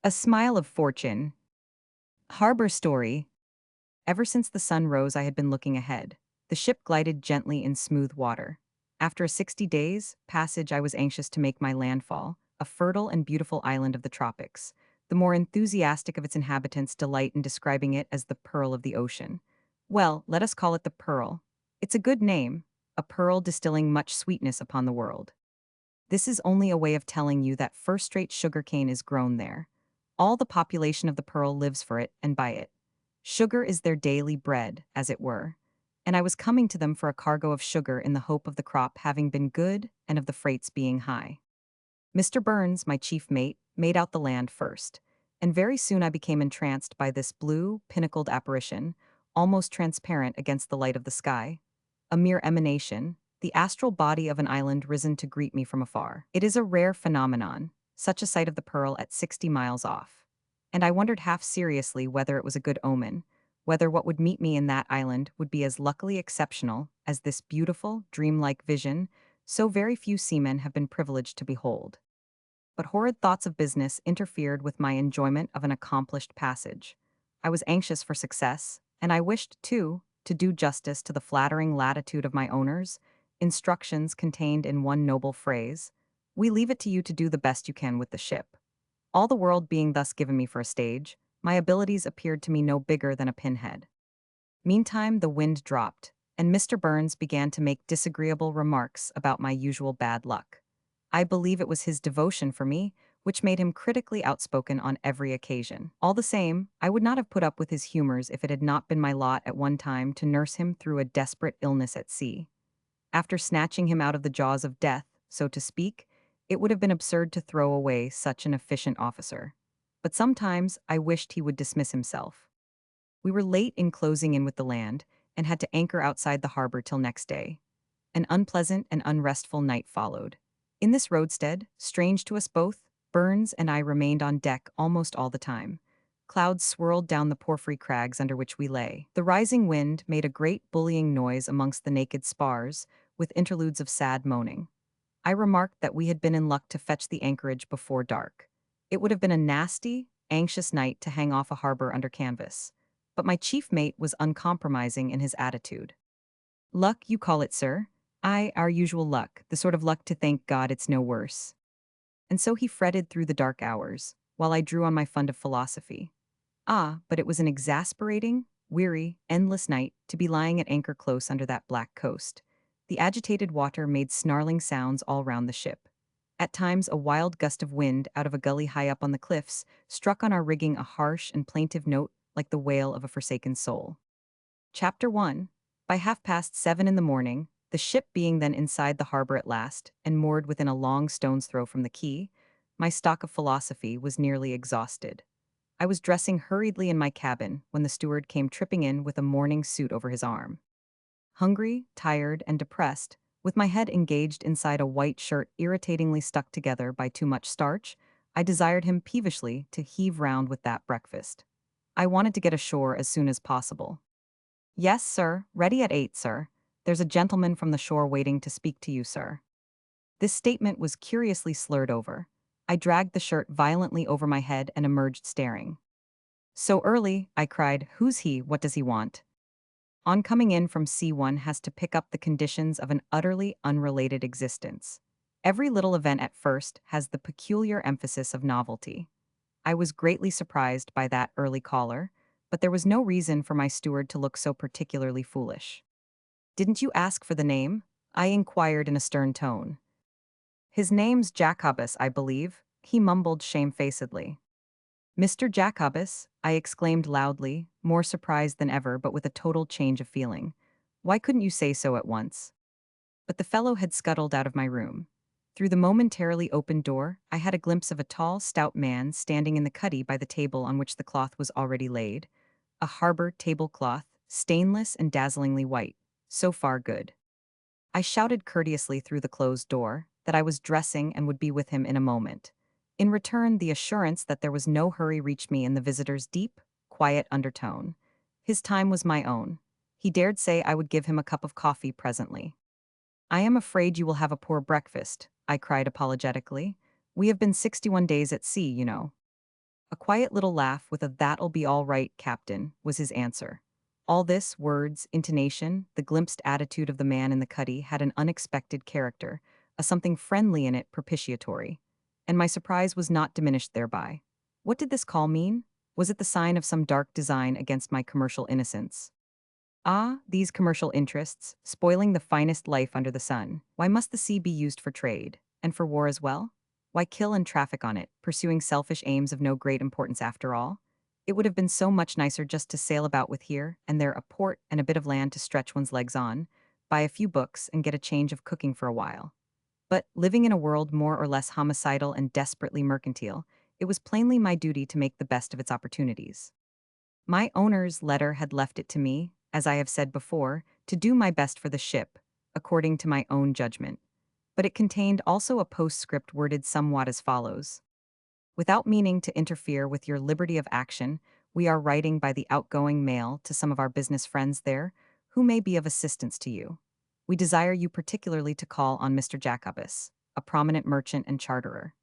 A smile of fortune. Harbor story. Ever since the sun rose, I had been looking ahead. The ship glided gently in smooth water. After a 60 days passage, I was anxious to make my landfall, a fertile and beautiful island of the tropics. The more enthusiastic of its inhabitants delight in describing it as the pearl of the ocean. Well, let us call it the pearl. It's a good name, a pearl distilling much sweetness upon the world. This is only a way of telling you that first-rate sugarcane is grown there. All the population of the pearl lives for it and by it. Sugar is their daily bread, as it were. And I was coming to them for a cargo of sugar in the hope of the crop having been good and of the freights being high. Mr. Burns, my chief mate, made out the land first, and very soon I became entranced by this blue, pinnacled apparition, almost transparent against the light of the sky. A mere emanation, the astral body of an island risen to greet me from afar. It is a rare phenomenon, such a sight of the pearl at 60 miles off. And I wondered half seriously whether it was a good omen, whether what would meet me in that island would be as luckily exceptional as this beautiful, dreamlike vision so very few seamen have been privileged to behold. But horrid thoughts of business interfered with my enjoyment of an accomplished passage. I was anxious for success, and I wished, too, to do justice to the flattering latitude of my owners, instructions contained in one noble phrase: "We leave it to you to do the best you can with the ship." All the world being thus given me for a stage, my abilities appeared to me no bigger than a pinhead. Meantime, the wind dropped, and Mr. Burns began to make disagreeable remarks about my usual bad luck. I believe it was his devotion for me which made him critically outspoken on every occasion. All the same, I would not have put up with his humors if it had not been my lot at one time to nurse him through a desperate illness at sea. After snatching him out of the jaws of death, so to speak, it would have been absurd to throw away such an efficient officer. But sometimes I wished he would dismiss himself. We were late in closing in with the land, and had to anchor outside the harbor till next day. An unpleasant and unrestful night followed. In this roadstead, strange to us both, Burns and I remained on deck almost all the time. Clouds swirled down the porphyry crags under which we lay. The rising wind made a great bullying noise amongst the naked spars, with interludes of sad moaning. I remarked that we had been in luck to fetch the anchorage before dark. It would have been a nasty, anxious night to hang off a harbor under canvas. But my chief mate was uncompromising in his attitude. "Luck, you call it, sir? Aye, our usual luck, the sort of luck to thank God it's no worse." And so he fretted through the dark hours, while I drew on my fund of philosophy. Ah, but it was an exasperating, weary, endless night to be lying at anchor close under that black coast. The agitated water made snarling sounds all round the ship. At times, a wild gust of wind out of a gully high up on the cliffs struck on our rigging a harsh and plaintive note like the wail of a forsaken soul. Chapter 1. By 7:30 in the morning, the ship being then inside the harbor at last, and moored within a long stone's throw from the quay, my stock of philosophy was nearly exhausted. I was dressing hurriedly in my cabin when the steward came tripping in with a morning suit over his arm. Hungry, tired, and depressed, with my head engaged inside a white shirt irritatingly stuck together by too much starch, I desired him peevishly to heave round with that breakfast. I wanted to get ashore as soon as possible. "Yes, sir, ready at 8, sir. There's a gentleman from the shore waiting to speak to you, sir." This statement was curiously slurred over. I dragged the shirt violently over my head and emerged staring. "So early," I cried. "Who's he? What does he want?" On coming in from sea, one has to pick up the conditions of an utterly unrelated existence. Every little event at first has the peculiar emphasis of novelty. I was greatly surprised by that early caller, but there was no reason for my steward to look so particularly foolish. "Didn't you ask for the name?" I inquired in a stern tone. "His name's Jacobus, I believe," he mumbled shamefacedly. "Mr. Jacobus?" I exclaimed loudly, more surprised than ever but with a total change of feeling. "Why couldn't you say so at once?" But the fellow had scuttled out of my room. Through the momentarily opened door, I had a glimpse of a tall, stout man standing in the cuddy by the table on which the cloth was already laid. A harbor tablecloth, stainless and dazzlingly white. So far good. I shouted courteously through the closed door that I was dressing and would be with him in a moment. In return, the assurance that there was no hurry reached me in the visitor's deep, quiet undertone. His time was my own. He dared say I would give him a cup of coffee presently. "I am afraid you will have a poor breakfast," I cried apologetically. "We have been 61 days at sea, you know." A quiet little laugh with a "that'll be all right, Captain," was his answer. All this, words, intonation, the glimpsed attitude of the man in the cuddy had an unexpected character, a something friendly in it propitiatory. And my surprise was not diminished thereby. What did this call mean? Was it the sign of some dark design against my commercial innocence? Ah, these commercial interests, spoiling the finest life under the sun. Why must the sea be used for trade? And for war as well? Why kill and traffic on it, pursuing selfish aims of no great importance after all? It would have been so much nicer just to sail about with here and there a port and a bit of land to stretch one's legs on, buy a few books and get a change of cooking for a while. But living in a world more or less homicidal and desperately mercantile, it was plainly my duty to make the best of its opportunities. My owner's letter had left it to me, as I have said before, to do my best for the ship, according to my own judgment. But it contained also a postscript worded somewhat as follows: "Without meaning to interfere with your liberty of action, we are writing by the outgoing mail to some of our business friends there, who may be of assistance to you. We desire you particularly to call on Mr. Jacobus, a prominent merchant and charterer.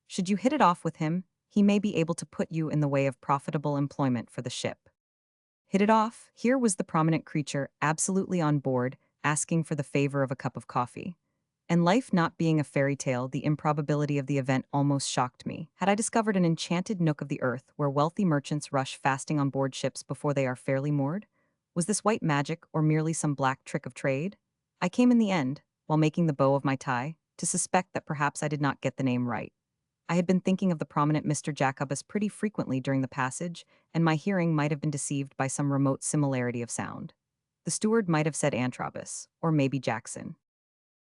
Should you hit it off with him, he may be able to put you in the way of profitable employment for the ship." Hit it off, here was the prominent creature absolutely on board, asking for the favor of a cup of coffee. And life not being a fairy tale, the improbability of the event almost shocked me. Had I discovered an enchanted nook of the earth where wealthy merchants rush fasting on board ships before they are fairly moored? Was this white magic or merely some black trick of trade? I came in the end, while making the bow of my tie, to suspect that perhaps I did not get the name right. I had been thinking of the prominent Mr. Jacobus pretty frequently during the passage, and my hearing might have been deceived by some remote similarity of sound. The steward might have said Antrobus, or maybe Jackson.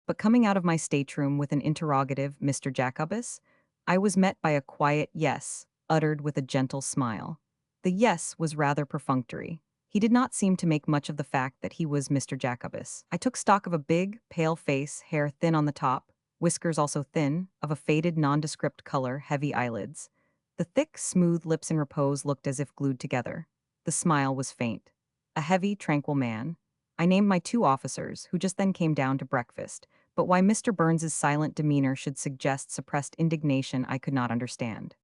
But coming out of my stateroom with an interrogative, "Mr. Jacobus?" I was met by a quiet yes, uttered with a gentle smile. The yes was rather perfunctory. He did not seem to make much of the fact that he was Mr. Jacobus. I took stock of a big, pale face, hair thin on the top, whiskers also thin, of a faded nondescript color, heavy eyelids. The thick, smooth lips in repose looked as if glued together. The smile was faint. A heavy, tranquil man. I named my two officers, who just then came down to breakfast, but why Mr. Burns's silent demeanor should suggest suppressed indignation I could not understand.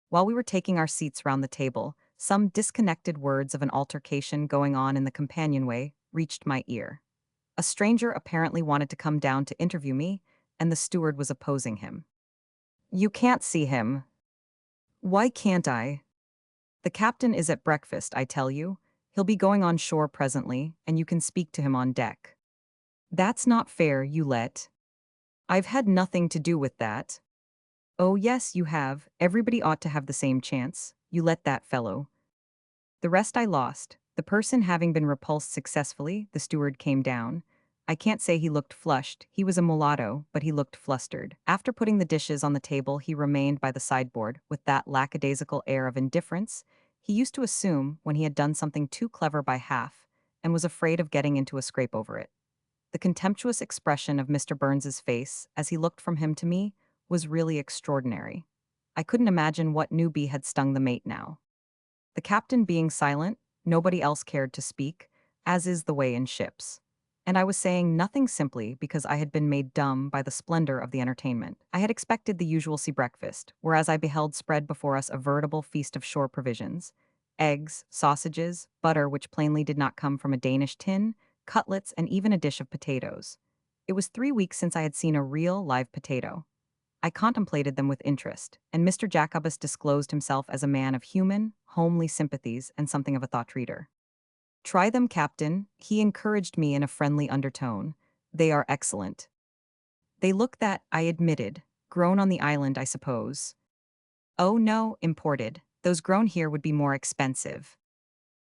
While we were taking our seats round the table, some disconnected words of an altercation going on in the companionway reached my ear. A stranger apparently wanted to come down to interview me, and the steward was opposing him. "You can't see him." "Why can't I?" "The captain is at breakfast, I tell you. He'll be going on shore presently, and you can speak to him on deck." "That's not fair, you let." "I've had nothing to do with that." "Oh yes, you have. Everybody ought to have the same chance. You let that fellow." The rest I lost. The person having been repulsed successfully, the steward came down. I can't say he looked flushed, he was a mulatto, but he looked flustered. After putting the dishes on the table, he remained by the sideboard with that lackadaisical air of indifference he used to assume when he had done something too clever by half, and was afraid of getting into a scrape over it. The contemptuous expression of Mr. Burns's face, as he looked from him to me, was really extraordinary. I couldn't imagine what new bee had stung the mate now. The captain being silent, nobody else cared to speak, as is the way in ships. And I was saying nothing simply because I had been made dumb by the splendor of the entertainment. I had expected the usual sea breakfast, whereas I beheld spread before us a veritable feast of shore provisions: eggs, sausages, butter which plainly did not come from a Danish tin, cutlets, and even a dish of potatoes. It was 3 weeks since I had seen a real, live potato. I contemplated them with interest, and Mr. Jacobus disclosed himself as a man of human, homely sympathies and something of a thought reader. "Try them, Captain," he encouraged me in a friendly undertone. "They are excellent." "They look that," I admitted. "Grown on the island, I suppose." "Oh no, imported. Those grown here would be more expensive."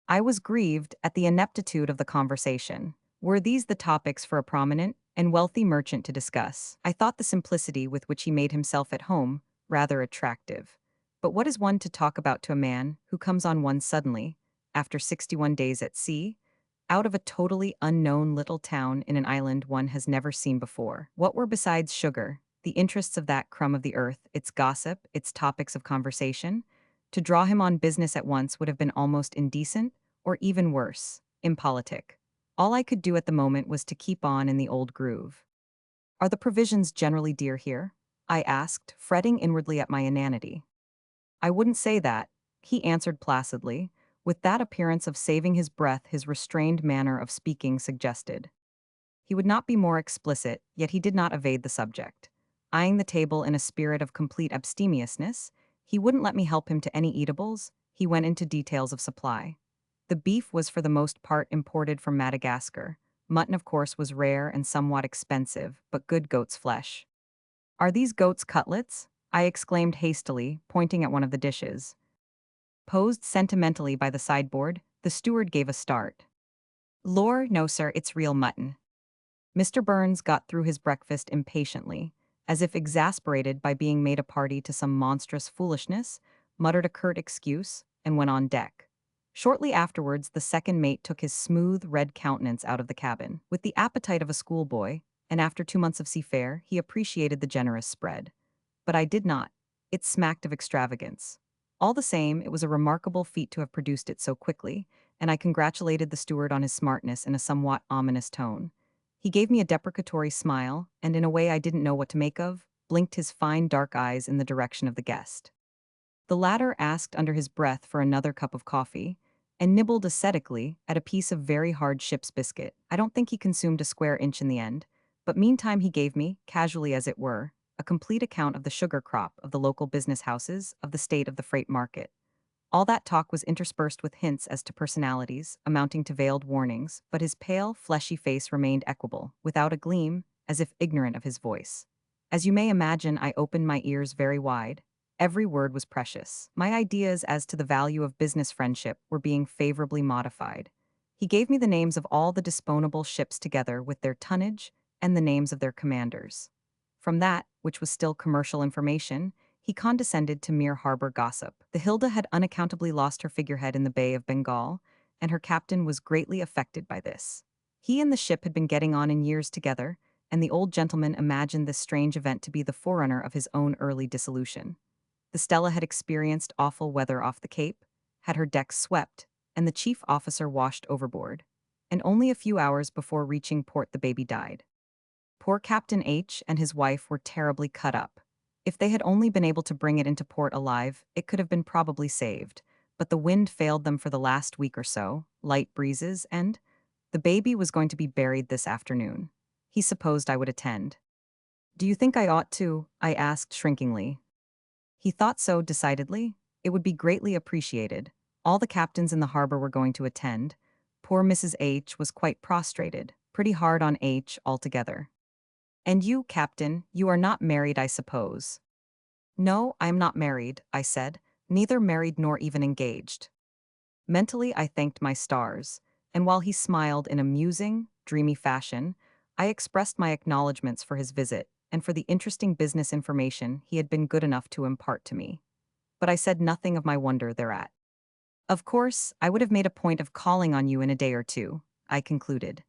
I was grieved at the ineptitude of the conversation. Were these the topics for a prominent and wealthy merchant to discuss? I thought the simplicity with which he made himself at home rather attractive. But what is one to talk about to a man who comes on one suddenly, after 61 days at sea, out of a totally unknown little town in an island one has never seen before? What were besides sugar, the interests of that crumb of the earth, its gossip, its topics of conversation? To draw him on business at once would have been almost indecent, or even worse, impolitic. All I could do at the moment was to keep on in the old groove. "Are the provisions generally dear here?" I asked, fretting inwardly at my inanity. "I wouldn't say that. he answered placidly, with that appearance of saving his breath his restrained manner of speaking suggested. He would not be more explicit, yet he did not evade the subject. Eyeing the table in a spirit of complete abstemiousness, he wouldn't let me help him to any eatables. He went into details of supply. The beef was for the most part imported from Madagascar. Mutton, of course, was rare and somewhat expensive, but good goat's flesh. "Are these goat's cutlets?" I exclaimed hastily, pointing at one of the dishes. Posed sentimentally by the sideboard, the steward gave a start. "Lor, no, sir, it's real mutton." Mr. Burns got through his breakfast impatiently, as if exasperated by being made a party to some monstrous foolishness, muttered a curt excuse, and went on deck. Shortly afterwards, the second mate took his smooth, red countenance out of the cabin, with the appetite of a schoolboy, and after 2 months of seafare, he appreciated the generous spread. But I did not. It smacked of extravagance. All the same, it was a remarkable feat to have produced it so quickly, and I congratulated the steward on his smartness in a somewhat ominous tone. He gave me a deprecatory smile, and in a way I didn't know what to make of, blinked his fine dark eyes in the direction of the guest. The latter asked under his breath for another cup of coffee, and nibbled ascetically at a piece of very hard ship's biscuit. I don't think he consumed a square inch in the end, but meantime he gave me, casually as it were, a complete account of the sugar crop, of the local business houses, of the state of the freight market. All that talk was interspersed with hints as to personalities, amounting to veiled warnings, but his pale, fleshy face remained equable, without a gleam, as if ignorant of his voice. As you may imagine, I opened my ears very wide. Every word was precious. My ideas as to the value of business friendship were being favorably modified. He gave me the names of all the disposable ships together with their tonnage and the names of their commanders. From that, which was still commercial information, he condescended to mere harbor gossip. The Hilda had unaccountably lost her figurehead in the Bay of Bengal, and her captain was greatly affected by this. He and the ship had been getting on in years together, and the old gentleman imagined this strange event to be the forerunner of his own early dissolution. The Stella had experienced awful weather off the Cape, had her decks swept, and the chief officer washed overboard. And only a few hours before reaching port the baby died. Poor Captain H and his wife were terribly cut up. If they had only been able to bring it into port alive, it could have been probably saved, but the wind failed them for the last week or so, light breezes, and the baby was going to be buried this afternoon. He supposed I would attend. "Do you think I ought to?" I asked shrinkingly. He thought so decidedly. It would be greatly appreciated. All the captains in the harbor were going to attend. Poor Mrs. H was quite prostrated, pretty hard on H altogether. "And you, Captain, you are not married, I suppose?" "No, I am not married," I said, "neither married nor even engaged." Mentally, I thanked my stars, and while he smiled in a musing, dreamy fashion, I expressed my acknowledgments for his visit and for the interesting business information he had been good enough to impart to me. But I said nothing of my wonder thereat. "Of course, I would have made a point of calling on you in a day or two," I concluded.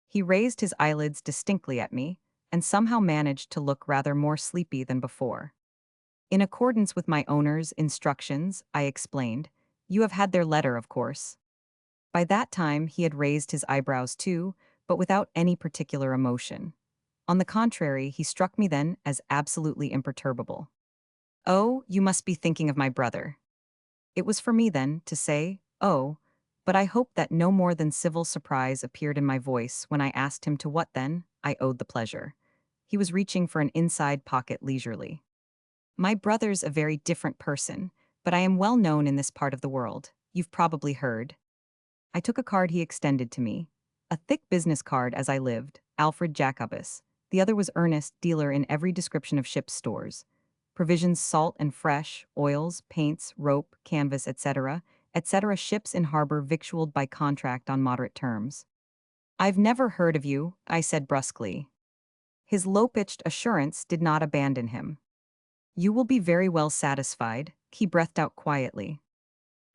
He raised his eyelids distinctly at me, and somehow managed to look rather more sleepy than before. "In accordance with my owner's instructions," I explained, "you have had their letter, of course." By that time he had raised his eyebrows too, but without any particular emotion. On the contrary, he struck me then as absolutely imperturbable. "Oh, you must be thinking of my brother." It was for me then to say, "Oh," but I hoped that no more than civil surprise appeared in my voice when I asked him to what, then, I owed the pleasure. He was reaching for an inside pocket leisurely. "My brother's a very different person, but I am well known in this part of the world. You've probably heard." I took a card he extended to me. A thick business card as I lived, Alfred Jacobus. The other was Ernest, dealer in every description of ship's stores. Provisions salt and fresh, oils, paints, rope, canvas, etc., etc. Ships in harbor victualled by contract on moderate terms. "I've never heard of you," I said brusquely. His low-pitched assurance did not abandon him. "You will be very well satisfied," he breathed out quietly.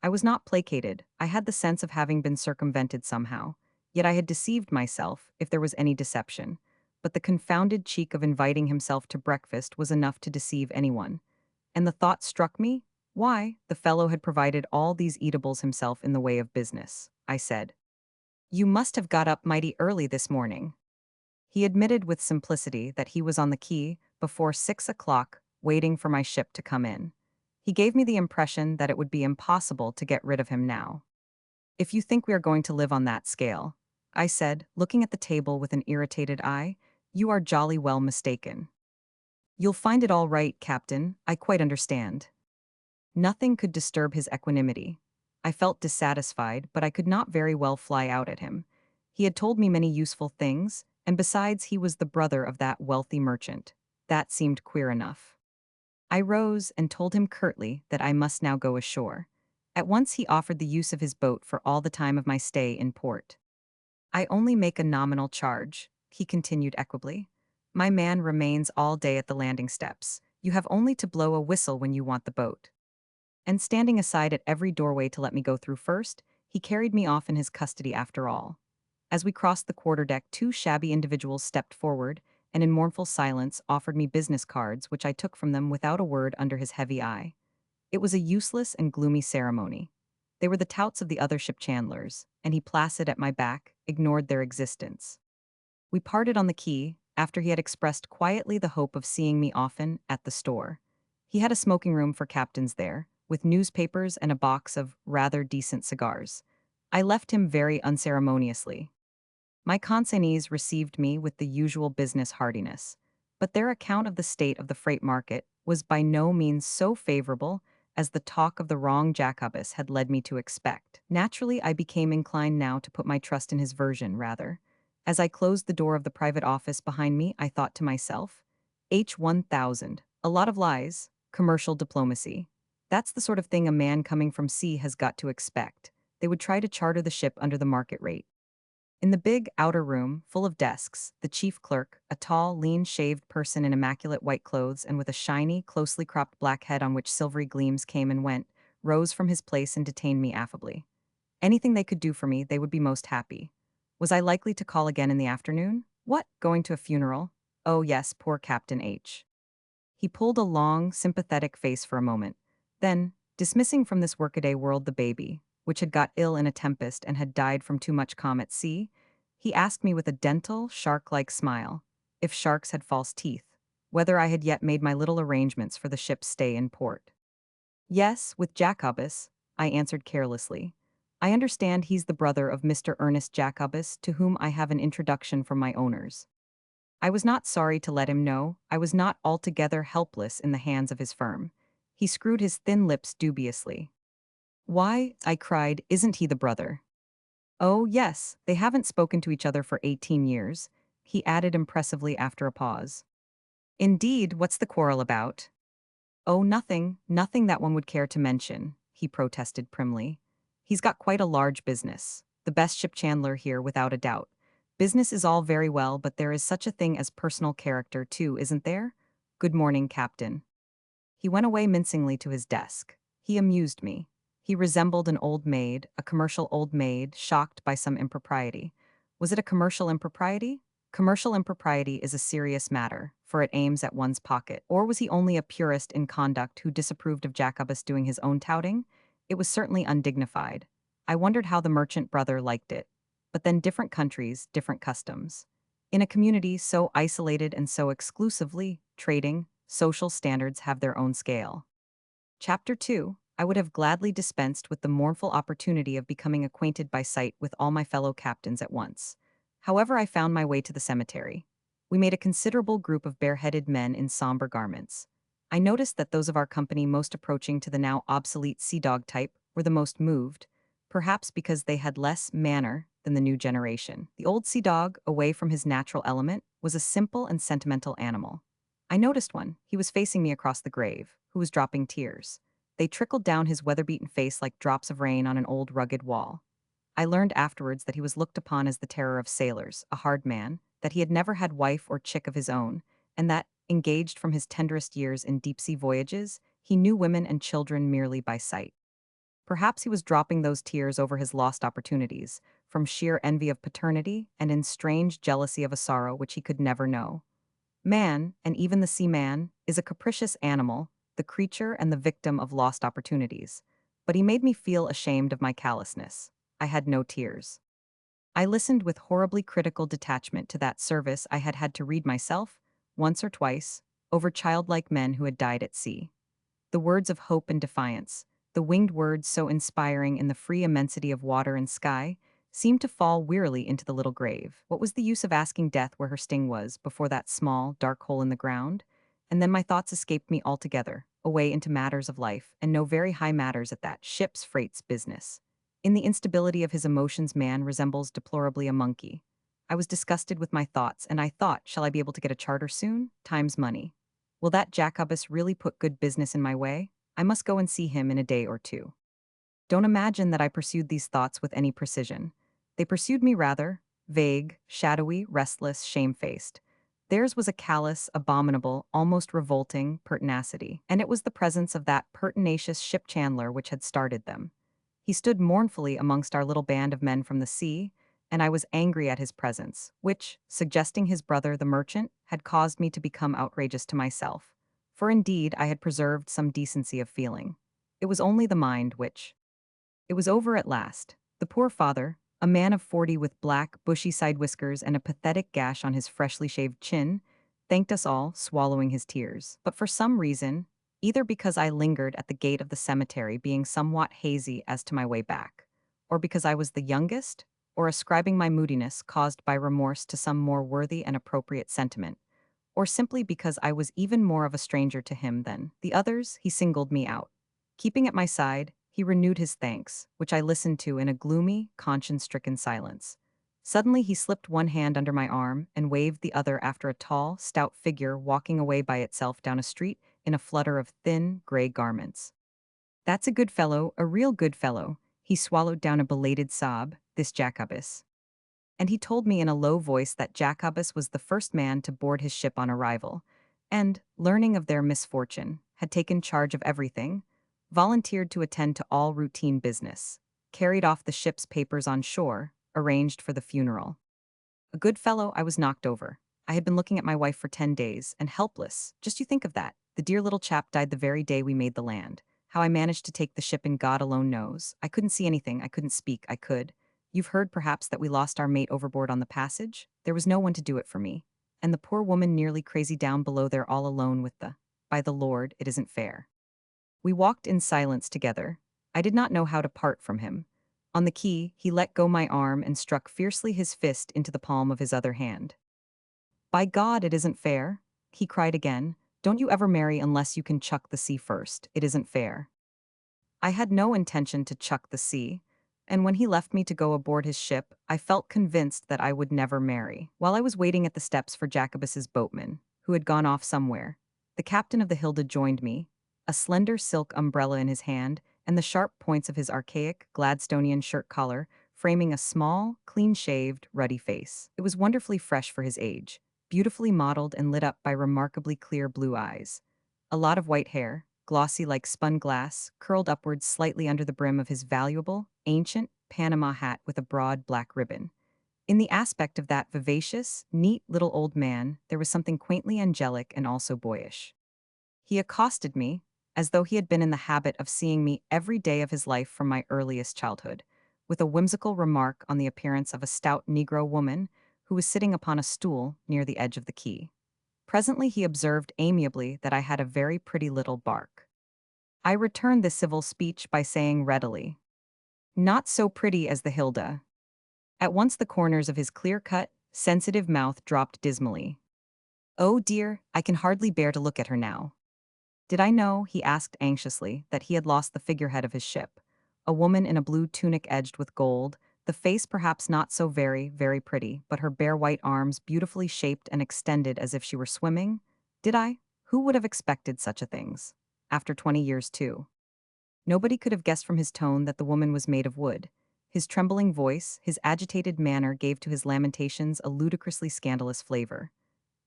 I was not placated. I had the sense of having been circumvented somehow. Yet I had deceived myself, if there was any deception. But the confounded cheek of inviting himself to breakfast was enough to deceive anyone. And the thought struck me, why, the fellow had provided all these eatables himself in the way of business. I said, "You must have got up mighty early this morning." He admitted with simplicity that he was on the quay before 6 o'clock, waiting for my ship to come in. He gave me the impression that it would be impossible to get rid of him now. If you think we are going to live on that scale, I said, looking at the table with an irritated eye, you are jolly well mistaken. You'll find it all right, Captain, I quite understand. Nothing could disturb his equanimity. I felt dissatisfied, but I could not very well fly out at him. He had told me many useful things, and besides he was the brother of that wealthy merchant. That seemed queer enough. I rose and told him curtly that I must now go ashore. At once he offered the use of his boat for all the time of my stay in port. I only make a nominal charge, he continued equably. My man remains all day at the landing steps. You have only to blow a whistle when you want the boat. And standing aside at every doorway to let me go through first, he carried me off in his custody after all. As we crossed the quarterdeck, two shabby individuals stepped forward, and in mournful silence offered me business cards, which I took from them without a word under his heavy eye. It was a useless and gloomy ceremony. They were the touts of the other ship chandlers, and he, placid at my back, ignored their existence. We parted on the quay, after he had expressed quietly the hope of seeing me often at the store. He had a smoking room for captains there, with newspapers and a box of rather decent cigars. I left him very unceremoniously. My consignees received me with the usual business heartiness, but their account of the state of the freight market was by no means so favorable as the talk of the wrong Jacobus had led me to expect. Naturally, I became inclined now to put my trust in his version, rather. As I closed the door of the private office behind me, I thought to myself, H1000, a lot of lies, commercial diplomacy. That's the sort of thing a man coming from sea has got to expect. They would try to charter the ship under the market rate. In the big outer room, full of desks, the chief clerk, a tall, lean-shaved person in immaculate white clothes and with a shiny, closely cropped black head on which silvery gleams came and went, rose from his place and detained me affably. Anything they could do for me, they would be most happy. Was I likely to call again in the afternoon? What, going to a funeral? Oh yes, poor Captain H. He pulled a long, sympathetic face for a moment. Then, dismissing from this workaday world the baby, which had got ill in a tempest and had died from too much calm at sea, he asked me with a dental, shark-like smile, if sharks had false teeth, whether I had yet made my little arrangements for the ship's stay in port. Yes, with Jacobus, I answered carelessly. I understand he's the brother of Mr. Ernest Jacobus, to whom I have an introduction from my owners. I was not sorry to let him know I was not altogether helpless in the hands of his firm. He screwed his thin lips dubiously. Why, I cried, isn't he the brother? Oh, yes, they haven't spoken to each other for 18 years, he added impressively after a pause. Indeed, what's the quarrel about? Oh, nothing that one would care to mention, he protested primly. He's got quite a large business, the best ship chandler here without a doubt. Business is all very well, but there is such a thing as personal character too, isn't there? Good morning, Captain. He went away mincingly to his desk. He amused me. He resembled an old maid, a commercial old maid, shocked by some impropriety. Was it a commercial impropriety? Commercial impropriety is a serious matter, for it aims at one's pocket. Or was he only a purist in conduct who disapproved of Jacobus doing his own touting? It was certainly undignified. I wondered how the merchant brother liked it. But then different countries, different customs. In a community so isolated and so exclusively trading, social standards have their own scale. Chapter 2. I would have gladly dispensed with the mournful opportunity of becoming acquainted by sight with all my fellow captains at once. However, I found my way to the cemetery. We made a considerable group of bareheaded men in somber garments. I noticed that those of our company most approaching to the now obsolete sea dog type were the most moved, perhaps because they had less manner than the new generation. The old sea dog, away from his natural element, was a simple and sentimental animal. I noticed one. He was facing me across the grave, who was dropping tears. They trickled down his weather-beaten face like drops of rain on an old rugged wall. I learned afterwards that he was looked upon as the terror of sailors, a hard man, that he had never had wife or chick of his own, and that, engaged from his tenderest years in deep-sea voyages, he knew women and children merely by sight. Perhaps he was dropping those tears over his lost opportunities, from sheer envy of paternity and in strange jealousy of a sorrow which he could never know. Man, and even the seaman, is a capricious animal, the creature and the victim of lost opportunities. But he made me feel ashamed of my callousness. I had no tears. I listened with horribly critical detachment to that service I had had to read myself, once or twice, over childlike men who had died at sea. the words of hope and defiance, the winged words so inspiring in the free immensity of water and sky, seemed to fall wearily into the little grave. What was the use of asking death where her sting was, before that small, dark hole in the ground? And then my thoughts escaped me altogether, away into matters of life, and no very high matters at that, ships, freights, business. In the instability of his emotions, man resembles deplorably a monkey. I was disgusted with my thoughts, and I thought, shall I be able to get a charter soon? Time's money. Will that Jacobus really put good business in my way? I must go and see him in a day or two. Don't imagine that I pursued these thoughts with any precision. They pursued me rather, vague, shadowy, restless, shamefaced. Theirs was a callous, abominable, almost revolting pertinacity, and it was the presence of that pertinacious ship chandler which had started them. He stood mournfully amongst our little band of men from the sea, and I was angry at his presence, which, suggesting his brother the merchant, had caused me to become outrageous to myself. For indeed I had preserved some decency of feeling. It was only the mind which, it was over at last. The poor father, a man of 40 with black, bushy side whiskers and a pathetic gash on his freshly shaved chin, thanked us all, swallowing his tears. But for some reason, either because I lingered at the gate of the cemetery being somewhat hazy as to my way back, or because I was the youngest, or ascribing my moodiness caused by remorse to some more worthy and appropriate sentiment, or simply because I was even more of a stranger to him than the others, he singled me out. Keeping at my side, he renewed his thanks, which I listened to in a gloomy, conscience-stricken silence. Suddenly he slipped one hand under my arm and waved the other after a tall, stout figure walking away by itself down a street in a flutter of thin, gray garments. That's a good fellow, a real good fellow. He swallowed down a belated sob, this Jacobus. And he told me in a low voice that Jacobus was the first man to board his ship on arrival, and, learning of their misfortune, had taken charge of everything, volunteered to attend to all routine business, carried off the ship's papers on shore, arranged for the funeral. A good fellow, I was knocked over. I had been looking at my wife for 10 days, and helpless. Just you think of that. The dear little chap died the very day we made the land. How I managed to take the ship in God alone knows. I couldn't see anything, I couldn't speak, I could. You've heard, perhaps, that we lost our mate overboard on the passage? There was no one to do it for me. And the poor woman nearly crazy down below there all alone with the, by the Lord, it isn't fair. We walked in silence together. I did not know how to part from him. On the quay, he let go my arm and struck fiercely his fist into the palm of his other hand. By God, it isn't fair, he cried again. Don't you ever marry unless you can chuck the sea first. It isn't fair. I had no intention to chuck the sea, and when he left me to go aboard his ship, I felt convinced that I would never marry. While I was waiting at the steps for Jacobus's boatman, who had gone off somewhere, the captain of the Hilda joined me, a slender silk umbrella in his hand, and the sharp points of his archaic Gladstonian shirt collar framing a small, clean-shaved, ruddy face. It was wonderfully fresh for his age, beautifully modeled and lit up by remarkably clear blue eyes. A lot of white hair, glossy like spun glass, curled upwards slightly under the brim of his valuable, ancient, Panama hat with a broad black ribbon. In the aspect of that vivacious, neat little old man, there was something quaintly angelic and also boyish. He accosted me, as though he had been in the habit of seeing me every day of his life from my earliest childhood, with a whimsical remark on the appearance of a stout Negro woman who was sitting upon a stool near the edge of the quay. Presently he observed amiably that I had a very pretty little bark. I returned this civil speech by saying readily, "Not so pretty as the Hilda." At once the corners of his clear-cut, sensitive mouth dropped dismally. "Oh dear, I can hardly bear to look at her now." Did I know, he asked anxiously, that he had lost the figurehead of his ship, a woman in a blue tunic edged with gold, the face perhaps not so very, very pretty, but her bare white arms beautifully shaped and extended as if she were swimming? Did I? Who would have expected such a things? After 20 years, too. Nobody could have guessed from his tone that the woman was made of wood. His trembling voice, his agitated manner gave to his lamentations a ludicrously scandalous flavor.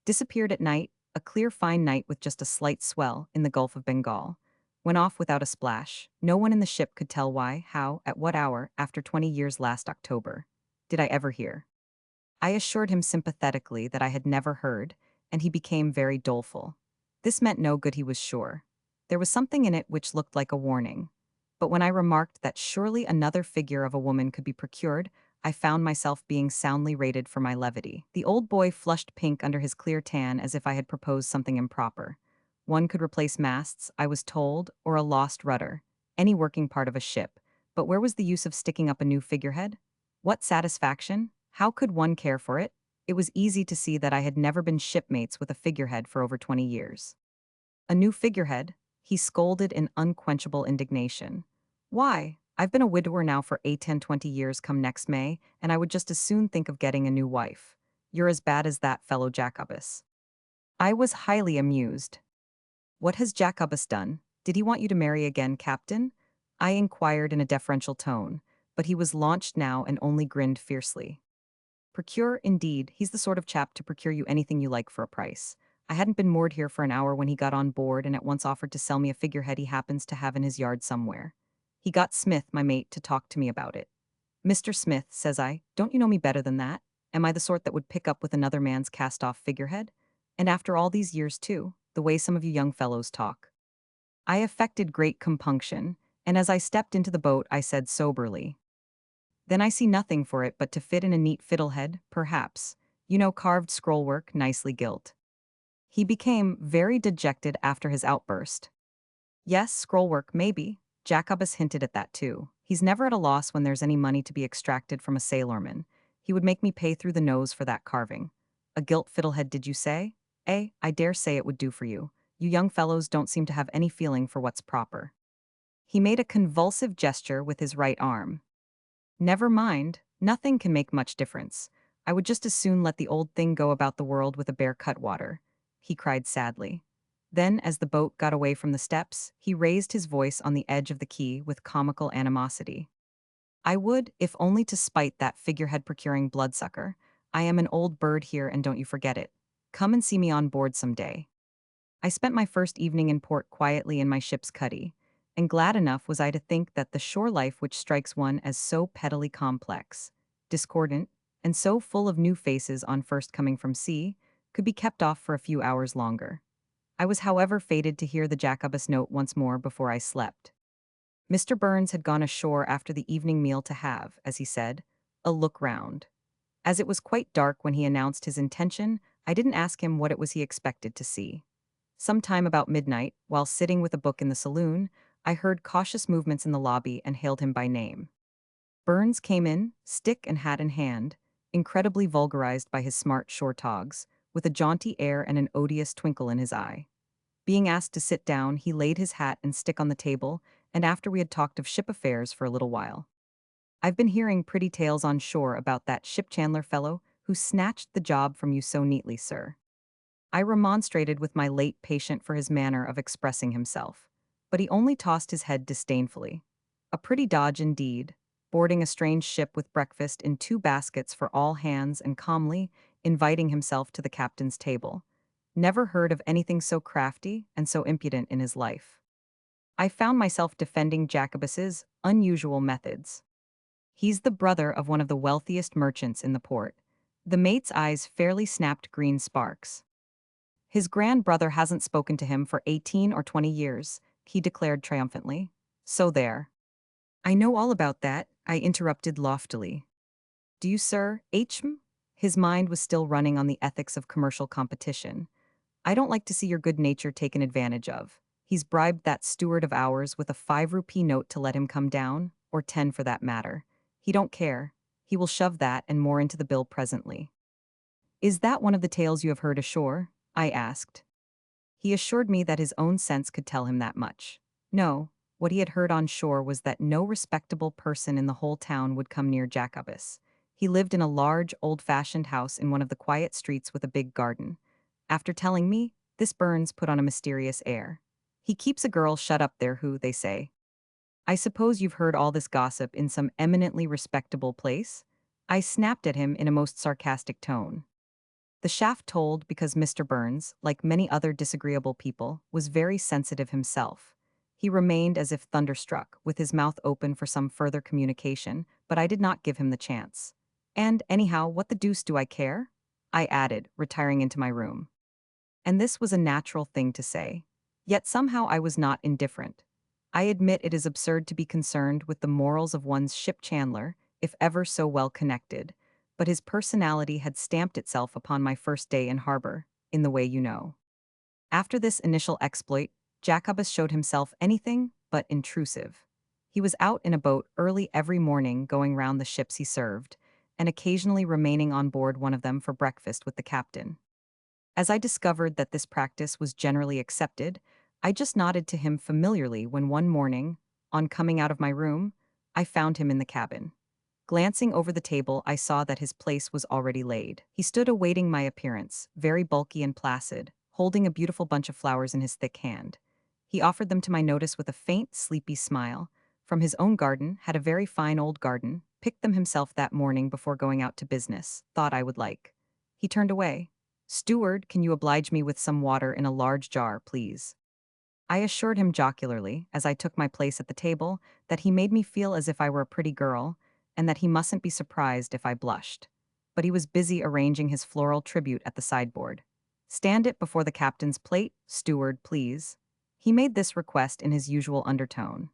Disappeared at night, a clear fine night with just a slight swell, in the Gulf of Bengal. Went off without a splash. No one in the ship could tell why, how, at what hour, after 20 years last October. Did I ever hear? I assured him sympathetically that I had never heard, and he became very doleful. This meant no good, he was sure. There was something in it which looked like a warning. But when I remarked that surely another figure of a woman could be procured, I found myself being soundly rated for my levity. The old boy flushed pink under his clear tan as if I had proposed something improper. One could replace masts, I was told, or a lost rudder, any working part of a ship. But where was the use of sticking up a new figurehead? What satisfaction? How could one care for it? It was easy to see that I had never been shipmates with a figurehead for over 20 years. A new figurehead? He scolded in unquenchable indignation. Why? I've been a widower now for 20 years come next May, and I would just as soon think of getting a new wife. You're as bad as that fellow Jacobus. I was highly amused. What has Jacobus done? Did he want you to marry again, Captain? I inquired in a deferential tone, but he was launched now and only grinned fiercely. Procure, indeed, he's the sort of chap to procure you anything you like for a price. I hadn't been moored here for an hour when he got on board and at once offered to sell me a figurehead he happens to have in his yard somewhere. He got Smith, my mate, to talk to me about it. Mr. Smith, says I, don't you know me better than that? Am I the sort that would pick up with another man's cast-off figurehead? And after all these years, too, the way some of you young fellows talk. I affected great compunction, and as I stepped into the boat, I said soberly, then I see nothing for it but to fit in a neat fiddlehead, perhaps. You know, carved scrollwork, nicely gilt. He became very dejected after his outburst. Yes, scrollwork, maybe. Jacobus hinted at that too. He's never at a loss when there's any money to be extracted from a sailorman. He would make me pay through the nose for that carving. A gilt fiddlehead, did you say? I dare say it would do for you. You young fellows don't seem to have any feeling for what's proper. He made a convulsive gesture with his right arm. Never mind, nothing can make much difference. I would just as soon let the old thing go about the world with a bare cutwater, he cried sadly. Then, as the boat got away from the steps, he raised his voice on the edge of the quay with comical animosity. I would, if only to spite that figurehead procuring bloodsucker. I am an old bird here and don't you forget it. Come and see me on board some day. I spent my first evening in port quietly in my ship's cuddy, and glad enough was I to think that the shore life which strikes one as so pettily complex, discordant, and so full of new faces on first coming from sea, could be kept off for a few hours longer. I was however fated to hear the Jacobus note once more before I slept. Mr. Burns had gone ashore after the evening meal to have, as he said, a look round. As it was quite dark when he announced his intention, I didn't ask him what it was he expected to see. Sometime about midnight, while sitting with a book in the saloon, I heard cautious movements in the lobby and hailed him by name. Burns came in, stick and hat in hand, incredibly vulgarized by his smart shore togs, with a jaunty air and an odious twinkle in his eye. Being asked to sit down, he laid his hat and stick on the table, and after we had talked of ship affairs for a little while. I've been hearing pretty tales on shore about that ship chandler fellow who snatched the job from you so neatly, sir. I remonstrated with my late patient for his manner of expressing himself, but he only tossed his head disdainfully. A pretty dodge indeed, boarding a strange ship with breakfast in 2 baskets for all hands and calmly inviting himself to the captain's table. Never heard of anything so crafty and so impudent in his life. I found myself defending Jacobus's unusual methods. He's the brother of one of the wealthiest merchants in the port. The mate's eyes fairly snapped green sparks. His grand-brother hasn't spoken to him for 18 or 20 years, he declared triumphantly. So there. I know all about that, I interrupted loftily. Do you, sir, H.M.? His mind was still running on the ethics of commercial competition. I don't like to see your good nature taken advantage of. He's bribed that steward of ours with a 5 rupee note to let him come down, or 10 for that matter. He don't care. He will shove that and more into the bill presently. Is that one of the tales you have heard ashore? I asked. He assured me that his own sense could tell him that much. No, what he had heard on shore was that no respectable person in the whole town would come near Jacobus. He lived in a large, old-fashioned house in one of the quiet streets with a big garden. After telling me, this Burns put on a mysterious air. He keeps a girl shut up there who, they say. I suppose you've heard all this gossip in some eminently respectable place? I snapped at him in a most sarcastic tone. The shaft told because Mr. Burns, like many other disagreeable people, was very sensitive himself. He remained as if thunderstruck, with his mouth open for some further communication, but I did not give him the chance. And, anyhow, what the deuce do I care? I added, retiring into my room. And this was a natural thing to say. Yet somehow I was not indifferent. I admit it is absurd to be concerned with the morals of one's ship chandler, if ever so well connected, but his personality had stamped itself upon my first day in harbor, in the way you know. After this initial exploit, Jacobus showed himself anything but intrusive. He was out in a boat early every morning going round the ships he served, and occasionally remaining on board one of them for breakfast with the captain. As I discovered that this practice was generally accepted, I just nodded to him familiarly when one morning, on coming out of my room, I found him in the cabin. Glancing over the table, I saw that his place was already laid. He stood awaiting my appearance, very bulky and placid, holding a beautiful bunch of flowers in his thick hand. He offered them to my notice with a faint, sleepy smile. From his own garden, had a very fine old garden, picked them himself that morning before going out to business, thought I would like. He turned away. "Steward, can you oblige me with some water in a large jar, please?" I assured him jocularly, as I took my place at the table, that he made me feel as if I were a pretty girl, and that he mustn't be surprised if I blushed. But he was busy arranging his floral tribute at the sideboard. "Stand it before the captain's plate, steward, please." He made this request in his usual undertone.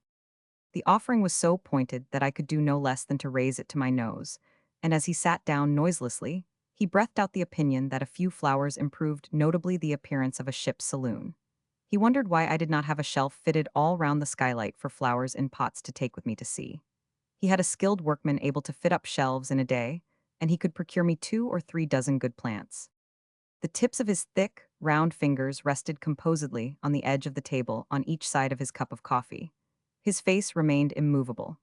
The offering was so pointed that I could do no less than to raise it to my nose, and as he sat down noiselessly, he breathed out the opinion that a few flowers improved notably the appearance of a ship's saloon. He wondered why I did not have a shelf fitted all round the skylight for flowers in pots to take with me to sea. He had a skilled workman able to fit up shelves in a day, and he could procure me 2 or 3 dozen good plants. The tips of his thick, round fingers rested composedly on the edge of the table on each side of his cup of coffee. His face remained immovable.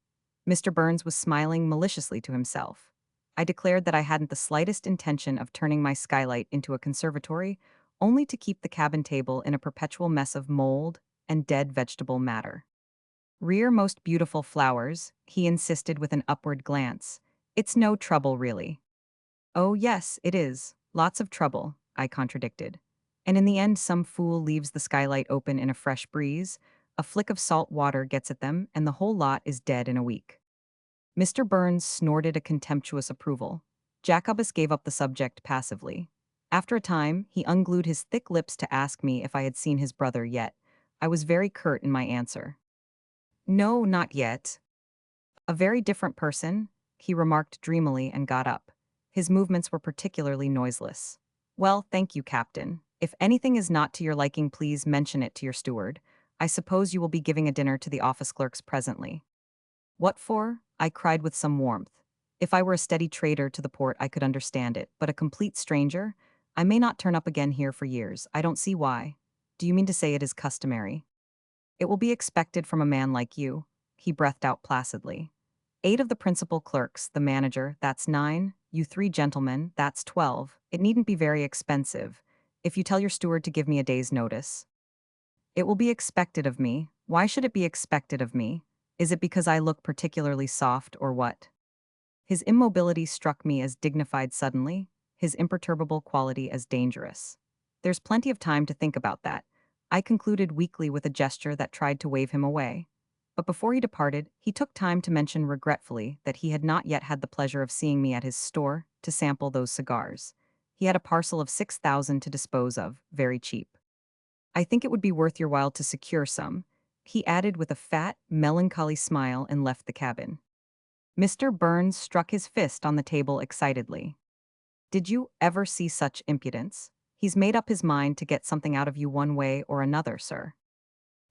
Mr. Burns was smiling maliciously to himself. I declared that I hadn't the slightest intention of turning my skylight into a conservatory, only to keep the cabin table in a perpetual mess of mold and dead vegetable matter. "Rear most beautiful flowers," he insisted with an upward glance. "It's no trouble, really." "Oh, yes, it is. Lots of trouble," I contradicted. "And in the end, some fool leaves the skylight open in a fresh breeze, a flick of salt water gets at them, and the whole lot is dead in a week." Mr. Burns snorted a contemptuous approval. Jacobus gave up the subject passively. After a time, he unglued his thick lips to ask me if I had seen his brother yet. I was very curt in my answer. "No, not yet." "A very different person," he remarked dreamily and got up. His movements were particularly noiseless. "Well, thank you, Captain. If anything is not to your liking, please mention it to your steward. I suppose you will be giving a dinner to the office clerks presently." "What for?" I cried with some warmth. If I were a steady trader to the port, I could understand it, but a complete stranger? I may not turn up again here for years. I don't see why. "Do you mean to say it is customary?" "It will be expected from a man like you," he breathed out placidly. "8 of the principal clerks, the manager, that's 9, you 3 gentlemen, that's 12. It needn't be very expensive, if you tell your steward to give me a day's notice." "It will be expected of me. Why should it be expected of me? Is it because I look particularly soft, or what?" His immobility struck me as dignified suddenly, his imperturbable quality as dangerous. "There's plenty of time to think about that," I concluded weakly with a gesture that tried to wave him away. But before he departed, he took time to mention regretfully that he had not yet had the pleasure of seeing me at his store to sample those cigars. He had a parcel of 6,000 to dispose of, very cheap. "I think it would be worth your while to secure some," he added with a fat, melancholy smile and left the cabin. Mr. Burns struck his fist on the table excitedly. "Did you ever see such impudence? He's made up his mind to get something out of you one way or another, sir."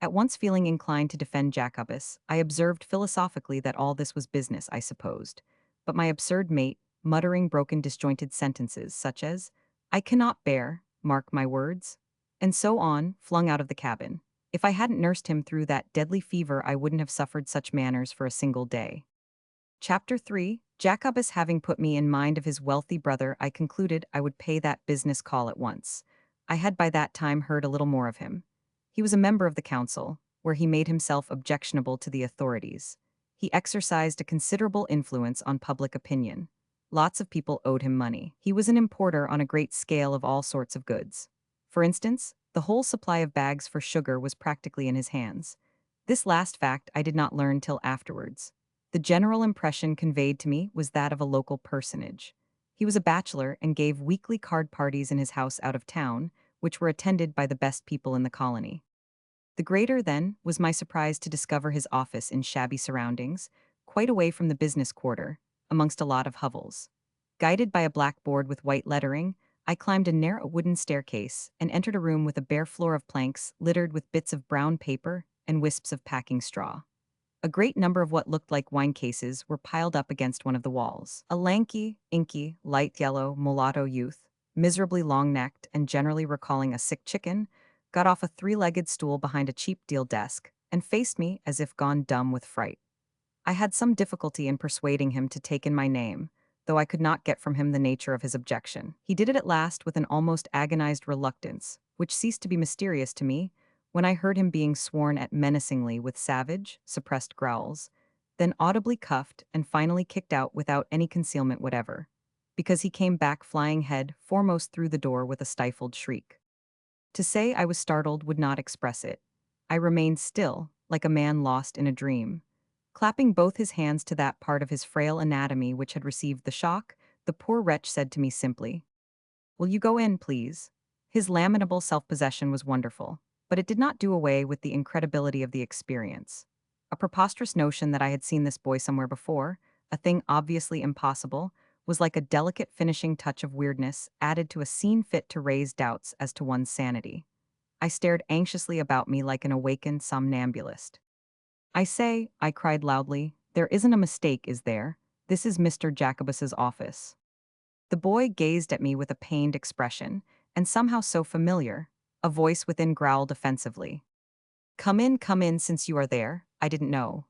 At once feeling inclined to defend Jacobus, I observed philosophically that all this was business, I supposed. But my absurd mate, muttering broken disjointed sentences such as, "I cannot bear, mark my words," and so on, flung out of the cabin. If I hadn't nursed him through that deadly fever, I wouldn't have suffered such manners for a single day. Chapter 3. Jacobus having put me in mind of his wealthy brother, I concluded I would pay that business call at once. I had by that time heard a little more of him. He was a member of the council, where he made himself objectionable to the authorities. He exercised a considerable influence on public opinion. Lots of people owed him money. He was an importer on a great scale of all sorts of goods. For instance, the whole supply of bags for sugar was practically in his hands. This last fact I did not learn till afterwards. The general impression conveyed to me was that of a local personage. He was a bachelor and gave weekly card parties in his house out of town, which were attended by the best people in the colony. The greater, then, was my surprise to discover his office in shabby surroundings, quite away from the business quarter, amongst a lot of hovels. Guided by a blackboard with white lettering, I climbed a narrow wooden staircase and entered a room with a bare floor of planks littered with bits of brown paper and wisps of packing straw. A great number of what looked like wine cases were piled up against one of the walls. A lanky, inky, light yellow mulatto youth, miserably long-necked and generally recalling a sick chicken, got off a three-legged stool behind a cheap deal desk and faced me as if gone dumb with fright. I had some difficulty in persuading him to take in my name, though I could not get from him the nature of his objection. He did it at last with an almost agonized reluctance, which ceased to be mysterious to me when I heard him being sworn at menacingly with savage, suppressed growls, then audibly cuffed and finally kicked out without any concealment whatever, because he came back flying head foremost through the door with a stifled shriek. To say I was startled would not express it. I remained still, like a man lost in a dream. Clapping both his hands to that part of his frail anatomy which had received the shock, the poor wretch said to me simply, "Will you go in, please?" His lamentable self-possession was wonderful, but it did not do away with the incredibility of the experience. A preposterous notion that I had seen this boy somewhere before, a thing obviously impossible, was like a delicate finishing touch of weirdness added to a scene fit to raise doubts as to one's sanity. I stared anxiously about me like an awakened somnambulist. "I say," I cried loudly, "there isn't a mistake, is there? This is Mr. Jacobus's office." The boy gazed at me with a pained expression, and somehow so familiar, a voice within growled offensively. Come in since you are there, I didn't know."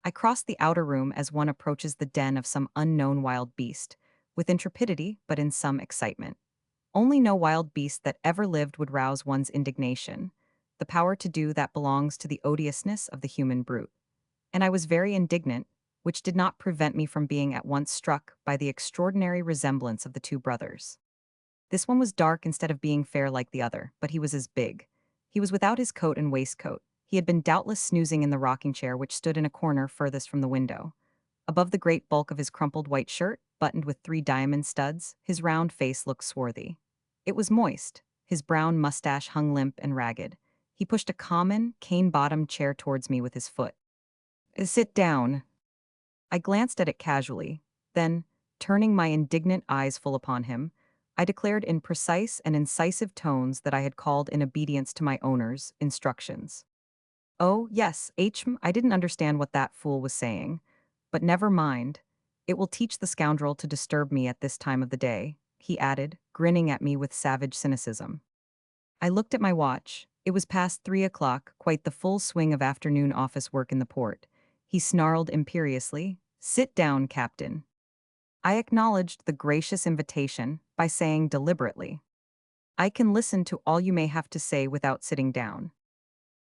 I crossed the outer room as one approaches the den of some unknown wild beast, with intrepidity but in some excitement. Only no wild beast that ever lived would rouse one's indignation. The power to do that belongs to the odiousness of the human brute. And I was very indignant, which did not prevent me from being at once struck by the extraordinary resemblance of the two brothers. This one was dark instead of being fair like the other, but he was as big. He was without his coat and waistcoat. He had been doubtless snoozing in the rocking chair which stood in a corner furthest from the window. Above the great bulk of his crumpled white shirt, buttoned with 3 diamond studs, his round face looked swarthy. It was moist. His brown mustache hung limp and ragged. He pushed a common, cane-bottomed chair towards me with his foot. "Sit down." I glanced at it casually, then, turning my indignant eyes full upon him, I declared in precise and incisive tones that I had called in obedience to my owner's instructions. "Oh, yes, I didn't understand what that fool was saying. But never mind. It will teach the scoundrel to disturb me at this time of the day," he added, grinning at me with savage cynicism. I looked at my watch. It was past 3 o'clock, quite the full swing of afternoon office work in the port. He snarled imperiously, "Sit down, Captain." I acknowledged the gracious invitation by saying deliberately, "I can listen to all you may have to say without sitting down."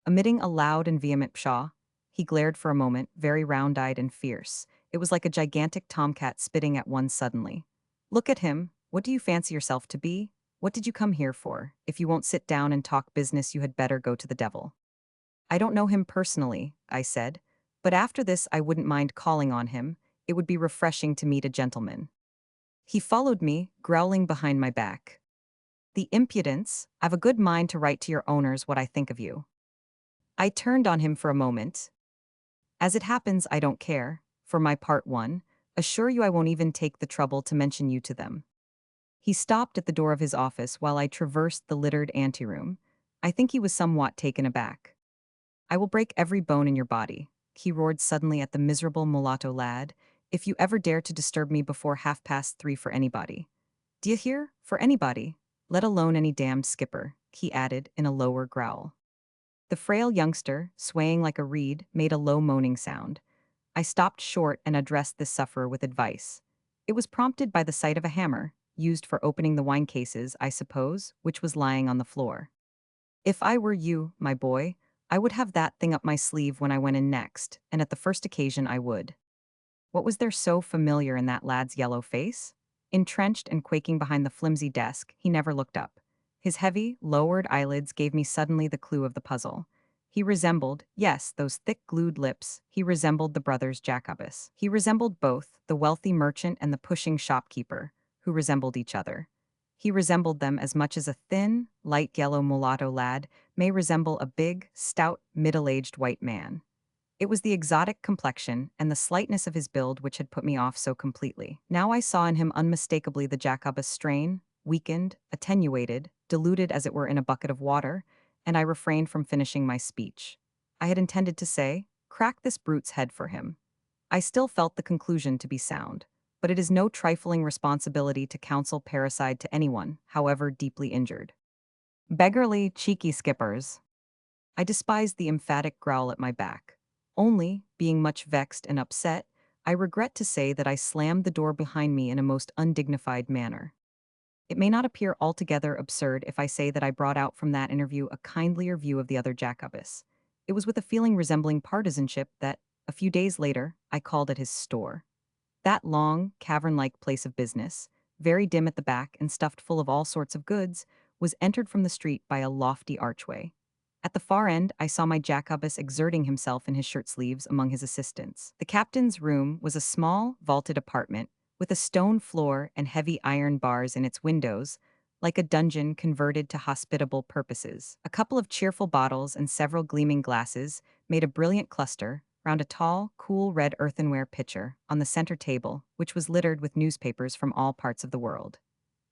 Emitting a loud and vehement pshaw, he glared for a moment, very round-eyed and fierce. It was like a gigantic tomcat spitting at one suddenly. "Look at him. What do you fancy yourself to be? What did you come here for? If you won't sit down and talk business, you had better go to the devil." "I don't know him personally," I said, "but after this I wouldn't mind calling on him. It would be refreshing to meet a gentleman." He followed me, growling behind my back. "The impudence! I've a good mind to write to your owners what I think of you." I turned on him for a moment. "As it happens, I don't care. For my part, one, assure you I won't even take the trouble to mention you to them." He stopped at the door of his office while I traversed the littered anteroom. I think he was somewhat taken aback. "I will break every bone in your body," he roared suddenly at the miserable mulatto lad, "if you ever dare to disturb me before 3:30 for anybody. D'ye hear? For anybody. Let alone any damned skipper," he added in a lower growl. The frail youngster, swaying like a reed, made a low moaning sound. I stopped short and addressed this sufferer with advice. It was prompted by the sight of a hammer, used for opening the wine cases, I suppose, which was lying on the floor. "If I were you, my boy, I would have that thing up my sleeve when I went in next, and at the first occasion I would." What was there so familiar in that lad's yellow face? Entrenched and quaking behind the flimsy desk, he never looked up. His heavy, lowered eyelids gave me suddenly the clue of the puzzle. He resembled, yes, those thick glued lips, he resembled the brothers Jacobus. He resembled both, the wealthy merchant and the pushing shopkeeper, who resembled each other. He resembled them as much as a thin, light yellow mulatto lad may resemble a big, stout, middle-aged white man. It was the exotic complexion and the slightness of his build which had put me off so completely. Now I saw in him unmistakably the Jacobus strain, weakened, attenuated, diluted as it were in a bucket of water, and I refrained from finishing my speech. I had intended to say, crack this brute's head for him. I still felt the conclusion to be sound, but it is no trifling responsibility to counsel parricide to anyone, however deeply injured. Beggarly, cheeky skippers. I despised the emphatic growl at my back. Only, being much vexed and upset, I regret to say that I slammed the door behind me in a most undignified manner. It may not appear altogether absurd if I say that I brought out from that interview a kindlier view of the other Jacobus. It was with a feeling resembling partisanship that, a few days later, I called at his store. That long, cavern-like place of business, very dim at the back and stuffed full of all sorts of goods, was entered from the street by a lofty archway. At the far end, I saw my Jacobus exerting himself in his shirt sleeves among his assistants. The captain's room was a small, vaulted apartment, with a stone floor and heavy iron bars in its windows, like a dungeon converted to hospitable purposes. A couple of cheerful bottles and several gleaming glasses made a brilliant cluster round a tall, cool red earthenware pitcher on the center table, which was littered with newspapers from all parts of the world.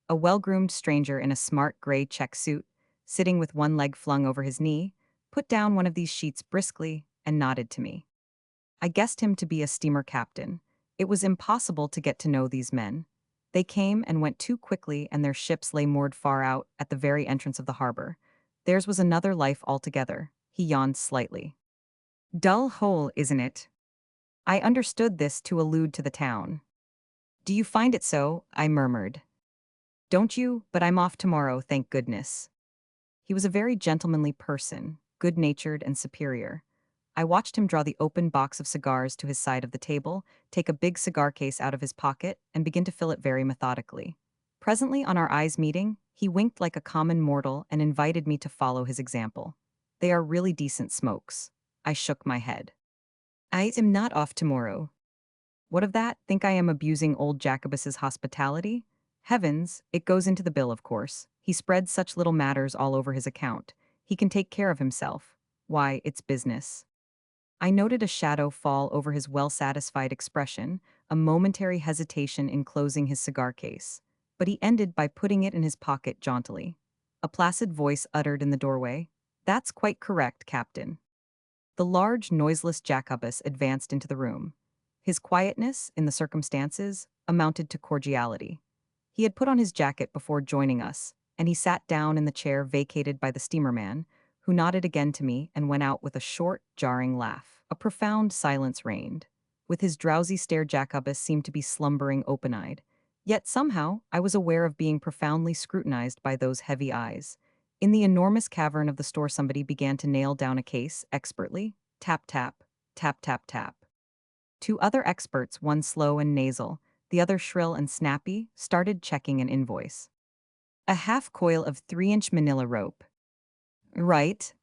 A well-groomed stranger in a smart gray check suit, sitting with one leg flung over his knee, put down one of these sheets briskly and nodded to me. I guessed him to be a steamer captain. It was impossible to get to know these men. They came and went too quickly, and their ships lay moored far out at the very entrance of the harbor. Theirs was another life altogether. He yawned slightly. Dull hole, isn't it? I understood this to allude to the town. Do you find it so? I murmured. Don't you? But I'm off tomorrow, thank goodness. He was a very gentlemanly person, good-natured and superior. I watched him draw the open box of cigars to his side of the table, take a big cigar case out of his pocket, and begin to fill it very methodically. Presently, on our eyes meeting, he winked like a common mortal and invited me to follow his example. They are really decent smokes. I shook my head. I am not off tomorrow. What of that? Think I am abusing old Jacobus's hospitality? Heavens, it goes into the bill, of course. He spreads such little matters all over his account. He can take care of himself. Why, it's business. I noted a shadow fall over his well-satisfied expression, a momentary hesitation in closing his cigar case. But he ended by putting it in his pocket jauntily. A placid voice uttered in the doorway, "That's quite correct, Captain." The large, noiseless Jacobus advanced into the room. His quietness, in the circumstances, amounted to cordiality. He had put on his jacket before joining us, and he sat down in the chair vacated by the steamerman, who nodded again to me and went out with a short, jarring laugh. A profound silence reigned. With his drowsy stare, Jacobus seemed to be slumbering open-eyed. Yet somehow, I was aware of being profoundly scrutinized by those heavy eyes. In the enormous cavern of the store, somebody began to nail down a case, expertly. Tap, tap, tap, tap, tap. Two other experts, one slow and nasal, the other shrill and snappy, started checking an invoice. A half coil of 3-inch manila rope. Right.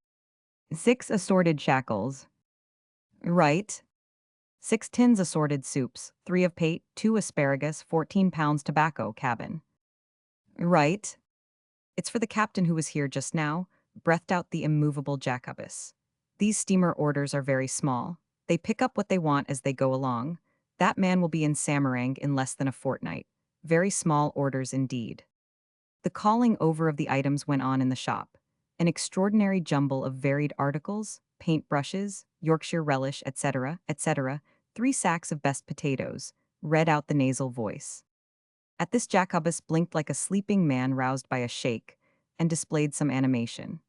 6 assorted shackles. Right. 6 tins assorted soups, 3 of pate, 2 asparagus, 14 pounds tobacco, cabin. Right. It's for the captain who was here just now, breathed out the immovable Jacobus. These steamer orders are very small. They pick up what they want as they go along. That man will be in Samarang in less than a fortnight. Very small orders indeed. The calling over of the items went on in the shop. An extraordinary jumble of varied articles, paint brushes, Yorkshire relish, etc., etc., 3 sacks of best potatoes, read out the nasal voice. At this, Jacobus blinked like a sleeping man roused by a shake, and displayed some animation.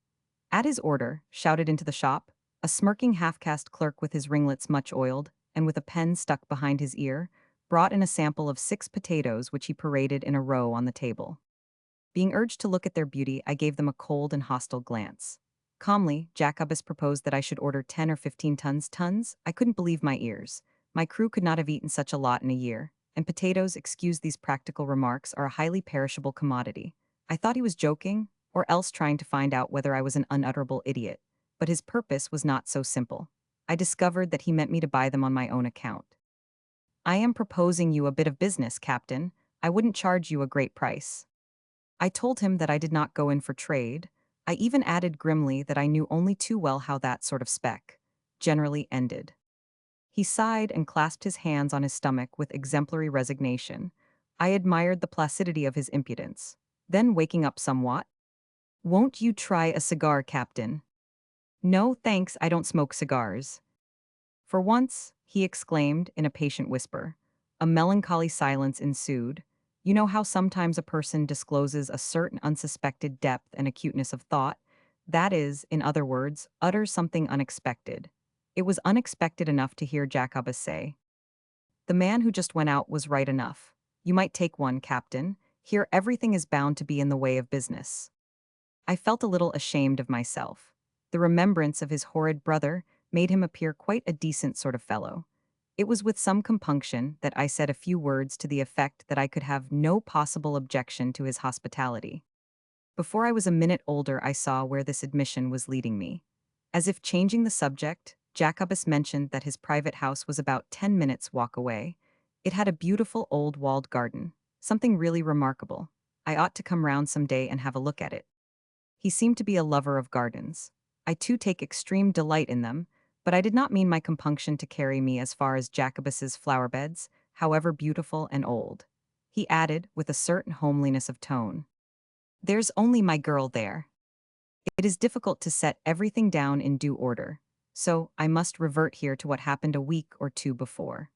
At his order, shouted into the shop, a smirking half-caste clerk with his ringlets much oiled, and with a pen stuck behind his ear, brought in a sample of 6 potatoes which he paraded in a row on the table. Being urged to look at their beauty, I gave them a cold and hostile glance. Calmly, Jacobus proposed that I should order 10 or 15 tons. I couldn't believe my ears. My crew could not have eaten such a lot in a year, and potatoes, excuse these practical remarks, are a highly perishable commodity. I thought he was joking, or else trying to find out whether I was an unutterable idiot. But his purpose was not so simple. I discovered that he meant me to buy them on my own account. I am proposing you a bit of business, Captain. I wouldn't charge you a great price. I told him that I did not go in for trade. I even added grimly that I knew only too well how that sort of spec generally ended. He sighed and clasped his hands on his stomach with exemplary resignation. I admired the placidity of his impudence. Then waking up somewhat. Won't you try a cigar, Captain? No, thanks, I don't smoke cigars. For once, he exclaimed in a patient whisper. A melancholy silence ensued. You know how sometimes a person discloses a certain unsuspected depth and acuteness of thought? That is, in other words, utters something unexpected. It was unexpected enough to hear Jacobus say, "The man who just went out was right enough. You might take one, Captain. Here everything is bound to be in the way of business." I felt a little ashamed of myself. The remembrance of his horrid brother made him appear quite a decent sort of fellow. It was with some compunction that I said a few words to the effect that I could have no possible objection to his hospitality. Before I was a minute older, I saw where this admission was leading me. As if changing the subject, Jacobus mentioned that his private house was about 10 minutes' walk away. It had a beautiful old walled garden, something really remarkable. I ought to come round some day and have a look at it. He seemed to be a lover of gardens. I too take extreme delight in them, but I did not mean my compunction to carry me as far as Jacobus's flower beds, however beautiful and old. He added, with a certain homeliness of tone, "There's only my girl there. It is difficult to set everything down in due order, so I must revert here to what happened a week or two before.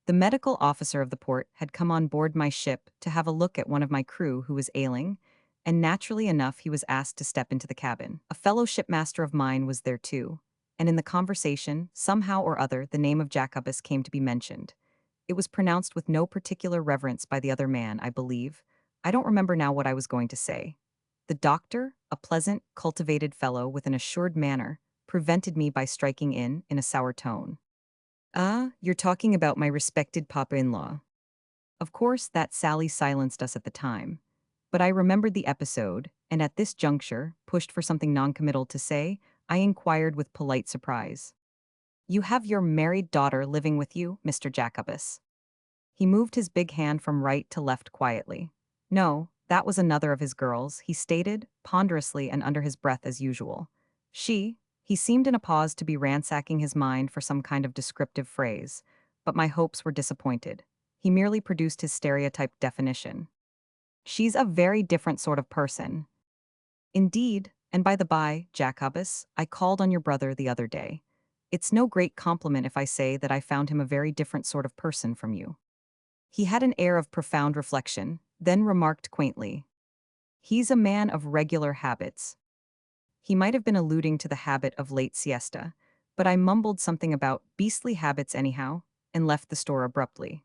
The medical officer of the port had come on board my ship to have a look at one of my crew who was ailing, and naturally enough he was asked to step into the cabin. A fellow shipmaster of mine was there too, and in the conversation, somehow or other, the name of Jacobus came to be mentioned. It was pronounced with no particular reverence by the other man, I believe. I don't remember now what I was going to say. The doctor, a pleasant, cultivated fellow with an assured manner, prevented me by striking in a sour tone. "Ah, you're talking about my respected papa-in-law." Of course, that sally silenced us at the time. But I remembered the episode, and at this juncture, pushed for something noncommittal to say, I inquired with polite surprise. "You have your married daughter living with you, Mr. Jacobus?" He moved his big hand from right to left quietly. "No, that was another of his girls," he stated, ponderously and under his breath as usual. He seemed in a pause to be ransacking his mind for some kind of descriptive phrase, but my hopes were disappointed. He merely produced his stereotyped definition. "She's a very different sort of person." "Indeed, and by the by, Jacobus, I called on your brother the other day. It's no great compliment if I say that I found him a very different sort of person from you." He had an air of profound reflection, then remarked quaintly, "He's a man of regular habits." He might have been alluding to the habit of late siesta, but I mumbled something about beastly habits anyhow, and left the store abruptly.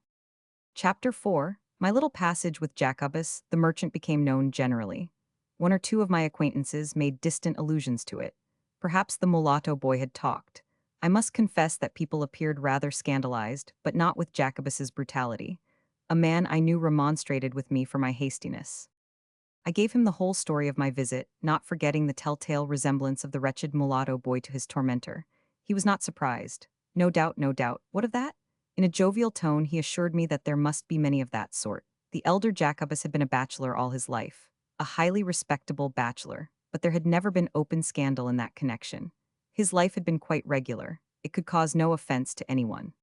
Chapter 4. My little passage with Jacobus, the merchant, became known generally. One or two of my acquaintances made distant allusions to it. Perhaps the mulatto boy had talked. I must confess that people appeared rather scandalized, but not with Jacobus's brutality. A man I knew remonstrated with me for my hastiness. I gave him the whole story of my visit, not forgetting the telltale resemblance of the wretched mulatto boy to his tormentor. He was not surprised. "No doubt, no doubt. What of that?" In a jovial tone, he assured me that there must be many of that sort. The elder Jacobus had been a bachelor all his life, a highly respectable bachelor, but there had never been open scandal in that connection. His life had been quite regular. It could cause no offense to anyone.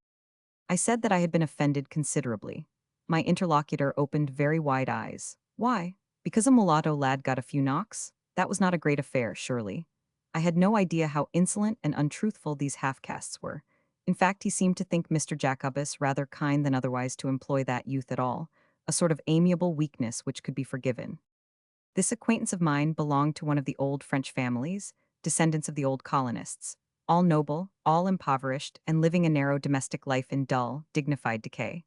I said that I had been offended considerably. My interlocutor opened very wide eyes. "Why? Because a mulatto lad got a few knocks? That was not a great affair, surely." I had no idea how insolent and untruthful these half-castes were. In fact, he seemed to think Mr. Jacobus rather kind than otherwise to employ that youth at all, a sort of amiable weakness which could be forgiven. This acquaintance of mine belonged to one of the old French families, descendants of the old colonists, all noble, all impoverished, and living a narrow domestic life in dull, dignified decay.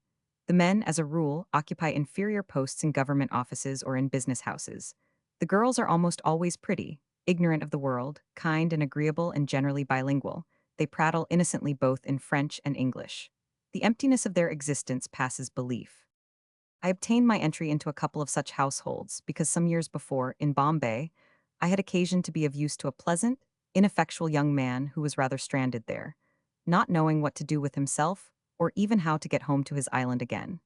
The men, as a rule, occupy inferior posts in government offices or in business houses. The girls are almost always pretty, ignorant of the world, kind and agreeable, and generally bilingual. They prattle innocently both in French and English. The emptiness of their existence passes belief. I obtained my entry into a couple of such households because some years before, in Bombay, I had occasion to be of use to a pleasant, ineffectual young man who was rather stranded there, not knowing what to do with himself or even how to get home to his island again.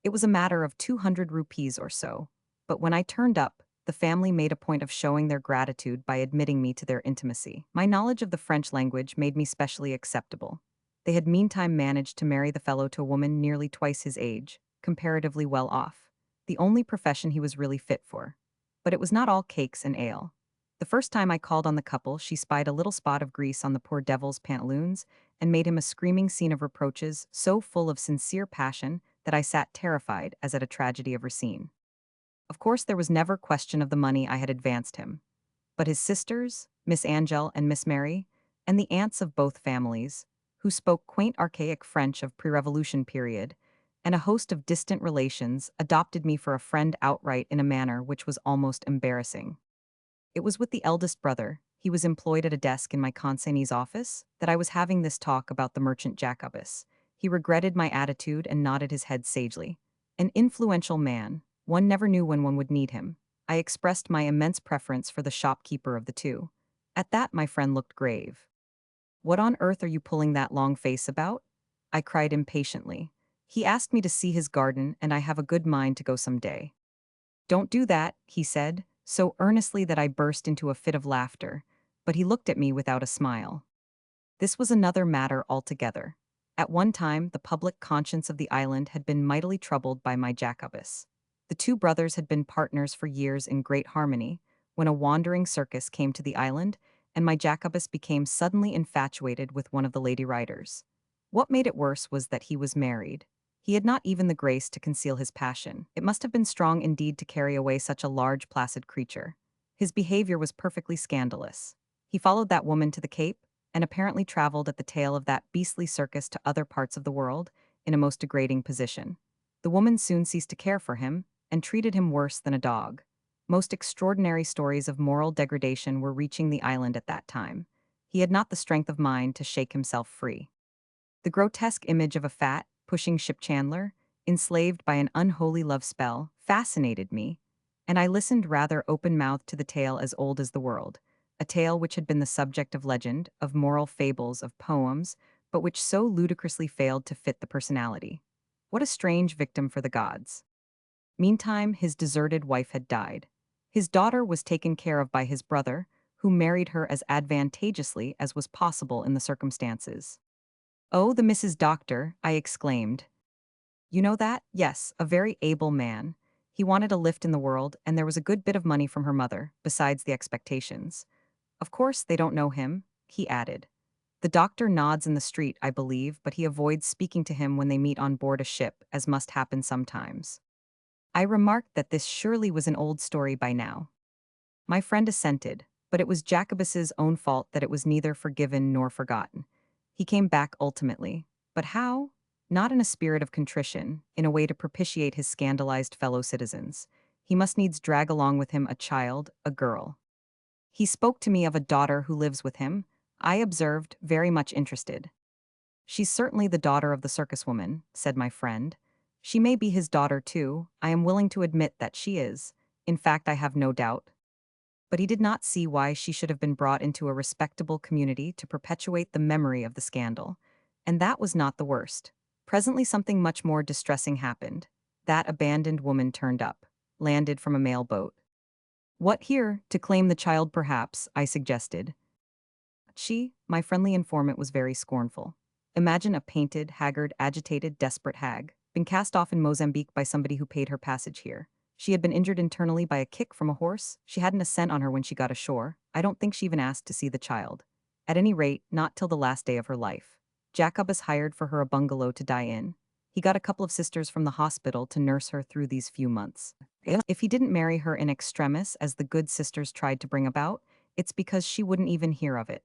It was a matter of 200 rupees or so, but when I turned up, the family made a point of showing their gratitude by admitting me to their intimacy. My knowledge of the French language made me specially acceptable. They had meantime managed to marry the fellow to a woman nearly twice his age, comparatively well off, the only profession he was really fit for. But it was not all cakes and ale. The first time I called on the couple, she spied a little spot of grease on the poor devil's pantaloons and made him a screaming scene of reproaches so full of sincere passion that I sat terrified as at a tragedy of Racine. Of course, there was never question of the money I had advanced him. But his sisters, Miss Angel and Miss Mary, and the aunts of both families, who spoke quaint archaic French of pre-revolution period, and a host of distant relations, adopted me for a friend outright in a manner which was almost embarrassing. It was with the eldest brother, he was employed at a desk in my consignee's office, that I was having this talk about the merchant Jacobus. He regretted my attitude and nodded his head sagely. An influential man, one never knew when one would need him. I expressed my immense preference for the shopkeeper of the two. At that my friend looked grave. "What on earth are you pulling that long face about?" I cried impatiently. "He asked me to see his garden, and I have a good mind to go some day." "Don't do that," he said, so earnestly that I burst into a fit of laughter, but he looked at me without a smile. This was another matter altogether. At one time, the public conscience of the island had been mightily troubled by my Jacobus. The two brothers had been partners for years in great harmony, when a wandering circus came to the island, and my Jacobus became suddenly infatuated with one of the lady riders. What made it worse was that he was married. He had not even the grace to conceal his passion. It must have been strong indeed to carry away such a large, placid creature. His behavior was perfectly scandalous. He followed that woman to the Cape, and apparently traveled at the tail of that beastly circus to other parts of the world, in a most degrading position. The woman soon ceased to care for him, and treated him worse than a dog. Most extraordinary stories of moral degradation were reaching the island at that time. He had not the strength of mind to shake himself free. The grotesque image of a fat, pushing ship chandler, enslaved by an unholy love spell, fascinated me, and I listened rather open-mouthed to the tale as old as the world, a tale which had been the subject of legend, of moral fables, of poems, but which so ludicrously failed to fit the personality. What a strange victim for the gods. Meantime, his deserted wife had died. His daughter was taken care of by his brother, who married her as advantageously as was possible in the circumstances. "Oh, the Mrs. Doctor," I exclaimed. "You know that? Yes, a very able man. He wanted a lift in the world, and there was a good bit of money from her mother, besides the expectations. Of course, they don't know him," he added. "The doctor nods in the street, I believe, but he avoids speaking to him when they meet on board a ship, as must happen sometimes." I remarked that this surely was an old story by now. My friend assented, but it was Jacobus's own fault that it was neither forgiven nor forgotten. He came back ultimately. But how? Not in a spirit of contrition, in a way to propitiate his scandalized fellow citizens. He must needs drag along with him a child, a girl. He spoke to me of a daughter who lives with him, I observed, very much interested. "She's certainly the daughter of the circus woman," said my friend. "She may be his daughter too, I am willing to admit that she is. In fact, I have no doubt." But he did not see why she should have been brought into a respectable community to perpetuate the memory of the scandal. And that was not the worst. Presently something much more distressing happened. That abandoned woman turned up, landed from a mail boat. "What, here, to claim the child perhaps?" I suggested. She, my friendly informant, was very scornful. "Imagine a painted, haggard, agitated, desperate hag, been cast off in Mozambique by somebody who paid her passage here. She had been injured internally by a kick from a horse. She hadn't a cent on her when she got ashore. I don't think she even asked to see the child. At any rate, not till the last day of her life. Jacobus hired for her a bungalow to die in. He got a couple of sisters from the hospital to nurse her through these few months. If he didn't marry her in extremis, as the good sisters tried to bring about, it's because she wouldn't even hear of it.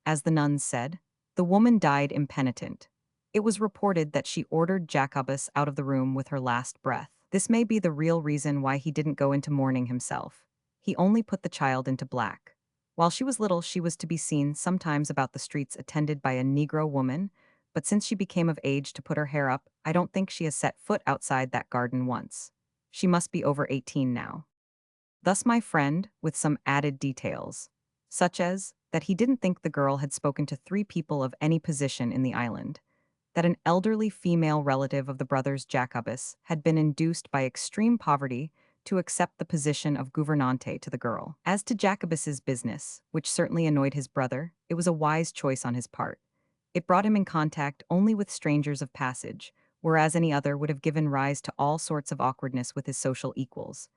As the nuns said, the woman died impenitent. It was reported that she ordered Jacobus out of the room with her last breath. This may be the real reason why he didn't go into mourning himself. He only put the child into black. While she was little, she was to be seen sometimes about the streets attended by a Negro woman, but since she became of age to put her hair up, I don't think she has set foot outside that garden once. She must be over 18 now. Thus my friend, with some added details, such as that he didn't think the girl had spoken to 3 people of any position in the island, that an elderly female relative of the brothers Jacobus had been induced by extreme poverty to accept the position of gouvernante to the girl. As to Jacobus's business, which certainly annoyed his brother, it was a wise choice on his part. It brought him in contact only with strangers of passage, whereas any other would have given rise to all sorts of awkwardness with his social equals.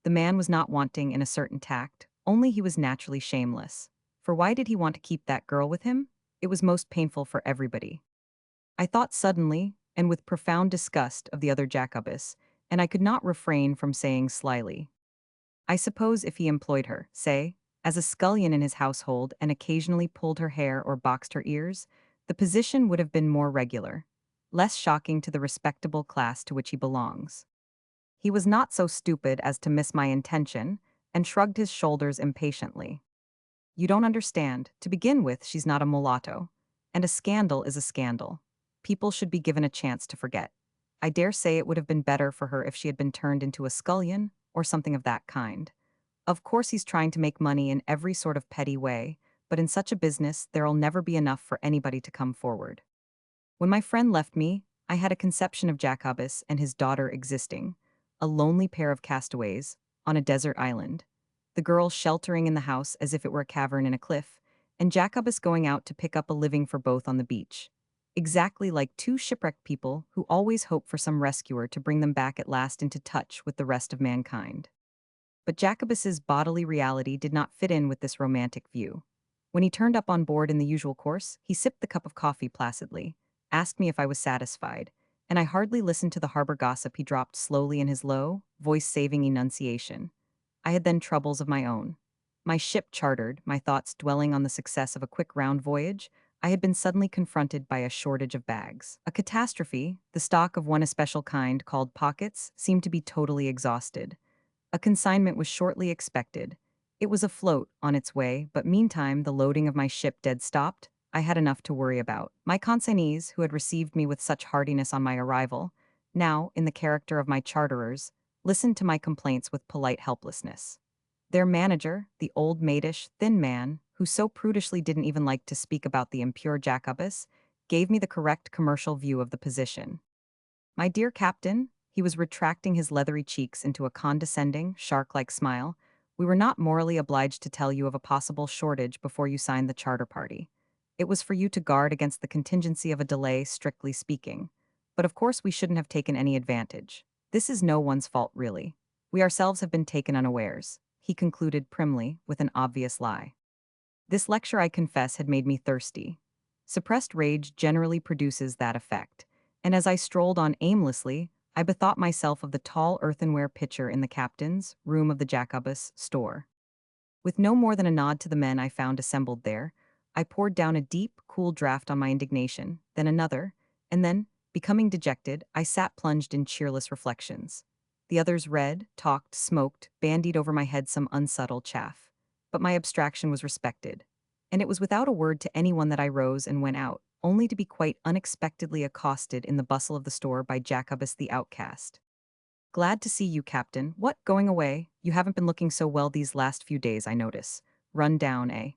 The man was not wanting in a certain tact, only he was naturally shameless. For why did he want to keep that girl with him? It was most painful for everybody. I thought suddenly, and with profound disgust of the other Jacobus, and I could not refrain from saying slyly, I suppose if he employed her, say, as a scullion in his household and occasionally pulled her hair or boxed her ears, the position would have been more regular, less shocking to the respectable class to which he belongs. He was not so stupid as to miss my intention, and shrugged his shoulders impatiently. You don't understand. To begin with, she's not a mulatto. And a scandal is a scandal. People should be given a chance to forget. I dare say it would have been better for her if she had been turned into a scullion, or something of that kind. Of course he's trying to make money in every sort of petty way, but in such a business there'll never be enough for anybody to come forward. When my friend left me, I had a conception of Jacobus and his daughter existing, a lonely pair of castaways, on a desert island, the girl sheltering in the house as if it were a cavern in a cliff, and Jacobus going out to pick up a living for both on the beach. Exactly like two shipwrecked people who always hope for some rescuer to bring them back at last into touch with the rest of mankind. But Jacobus's bodily reality did not fit in with this romantic view. When he turned up on board in the usual course, he sipped the cup of coffee placidly, asked me if I was satisfied, and I hardly listened to the harbor gossip he dropped slowly in his low, voice-saving enunciation. I had then troubles of my own. My ship chartered, my thoughts dwelling on the success of a quick round voyage, I had been suddenly confronted by a shortage of bags. A catastrophe, the stock of one especial kind called pockets, seemed to be totally exhausted. A consignment was shortly expected. It was afloat, on its way, but meantime the loading of my ship dead stopped. I had enough to worry about. My consignees, who had received me with such heartiness on my arrival, now, in the character of my charterers, listened to my complaints with polite helplessness. Their manager, the old maidish, thin man, who so prudishly didn't even like to speak about the impure Jacobus, gave me the correct commercial view of the position. My dear captain, he was retracting his leathery cheeks into a condescending, shark-like smile, we were not morally obliged to tell you of a possible shortage before you signed the charter party. It was for you to guard against the contingency of a delay, strictly speaking. But of course we shouldn't have taken any advantage. This is no one's fault, really. We ourselves have been taken unawares, he concluded primly, with an obvious lie. This lecture, I confess, had made me thirsty. Suppressed rage generally produces that effect, and as I strolled on aimlessly, I bethought myself of the tall earthenware pitcher in the captain's room of the Jacobus store. With no more than a nod to the men I found assembled there, I poured down a deep, cool draught on my indignation, then another, and then, becoming dejected, I sat plunged in cheerless reflections. The others read, talked, smoked, bandied over my head some unsubtle chaff. But my abstraction was respected, and it was without a word to anyone that I rose and went out, only to be quite unexpectedly accosted in the bustle of the store by Jacobus the outcast. Glad to see you, Captain. What, going away? You haven't been looking so well these last few days, I notice. Run down, eh?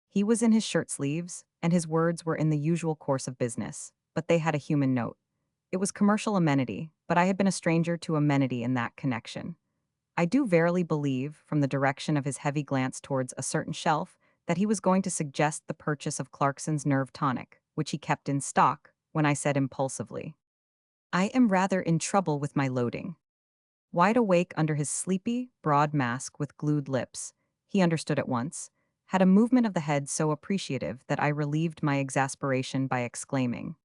He was in his shirt sleeves, and his words were in the usual course of business, but they had a human note. It was commercial amenity, but I had been a stranger to amenity in that connection. I do verily believe, from the direction of his heavy glance towards a certain shelf, that he was going to suggest the purchase of Clarkson's nerve tonic, which he kept in stock, when I said impulsively, I am rather in trouble with my loading. Wide awake under his sleepy, broad mask with glued lips, he understood at once, had a movement of the head so appreciative that I relieved my exasperation by exclaiming,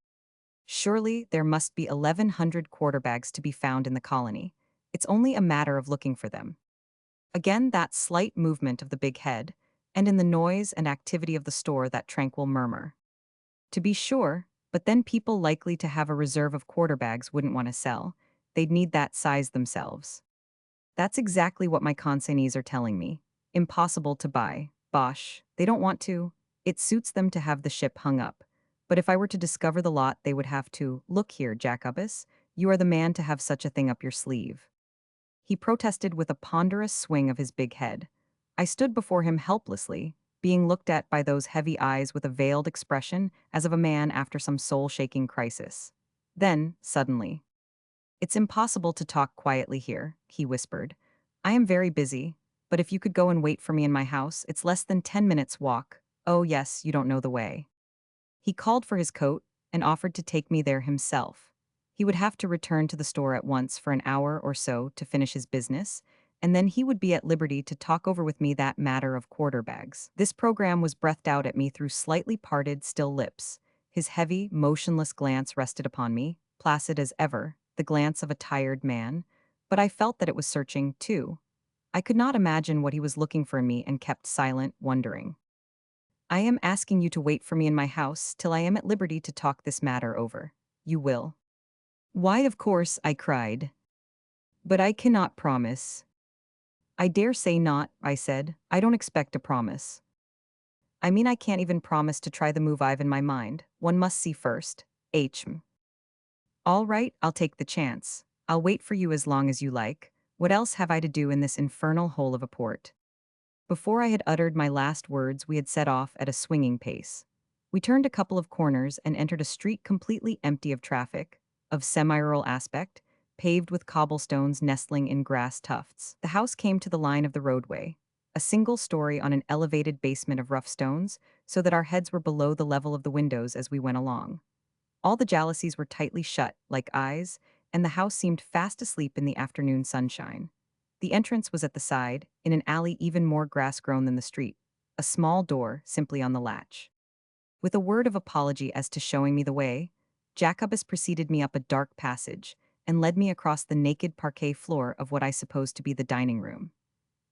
surely there must be 1,100 quarterbags to be found in the colony. It's only a matter of looking for them. Again that slight movement of the big head, and in the noise and activity of the store that tranquil murmur. To be sure, but then people likely to have a reserve of quarterbags wouldn't want to sell. They'd need that size themselves. That's exactly what my consignees are telling me. Impossible to buy. Bosh. They don't want to. It suits them to have the ship hung up. But if I were to discover the lot, they would have to, look here, Jacobus, you are the man to have such a thing up your sleeve. He protested with a ponderous swing of his big head. I stood before him helplessly, being looked at by those heavy eyes with a veiled expression as of a man after some soul-shaking crisis. Then, suddenly, it's impossible to talk quietly here, he whispered. I am very busy, but if you could go and wait for me in my house, it's less than 10 minutes' walk. Oh yes, you don't know the way. He called for his coat and offered to take me there himself. He would have to return to the store at once for an hour or so to finish his business, and then he would be at liberty to talk over with me that matter of quarter bags. This program was breathed out at me through slightly parted, still lips. His heavy, motionless glance rested upon me, placid as ever, the glance of a tired man, but I felt that it was searching, too. I could not imagine what he was looking for in me and kept silent, wondering. I am asking you to wait for me in my house till I am at liberty to talk this matter over. You will. Why, of course, I cried. But I cannot promise. I dare say not, I said. I don't expect a promise. I mean, I can't even promise to try the move I've in my mind. One must see first. All right, I'll take the chance. I'll wait for you as long as you like. What else have I to do in this infernal hole of a port? Before I had uttered my last words, we had set off at a swinging pace. We turned a couple of corners and entered a street completely empty of traffic, of semi-rural aspect, paved with cobblestones nestling in grass tufts. The house came to the line of the roadway, a single story on an elevated basement of rough stones, so that our heads were below the level of the windows as we went along. All the jalousies were tightly shut, like eyes, and the house seemed fast asleep in the afternoon sunshine. The entrance was at the side, in an alley even more grass-grown than the street, a small door simply on the latch. With a word of apology as to showing me the way, Jacobus preceded me up a dark passage and led me across the naked parquet floor of what I supposed to be the dining room.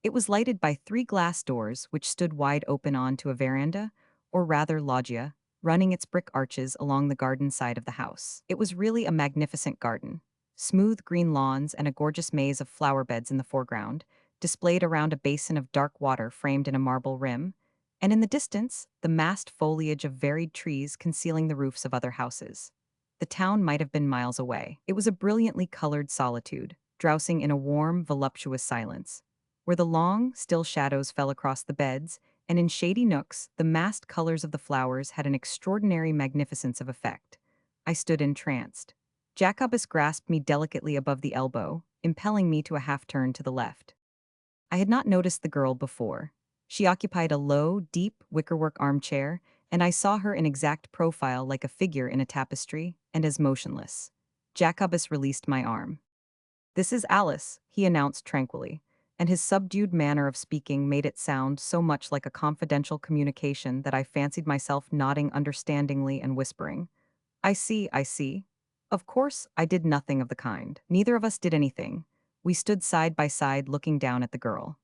It was lighted by three glass doors which stood wide open onto a veranda, or rather loggia, running its brick arches along the garden side of the house. It was really a magnificent garden. Smooth green lawns and a gorgeous maze of flower beds in the foreground, displayed around a basin of dark water framed in a marble rim, and in the distance, the massed foliage of varied trees concealing the roofs of other houses. The town might have been miles away. It was a brilliantly colored solitude, drowsing in a warm, voluptuous silence, where the long, still shadows fell across the beds, and in shady nooks, the massed colors of the flowers had an extraordinary magnificence of effect. I stood entranced. Jacobus grasped me delicately above the elbow, impelling me to a half-turn to the left. I had not noticed the girl before. She occupied a low, deep, wickerwork armchair, and I saw her in exact profile like a figure in a tapestry, and as motionless. Jacobus released my arm. "This is Alice," he announced tranquilly, and his subdued manner of speaking made it sound so much like a confidential communication that I fancied myself nodding understandingly and whispering, "I see, I see." Of course, I did nothing of the kind. Neither of us did anything. We stood side by side looking down at the girl.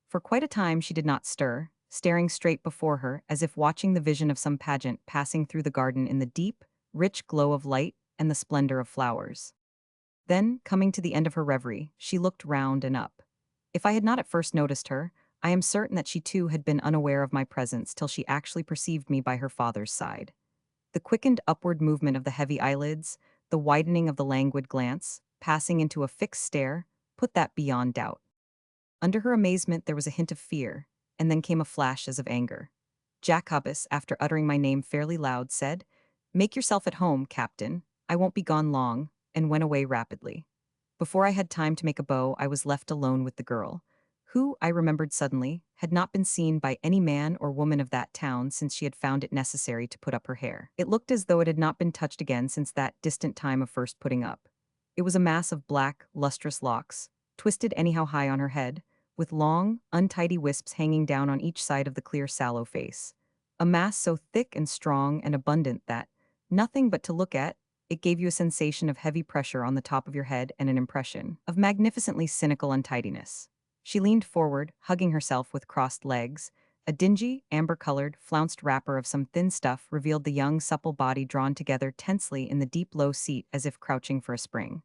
For quite a time she did not stir, staring straight before her as if watching the vision of some pageant passing through the garden in the deep, rich glow of light and the splendor of flowers. Then, coming to the end of her reverie, she looked round and up. If I had not at first noticed her, I am certain that she too had been unaware of my presence till she actually perceived me by her father's side. The quickened upward movement of the heavy eyelids, the widening of the languid glance, passing into a fixed stare, put that beyond doubt. Under her amazement there was a hint of fear, and then came a flash as of anger. Jacobus, after uttering my name fairly loud, said, "Make yourself at home, Captain. I won't be gone long," and went away rapidly. Before I had time to make a bow, I was left alone with the girl, who, I remembered suddenly, had not been seen by any man or woman of that town since she had found it necessary to put up her hair. It looked as though it had not been touched again since that distant time of first putting up. It was a mass of black, lustrous locks, twisted anyhow high on her head, with long, untidy wisps hanging down on each side of the clear sallow face. A mass so thick and strong and abundant that, nothing but to look at, it gave you a sensation of heavy pressure on the top of your head and an impression of magnificently cynical untidiness. She leaned forward, hugging herself with crossed legs. A dingy, amber-colored, flounced wrapper of some thin stuff revealed the young, supple body drawn together tensely in the deep, low seat as if crouching for a spring.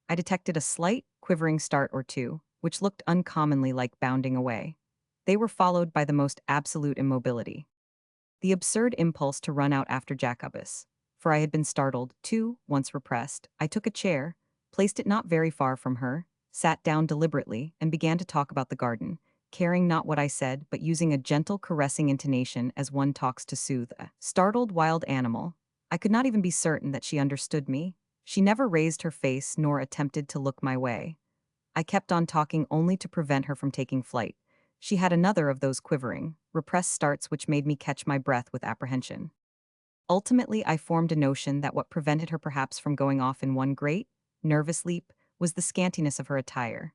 I detected a slight, quivering start or two, which looked uncommonly like bounding away. They were followed by the most absolute immobility. The absurd impulse to run out after Jacobus, for I had been startled, too, once repressed, I took a chair, placed it not very far from her, sat down deliberately, and began to talk about the garden, caring not what I said, but using a gentle, caressing intonation as one talks to soothe a startled wild animal. I could not even be certain that she understood me. She never raised her face nor attempted to look my way. I kept on talking only to prevent her from taking flight. She had another of those quivering, repressed starts which made me catch my breath with apprehension. Ultimately, I formed a notion that what prevented her perhaps from going off in one great, nervous leap was the scantiness of her attire.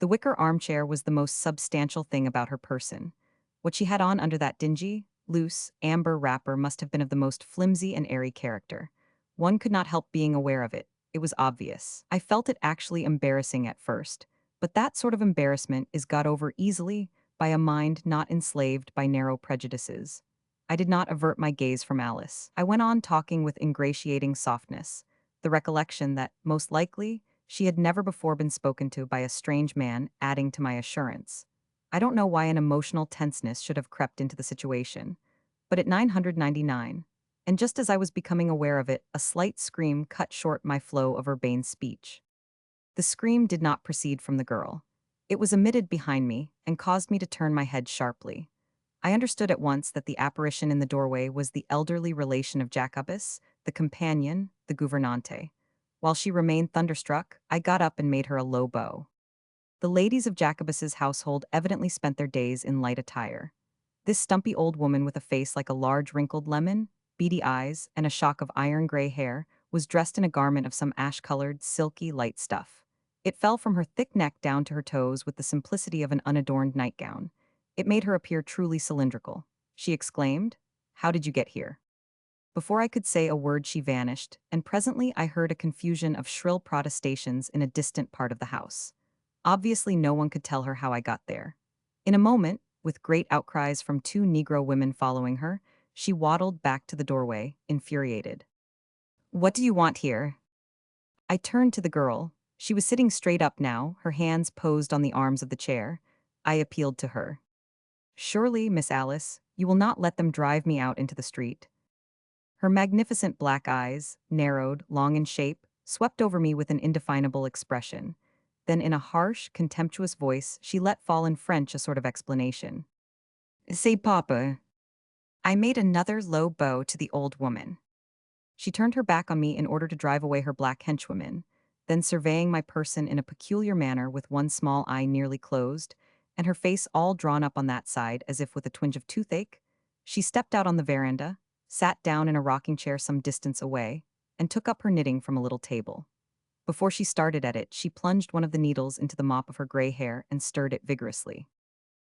The wicker armchair was the most substantial thing about her person. What she had on under that dingy, loose, amber wrapper must have been of the most flimsy and airy character. One could not help being aware of it. It was obvious. I felt it actually embarrassing at first, but that sort of embarrassment is got over easily by a mind not enslaved by narrow prejudices. I did not avert my gaze from Alice. I went on talking with ingratiating softness, the recollection that, most likely, she had never before been spoken to by a strange man adding to my assurance. I don't know why an emotional tenseness should have crept into the situation. But at 999, and just as I was becoming aware of it, a slight scream cut short my flow of urbane speech. The scream did not proceed from the girl. It was emitted behind me and caused me to turn my head sharply. I understood at once that the apparition in the doorway was the elderly relation of Jacobus, the companion, the gouvernante. While she remained thunderstruck, I got up and made her a low bow. The ladies of Jacobus's household evidently spent their days in light attire. This stumpy old woman with a face like a large wrinkled lemon, beady eyes, and a shock of iron gray hair was dressed in a garment of some ash-colored, silky, light stuff. It fell from her thick neck down to her toes with the simplicity of an unadorned nightgown. It made her appear truly cylindrical. She exclaimed, "How did you get here?" Before I could say a word, she vanished, and presently I heard a confusion of shrill protestations in a distant part of the house. Obviously, no one could tell her how I got there. In a moment, with great outcries from two Negro women following her, she waddled back to the doorway, infuriated. "What do you want here?" I turned to the girl. She was sitting straight up now, her hands posed on the arms of the chair. I appealed to her. "Surely, Miss Alice, you will not let them drive me out into the street." Her magnificent black eyes, narrowed, long in shape, swept over me with an indefinable expression. Then in a harsh, contemptuous voice, she let fall in French a sort of explanation. "C'est papa." I made another low bow to the old woman. She turned her back on me in order to drive away her black henchwoman, then surveying my person in a peculiar manner with one small eye nearly closed, and her face all drawn up on that side as if with a twinge of toothache, she stepped out on the veranda, sat down in a rocking chair some distance away, and took up her knitting from a little table. Before she started at it, she plunged one of the needles into the mop of her gray hair and stirred it vigorously.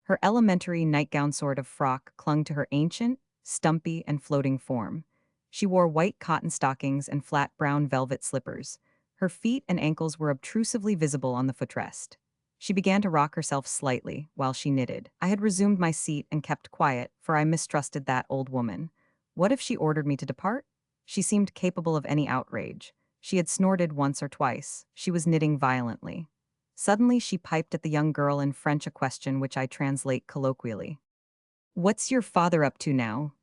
Her elementary nightgown sort of frock clung to her ancient, stumpy, and floating form. She wore white cotton stockings and flat brown velvet slippers. Her feet and ankles were obtrusively visible on the footrest. She began to rock herself slightly while she knitted. I had resumed my seat and kept quiet, for I mistrusted that old woman. What if she ordered me to depart? She seemed capable of any outrage. She had snorted once or twice. She was knitting violently. Suddenly she piped at the young girl in French a question which I translate colloquially. "What's your father up to now?"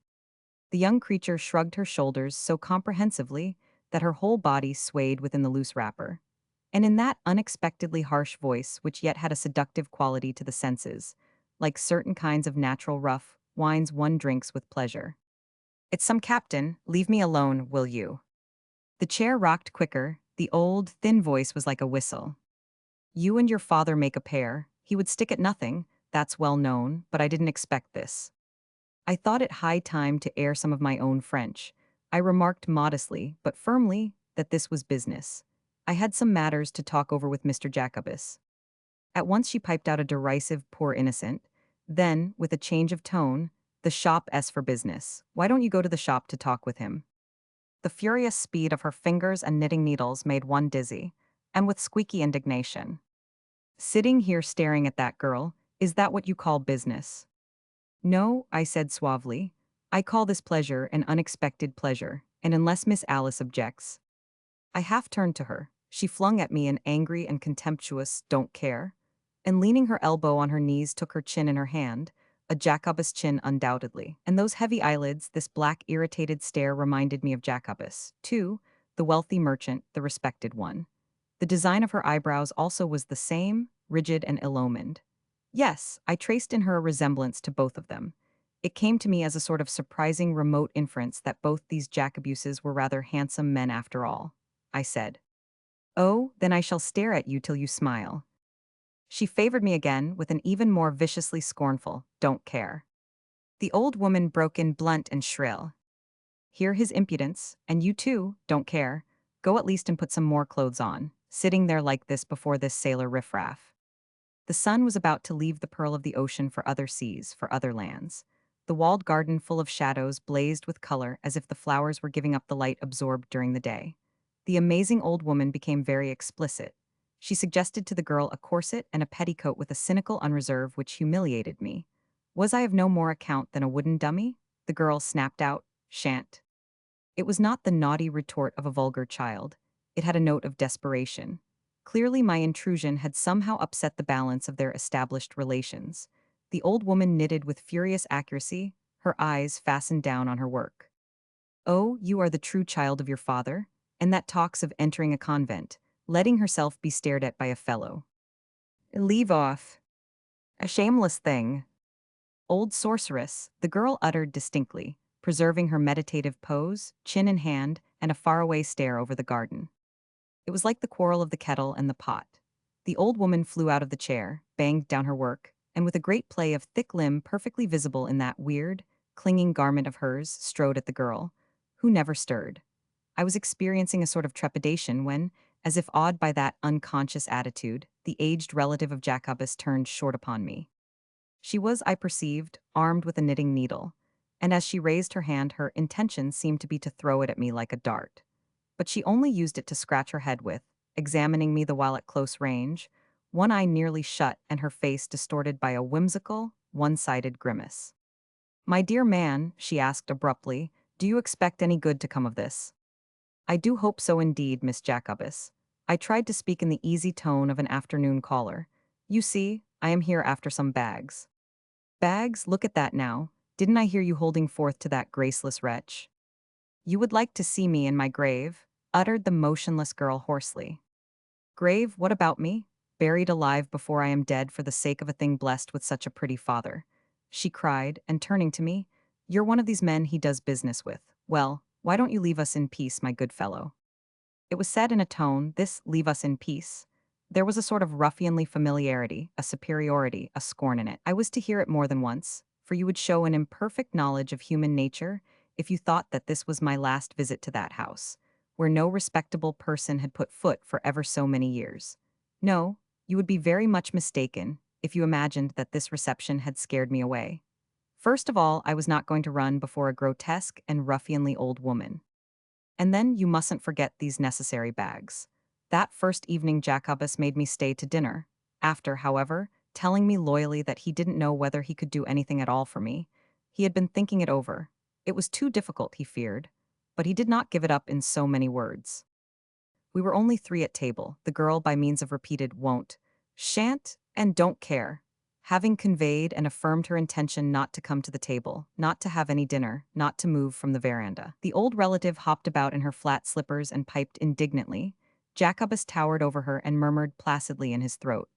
The young creature shrugged her shoulders so comprehensively that her whole body swayed within the loose wrapper. And in that unexpectedly harsh voice, which yet had a seductive quality to the senses, like certain kinds of natural rough wines one drinks with pleasure. "It's some captain. Leave me alone, will you?" The chair rocked quicker. The old, thin voice was like a whistle. "You and your father make a pair. He would stick at nothing, that's well known, but I didn't expect this." I thought it high time to air some of my own French. I remarked modestly, but firmly, that this was business. I had some matters to talk over with Mr. Jacobus. At once she piped out a derisive poor innocent. Then, with a change of tone, "The shop S for business. Why don't you go to the shop to talk with him?" The furious speed of her fingers and knitting needles made one dizzy, and with squeaky indignation. "Sitting here staring at that girl, is that what you call business?" "No," I said suavely. "I call this pleasure an unexpected pleasure, and unless Miss Alice objects." I half turned to her. She flung at me an angry and contemptuous "don't care," and leaning her elbow on her knees took her chin in her hand, a Jacobus chin undoubtedly. And those heavy eyelids, this black irritated stare reminded me of Jacobus, too, the wealthy merchant, the respected one. The design of her eyebrows also was the same, rigid and ill-omened. Yes, I traced in her a resemblance to both of them. It came to me as a sort of surprising remote inference that both these Jacobuses were rather handsome men after all. I said, "Oh, then I shall stare at you till you smile." She favored me again with an even more viciously scornful, "Don't care." The old woman broke in blunt and shrill. "Hear his impudence, and you too, don't care. Go at least and put some more clothes on, sitting there like this before this sailor riffraff." The sun was about to leave the pearl of the ocean for other seas, for other lands. The walled garden, full of shadows, blazed with color as if the flowers were giving up the light absorbed during the day. The amazing old woman became very explicit. She suggested to the girl a corset and a petticoat with a cynical unreserve which humiliated me. Was I of no more account than a wooden dummy? The girl snapped out, "Shan't." It was not the naughty retort of a vulgar child. It had a note of desperation. Clearly, my intrusion had somehow upset the balance of their established relations. The old woman knitted with furious accuracy, her eyes fastened down on her work. "Oh, you are the true child of your father? And that talks of entering a convent, letting herself be stared at by a fellow. Leave off. A shameless thing." "Old sorceress," the girl uttered distinctly, preserving her meditative pose, chin in hand, and a faraway stare over the garden. It was like the quarrel of the kettle and the pot. The old woman flew out of the chair, banged down her work, and with a great play of thick limb perfectly visible in that weird, clinging garment of hers, strode at the girl, who never stirred. I was experiencing a sort of trepidation when, as if awed by that unconscious attitude, the aged relative of Jacobus turned short upon me. She was, I perceived, armed with a knitting needle, and as she raised her hand, her intention seemed to be to throw it at me like a dart. But she only used it to scratch her head with, examining me the while at close range, one eye nearly shut and her face distorted by a whimsical, one-sided grimace. "My dear man," she asked abruptly, "do you expect any good to come of this?" "I do hope so indeed, Miss Jacobus." I tried to speak in the easy tone of an afternoon caller. "You see, I am here after some bags." "Bags, look at that now. Didn't I hear you holding forth to that graceless wretch?" "You would like to see me in my grave?" uttered the motionless girl hoarsely. "Grave, what about me? Buried alive before I am dead for the sake of a thing blessed with such a pretty father," she cried, and turning to me, "You're one of these men he does business with. Well, why don't you leave us in peace, my good fellow?" It was said in a tone, this "leave us in peace." There was a sort of ruffianly familiarity, a superiority, a scorn in it. I was to hear it more than once, for you would show an imperfect knowledge of human nature if you thought that this was my last visit to that house, where no respectable person had put foot for ever so many years. No, you would be very much mistaken if you imagined that this reception had scared me away. First of all, I was not going to run before a grotesque and ruffianly old woman. And then you mustn't forget these necessary bags. That first evening Jacobus made me stay to dinner. After, however, telling me loyally that he didn't know whether he could do anything at all for me. He had been thinking it over. It was too difficult, he feared. But he did not give it up in so many words. We were only three at table, the girl by means of repeated "won't," "shan't," and "don't care," having conveyed and affirmed her intention not to come to the table, not to have any dinner, not to move from the veranda. The old relative hopped about in her flat slippers and piped indignantly. Jacobus towered over her and murmured placidly in his throat.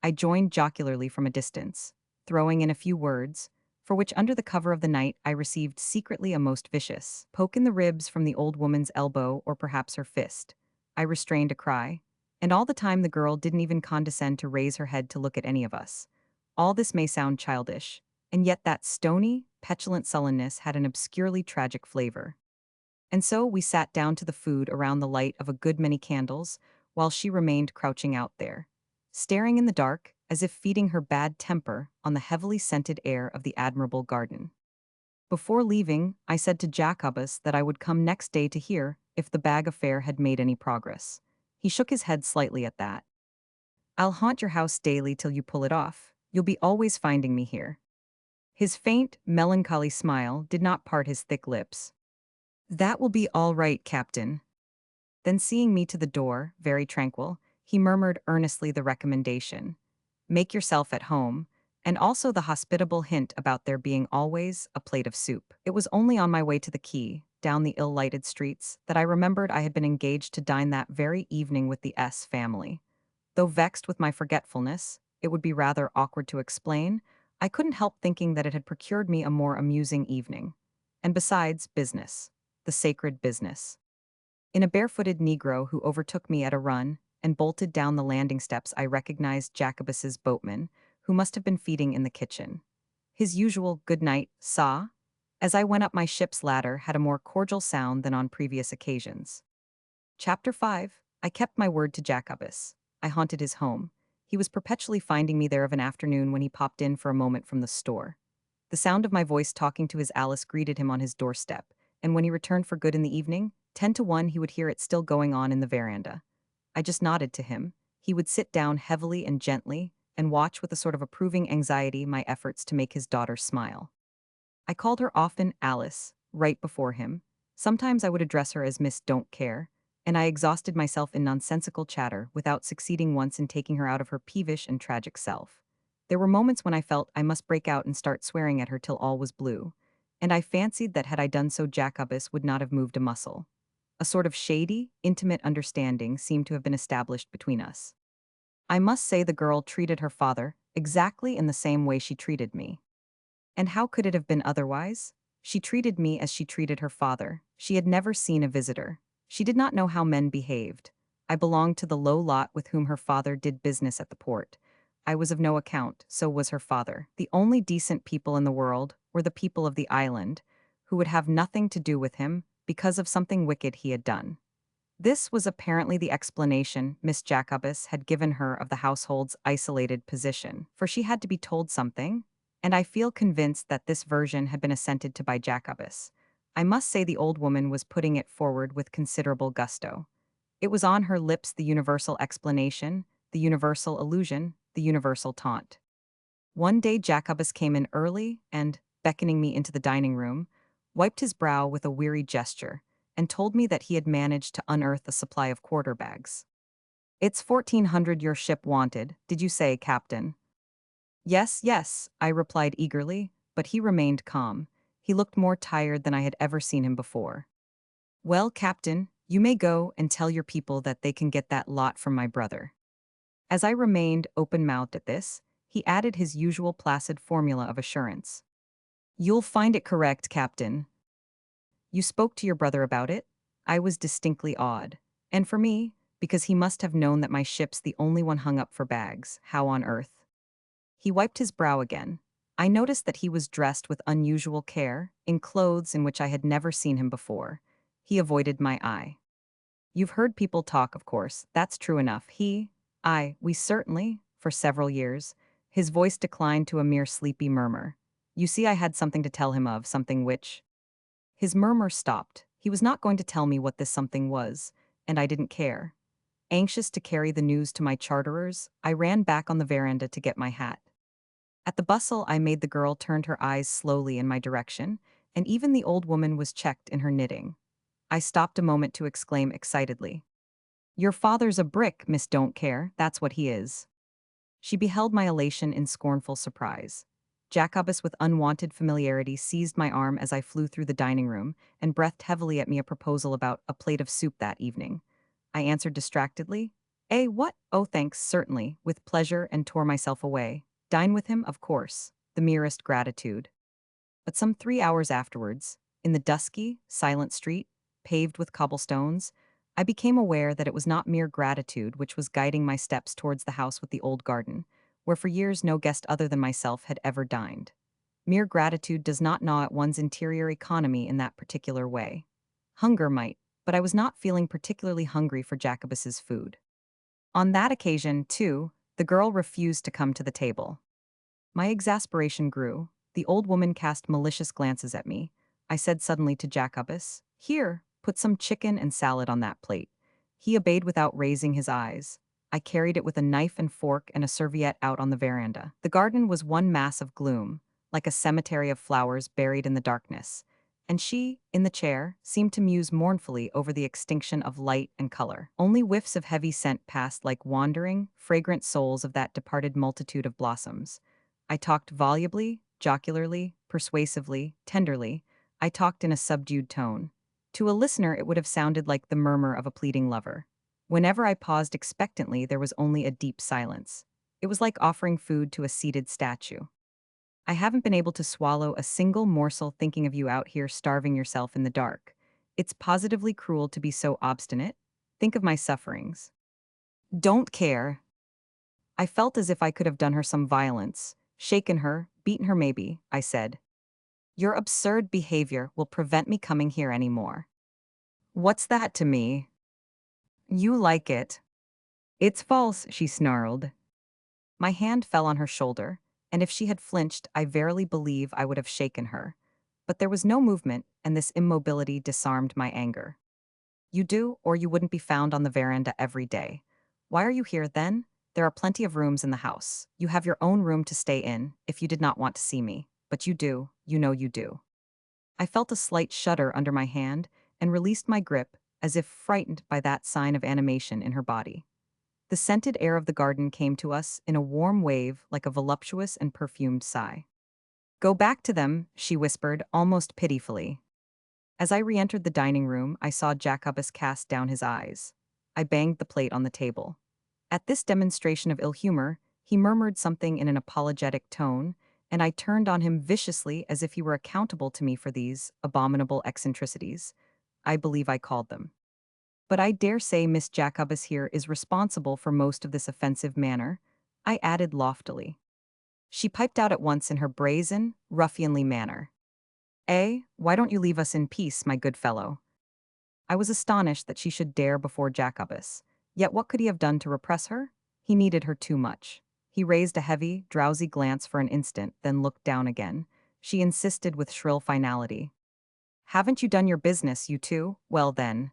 I joined jocularly from a distance, throwing in a few words, for which under the cover of the night I received secretly a most vicious poke in the ribs from the old woman's elbow or perhaps her fist. I restrained a cry, and all the time the girl didn't even condescend to raise her head to look at any of us. All this may sound childish, and yet that stony, petulant sullenness had an obscurely tragic flavor. And so we sat down to the food around the light of a good many candles, while she remained crouching out there, staring in the dark, as if feeding her bad temper on the heavily scented air of the admirable garden. Before leaving, I said to Jacobus that I would come next day to hear if the bag affair had made any progress. He shook his head slightly at that. "I'll haunt your house daily till you pull it off. You'll be always finding me here." His faint, melancholy smile did not part his thick lips. "That will be all right, Captain." Then seeing me to the door, very tranquil, he murmured earnestly the recommendation. "Make yourself at home," and also the hospitable hint about there being always a plate of soup. It was only on my way to the quay, down the ill-lighted streets, that I remembered I had been engaged to dine that very evening with the S family. Though vexed with my forgetfulness, it would be rather awkward to explain, I couldn't help thinking that it had procured me a more amusing evening. And besides, business. The sacred business. In a barefooted Negro who overtook me at a run and bolted down the landing steps, I recognized Jacobus's boatman, who must have been feeding in the kitchen. His usual "good night, sah," as I went up my ship's ladder, had a more cordial sound than on previous occasions. Chapter 5. I kept my word to Jacobus. I haunted his home. He was perpetually finding me there of an afternoon when he popped in for a moment from the store. The sound of my voice talking to his Alice greeted him on his doorstep, and when he returned for good in the evening, 10 to 1 he would hear it still going on in the veranda. I just nodded to him. He would sit down heavily and gently, and watch with a sort of approving anxiety my efforts to make his daughter smile. I called her often Alice, right before him. Sometimes I would address her as Miss Don't Care, and I exhausted myself in nonsensical chatter without succeeding once in taking her out of her peevish and tragic self. There were moments when I felt I must break out and start swearing at her till all was blue, and I fancied that had I done so Jacobus would not have moved a muscle. A sort of shady, intimate understanding seemed to have been established between us. I must say the girl treated her father exactly in the same way she treated me. And how could it have been otherwise? She treated me as she treated her father. She had never seen a visitor. She did not know how men behaved. I belonged to the low lot with whom her father did business at the port. I was of no account, so was her father. The only decent people in the world were the people of the island, who would have nothing to do with him because of something wicked he had done. This was apparently the explanation Miss Jacobus had given her of the household's isolated position, for she had to be told something, and I feel convinced that this version had been assented to by Jacobus. I must say the old woman was putting it forward with considerable gusto. It was on her lips the universal explanation, the universal allusion, the universal taunt. One day Jacobus came in early and, beckoning me into the dining room, wiped his brow with a weary gesture, and told me that he had managed to unearth a supply of quarter bags. "It's 1400 your ship wanted, did you say, Captain?" "Yes, yes," I replied eagerly, but he remained calm. He looked more tired than I had ever seen him before. "Well, Captain, you may go and tell your people that they can get that lot from my brother." As I remained open-mouthed at this, he added his usual placid formula of assurance. "You'll find it correct, Captain." "You spoke to your brother about it?" I was distinctly awed. And for me, because he must have known that my ship's the only one hung up for bags, how on earth? He wiped his brow again. I noticed that he was dressed with unusual care, in clothes in which I had never seen him before. He avoided my eye. "You've heard people talk, of course. That's true enough. We certainly, for several years." His voice declined to a mere sleepy murmur. "You see, I had something to tell him of, something which—" His murmur stopped. He was not going to tell me what this something was, and I didn't care. Anxious to carry the news to my charterers, I ran back on the veranda to get my hat. At the bustle I made the girl turned her eyes slowly in my direction, and even the old woman was checked in her knitting. I stopped a moment to exclaim excitedly, "Your father's a brick, Miss Don't Care, that's what he is." She beheld my elation in scornful surprise. Jacobus with unwonted familiarity seized my arm as I flew through the dining room and breathed heavily at me a proposal about a plate of soup that evening. I answered distractedly, "Eh, what? Oh, thanks, certainly, with pleasure," and tore myself away. Dine with him, of course, the merest gratitude. But some 3 hours afterwards, in the dusky, silent street, paved with cobblestones, I became aware that it was not mere gratitude which was guiding my steps towards the house with the old garden, where for years no guest other than myself had ever dined. Mere gratitude does not gnaw at one's interior economy in that particular way. Hunger might, but I was not feeling particularly hungry for Jacobus's food. On that occasion, too, the girl refused to come to the table. My exasperation grew. The old woman cast malicious glances at me. I said suddenly to Jacobus, "Here, put some chicken and salad on that plate." He obeyed without raising his eyes. I carried it with a knife and fork and a serviette out on the veranda. The garden was one mass of gloom, like a cemetery of flowers buried in the darkness. And she, in the chair, seemed to muse mournfully over the extinction of light and color. Only whiffs of heavy scent passed like wandering, fragrant souls of that departed multitude of blossoms. I talked volubly, jocularly, persuasively, tenderly. I talked in a subdued tone. To a listener it would have sounded like the murmur of a pleading lover. Whenever I paused expectantly there was only a deep silence. It was like offering food to a seated statue. "I haven't been able to swallow a single morsel thinking of you out here starving yourself in the dark. It's positively cruel to be so obstinate. Think of my sufferings." "Don't care." I felt as if I could have done her some violence, shaken her, beaten her maybe, I said. "Your absurd behavior will prevent me coming here anymore." "What's that to me?" "You like it." "It's false," she snarled. My hand fell on her shoulder, and if she had flinched, I verily believe I would have shaken her. But there was no movement, and this immobility disarmed my anger. You do, or you wouldn't be found on the veranda every day. Why are you here, then? There are plenty of rooms in the house. You have your own room to stay in, if you did not want to see me. But you do, you know you do. I felt a slight shudder under my hand and released my grip, as if frightened by that sign of animation in her body. The scented air of the garden came to us in a warm wave like a voluptuous and perfumed sigh. Go back to them, she whispered, almost pitifully. As I re-entered the dining room, I saw Jacobus cast down his eyes. I banged the plate on the table. At this demonstration of ill humor, he murmured something in an apologetic tone, and I turned on him viciously as if he were accountable to me for these abominable eccentricities. I believe I called them. But I dare say Miss Jacobus here is responsible for most of this offensive manner, I added loftily. She piped out at once in her brazen, ruffianly manner. Why don't you leave us in peace, my good fellow? I was astonished that she should dare before Jacobus. Yet what could he have done to repress her? He needed her too much. He raised a heavy, drowsy glance for an instant, then looked down again. She insisted with shrill finality. Haven't you done your business, you two? Well then.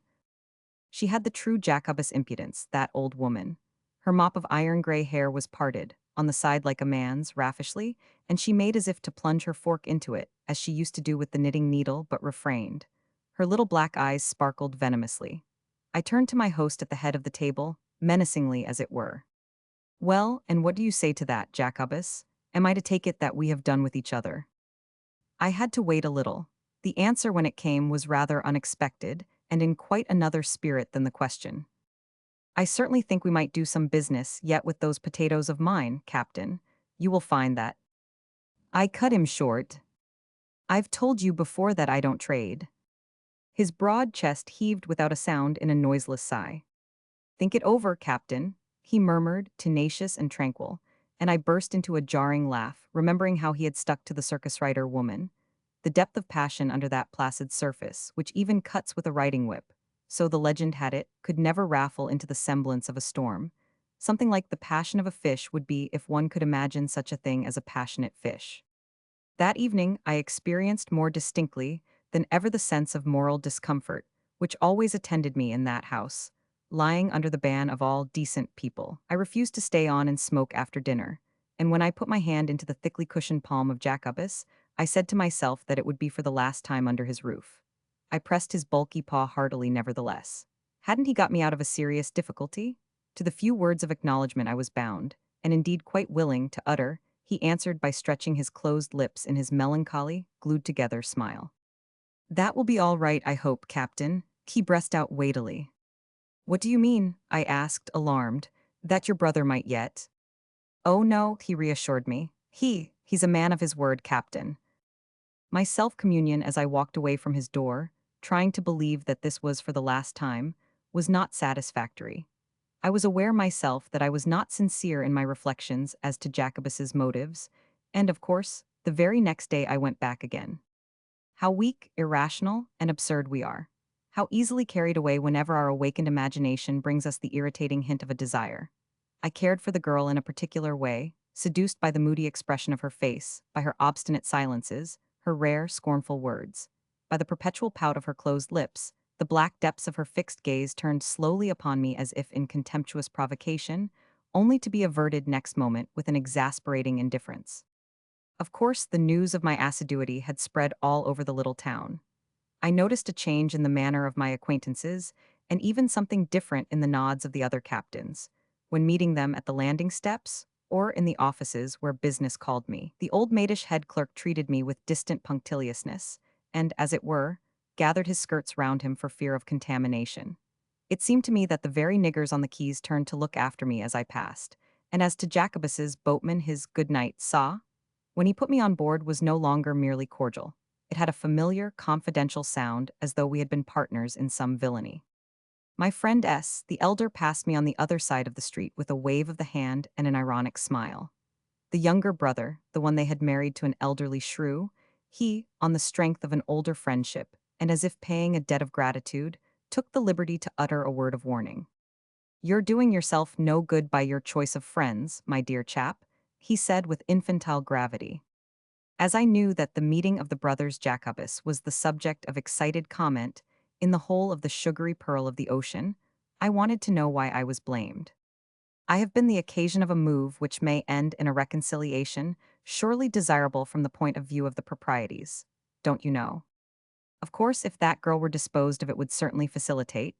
She had the true Jacobus impudence, that old woman. Her mop of iron-gray hair was parted, on the side like a man's, raffishly, and she made as if to plunge her fork into it, as she used to do with the knitting needle, but refrained. Her little black eyes sparkled venomously. I turned to my host at the head of the table, menacingly as it were. Well, and what do you say to that, Jacobus? Am I to take it that we have done with each other? I had to wait a little. The answer when it came was rather unexpected, and in quite another spirit than the question. I certainly think we might do some business yet with those potatoes of mine, Captain. You will find that. I cut him short. I've told you before that I don't trade. His broad chest heaved without a sound in a noiseless sigh. Think it over, Captain, he murmured, tenacious and tranquil, and I burst into a jarring laugh, remembering how he had stuck to the circus rider woman. The depth of passion under that placid surface, which even cuts with a riding whip, so the legend had it, could never raffle into the semblance of a storm. Something like the passion of a fish would be if one could imagine such a thing as a passionate fish. That evening, I experienced more distinctly than ever the sense of moral discomfort, which always attended me in that house. Lying under the ban of all decent people, I refused to stay on and smoke after dinner, and when I put my hand into the thickly cushioned palm of Jacobus, I said to myself that it would be for the last time under his roof. I pressed his bulky paw heartily nevertheless. Hadn't he got me out of a serious difficulty? To the few words of acknowledgment I was bound, and indeed quite willing, to utter, he answered by stretching his closed lips in his melancholy, glued-together smile. That will be all right, I hope, Captain, he breathed out weightily. What do you mean? I asked, alarmed. That your brother might yet? Oh no, he reassured me. He's a man of his word, Captain. My self-communion as I walked away from his door, trying to believe that this was for the last time, was not satisfactory. I was aware myself that I was not sincere in my reflections as to Jacobus's motives, and of course, the very next day I went back again. How weak, irrational, and absurd we are. How easily carried away whenever our awakened imagination brings us the irritating hint of a desire. I cared for the girl in a particular way, seduced by the moody expression of her face, by her obstinate silences, her rare, scornful words, by the perpetual pout of her closed lips, the black depths of her fixed gaze turned slowly upon me as if in contemptuous provocation, only to be averted next moment with an exasperating indifference. Of course, the news of my assiduity had spread all over the little town. I noticed a change in the manner of my acquaintances, and even something different in the nods of the other captains. When meeting them at the landing steps, or in the offices where business called me, the old maidish head clerk treated me with distant punctiliousness, and, as it were, gathered his skirts round him for fear of contamination. It seemed to me that the very niggers on the quays turned to look after me as I passed, and as to Jacobus's boatman his good night, saw, when he put me on board was no longer merely cordial. It had a familiar, confidential sound as though we had been partners in some villainy. My friend S., the elder, passed me on the other side of the street with a wave of the hand and an ironic smile. The younger brother, the one they had married to an elderly shrew, he, on the strength of an older friendship, and as if paying a debt of gratitude, took the liberty to utter a word of warning. "You're doing yourself no good by your choice of friends, my dear chap," he said with infantile gravity. As I knew that the meeting of the brothers Jacobus was the subject of excited comment in the whole of the sugary pearl of the ocean, I wanted to know why I was blamed. I have been the occasion of a move which may end in a reconciliation, surely desirable from the point of view of the proprieties. Don't you know? Of course, if that girl were disposed of, it would certainly facilitate.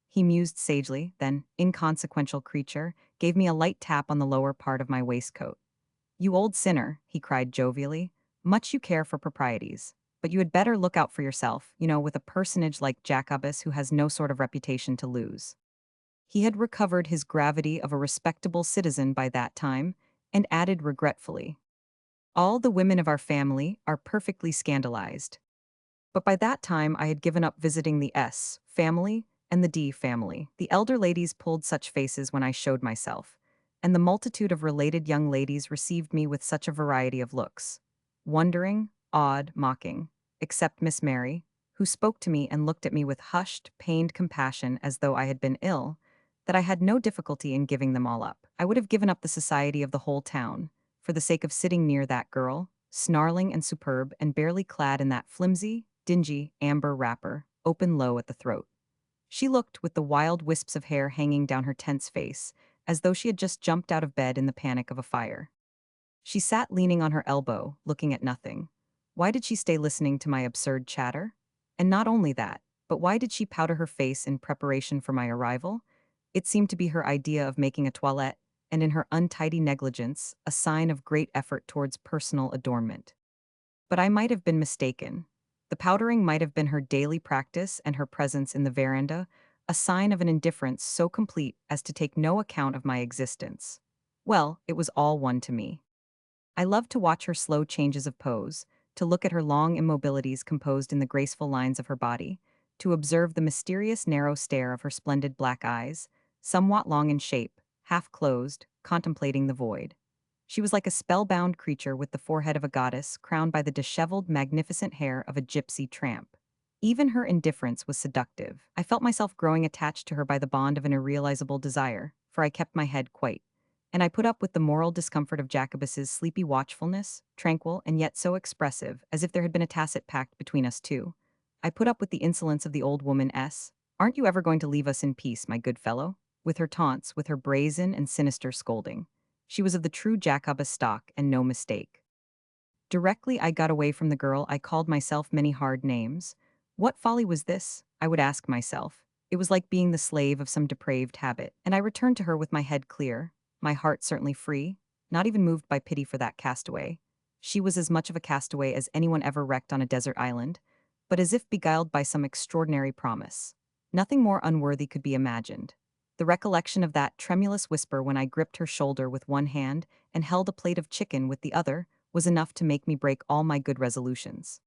He mused sagely, then, inconsequential creature, gave me a light tap on the lower part of my waistcoat. "You old sinner," he cried jovially, "much you care for proprieties. But you had better look out for yourself, with a personage like Jacobus who has no sort of reputation to lose." He had recovered his gravity of a respectable citizen by that time, and added regretfully, "All the women of our family are perfectly scandalized." But by that time I had given up visiting the S family and the D family. The elder ladies pulled such faces when I showed myself, and the multitude of related young ladies received me with such a variety of looks. Wondering, awed, mocking, except Miss Mary, who spoke to me and looked at me with hushed, pained compassion as though I had been ill, that I had no difficulty in giving them all up. I would have given up the society of the whole town, for the sake of sitting near that girl, snarling and superb and barely clad in that flimsy, dingy, amber wrapper, open low at the throat. She looked, with the wild wisps of hair hanging down her tense face, as though she had just jumped out of bed in the panic of a fire. She sat leaning on her elbow, looking at nothing. Why did she stay listening to my absurd chatter? And not only that, but why did she powder her face in preparation for my arrival? It seemed to be her idea of making a toilette, and in her untidy negligence, a sign of great effort towards personal adornment. But I might have been mistaken. The powdering might have been her daily practice, and her presence in the veranda a sign of an indifference so complete as to take no account of my existence. Well, it was all one to me. I loved to watch her slow changes of pose, to look at her long immobilities composed in the graceful lines of her body, to observe the mysterious narrow stare of her splendid black eyes, somewhat long in shape, half closed, contemplating the void. She was like a spellbound creature with the forehead of a goddess, crowned by the disheveled, magnificent hair of a gypsy tramp. Even her indifference was seductive. I felt myself growing attached to her by the bond of an irrealizable desire, for I kept my head quite. And I put up with the moral discomfort of Jacobus's sleepy watchfulness, tranquil and yet so expressive, as if there had been a tacit pact between us two. I put up with the insolence of the old woman S. "Aren't you ever going to leave us in peace, my good fellow?" With her taunts, with her brazen and sinister scolding. She was of the true Jacobus stock, and no mistake. Directly I got away from the girl, I called myself many hard names. What folly was this? I would ask myself. It was like being the slave of some depraved habit, and I returned to her with my head clear, my heart certainly free, not even moved by pity for that castaway. She was as much of a castaway as anyone ever wrecked on a desert island, but as if beguiled by some extraordinary promise. Nothing more unworthy could be imagined. The recollection of that tremulous whisper when I gripped her shoulder with one hand and held a plate of chicken with the other was enough to make me break all my good resolutions.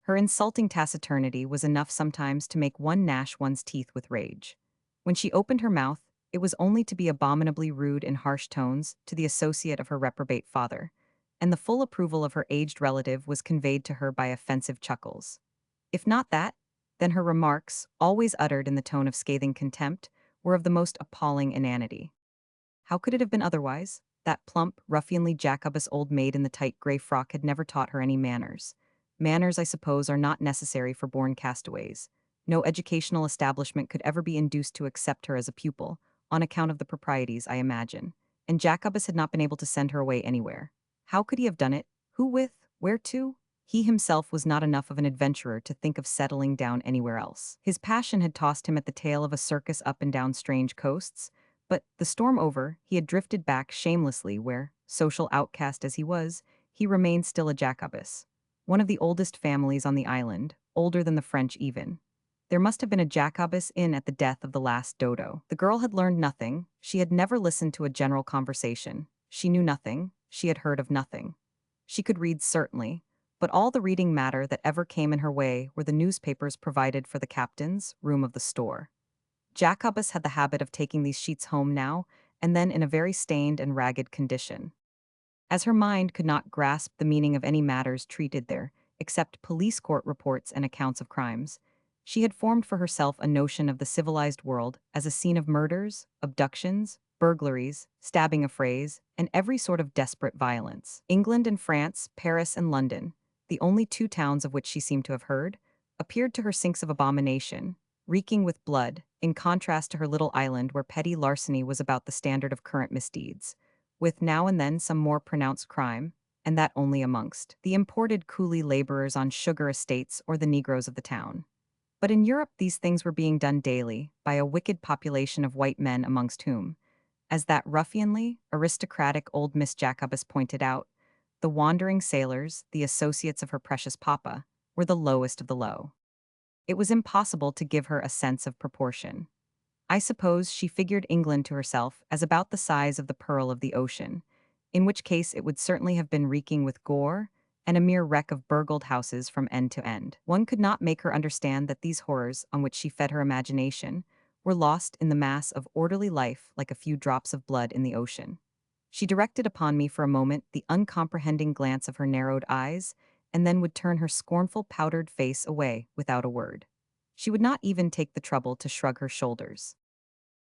Her insulting taciturnity was enough sometimes to make one gnash one's teeth with rage. When she opened her mouth, it was only to be abominably rude in harsh tones to the associate of her reprobate father, and the full approval of her aged relative was conveyed to her by offensive chuckles. If not that, then her remarks, always uttered in the tone of scathing contempt, were of the most appalling inanity. How could it have been otherwise? That plump, ruffianly Jacobus old maid in the tight gray frock had never taught her any manners. Manners, I suppose, are not necessary for born castaways. No educational establishment could ever be induced to accept her as a pupil, on account of the proprieties, I imagine. And Jacobus had not been able to send her away anywhere. How could he have done it? Who with? Where to? He himself was not enough of an adventurer to think of settling down anywhere else. His passion had tossed him at the tail of a circus up and down strange coasts, but, the storm over, he had drifted back shamelessly where, social outcast as he was, he remained still a Jacobus. One of the oldest families on the island, older than the French even. There must have been a Jacobus inn at the death of the last dodo. The girl had learned nothing, she had never listened to a general conversation, she knew nothing, she had heard of nothing. She could read certainly, but all the reading matter that ever came in her way were the newspapers provided for the captain's room of the store. Jacobus had the habit of taking these sheets home now and then in a very stained and ragged condition. As her mind could not grasp the meaning of any matters treated there, except police court reports and accounts of crimes, She had formed for herself a notion of the civilized world as a scene of murders, abductions, burglaries, stabbing affrays, and every sort of desperate violence. England and France, Paris and London, the only two towns of which she seemed to have heard, appeared to her sinks of abomination, reeking with blood, in contrast to her little island where petty larceny was about the standard of current misdeeds, with now and then some more pronounced crime, and that only amongst the imported coolie laborers on sugar estates or the Negroes of the town. But in Europe these things were being done daily by a wicked population of white men amongst whom, as that ruffianly, aristocratic old Miss Jacobus pointed out, the wandering sailors, the associates of her precious papa, were the lowest of the low. It was impossible to give her a sense of proportion. I suppose she figured England to herself as about the size of the pearl of the ocean, in which case it would certainly have been reeking with gore and a mere wreck of burgled houses from end to end. One could not make her understand that these horrors on which she fed her imagination were lost in the mass of orderly life like a few drops of blood in the ocean. She directed upon me for a moment the uncomprehending glance of her narrowed eyes, and then would turn her scornful powdered face away without a word. She would not even take the trouble to shrug her shoulders.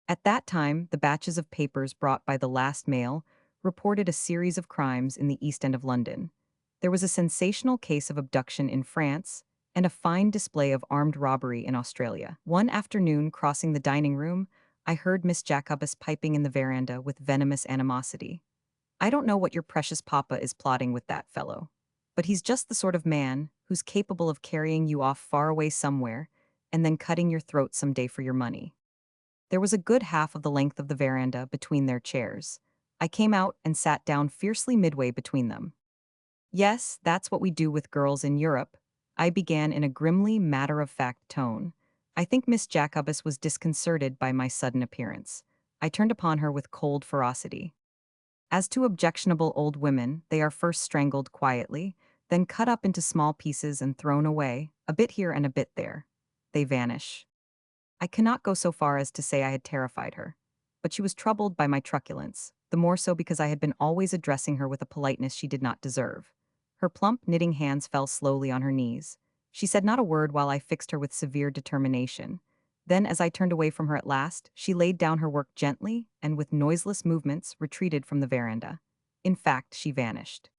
At that time, the batches of papers brought by the last mail reported a series of crimes in the East End of London. There was a sensational case of abduction in France and a fine display of armed robbery in Australia. One afternoon, crossing the dining room, I heard Miss Jacobus piping in the veranda with venomous animosity. I don't know what your precious papa is plotting with that fellow, but he's just the sort of man who's capable of carrying you off far away somewhere and then cutting your throat someday for your money. There was a good half of the length of the veranda between their chairs. I came out and sat down fiercely midway between them. Yes, that's what we do with girls in Europe, I began in a grimly matter-of-fact tone. I think Miss Jacobus was disconcerted by my sudden appearance. I turned upon her with cold ferocity. As to objectionable old women, they are first strangled quietly, then cut up into small pieces and thrown away, a bit here and a bit there. They vanish. I cannot go so far as to say I had terrified her, but she was troubled by my truculence, the more so because I had been always addressing her with a politeness she did not deserve. Her plump, knitting hands fell slowly on her knees. She said not a word while I fixed her with severe determination. Then, as I turned away from her at last, she laid down her work gently and with noiseless movements retreated from the veranda. In fact, she vanished.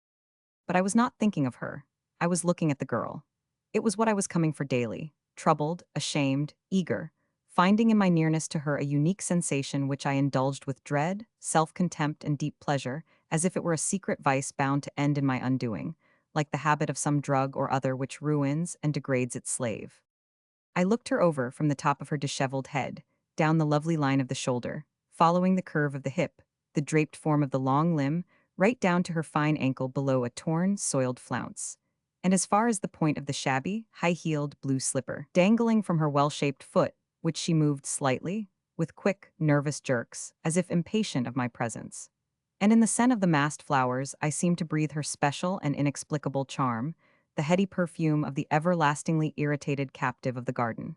But I was not thinking of her. I was looking at the girl. It was what I was coming for daily, troubled, ashamed, eager, finding in my nearness to her a unique sensation which I indulged with dread, self-contempt, and deep pleasure, as if it were a secret vice bound to end in my undoing, like the habit of some drug or other which ruins and degrades its slave. I looked her over from the top of her disheveled head, down the lovely line of the shoulder, following the curve of the hip, the draped form of the long limb, right down to her fine ankle below a torn, soiled flounce, and as far as the point of the shabby, high-heeled blue slipper, dangling from her well-shaped foot, which she moved slightly, with quick, nervous jerks, as if impatient of my presence. And in the scent of the massed flowers, I seemed to breathe her special and inexplicable charm, the heady perfume of the everlastingly irritated captive of the garden.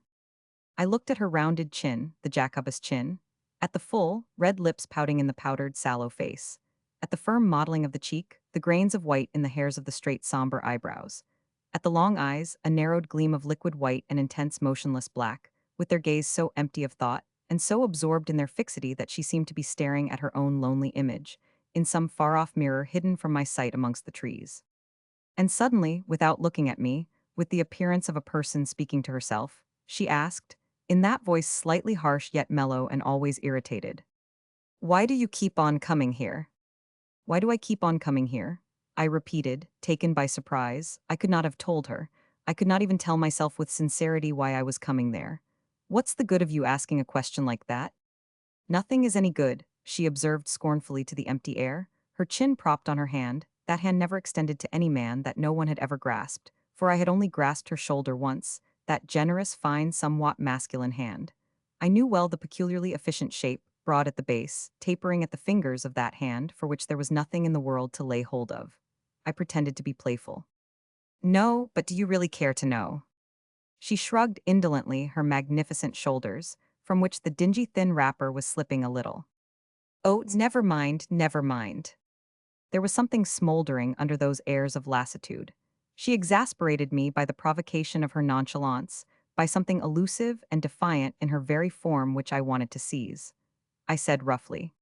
I looked at her rounded chin, the Jacobus chin, at the full, red lips pouting in the powdered, sallow face, at the firm modeling of the cheek, the grains of white in the hairs of the straight, somber eyebrows, at the long eyes, a narrowed gleam of liquid white and intense, motionless black, with their gaze so empty of thought, and so absorbed in their fixity that she seemed to be staring at her own lonely image, in some far-off mirror hidden from my sight amongst the trees. And suddenly, without looking at me, with the appearance of a person speaking to herself, she asked, in that voice slightly harsh yet mellow and always irritated, "Why do you keep on coming here?" "Why do I keep on coming here?" I repeated, taken by surprise. I could not have told her. I could not even tell myself with sincerity why I was coming there. "What's the good of you asking a question like that?" "Nothing is any good," she observed scornfully to the empty air, her chin propped on her hand, that hand never extended to any man that no one had ever grasped, for I had only grasped her shoulder once, that generous, fine, somewhat masculine hand. I knew well the peculiarly efficient shape, broad at the base, tapering at the fingers of that hand for which there was nothing in the world to lay hold of. I pretended to be playful. "No, but do you really care to know?" She shrugged indolently her magnificent shoulders, from which the dingy thin wrapper was slipping a little. "Oh, never mind, never mind." There was something smoldering under those airs of lassitude. She exasperated me by the provocation of her nonchalance, by something elusive and defiant in her very form which I wanted to seize. I said roughly,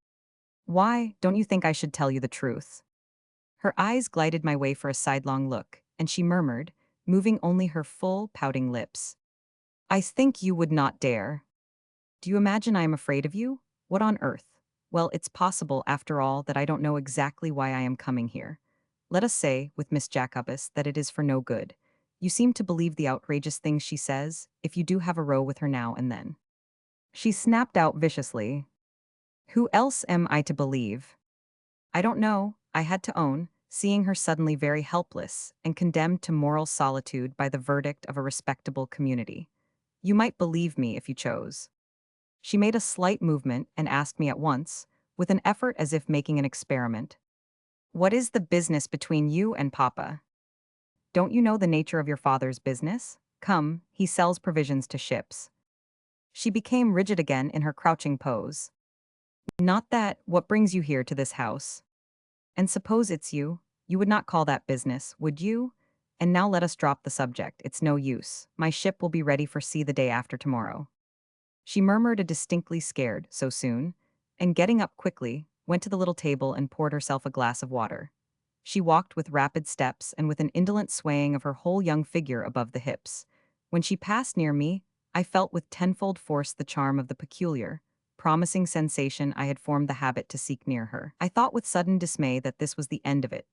"Why, don't you think I should tell you the truth?" Her eyes glided my way for a sidelong look, and she murmured, moving only her full, pouting lips, "I think you would not dare. Do you imagine I am afraid of you? What on earth? Well, it's possible, after all, that I don't know exactly why I am coming here. Let us say, with Miss Jacobus, that it is for no good. You seem to believe the outrageous things she says, if you do have a row with her now and then." She snapped out viciously, "Who else am I to believe?" I don't know, I had to own, seeing her suddenly very helpless and condemned to moral solitude by the verdict of a respectable community. "You might believe me if you chose." She made a slight movement and asked me at once, with an effort as if making an experiment, "What is the business between you and Papa? Don't you know the nature of your father's business? Come, he sells provisions to ships." She became rigid again in her crouching pose. "Not that, what brings you here to this house? And suppose it's you? You would not call that business, would you? And now let us drop the subject, it's no use. My ship will be ready for sea the day after tomorrow." She murmured a distinctly scared, "So soon?" and getting up quickly, went to the little table and poured herself a glass of water. She walked with rapid steps and with an indolent swaying of her whole young figure above the hips. When she passed near me, I felt with tenfold force the charm of the peculiar, promising sensation I had formed the habit to seek near her. I thought with sudden dismay that this was the end of it,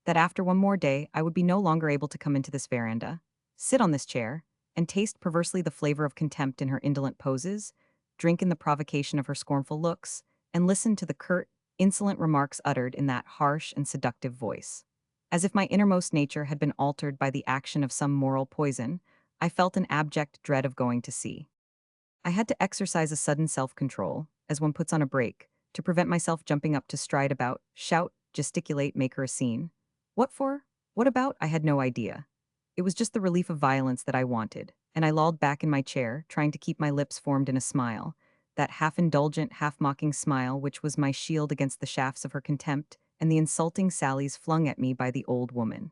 that after one more day I would be no longer able to come into this veranda, sit on this chair, and taste perversely the flavor of contempt in her indolent poses, drink in the provocation of her scornful looks, and listen to the curt, insolent remarks uttered in that harsh and seductive voice. As if my innermost nature had been altered by the action of some moral poison, I felt an abject dread of going to sea. I had to exercise a sudden self-control, as one puts on a brake, to prevent myself jumping up to stride about, shout, gesticulate, make her a scene. What for? What about? I had no idea. It was just the relief of violence that I wanted, and I lolled back in my chair, trying to keep my lips formed in a smile, that half-indulgent, half-mocking smile which was my shield against the shafts of her contempt and the insulting sallies flung at me by the old woman.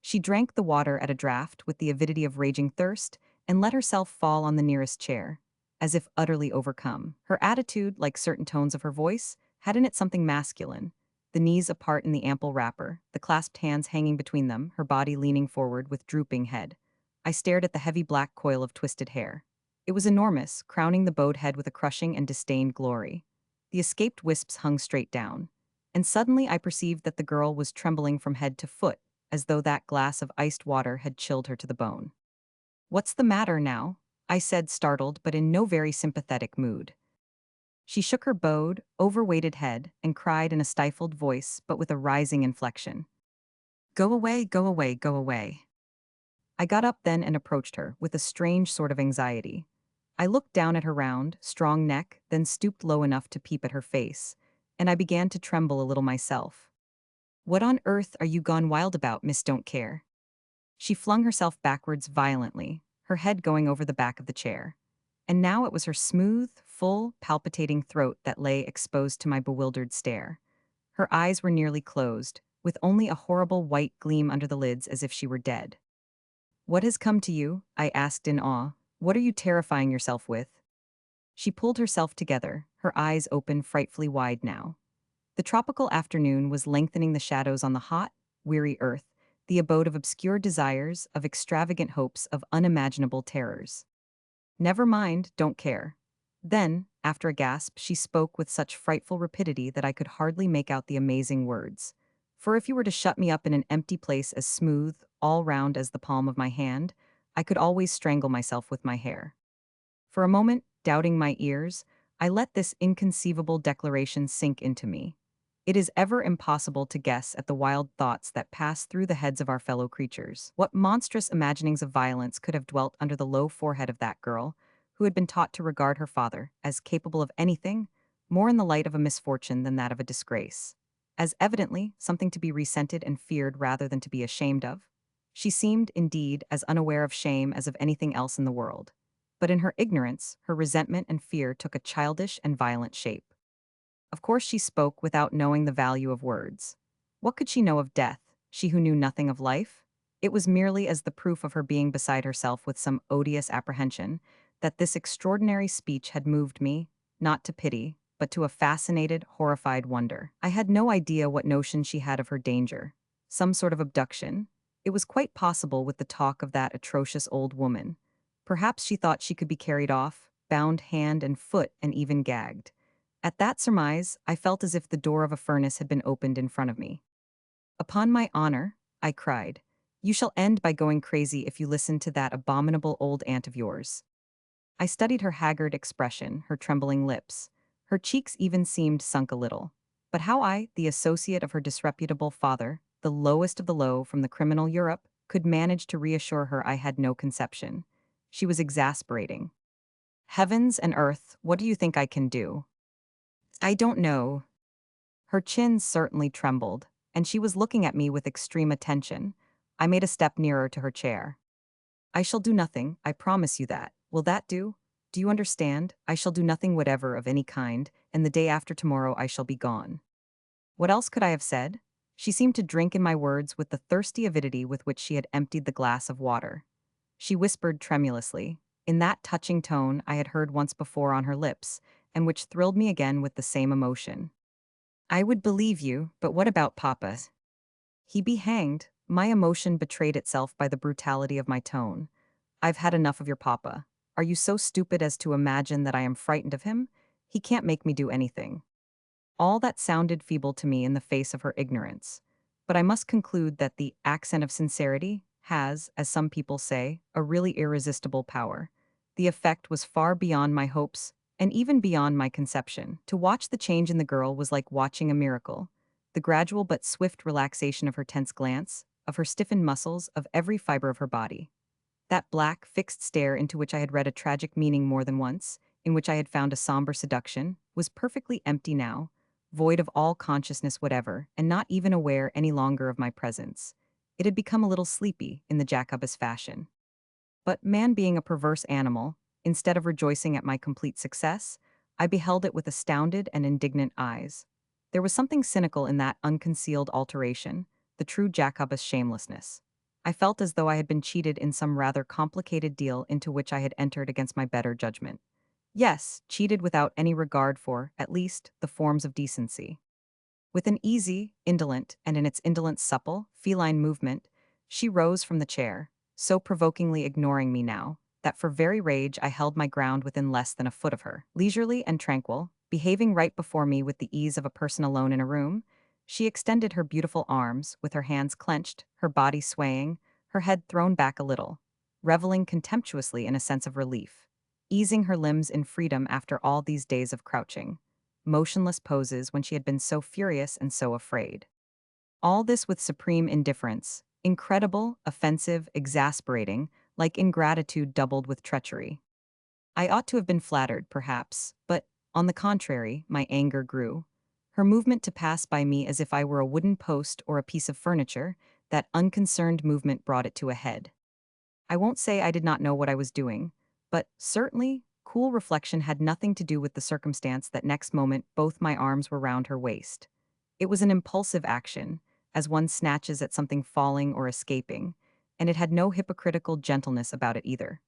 She drank the water at a draught with the avidity of raging thirst and let herself fall on the nearest chair, as if utterly overcome. Her attitude, like certain tones of her voice, had in it something masculine, the knees apart in the ample wrapper, the clasped hands hanging between them, her body leaning forward with drooping head. I stared at the heavy black coil of twisted hair. It was enormous, crowning the bowed head with a crushing and disdained glory. The escaped wisps hung straight down. And suddenly I perceived that the girl was trembling from head to foot, as though that glass of iced water had chilled her to the bone. "What's the matter now?" I said, startled but in no very sympathetic mood. She shook her bowed, overweighted head and cried in a stifled voice but with a rising inflection, "Go away, go away, go away." I got up then and approached her, with a strange sort of anxiety. I looked down at her round, strong neck, then stooped low enough to peep at her face, and I began to tremble a little myself. "What on earth are you gone wild about, Miss Don't Care?" She flung herself backwards violently, her head going over the back of the chair. And now it was her smooth, full, palpitating throat that lay exposed to my bewildered stare. Her eyes were nearly closed, with only a horrible white gleam under the lids as if she were dead. "What has come to you?" I asked in awe. "What are you terrifying yourself with?" She pulled herself together, her eyes open frightfully wide now. The tropical afternoon was lengthening the shadows on the hot, weary earth, the abode of obscure desires, of extravagant hopes, of unimaginable terrors. "Never mind, don't care." Then, after a gasp, she spoke with such frightful rapidity that I could hardly make out the amazing words. "For if you were to shut me up in an empty place as smooth, all round as the palm of my hand, I could always strangle myself with my hair." For a moment, doubting my ears, I let this inconceivable declaration sink into me. It is ever impossible to guess at the wild thoughts that pass through the heads of our fellow creatures. What monstrous imaginings of violence could have dwelt under the low forehead of that girl, who had been taught to regard her father as capable of anything, more in the light of a misfortune than that of a disgrace, as evidently something to be resented and feared rather than to be ashamed of? She seemed, indeed, as unaware of shame as of anything else in the world. But in her ignorance, her resentment and fear took a childish and violent shape. Of course she spoke without knowing the value of words. What could she know of death, she who knew nothing of life? It was merely as the proof of her being beside herself with some odious apprehension that this extraordinary speech had moved me, not to pity, but to a fascinated, horrified wonder. I had no idea what notion she had of her danger. Some sort of abduction? It was quite possible with the talk of that atrocious old woman. Perhaps she thought she could be carried off, bound hand and foot and even gagged. At that surmise, I felt as if the door of a furnace had been opened in front of me. "Upon my honor," I cried, "you shall end by going crazy if you listen to that abominable old aunt of yours." I studied her haggard expression, her trembling lips. Her cheeks even seemed sunk a little. But how I, the associate of her disreputable father, the lowest of the low from the criminal Europe, could manage to reassure her I had no conception. She was exasperating. "Heavens and earth, what do you think I can do?" "I don't know." Her chin certainly trembled, and she was looking at me with extreme attention. I made a step nearer to her chair. "I shall do nothing, I promise you that. Will that do? Do you understand? I shall do nothing whatever of any kind, and the day after tomorrow I shall be gone." What else could I have said? She seemed to drink in my words with the thirsty avidity with which she had emptied the glass of water. She whispered tremulously, in that touching tone I had heard once before on her lips, and which thrilled me again with the same emotion. "I would believe you, but what about Papa?" "He be hanged." My emotion betrayed itself by the brutality of my tone. "I've had enough of your papa. Are you so stupid as to imagine that I am frightened of him? He can't make me do anything." All that sounded feeble to me in the face of her ignorance. But I must conclude that the accent of sincerity has, as some people say, a really irresistible power. The effect was far beyond my hopes, and even beyond my conception. To watch the change in the girl was like watching a miracle. The gradual but swift relaxation of her tense glance, of her stiffened muscles, of every fiber of her body. That black, fixed stare into which I had read a tragic meaning more than once, in which I had found a somber seduction, was perfectly empty now, void of all consciousness whatever, and not even aware any longer of my presence. It had become a little sleepy, in the Jacobus fashion. But man being a perverse animal, instead of rejoicing at my complete success, I beheld it with astounded and indignant eyes. There was something cynical in that unconcealed alteration, the true Jacobus shamelessness. I felt as though I had been cheated in some rather complicated deal into which I had entered against my better judgment. Yes, cheated without any regard for, at least, the forms of decency. With an easy, indolent, and in its indolence supple, feline movement, she rose from the chair, so provokingly ignoring me now, that for very rage I held my ground within less than a foot of her. Leisurely and tranquil, behaving right before me with the ease of a person alone in a room, she extended her beautiful arms, with her hands clenched, her body swaying, her head thrown back a little, reveling contemptuously in a sense of relief, easing her limbs in freedom after all these days of crouching motionless poses when she had been so furious and so afraid. All this with supreme indifference, incredible, offensive, exasperating, like ingratitude doubled with treachery. I ought to have been flattered, perhaps, but, on the contrary, my anger grew. Her movement to pass by me as if I were a wooden post or a piece of furniture, that unconcerned movement brought it to a head. I won't say I did not know what I was doing, but certainly, cool reflection had nothing to do with the circumstance that next moment both my arms were round her waist. It was an impulsive action, as one snatches at something falling or escaping, and it had no hypocritical gentleness about it either.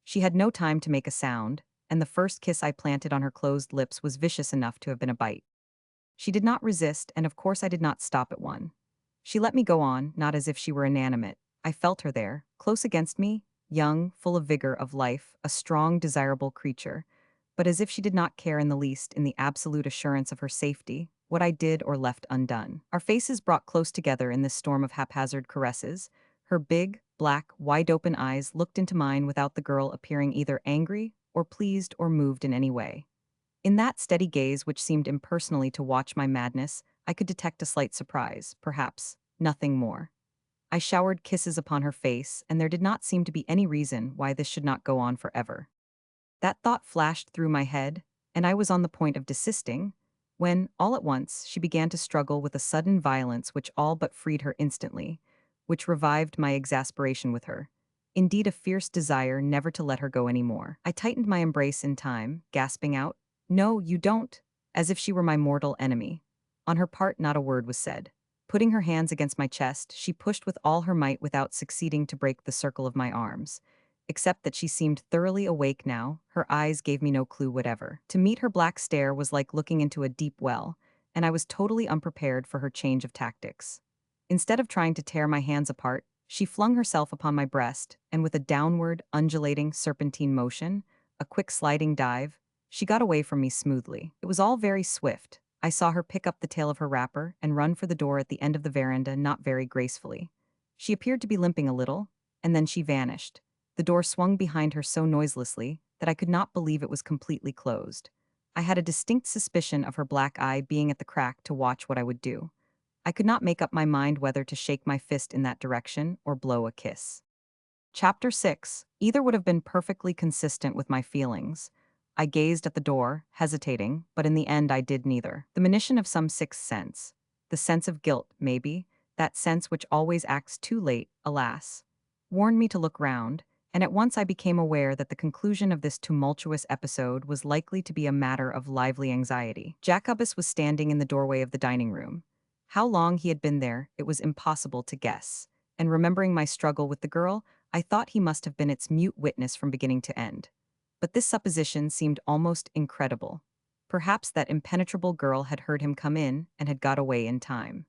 She had no time to make a sound, and the first kiss I planted on her closed lips was vicious enough to have been a bite. She did not resist, and of course I did not stop at one. She let me go on, not as if she were inanimate. I felt her there, close against me, young, full of vigor, of life, a strong, desirable creature, but as if she did not care in the least, in the absolute assurance of her safety, what I did or left undone. Our faces brought close together in this storm of haphazard caresses. Her big, black, wide-open eyes looked into mine without the girl appearing either angry, or pleased, or moved in any way. In that steady gaze which seemed impersonally to watch my madness, I could detect a slight surprise, perhaps, nothing more. I showered kisses upon her face, and there did not seem to be any reason why this should not go on forever. That thought flashed through my head, and I was on the point of desisting, when, all at once, she began to struggle with a sudden violence which all but freed her instantly, which revived my exasperation with her. Indeed, a fierce desire never to let her go any more. I tightened my embrace in time, gasping out, "No, you don't," as if she were my mortal enemy. On her part, not a word was said. Putting her hands against my chest, she pushed with all her might without succeeding to break the circle of my arms. Except that she seemed thoroughly awake now, her eyes gave me no clue whatever. To meet her black stare was like looking into a deep well, and I was totally unprepared for her change of tactics. Instead of trying to tear my hands apart, she flung herself upon my breast, and with a downward, undulating, serpentine motion, a quick sliding dive, she got away from me smoothly. It was all very swift. I saw her pick up the tail of her wrapper and run for the door at the end of the veranda not very gracefully. She appeared to be limping a little, and then she vanished. The door swung behind her so noiselessly that I could not believe it was completely closed. I had a distinct suspicion of her black eye being at the crack to watch what I would do. I could not make up my mind whether to shake my fist in that direction or blow a kiss. Chapter 6. Either would have been perfectly consistent with my feelings. I gazed at the door, hesitating, but in the end I did neither. The monition of some sixth sense. The sense of guilt, maybe, that sense which always acts too late, alas, warned me to look round, and at once I became aware that the conclusion of this tumultuous episode was likely to be a matter of lively anxiety. Jacobus was standing in the doorway of the dining room. How long he had been there, it was impossible to guess, and remembering my struggle with the girl, I thought he must have been its mute witness from beginning to end. But this supposition seemed almost incredible. Perhaps that impenetrable girl had heard him come in and had got away in time.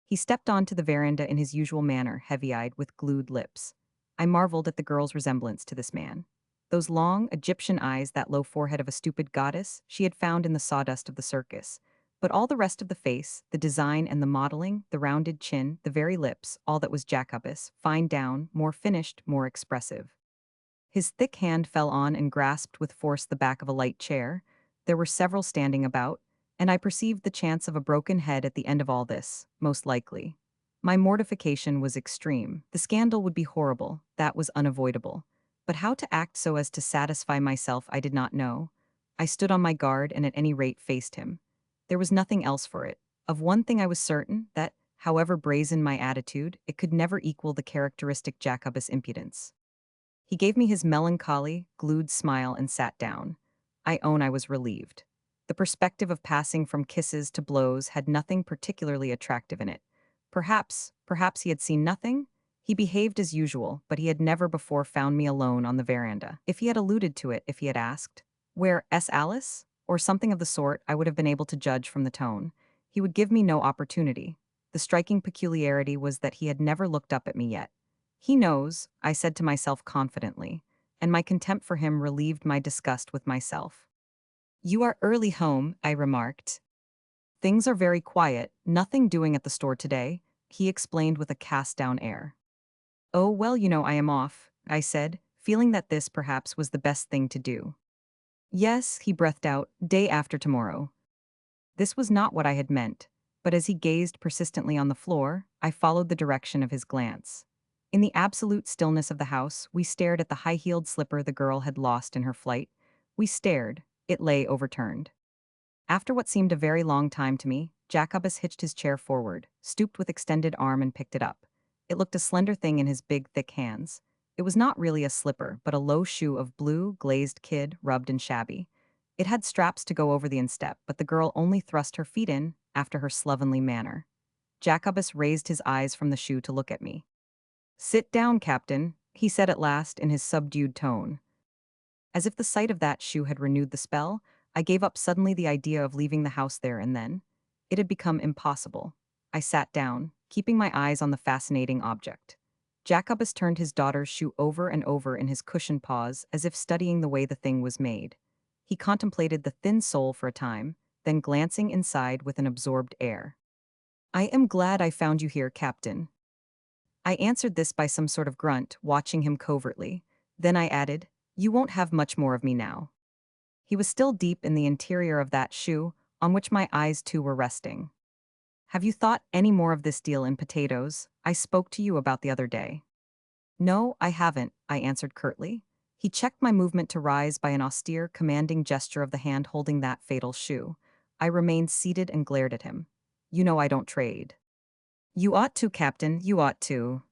He stepped onto the veranda in his usual manner, heavy-eyed with glued lips. I marveled at the girl's resemblance to this man. Those long, Egyptian eyes, that low forehead of a stupid goddess, she had found in the sawdust of the circus. But all the rest of the face, the design and the modeling, the rounded chin, the very lips, all that was Jacobus, fine down, more finished, more expressive. His thick hand fell on and grasped with force the back of a light chair. There were several standing about, and I perceived the chance of a broken head at the end of all this, most likely. My mortification was extreme. The scandal would be horrible, that was unavoidable. But how to act so as to satisfy myself I did not know. I stood on my guard and at any rate faced him. There was nothing else for it. Of one thing I was certain, that, however brazen my attitude, it could never equal the characteristic Jacobus impudence. He gave me his melancholy, glued smile and sat down. I own I was relieved. The perspective of passing from kisses to blows had nothing particularly attractive in it. Perhaps he had seen nothing? He behaved as usual, but he had never before found me alone on the veranda. If he had alluded to it, if he had asked, "Where S. Alice?" or something of the sort, I would have been able to judge from the tone. He would give me no opportunity. The striking peculiarity was that he had never looked up at me yet. He knows, I said to myself confidently, and my contempt for him relieved my disgust with myself. "You are early home," I remarked. "Things are very quiet, nothing doing at the store today," he explained with a cast-down air. "Oh, well, I am off," I said, feeling that this perhaps was the best thing to do. "Yes," he breathed out, "day after tomorrow." This was not what I had meant, but as he gazed persistently on the floor, I followed the direction of his glance. In the absolute stillness of the house, we stared at the high-heeled slipper the girl had lost in her flight. We stared. It lay overturned. After what seemed a very long time to me, Jacobus hitched his chair forward, stooped with extended arm and picked it up. It looked a slender thing in his big, thick hands. It was not really a slipper, but a low shoe of blue, glazed kid, rubbed and shabby. It had straps to go over the instep, but the girl only thrust her feet in, after her slovenly manner. Jacobus raised his eyes from the shoe to look at me. "Sit down, Captain," he said at last in his subdued tone. As if the sight of that shoe had renewed the spell, I gave up suddenly the idea of leaving the house there and then. It had become impossible. I sat down, keeping my eyes on the fascinating object. Jacobus turned his daughter's shoe over and over in his cushioned paws as if studying the way the thing was made. He contemplated the thin sole for a time, then glancing inside with an absorbed air. "I am glad I found you here, Captain." I answered this by some sort of grunt, watching him covertly. Then I added, "You won't have much more of me now." He was still deep in the interior of that shoe, on which my eyes too were resting. "Have you thought any more of this deal in potatoes I spoke to you about the other day?" "No, I haven't," I answered curtly. He checked my movement to rise by an austere, commanding gesture of the hand holding that fatal shoe. I remained seated and glared at him. "You know I don't trade." "You ought to, Captain, you ought to."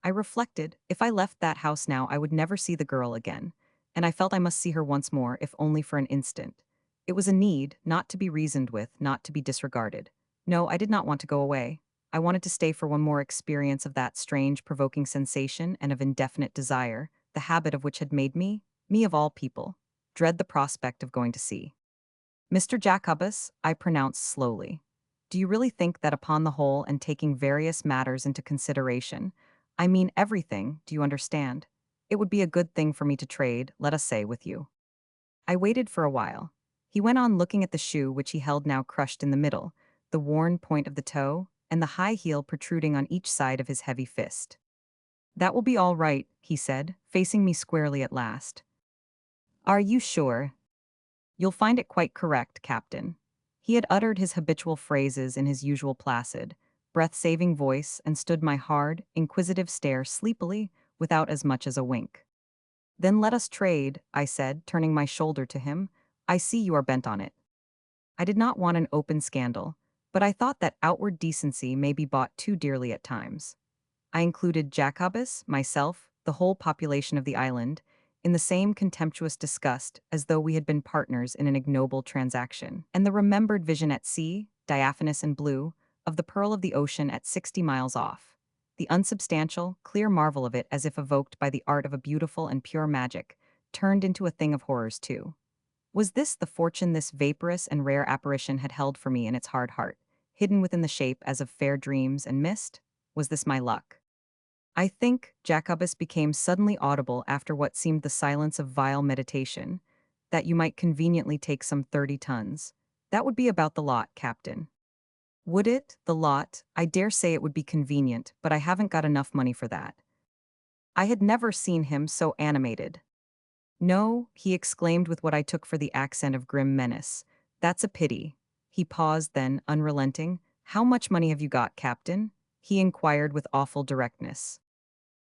I reflected, if I left that house now I would never see the girl again, and I felt I must see her once more, if only for an instant. It was a need, not to be reasoned with, not to be disregarded. No, I did not want to go away. I wanted to stay for one more experience of that strange, provoking sensation and of indefinite desire, the habit of which had made me of all people, dread the prospect of going to sea. Mr. Jacobus, I pronounced slowly, do you really think that upon the whole and taking various matters into consideration, I mean everything, do you understand? It would be a good thing for me to trade, let us say, with you. I waited for a while. He went on looking at the shoe which he held now crushed in the middle, the worn point of the toe, and the high heel protruding on each side of his heavy fist. That will be all right, he said, facing me squarely at last. Are you sure? You'll find it quite correct, Captain. He had uttered his habitual phrases in his usual placid, breath-saving voice and stood my hard, inquisitive stare sleepily, without as much as a wink. Then let us trade, I said, turning my shoulder to him. I see you are bent on it. I did not want an open scandal, but I thought that outward decency may be bought too dearly at times. I included Jacobus, myself, the whole population of the island, in the same contemptuous disgust as though we had been partners in an ignoble transaction. And the remembered vision at sea, diaphanous and blue, of the pearl of the ocean at 60 miles off. The unsubstantial, clear marvel of it as if evoked by the art of a beautiful and pure magic, turned into a thing of horrors too. Was this the fortune this vaporous and rare apparition had held for me in its hard heart, hidden within the shape as of fair dreams and mist? Was this my luck? I think Jacobus became suddenly audible after what seemed the silence of vile meditation, that you might conveniently take some 30 tons. That would be about the lot, Captain. Would it, the lot? I dare say it would be convenient, but I haven't got enough money for that. I had never seen him so animated. No, he exclaimed with what I took for the accent of grim menace. That's a pity. He paused then, unrelenting. How much money have you got, Captain? He inquired with awful directness.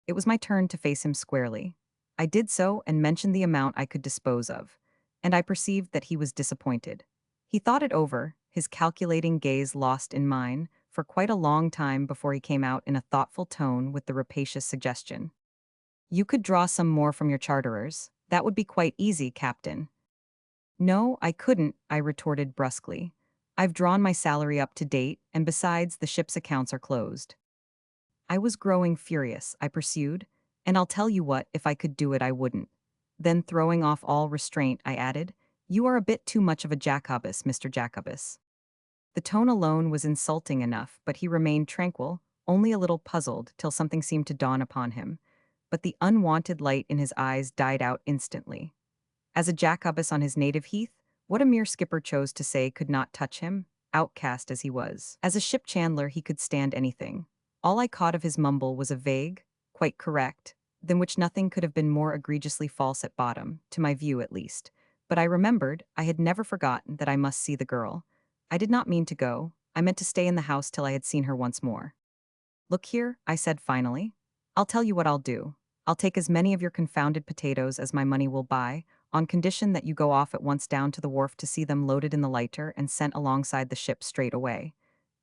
It was my turn to face him squarely. I did so and mentioned the amount I could dispose of, and I perceived that he was disappointed. He thought it over, his calculating gaze lost in mine, for quite a long time before he came out in a thoughtful tone with the rapacious suggestion. You could draw some more from your charterers. That would be quite easy, Captain. No, I couldn't, I retorted brusquely. I've drawn my salary up to date, and besides, the ship's accounts are closed. I was growing furious, I pursued, and I'll tell you what, if I could do it, I wouldn't. Then, throwing off all restraint, I added, you are a bit too much of a Jacobus, Mr. Jacobus. The tone alone was insulting enough, but he remained tranquil, only a little puzzled, till something seemed to dawn upon him. But the unwonted light in his eyes died out instantly. As a Jacobus on his native heath, what a mere skipper chose to say could not touch him, outcast as he was. As a ship chandler he could stand anything. All I caught of his mumble was a vague, quite correct, than which nothing could have been more egregiously false at bottom, to my view at least. But I remembered, I had never forgotten that I must see the girl. I did not mean to go, I meant to stay in the house till I had seen her once more. Look here, I said finally. I'll tell you what I'll do. I'll take as many of your confounded potatoes as my money will buy, on condition that you go off at once down to the wharf to see them loaded in the lighter and sent alongside the ship straight away.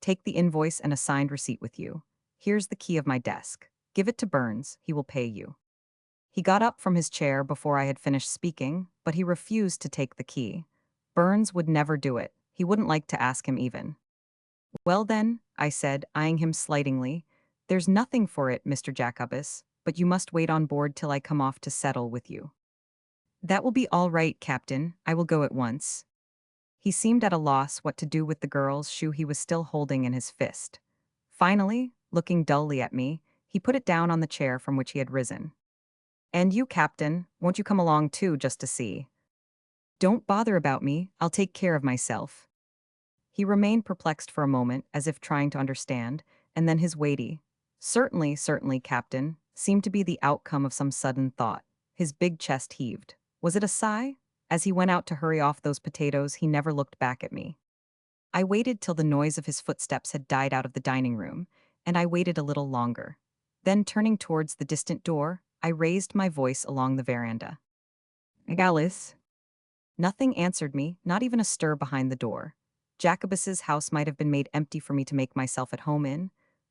Take the invoice and a signed receipt with you. Here's the key of my desk. Give it to Burns, he will pay you. He got up from his chair before I had finished speaking, but he refused to take the key. Burns would never do it. He wouldn't like to ask him even. Well then, I said, eyeing him slightingly, there's nothing for it, Mr. Jacobus, but you must wait on board till I come off to settle with you. That will be all right, Captain. I will go at once. He seemed at a loss what to do with the girl's shoe he was still holding in his fist. Finally, looking dully at me, he put it down on the chair from which he had risen. And you, Captain, won't you come along too, just to see? Don't bother about me, I'll take care of myself. He remained perplexed for a moment, as if trying to understand, and then his weighty, certainly, certainly, Captain, seemed to be the outcome of some sudden thought. His big chest heaved. Was it a sigh? As he went out to hurry off those potatoes, he never looked back at me. I waited till the noise of his footsteps had died out of the dining room, and I waited a little longer. Then, turning towards the distant door, I raised my voice along the veranda. Gallus. Nothing answered me, not even a stir behind the door. Jacobus's house might have been made empty for me to make myself at home in.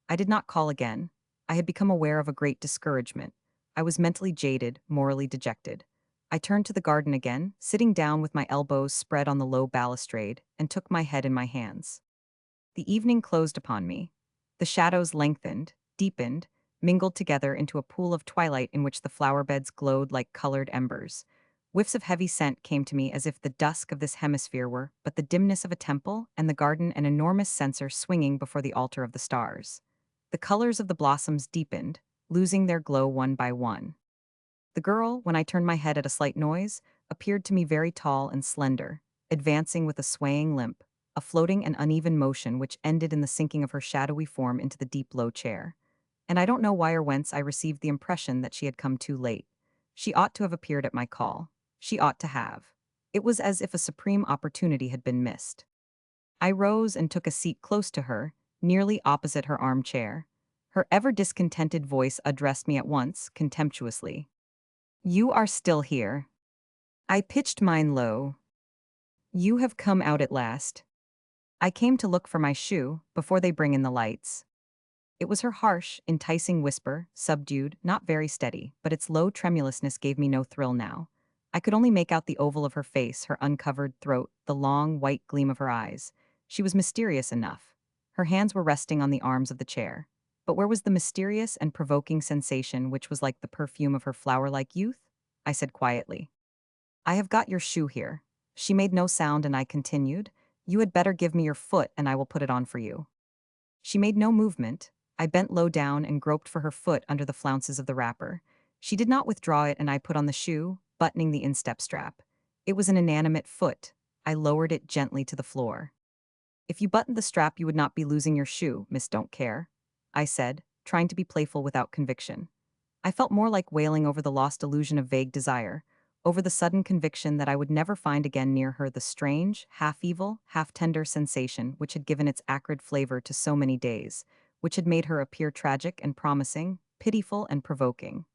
I did not call again. I had become aware of a great discouragement. I was mentally jaded, morally dejected. I turned to the garden again, sitting down with my elbows spread on the low balustrade, and took my head in my hands. The evening closed upon me. The shadows lengthened, deepened, mingled together into a pool of twilight in which the flower beds glowed like colored embers. Whiffs of heavy scent came to me as if the dusk of this hemisphere were but the dimness of a temple and the garden an enormous censer swinging before the altar of the stars. The colors of the blossoms deepened, losing their glow one by one. The girl, when I turned my head at a slight noise, appeared to me very tall and slender, advancing with a swaying limp, a floating and uneven motion which ended in the sinking of her shadowy form into the deep low chair. And I don't know why or whence I received the impression that she had come too late. She ought to have appeared at my call. She ought to have. It was as if a supreme opportunity had been missed. I rose and took a seat close to her, nearly opposite her armchair. Her ever discontented voice addressed me at once, contemptuously. "You are still here." I pitched mine low. "You have come out at last. I came to look for my shoe before they bring in the lights." It was her harsh, enticing whisper, subdued, not very steady, but its low tremulousness gave me no thrill now. I could only make out the oval of her face, her uncovered throat, the long, white gleam of her eyes. She was mysterious enough. Her hands were resting on the arms of the chair. But where was the mysterious and provoking sensation which was like the perfume of her flower-like youth? I said quietly. "I have got your shoe here." She made no sound and I continued, "You had better give me your foot and I will put it on for you." She made no movement. I bent low down and groped for her foot under the flounces of the wrapper. She did not withdraw it and I put on the shoe, buttoning the instep strap. It was an inanimate foot. I lowered it gently to the floor. "If you buttoned the strap you would not be losing your shoe, Miss Don't Care," I said, trying to be playful without conviction. I felt more like wailing over the lost illusion of vague desire, over the sudden conviction that I would never find again near her the strange, half-evil, half-tender sensation which had given its acrid flavor to so many days, which had made her appear tragic and promising, pitiful and provoking.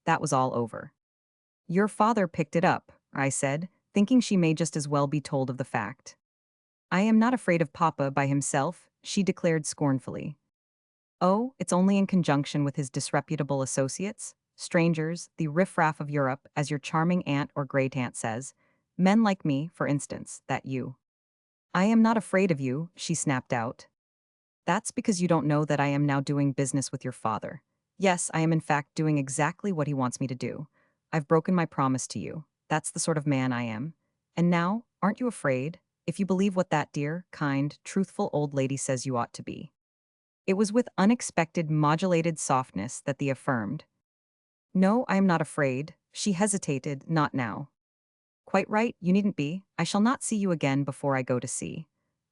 That was all over. "Your father picked it up," I said, thinking she may just as well be told of the fact. "I am not afraid of Papa by himself," she declared scornfully. "Oh, it's only in conjunction with his disreputable associates, strangers, the riffraff of Europe, as your charming aunt or great-aunt says. Men like me, for instance, that you." "I am not afraid of you," she snapped out. "That's because you don't know that I am now doing business with your father. Yes, I am in fact doing exactly what he wants me to do. I've broken my promise to you. That's the sort of man I am. And now, aren't you afraid, if you believe what that dear, kind, truthful old lady says you ought to be?" It was with unexpected modulated softness that the affirmed. "No, I am not afraid." She hesitated, "Not now." "Quite right, you needn't be. I shall not see you again before I go to sea."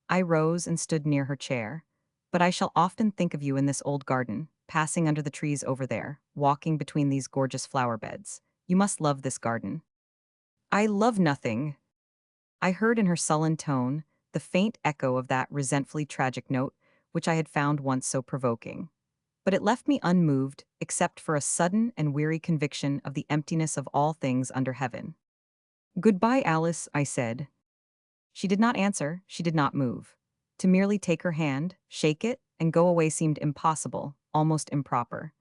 I rose and stood near her chair. "But I shall often think of you in this old garden, passing under the trees over there, walking between these gorgeous flower beds. You must love this garden." "I love nothing." I heard in her sullen tone the faint echo of that resentfully tragic note which I had found once so provoking. But it left me unmoved, except for a sudden and weary conviction of the emptiness of all things under heaven. "Goodbye, Alice," I said. She did not answer, she did not move. To merely take her hand, shake it, and go away seemed impossible, almost improper.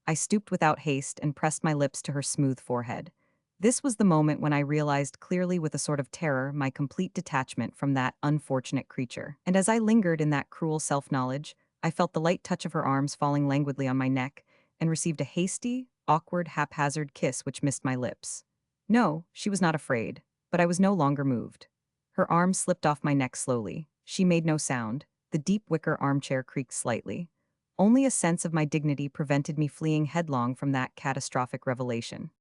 I stooped without haste and pressed my lips to her smooth forehead. This was the moment when I realized clearly with a sort of terror my complete detachment from that unfortunate creature. And as I lingered in that cruel self-knowledge, I felt the light touch of her arms falling languidly on my neck and received a hasty, awkward, haphazard kiss which missed my lips. No, she was not afraid, but I was no longer moved. Her arm slipped off my neck slowly. She made no sound. The deep wicker armchair creaked slightly. Only a sense of my dignity prevented me fleeing headlong from that catastrophic revelation.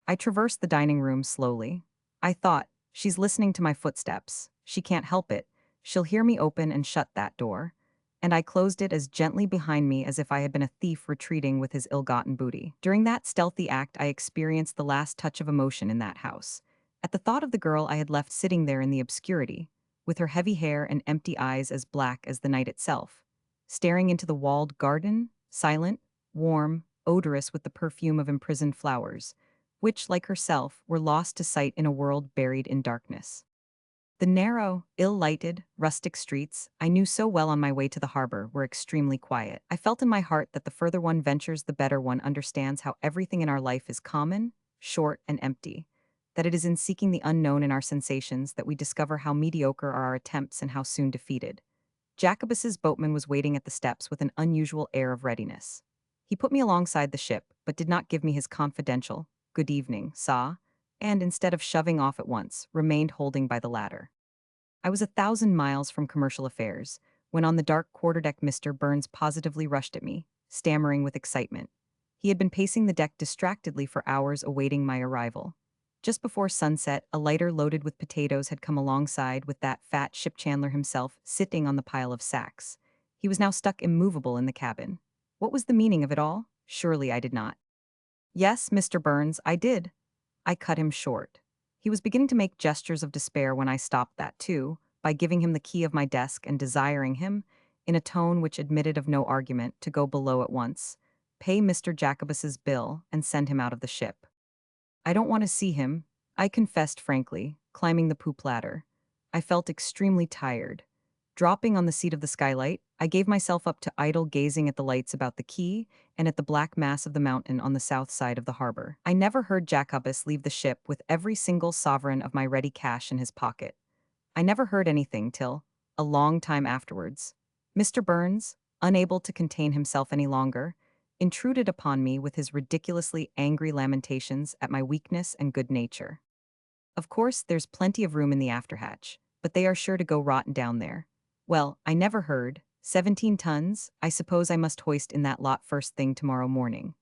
I traversed the dining room slowly. I thought, she's listening to my footsteps. She can't help it. She'll hear me open and shut that door. And I closed it as gently behind me as if I had been a thief retreating with his ill-gotten booty. During that stealthy act, I experienced the last touch of emotion in that house. At the thought of the girl I had left sitting there in the obscurity, with her heavy hair and empty eyes as black as the night itself, staring into the walled garden, silent, warm, odorous with the perfume of imprisoned flowers, which, like herself, were lost to sight in a world buried in darkness. The narrow, ill-lighted, rustic streets I knew so well on my way to the harbor were extremely quiet. I felt in my heart that the further one ventures, the better one understands how everything in our life is common, short, and empty, that it is in seeking the unknown in our sensations that we discover how mediocre are our attempts and how soon defeated. Jacobus's boatman was waiting at the steps with an unusual air of readiness. He put me alongside the ship, but did not give me his confidential, "Good evening, saw," and instead of shoving off at once, remained holding by the ladder. I was 1,000 miles from commercial affairs, when on the dark quarterdeck Mr. Burns positively rushed at me, stammering with excitement. He had been pacing the deck distractedly for hours awaiting my arrival. Just before sunset, a lighter loaded with potatoes had come alongside with that fat ship chandler himself sitting on the pile of sacks. He was now stuck immovable in the cabin. What was the meaning of it all? Surely I did not. Yes, Mr. Burns, I did. I cut him short. He was beginning to make gestures of despair when I stopped that too, by giving him the key of my desk and desiring him, in a tone which admitted of no argument, to go below at once, pay Mr. Jacobus's bill, and send him out of the ship. I don't want to see him, I confessed frankly, climbing the poop ladder. I felt extremely tired. Dropping on the seat of the skylight, I gave myself up to idle gazing at the lights about the quay and at the black mass of the mountain on the south side of the harbor. I never heard Jacobus leave the ship with every single sovereign of my ready cash in his pocket. I never heard anything till, a long time afterwards, Mr. Burns, unable to contain himself any longer, intruded upon me with his ridiculously angry lamentations at my weakness and good nature. Of course, there's plenty of room in the afterhatch, but they are sure to go rotten down there. Well, I never heard. 17 tons, I suppose I must hoist in that lot first thing tomorrow morning.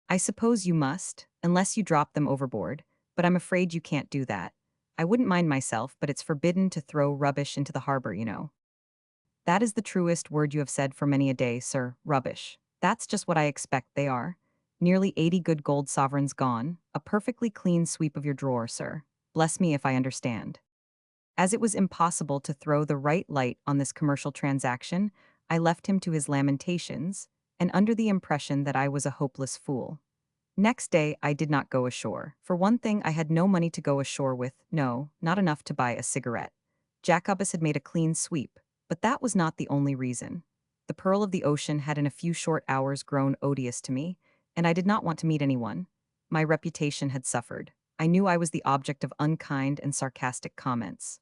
I suppose you must, unless you drop them overboard, but I'm afraid you can't do that. I wouldn't mind myself, but it's forbidden to throw rubbish into the harbor, you know. That is the truest word you have said for many a day, sir, rubbish. That's just what I expect they are. Nearly 80 good gold sovereigns gone, a perfectly clean sweep of your drawer, sir. Bless me if I understand. As it was impossible to throw the right light on this commercial transaction, I left him to his lamentations, and under the impression that I was a hopeless fool. Next day, I did not go ashore. For one thing, I had no money to go ashore with, no, not enough to buy a cigarette. Jacobus had made a clean sweep, but that was not the only reason. The pearl of the ocean had in a few short hours grown odious to me, and I did not want to meet anyone. My reputation had suffered. I knew I was the object of unkind and sarcastic comments.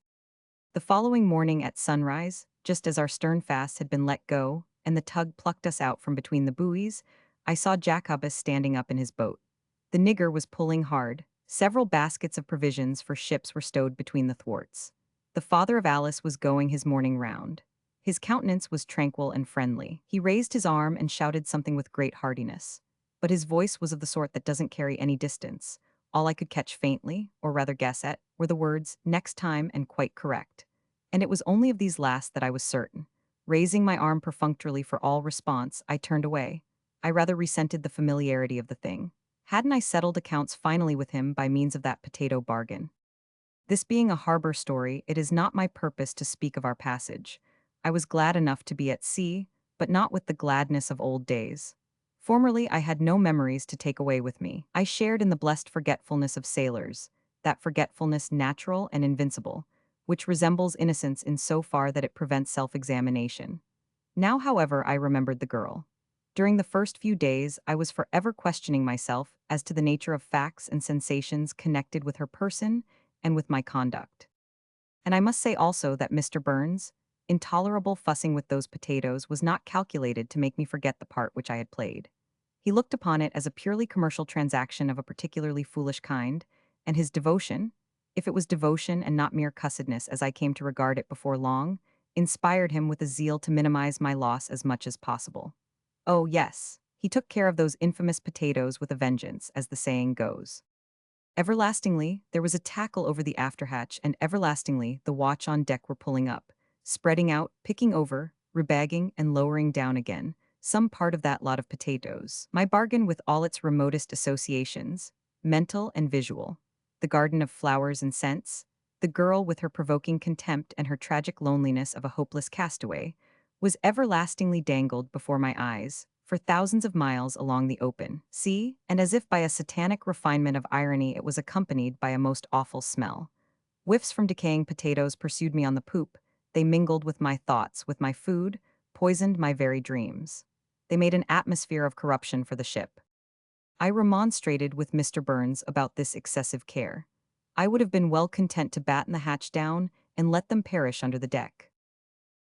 The following morning at sunrise, just as our stern fast had been let go and the tug plucked us out from between the buoys, I saw Jacobus standing up in his boat. The nigger was pulling hard. Several baskets of provisions for ships were stowed between the thwarts. The father of Alice was going his morning round. His countenance was tranquil and friendly. He raised his arm and shouted something with great heartiness. But his voice was of the sort that doesn't carry any distance. All I could catch faintly, or rather guess at, were the words, "next time," and "quite correct." And it was only of these last that I was certain. Raising my arm perfunctorily for all response, I turned away. I rather resented the familiarity of the thing. Hadn't I settled accounts finally with him by means of that potato bargain? This being a harbor story, it is not my purpose to speak of our passage. I was glad enough to be at sea, but not with the gladness of old days. Formerly, I had no memories to take away with me. I shared in the blessed forgetfulness of sailors, that forgetfulness natural and invincible, which resembles innocence in so far that it prevents self-examination. Now, however, I remembered the girl. During the first few days, I was forever questioning myself as to the nature of facts and sensations connected with her person and with my conduct. And I must say also that Mr. Burns' intolerable fussing with those potatoes was not calculated to make me forget the part which I had played. He looked upon it as a purely commercial transaction of a particularly foolish kind, and his devotion, if it was devotion and not mere cussedness as I came to regard it before long, inspired him with a zeal to minimize my loss as much as possible. Oh, yes, he took care of those infamous potatoes with a vengeance, as the saying goes. Everlastingly, there was a tackle over the afterhatch, and everlastingly, the watch on deck were pulling up, spreading out, picking over, rebagging, and lowering down again, some part of that lot of potatoes. My bargain with all its remotest associations, mental and visual, the garden of flowers and scents, the girl with her provoking contempt and her tragic loneliness of a hopeless castaway, was everlastingly dangled before my eyes, for thousands of miles along the open sea, and as if by a satanic refinement of irony it was accompanied by a most awful smell. Whiffs from decaying potatoes pursued me on the poop. They mingled with my thoughts, with my food, poisoned my very dreams. They made an atmosphere of corruption for the ship. I remonstrated with Mr. Burns about this excessive care. I would have been well content to batten the hatch down and let them perish under the deck.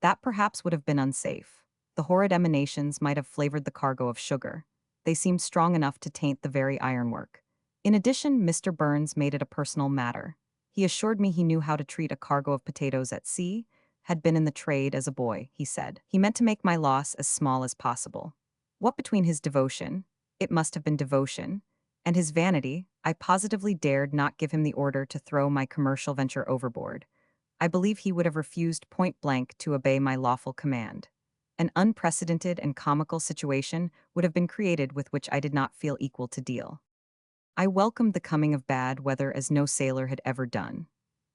That perhaps would have been unsafe. The horrid emanations might have flavored the cargo of sugar. They seemed strong enough to taint the very ironwork. In addition, Mr. Burns made it a personal matter. He assured me he knew how to treat a cargo of potatoes at sea, had been in the trade as a boy, he said. He meant to make my loss as small as possible. What between his devotion, it must have been devotion, and his vanity, I positively dared not give him the order to throw my commercial venture overboard. I believe he would have refused point blank to obey my lawful command. An unprecedented and comical situation would have been created with which I did not feel equal to deal. I welcomed the coming of bad weather as no sailor had ever done.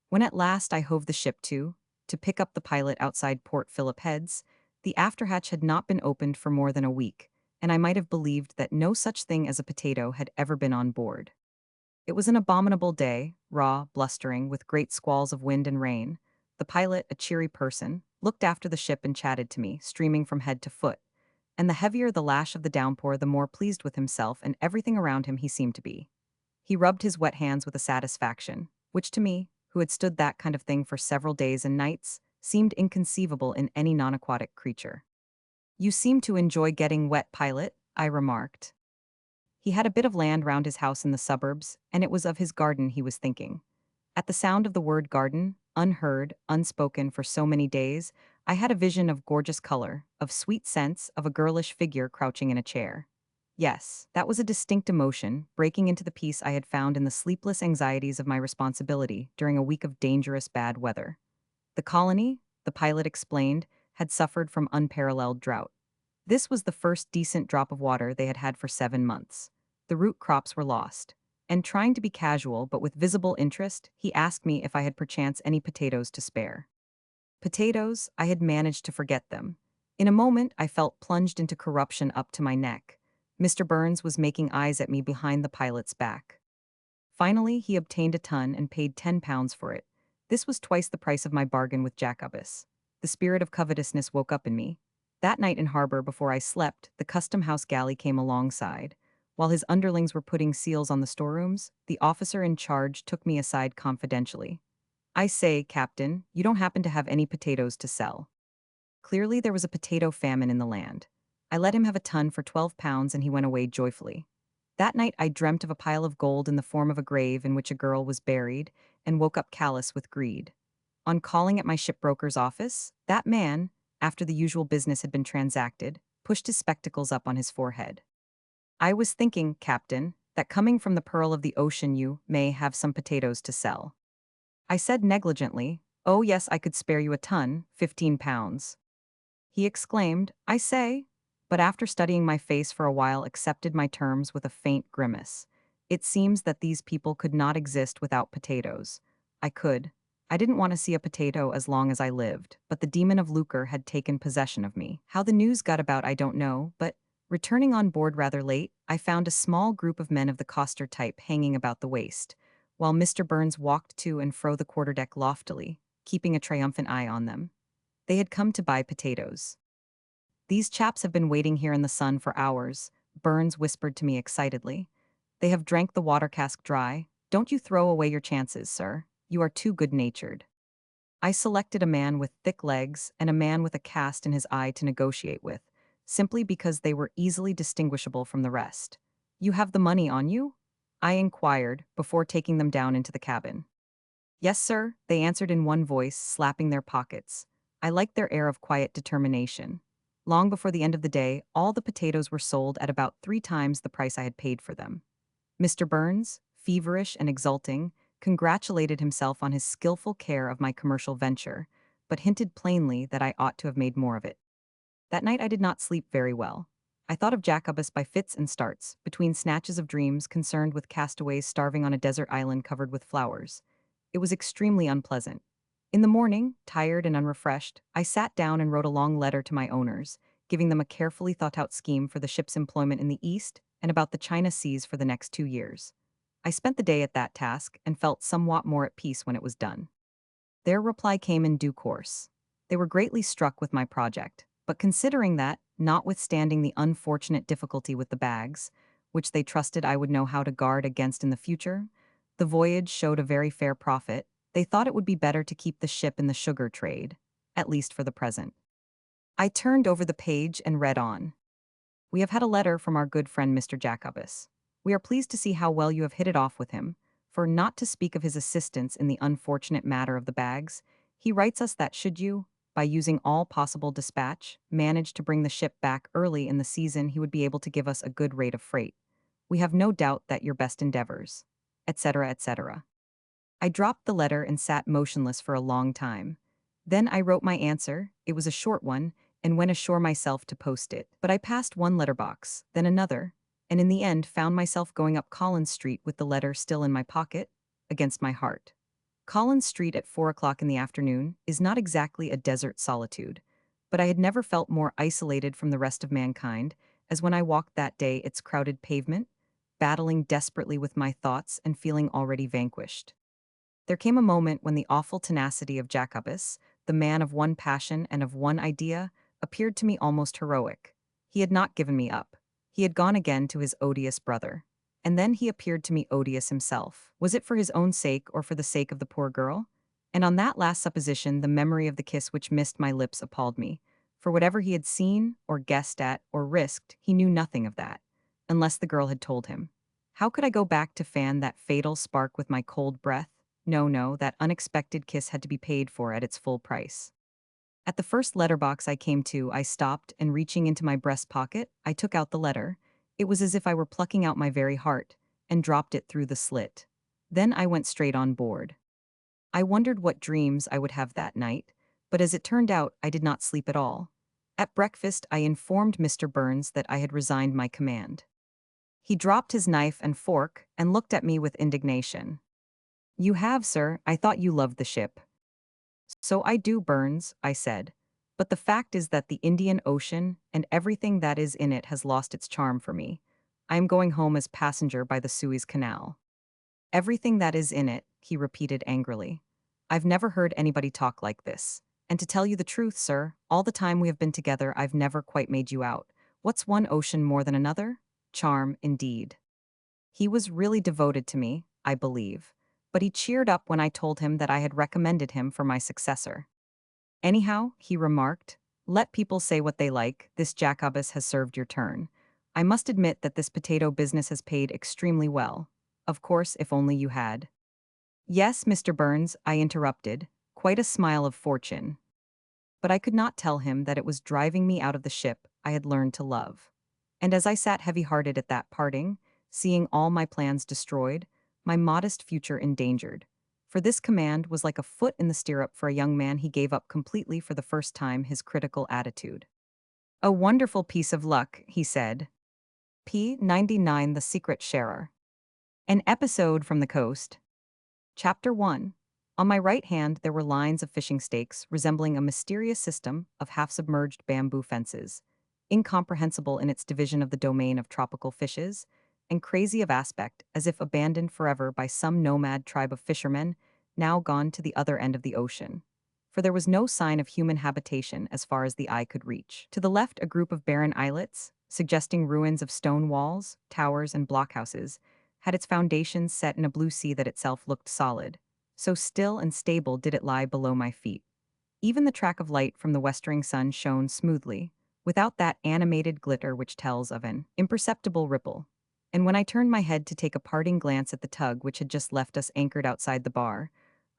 When at last I hove the ship to pick up the pilot outside Port Phillip Heads, the afterhatch had not been opened for more than a week, and I might have believed that no such thing as a potato had ever been on board. It was an abominable day, raw, blustering, with great squalls of wind and rain. The pilot, a cheery person, looked after the ship and chatted to me, streaming from head to foot. And the heavier the lash of the downpour, the more pleased with himself and everything around him he seemed to be. He rubbed his wet hands with a satisfaction, which to me, who had stood that kind of thing for several days and nights, seemed inconceivable in any non-aquatic creature. "You seem to enjoy getting wet, pilot," I remarked. He had a bit of land round his house in the suburbs, and it was of his garden he was thinking. At the sound of the word garden, unheard, unspoken for so many days, I had a vision of gorgeous color, of sweet scents, of a girlish figure crouching in a chair. Yes, that was a distinct emotion, breaking into the peace I had found in the sleepless anxieties of my responsibility during a week of dangerous bad weather. The colony, the pilot explained, had suffered from unparalleled drought. This was the first decent drop of water they had had for 7 months. The root crops were lost. And trying to be casual but with visible interest, he asked me if I had perchance any potatoes to spare. Potatoes, I had managed to forget them. In a moment, I felt plunged into corruption up to my neck. Mr. Burns was making eyes at me behind the pilot's back. Finally, he obtained a ton and paid £10 for it. This was twice the price of my bargain with Jacobus. The spirit of covetousness woke up in me. That night in harbor, before I slept, the custom house galley came alongside. While his underlings were putting seals on the storerooms, the officer in charge took me aside confidentially. "I say, Captain, you don't happen to have any potatoes to sell." Clearly, there was a potato famine in the land. I let him have a ton for £12 and he went away joyfully. That night, I dreamt of a pile of gold in the form of a grave in which a girl was buried and woke up callous with greed. On calling at my shipbroker's office, that man, after the usual business had been transacted, pushed his spectacles up on his forehead. "I was thinking, Captain, that coming from the pearl of the ocean you may have some potatoes to sell." I said negligently, "Oh yes, I could spare you a ton, £15. He exclaimed, "I say," but after studying my face for a while accepted my terms with a faint grimace. It seems that these people could not exist without potatoes. I could. I didn't want to see a potato as long as I lived, but the demon of lucre had taken possession of me. How the news got about I don't know, but returning on board rather late, I found a small group of men of the coster type hanging about the waist, while Mr. Burns walked to and fro the quarterdeck loftily, keeping a triumphant eye on them. They had come to buy potatoes. "These chaps have been waiting here in the sun for hours," Burns whispered to me excitedly. "They have drank the water cask dry. Don't you throw away your chances, sir. You are too good-natured." I selected a man with thick legs and a man with a cast in his eye to negotiate with, simply because they were easily distinguishable from the rest. "You have the money on you?" I inquired, before taking them down into the cabin. "Yes, sir," they answered in one voice, slapping their pockets. I liked their air of quiet determination. Long before the end of the day, all the potatoes were sold at about 3 times the price I had paid for them. Mr. Burns, feverish and exulting, congratulated himself on his skillful care of my commercial venture, but hinted plainly that I ought to have made more of it. That night I did not sleep very well. I thought of Jacobus by fits and starts, between snatches of dreams concerned with castaways starving on a desert island covered with flowers. It was extremely unpleasant. In the morning, tired and unrefreshed, I sat down and wrote a long letter to my owners, giving them a carefully thought-out scheme for the ship's employment in the East and about the China Seas for the next 2 years. I spent the day at that task and felt somewhat more at peace when it was done. Their reply came in due course. They were greatly struck with my project, but considering that, notwithstanding the unfortunate difficulty with the bags, which they trusted I would know how to guard against in the future, the voyage showed a very fair profit, they thought it would be better to keep the ship in the sugar trade. at least for the present. I turned over the page and read on. We have had a letter from our good friend Mr. Jacobus. We are pleased to see how well you have hit it off with him, for not to speak of his assistance in the unfortunate matter of the bags, he writes us that should you, by using all possible dispatch, manage to bring the ship back early in the season, he would be able to give us a good rate of freight. We have no doubt that your best endeavors, etc., etc. I dropped the letter and sat motionless for a long time. Then I wrote my answer, it was a short one, and went ashore myself to post it. But I passed one letterbox, then another, and in the end found myself going up Collins Street with the letter still in my pocket, against my heart. Collins Street at 4 o'clock in the afternoon is not exactly a desert solitude, but I had never felt more isolated from the rest of mankind as when I walked that day its crowded pavement, battling desperately with my thoughts and feeling already vanquished. There came a moment when the awful tenacity of Jacobus, the man of one passion and of one idea, appeared to me almost heroic. He had not given me up. He had gone again to his odious brother. And then he appeared to me odious himself. Was it for his own sake or for the sake of the poor girl? And on that last supposition, the memory of the kiss which missed my lips appalled me. For whatever he had seen, or guessed at, or risked, he knew nothing of that, unless the girl had told him. How could I go back to fan that fatal spark with my cold breath? No, no, that unexpected kiss had to be paid for at its full price. At the first letterbox I came to, I stopped, and reaching into my breast pocket, I took out the letter. It was as if I were plucking out my very heart, and dropped it through the slit. Then I went straight on board. I wondered what dreams I would have that night, but as it turned out, I did not sleep at all. At breakfast, I informed Mr. Burns that I had resigned my command. He dropped his knife and fork and looked at me with indignation. You have, sir, I thought you loved the ship. So I do, Burns, I said. But the fact is that the Indian Ocean and everything that is in it has lost its charm for me. I am going home as passenger by the Suez Canal. Everything that is in it, he repeated angrily. I've never heard anybody talk like this. And to tell you the truth, sir, all the time we have been together I've never quite made you out. What's one ocean more than another? Charm, indeed. He was really devoted to me, I believe, but he cheered up when I told him that I had recommended him for my successor. Anyhow, he remarked, let people say what they like, this Jacobus has served your turn. I must admit that this potato business has paid extremely well. Of course, if only you had. Yes, Mr. Burns, I interrupted, quite a smile of fortune. But I could not tell him that it was driving me out of the ship I had learned to love. And as I sat heavy-hearted at that parting, seeing all my plans destroyed, my modest future endangered. For this command was like a foot in the stirrup for a young man he gave up completely for the first time his critical attitude. A wonderful piece of luck, he said. P99 The Secret Sharer. An episode from the coast. Chapter 1. On my right hand there were lines of fishing stakes resembling a mysterious system of half-submerged bamboo fences, incomprehensible in its division of the domain of tropical fishes, and crazy of aspect as if abandoned forever by some nomad tribe of fishermen now gone to the other end of the ocean. For there was no sign of human habitation as far as the eye could reach. To the left a group of barren islets, suggesting ruins of stone walls, towers, and blockhouses, had its foundations set in a blue sea that itself looked solid. So still and stable did it lie below my feet. Even the track of light from the westering sun shone smoothly, without that animated glitter which tells of an imperceptible ripple. And when I turned my head to take a parting glance at the tug which had just left us anchored outside the bar,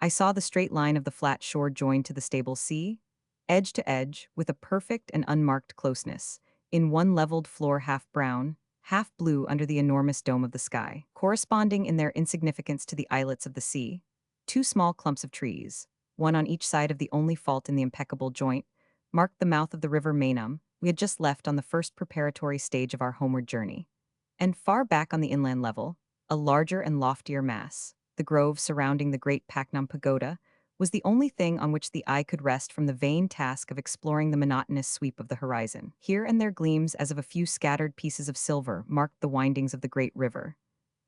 I saw the straight line of the flat shore joined to the stable sea, edge to edge, with a perfect and unmarked closeness, in one leveled floor half brown, half blue under the enormous dome of the sky, corresponding in their insignificance to the islets of the sea. Two small clumps of trees, one on each side of the only fault in the impeccable joint, marked the mouth of the river Mainam we had just left on the first preparatory stage of our homeward journey. And far back on the inland level, a larger and loftier mass, the grove surrounding the great Paknam Pagoda, was the only thing on which the eye could rest from the vain task of exploring the monotonous sweep of the horizon. Here and there gleams as of a few scattered pieces of silver marked the windings of the great river.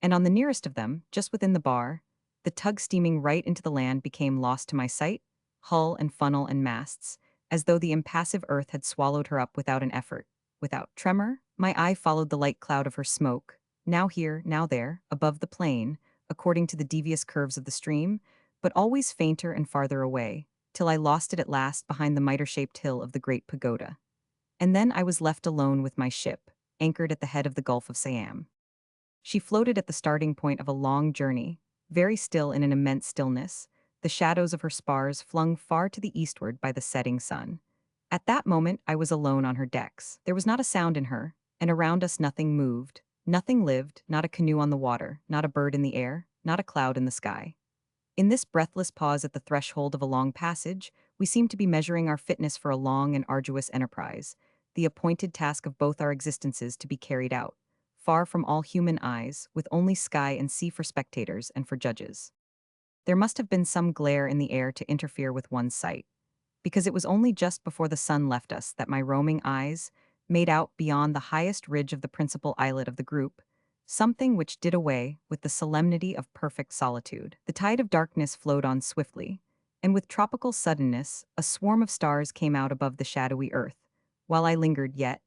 And on the nearest of them, just within the bar, the tug steaming right into the land became lost to my sight, hull and funnel and masts, as though the impassive earth had swallowed her up without an effort. Without tremor, my eye followed the light cloud of her smoke, now here, now there, above the plain, according to the devious curves of the stream, but always fainter and farther away, till I lost it at last behind the mitre-shaped hill of the Great Pagoda. And then I was left alone with my ship, anchored at the head of the Gulf of Siam. She floated at the starting point of a long journey, very still in an immense stillness, the shadows of her spars flung far to the eastward by the setting sun. At that moment, I was alone on her decks. There was not a sound in her, and around us nothing moved, nothing lived, not a canoe on the water, not a bird in the air, not a cloud in the sky. In this breathless pause at the threshold of a long passage, we seemed to be measuring our fitness for a long and arduous enterprise, the appointed task of both our existences to be carried out, far from all human eyes, with only sky and sea for spectators and for judges. There must have been some glare in the air to interfere with one's sight, because it was only just before the sun left us that my roaming eyes made out beyond the highest ridge of the principal islet of the group something which did away with the solemnity of perfect solitude. The tide of darkness flowed on swiftly, and with tropical suddenness, a swarm of stars came out above the shadowy earth, while I lingered yet,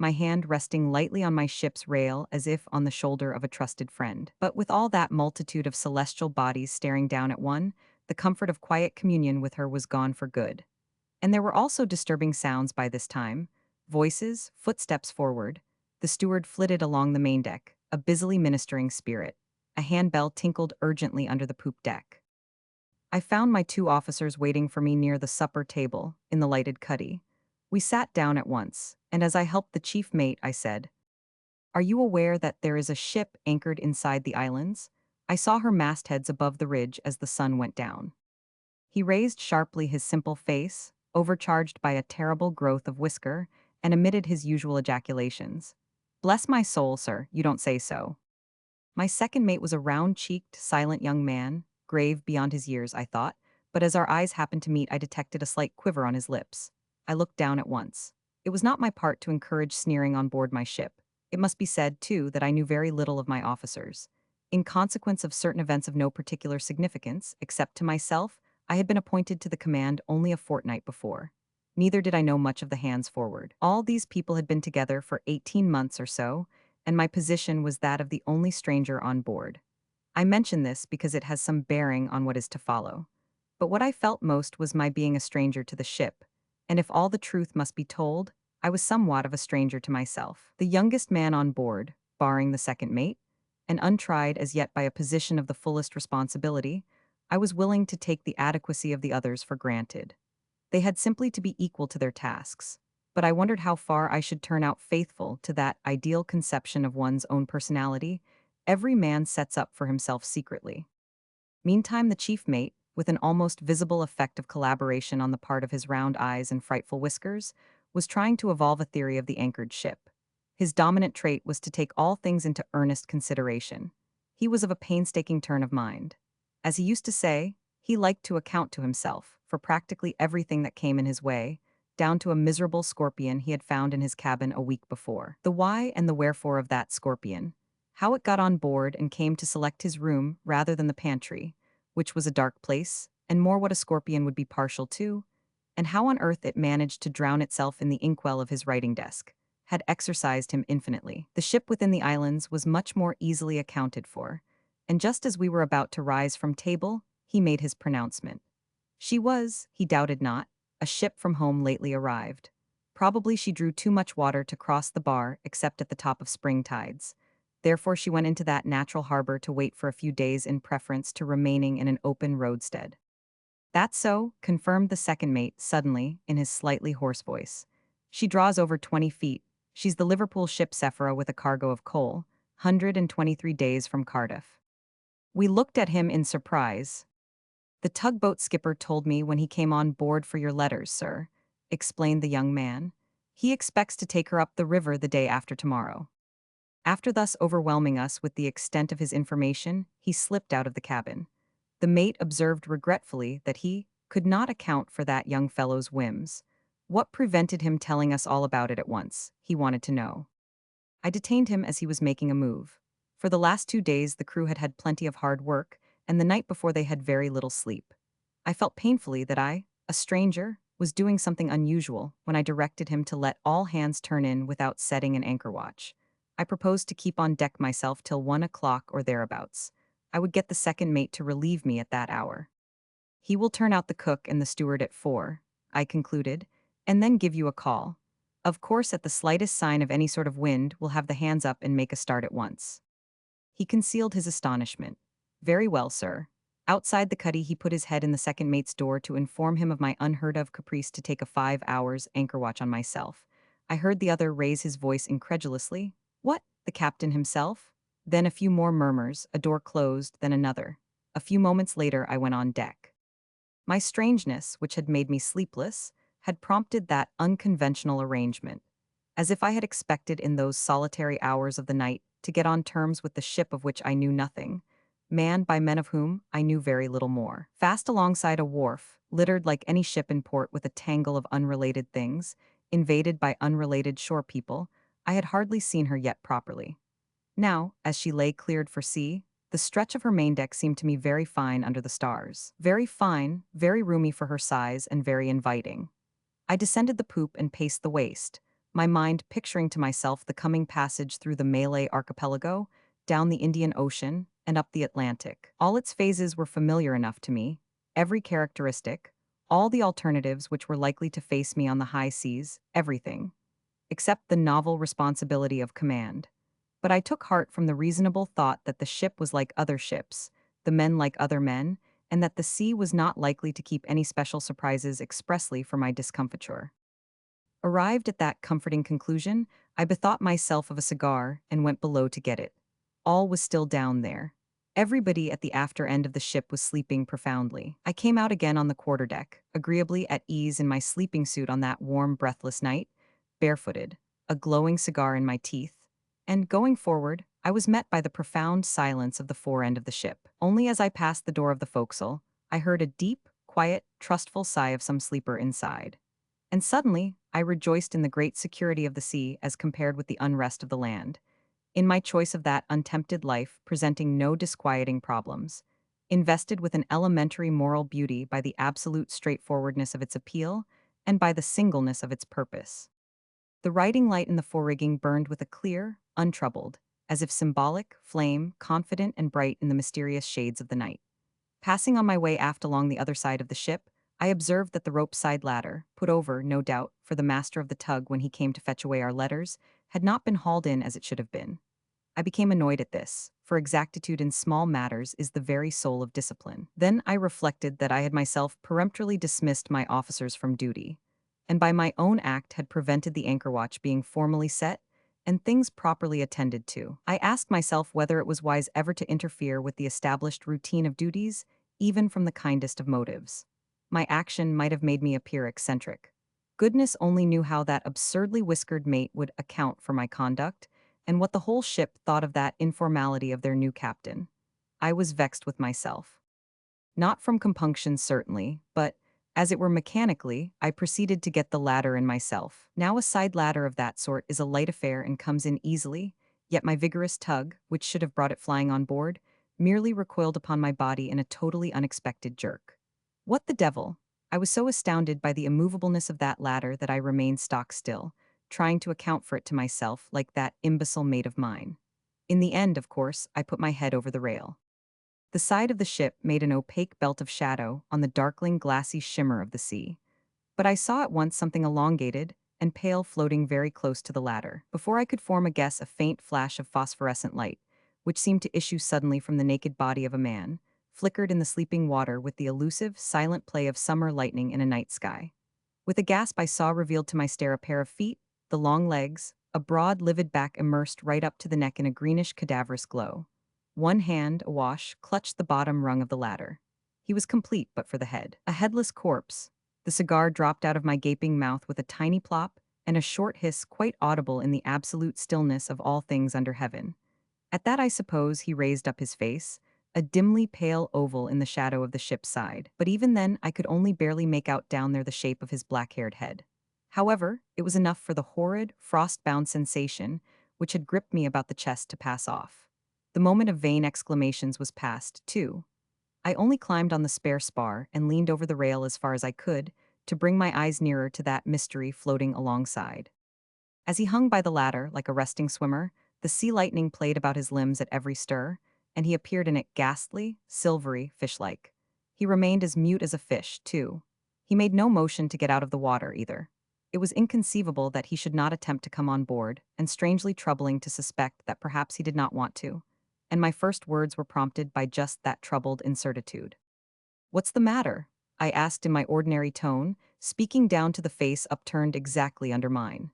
my hand resting lightly on my ship's rail as if on the shoulder of a trusted friend. But with all that multitude of celestial bodies staring down at one, the comfort of quiet communion with her was gone for good. And there were also disturbing sounds by this time, voices, footsteps forward. The steward flitted along the main deck, a busily ministering spirit. A handbell tinkled urgently under the poop deck. I found my two officers waiting for me near the supper table, in the lighted cuddy. We sat down at once, and as I helped the chief mate, I said, "Are you aware that there is a ship anchored inside the islands? I saw her mastheads above the ridge as the sun went down." He raised sharply his simple face, overcharged by a terrible growth of whisker, and emitted his usual ejaculations. "Bless my soul, sir, you don't say so." My second mate was a round-cheeked, silent young man, grave beyond his years, I thought, but as our eyes happened to meet, I detected a slight quiver on his lips. I looked down at once. It was not my part to encourage sneering on board my ship. It must be said, too, that I knew very little of my officers. In consequence of certain events of no particular significance, except to myself, I had been appointed to the command only a fortnight before. Neither did I know much of the hands forward. All these people had been together for 18 months or so, and my position was that of the only stranger on board. I mention this because it has some bearing on what is to follow. But what I felt most was my being a stranger to the ship, and if all the truth must be told, I was somewhat of a stranger to myself. The youngest man on board, barring the second mate, and untried as yet by a position of the fullest responsibility, I was willing to take the adequacy of the others for granted. They had simply to be equal to their tasks. But I wondered how far I should turn out faithful to that ideal conception of one's own personality every man sets up for himself secretly. Meantime, the chief mate, with an almost visible effect of collaboration on the part of his round eyes and frightful whiskers, was trying to evolve a theory of the anchored ship. His dominant trait was to take all things into earnest consideration. He was of a painstaking turn of mind. As he used to say, he liked to account to himself for practically everything that came in his way, down to a miserable scorpion he had found in his cabin a week before. The why and the wherefore of that scorpion, how it got on board and came to select his room rather than the pantry, which was a dark place, and more what a scorpion would be partial to, and how on earth it managed to drown itself in the inkwell of his writing desk, had exercised him infinitely. The ship within the islands was much more easily accounted for, and just as we were about to rise from table, he made his pronouncement. She was, he doubted not, a ship from home lately arrived. Probably she drew too much water to cross the bar except at the top of spring tides. Therefore she went into that natural harbor to wait for a few days in preference to remaining in an open roadstead. "That's so," confirmed the second mate suddenly, in his slightly hoarse voice. "She draws over 20 feet. She's the Liverpool ship Sephora with a cargo of coal, 123 days from Cardiff." We looked at him in surprise. "The tugboat skipper told me when he came on board for your letters, sir," explained the young man. "He expects to take her up the river the day after tomorrow." After thus overwhelming us with the extent of his information, he slipped out of the cabin. The mate observed regretfully that he could not account for that young fellow's whims. What prevented him telling us all about it at once, he wanted to know. I detained him as he was making a move. For the last 2 days the crew had had plenty of hard work, and the night before they had very little sleep. I felt painfully that I, a stranger, was doing something unusual when I directed him to let all hands turn in without setting an anchor watch. I proposed to keep on deck myself till 1 o'clock or thereabouts. I would get the second mate to relieve me at that hour. He will turn out the cook and the steward at 4, I concluded, and then give you a call. Of course, at the slightest sign of any sort of wind, we'll have the hands up and make a start at once. He concealed his astonishment. Very well, sir. Outside the cuddy, he put his head in the second mate's door to inform him of my unheard of caprice to take a 5 hours anchor watch on myself. I heard the other raise his voice incredulously. What? The captain himself? Then a few more murmurs, a door closed, then another. A few moments later, I went on deck. My strangeness, which had made me sleepless, had prompted that unconventional arrangement, as if I had expected in those solitary hours of the night to get on terms with the ship of which I knew nothing, manned by men of whom I knew very little more. Fast alongside a wharf, littered like any ship in port with a tangle of unrelated things, invaded by unrelated shore people, I had hardly seen her yet properly. Now, as she lay cleared for sea, the stretch of her main deck seemed to me very fine under the stars. Very fine, very roomy for her size, and very inviting. I descended the poop and paced the waist, my mind picturing to myself the coming passage through the Malay archipelago, down the Indian Ocean, and up the Atlantic. All its phases were familiar enough to me, every characteristic, all the alternatives which were likely to face me on the high seas, everything, except the novel responsibility of command. But I took heart from the reasonable thought that the ship was like other ships, the men like other men, and that the sea was not likely to keep any special surprises expressly for my discomfiture. Arrived at that comforting conclusion, I bethought myself of a cigar and went below to get it. All was still down there. Everybody at the after end of the ship was sleeping profoundly. I came out again on the quarterdeck, agreeably at ease in my sleeping suit on that warm, breathless night, barefooted, a glowing cigar in my teeth, and, going forward, I was met by the profound silence of the fore end of the ship. Only as I passed the door of the forecastle, I heard a deep, quiet, trustful sigh of some sleeper inside. And suddenly, I rejoiced in the great security of the sea as compared with the unrest of the land, in my choice of that untempted life presenting no disquieting problems, invested with an elementary moral beauty by the absolute straightforwardness of its appeal and by the singleness of its purpose. The riding light in the forerigging burned with a clear, untroubled, as if symbolic, flame, confident and bright in the mysterious shades of the night. Passing on my way aft along the other side of the ship, I observed that the rope-side ladder, put over, no doubt, for the master of the tug when he came to fetch away our letters, had not been hauled in as it should have been. I became annoyed at this, for exactitude in small matters is the very soul of discipline. Then I reflected that I had myself peremptorily dismissed my officers from duty, and by my own act had prevented the anchor watch being formally set and things properly attended to. I asked myself whether it was wise ever to interfere with the established routine of duties, even from the kindest of motives. My action might have made me appear eccentric. Goodness only knew how that absurdly whiskered mate would account for my conduct, and what the whole ship thought of that informality of their new captain. I was vexed with myself. Not from compunction, certainly, but, as it were mechanically, I proceeded to get the ladder in myself. Now a side ladder of that sort is a light affair and comes in easily, yet my vigorous tug, which should have brought it flying on board, merely recoiled upon my body in a totally unexpected jerk. What the devil? I was so astounded by the immovableness of that ladder that I remained stock still, trying to account for it to myself like that imbecile mate of mine. In the end, of course, I put my head over the rail. The side of the ship made an opaque belt of shadow on the darkling glassy shimmer of the sea, but I saw at once something elongated and pale floating very close to the ladder. Before I could form a guess, a faint flash of phosphorescent light, which seemed to issue suddenly from the naked body of a man, flickered in the sleeping water with the elusive, silent play of summer lightning in a night sky. With a gasp I saw revealed to my stare a pair of feet, the long legs, a broad, livid back immersed right up to the neck in a greenish, cadaverous glow. One hand, awash, clutched the bottom rung of the ladder. He was complete but for the head. A headless corpse. The cigar dropped out of my gaping mouth with a tiny plop and a short hiss quite audible in the absolute stillness of all things under heaven. At that I suppose he raised up his face, a dimly pale oval in the shadow of the ship's side, but even then I could only barely make out down there the shape of his black-haired head. However, it was enough for the horrid, frost-bound sensation which had gripped me about the chest to pass off. The moment of vain exclamations was past, too. I only climbed on the spare spar and leaned over the rail as far as I could to bring my eyes nearer to that mystery floating alongside. As he hung by the ladder like a resting swimmer, the sea lightning played about his limbs at every stir, and he appeared in it ghastly, silvery, fish-like. He remained as mute as a fish, too. He made no motion to get out of the water, either. It was inconceivable that he should not attempt to come on board, and strangely troubling to suspect that perhaps he did not want to. And my first words were prompted by just that troubled incertitude. "What's the matter?" I asked in my ordinary tone, speaking down to the face upturned exactly under mine.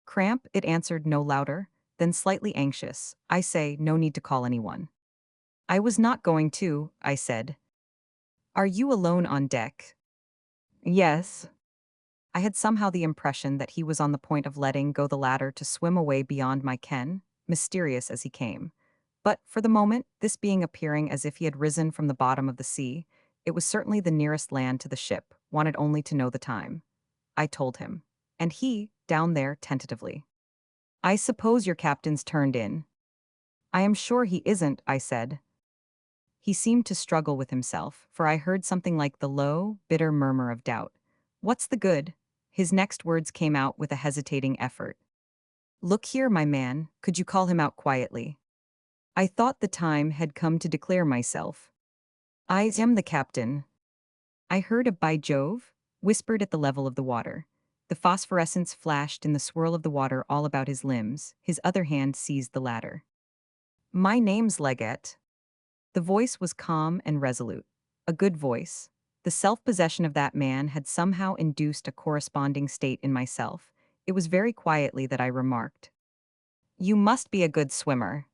"Cramp," it answered no louder, then slightly anxious. "I say, no need to call anyone." "I was not going to," I said. "Are you alone on deck?" "Yes." I had somehow the impression that he was on the point of letting go the ladder to swim away beyond my ken, mysterious as he came. But, for the moment, this being appearing as if he had risen from the bottom of the sea, it was certainly the nearest land to the ship, wanted only to know the time. I told him. And he, down there, tentatively. "I suppose your captain's turned in." "I am sure he isn't," I said. He seemed to struggle with himself, for I heard something like the low, bitter murmur of doubt. "What's the good?" His next words came out with a hesitating effort. "Look here, my man, could you call him out quietly?" I thought the time had come to declare myself. "I am the captain." I heard a "by Jove," whispered at the level of the water. The phosphorescence flashed in the swirl of the water all about his limbs, his other hand seized the ladder. "My name's Leggett." The voice was calm and resolute. A good voice. The self-possession of that man had somehow induced a corresponding state in myself. It was very quietly that I remarked. "You must be a good swimmer."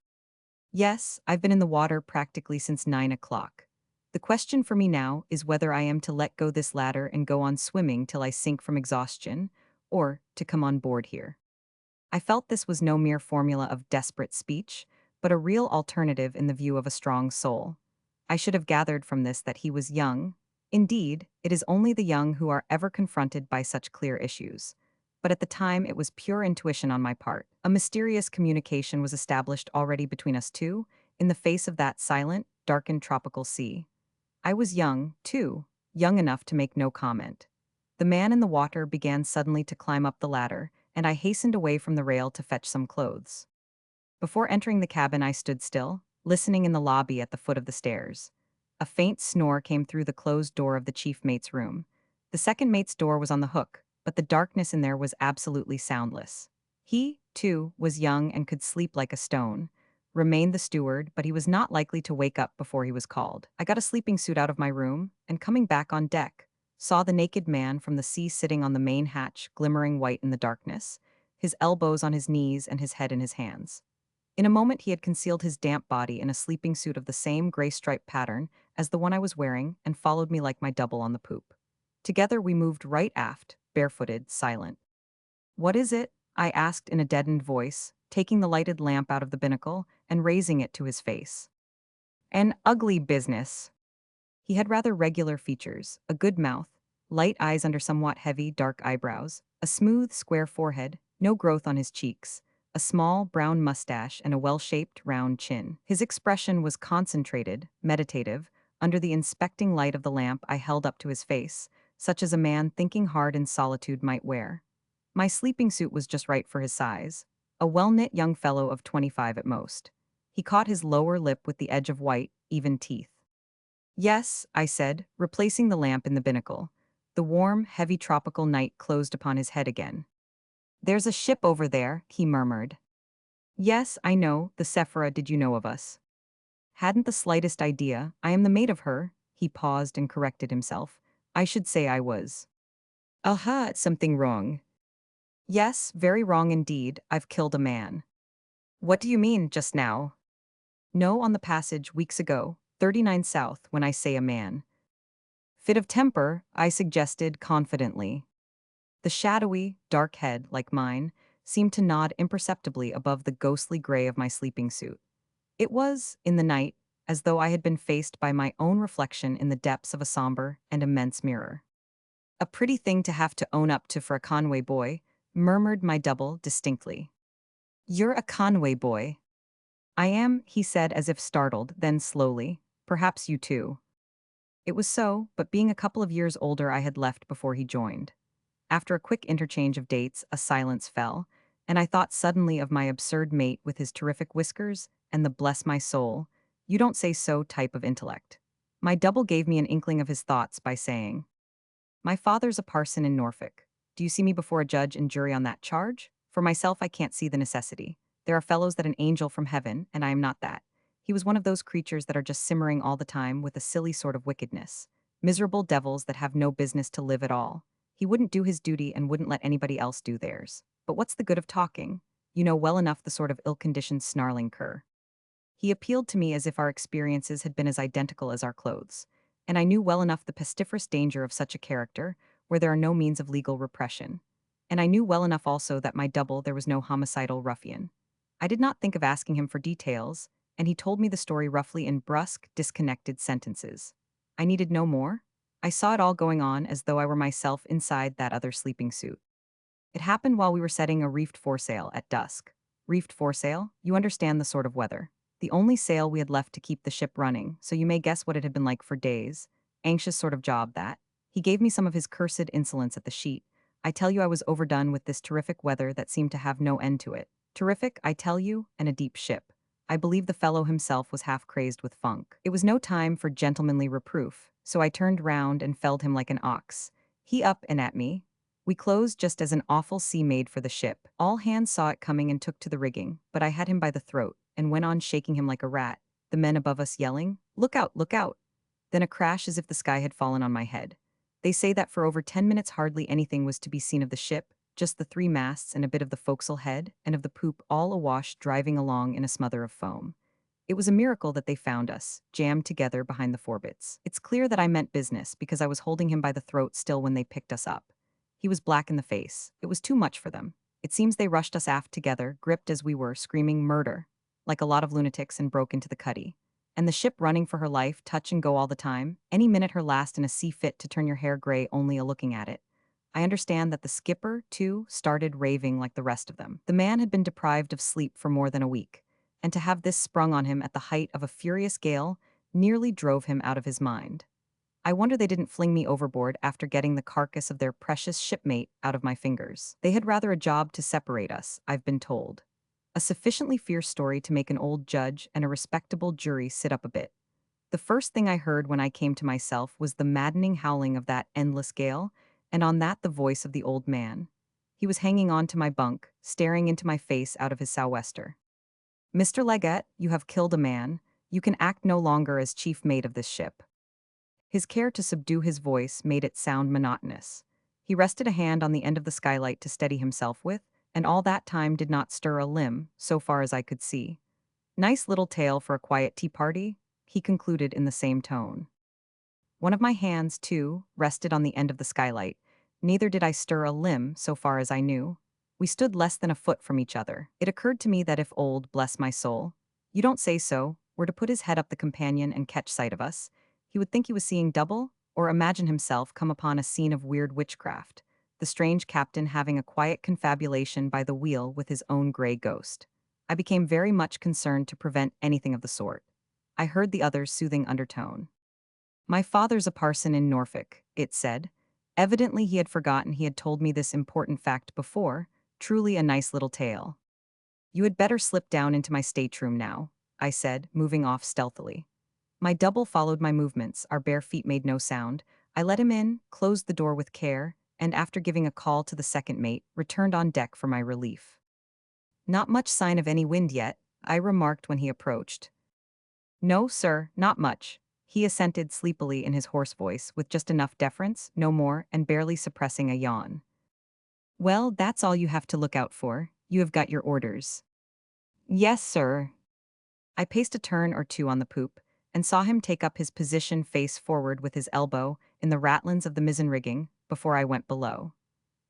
"Yes, I've been in the water practically since 9 o'clock. The question for me now is whether I am to let go this ladder and go on swimming till I sink from exhaustion, or to come on board here." I felt this was no mere formula of desperate speech, but a real alternative in the view of a strong soul. I should have gathered from this that he was young. Indeed, it is only the young who are ever confronted by such clear issues. But at the time it was pure intuition on my part. A mysterious communication was established already between us two, in the face of that silent, darkened tropical sea. I was young, too, young enough to make no comment. The man in the water began suddenly to climb up the ladder, and I hastened away from the rail to fetch some clothes. Before entering the cabin, I stood still, listening in the lobby at the foot of the stairs. A faint snore came through the closed door of the chief mate's room. The second mate's door was on the hook, but the darkness in there was absolutely soundless. He, too, was young and could sleep like a stone. Remained the steward, but he was not likely to wake up before he was called. I got a sleeping suit out of my room, and coming back on deck, saw the naked man from the sea sitting on the main hatch, glimmering white in the darkness, his elbows on his knees and his head in his hands. In a moment he had concealed his damp body in a sleeping suit of the same gray-striped pattern as the one I was wearing and followed me like my double on the poop. Together we moved right aft, barefooted, silent. "What is it?" I asked in a deadened voice, taking the lighted lamp out of the binnacle and raising it to his face. "An ugly business." He had rather regular features, a good mouth, light eyes under somewhat heavy, dark eyebrows, a smooth, square forehead, no growth on his cheeks, a small, brown mustache, and a well-shaped, round chin. His expression was concentrated, meditative, under the inspecting light of the lamp I held up to his face, such as a man thinking hard in solitude might wear. My sleeping suit was just right for his size, a well-knit young fellow of 25 at most. He caught his lower lip with the edge of white, even teeth. "Yes," I said, replacing the lamp in the binnacle. The warm, heavy tropical night closed upon his head again. "There's a ship over there," he murmured. "Yes, I know, the Sephora. Did you know of us?" "Hadn't the slightest idea. I am the mate of her." He paused and corrected himself. "I should say I was." "Aha, something wrong." "Yes, very wrong indeed. I've killed a man." "What do you mean, just now?" "No, on the passage, weeks ago, 39 South, when I say a man." "Fit of temper," I suggested confidently. The shadowy, dark head, like mine, seemed to nod imperceptibly above the ghostly gray of my sleeping suit. It was, in the night, as though I had been faced by my own reflection in the depths of a somber and immense mirror. "A pretty thing to have to own up to for a Conway boy," murmured my double distinctly. "You're a Conway boy." "I am," he said as if startled, then slowly. "Perhaps you too." It was so, but being a couple of years older I had left before he joined. After a quick interchange of dates, a silence fell, and I thought suddenly of my absurd mate with his terrific whiskers and the "bless my soul, you don't say so" type of intellect. My double gave me an inkling of his thoughts by saying, "My father's a parson in Norfolk. Do you see me before a judge and jury on that charge? For myself, I can't see the necessity. There are fellows that an angel from heaven, and I am not that." He was one of those creatures that are just simmering all the time with a silly sort of wickedness. Miserable devils that have no business to live at all. He wouldn't do his duty and wouldn't let anybody else do theirs. But what's the good of talking? You know well enough the sort of ill-conditioned snarling cur. He appealed to me as if our experiences had been as identical as our clothes, and I knew well enough the pestiferous danger of such a character, where there are no means of legal repression. And I knew well enough also that my double there was no homicidal ruffian. I did not think of asking him for details, and he told me the story roughly in brusque, disconnected sentences. I needed no more. I saw it all going on as though I were myself inside that other sleeping suit. It happened while we were setting a reefed foresail at dusk. Reefed foresail? You understand the sort of weather. The only sail we had left to keep the ship running, so you may guess what it had been like for days. Anxious sort of job, that. He gave me some of his cursed insolence at the sheet. I tell you I was overdone with this terrific weather that seemed to have no end to it. Terrific, I tell you, and a deep ship. I believe the fellow himself was half crazed with funk. It was no time for gentlemanly reproof, so I turned round and felled him like an ox. He up and at me. We closed just as an awful sea made for the ship. All hands saw it coming and took to the rigging, but I had him by the throat and went on shaking him like a rat, the men above us yelling, "Look out, look out!" Then a crash as if the sky had fallen on my head. They say that for over 10 minutes hardly anything was to be seen of the ship, just the three masts and a bit of the forecastle head and of the poop all awash driving along in a smother of foam. It was a miracle that they found us, jammed together behind the forebitts. It's clear that I meant business because I was holding him by the throat still when they picked us up. He was black in the face. It was too much for them. It seems they rushed us aft together, gripped as we were, screaming murder, like a lot of lunatics, and broke into the cuddy. And the ship running for her life, touch and go all the time, any minute her last in a sea fit to turn your hair gray only a looking at it. I understand that the skipper, too, started raving like the rest of them. The man had been deprived of sleep for more than a week, and to have this sprung on him at the height of a furious gale nearly drove him out of his mind. I wonder they didn't fling me overboard after getting the carcass of their precious shipmate out of my fingers. They had rather a job to separate us, I've been told. A sufficiently fierce story to make an old judge and a respectable jury sit up a bit. The first thing I heard when I came to myself was the maddening howling of that endless gale, and on that the voice of the old man. He was hanging on to my bunk, staring into my face out of his sou'wester. "Mr. Leggett, you have killed a man. You can act no longer as chief mate of this ship." His care to subdue his voice made it sound monotonous. He rested a hand on the end of the skylight to steady himself with, and all that time did not stir a limb, so far as I could see. "Nice little tale for a quiet tea party," he concluded in the same tone. One of my hands, too, rested on the end of the skylight. Neither did I stir a limb, so far as I knew. We stood less than a foot from each other. It occurred to me that if old, bless my soul, you don't say so, were to put his head up the companion and catch sight of us, he would think he was seeing double, or imagine himself come upon a scene of weird witchcraft, the strange captain having a quiet confabulation by the wheel with his own gray ghost. I became very much concerned to prevent anything of the sort. I heard the other's soothing undertone. "My father's a parson in Norfolk," it said. Evidently he had forgotten he had told me this important fact before. Truly a nice little tale. "You had better slip down into my stateroom now," I said, moving off stealthily. My double followed my movements, our bare feet made no sound. I let him in, closed the door with care, and after giving a call to the second mate, returned on deck for my relief. "Not much sign of any wind yet," I remarked when he approached. "No, sir, not much," he assented sleepily in his hoarse voice, with just enough deference, no more, and barely suppressing a yawn. "Well, that's all you have to look out for. You have got your orders." "Yes, sir." I paced a turn or two on the poop, and saw him take up his position face forward with his elbow in the ratlins of the mizzen rigging before I went below.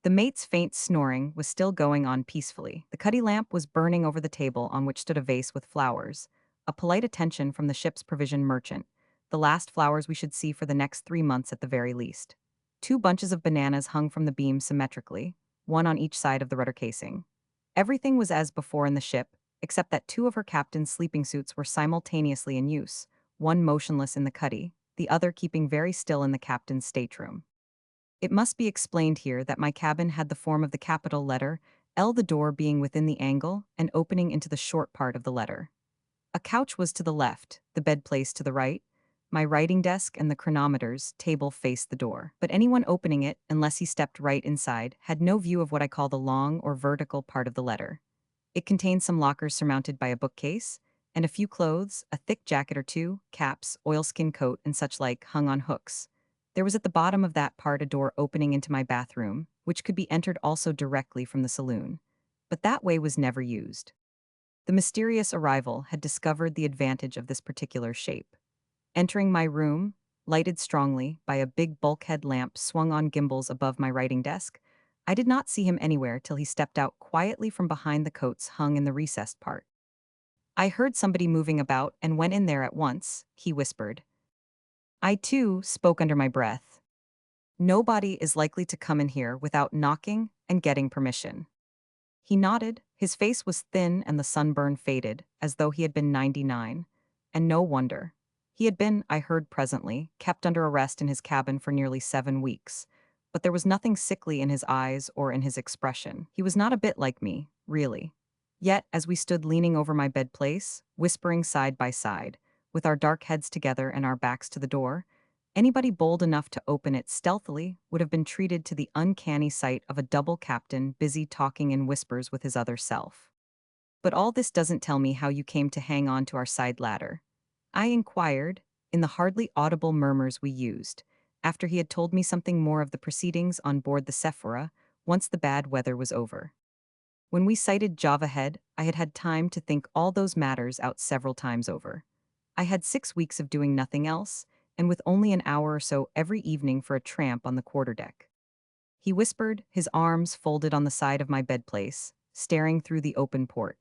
The mate's faint snoring was still going on peacefully. The cuddy lamp was burning over the table on which stood a vase with flowers, a polite attention from the ship's provision merchant, the last flowers we should see for the next 3 months at the very least. 2 bunches of bananas hung from the beam symmetrically, one on each side of the rudder casing. Everything was as before in the ship, except that two of her captain's sleeping suits were simultaneously in use, one motionless in the cuddy, the other keeping very still in the captain's stateroom. It must be explained here that my cabin had the form of the capital letter L, the door being within the angle and opening into the short part of the letter. A couch was to the left, the bed place to the right. My writing desk and the chronometers table faced the door. But anyone opening it, unless he stepped right inside, had no view of what I call the long or vertical part of the letter. It contained some lockers surmounted by a bookcase, and a few clothes, a thick jacket or two, caps, oilskin coat, and such like hung on hooks. There was at the bottom of that part a door opening into my bathroom, which could be entered also directly from the saloon. But that way was never used. The mysterious arrival had discovered the advantage of this particular shape. Entering my room, lighted strongly by a big bulkhead lamp swung on gimbals above my writing desk, I did not see him anywhere till he stepped out quietly from behind the coats hung in the recessed part. I heard somebody moving about and went in there at once, he whispered. I too spoke under my breath. Nobody is likely to come in here without knocking and getting permission. He nodded, his face was thin and the sunburn faded, as though he had been 99. And no wonder. He had been, I heard presently, kept under arrest in his cabin for nearly 7 weeks. But there was nothing sickly in his eyes or in his expression. He was not a bit like me, really. Yet, as we stood leaning over my bed place, whispering side by side, with our dark heads together and our backs to the door, anybody bold enough to open it stealthily would have been treated to the uncanny sight of a double captain busy talking in whispers with his other self. But all this doesn't tell me how you came to hang on to our side ladder. I inquired, in the hardly audible murmurs we used, after he had told me something more of the proceedings on board the Sephora, once the bad weather was over. When we sighted Java Head, I had had time to think all those matters out several times over. I had 6 weeks of doing nothing else, and with only an hour or so every evening for a tramp on the quarterdeck. He whispered, his arms folded on the side of my bedplace, staring through the open port.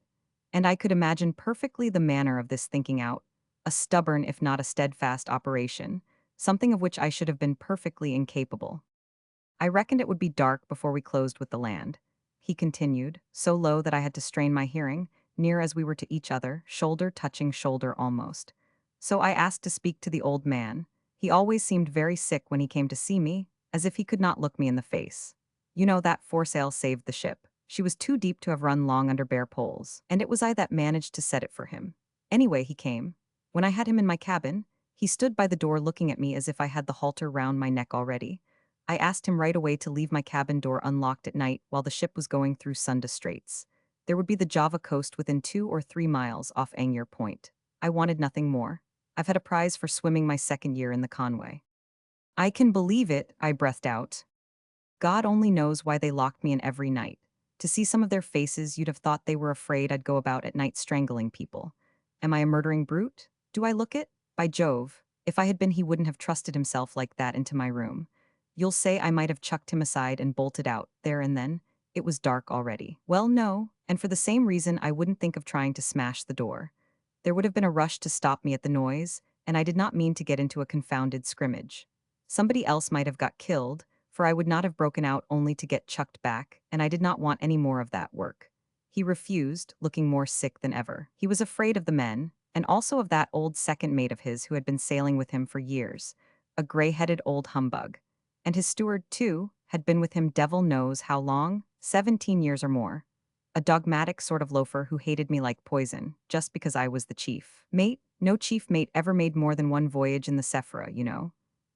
And I could imagine perfectly the manner of this thinking out, a stubborn if not a steadfast operation, something of which I should have been perfectly incapable. I reckoned it would be dark before we closed with the land. He continued, so low that I had to strain my hearing, near as we were to each other, shoulder touching shoulder almost. So I asked to speak to the old man. He always seemed very sick when he came to see me, as if he could not look me in the face. You know, that foresail saved the ship. She was too deep to have run long under bare poles, and it was I that managed to set it for him. Anyway, he came. When I had him in my cabin, he stood by the door looking at me as if I had the halter round my neck already. I asked him right away to leave my cabin door unlocked at night while the ship was going through Sunda Straits. There would be the Java coast within 2 or 3 miles off Angier Point. I wanted nothing more. I've had a prize for swimming my second year in the Conway. I can believe it, I breathed out. God only knows why they locked me in every night. To see some of their faces, you'd have thought they were afraid I'd go about at night strangling people. Am I a murdering brute? Do I look it? By Jove, if I had been, he wouldn't have trusted himself like that into my room. You'll say I might have chucked him aside and bolted out, there and then. It was dark already. Well, no, and for the same reason I wouldn't think of trying to smash the door. There would have been a rush to stop me at the noise, and I did not mean to get into a confounded scrimmage. Somebody else might have got killed, for I would not have broken out only to get chucked back, and I did not want any more of that work. He refused, looking more sick than ever. He was afraid of the men, and also of that old second mate of his who had been sailing with him for years, a gray-headed old humbug. And his steward, too, had been with him devil knows how long, 17 years or more. A dogmatic sort of loafer who hated me like poison, just because I was the chief mate. No chief mate ever made more than one voyage in the Sephora, you know.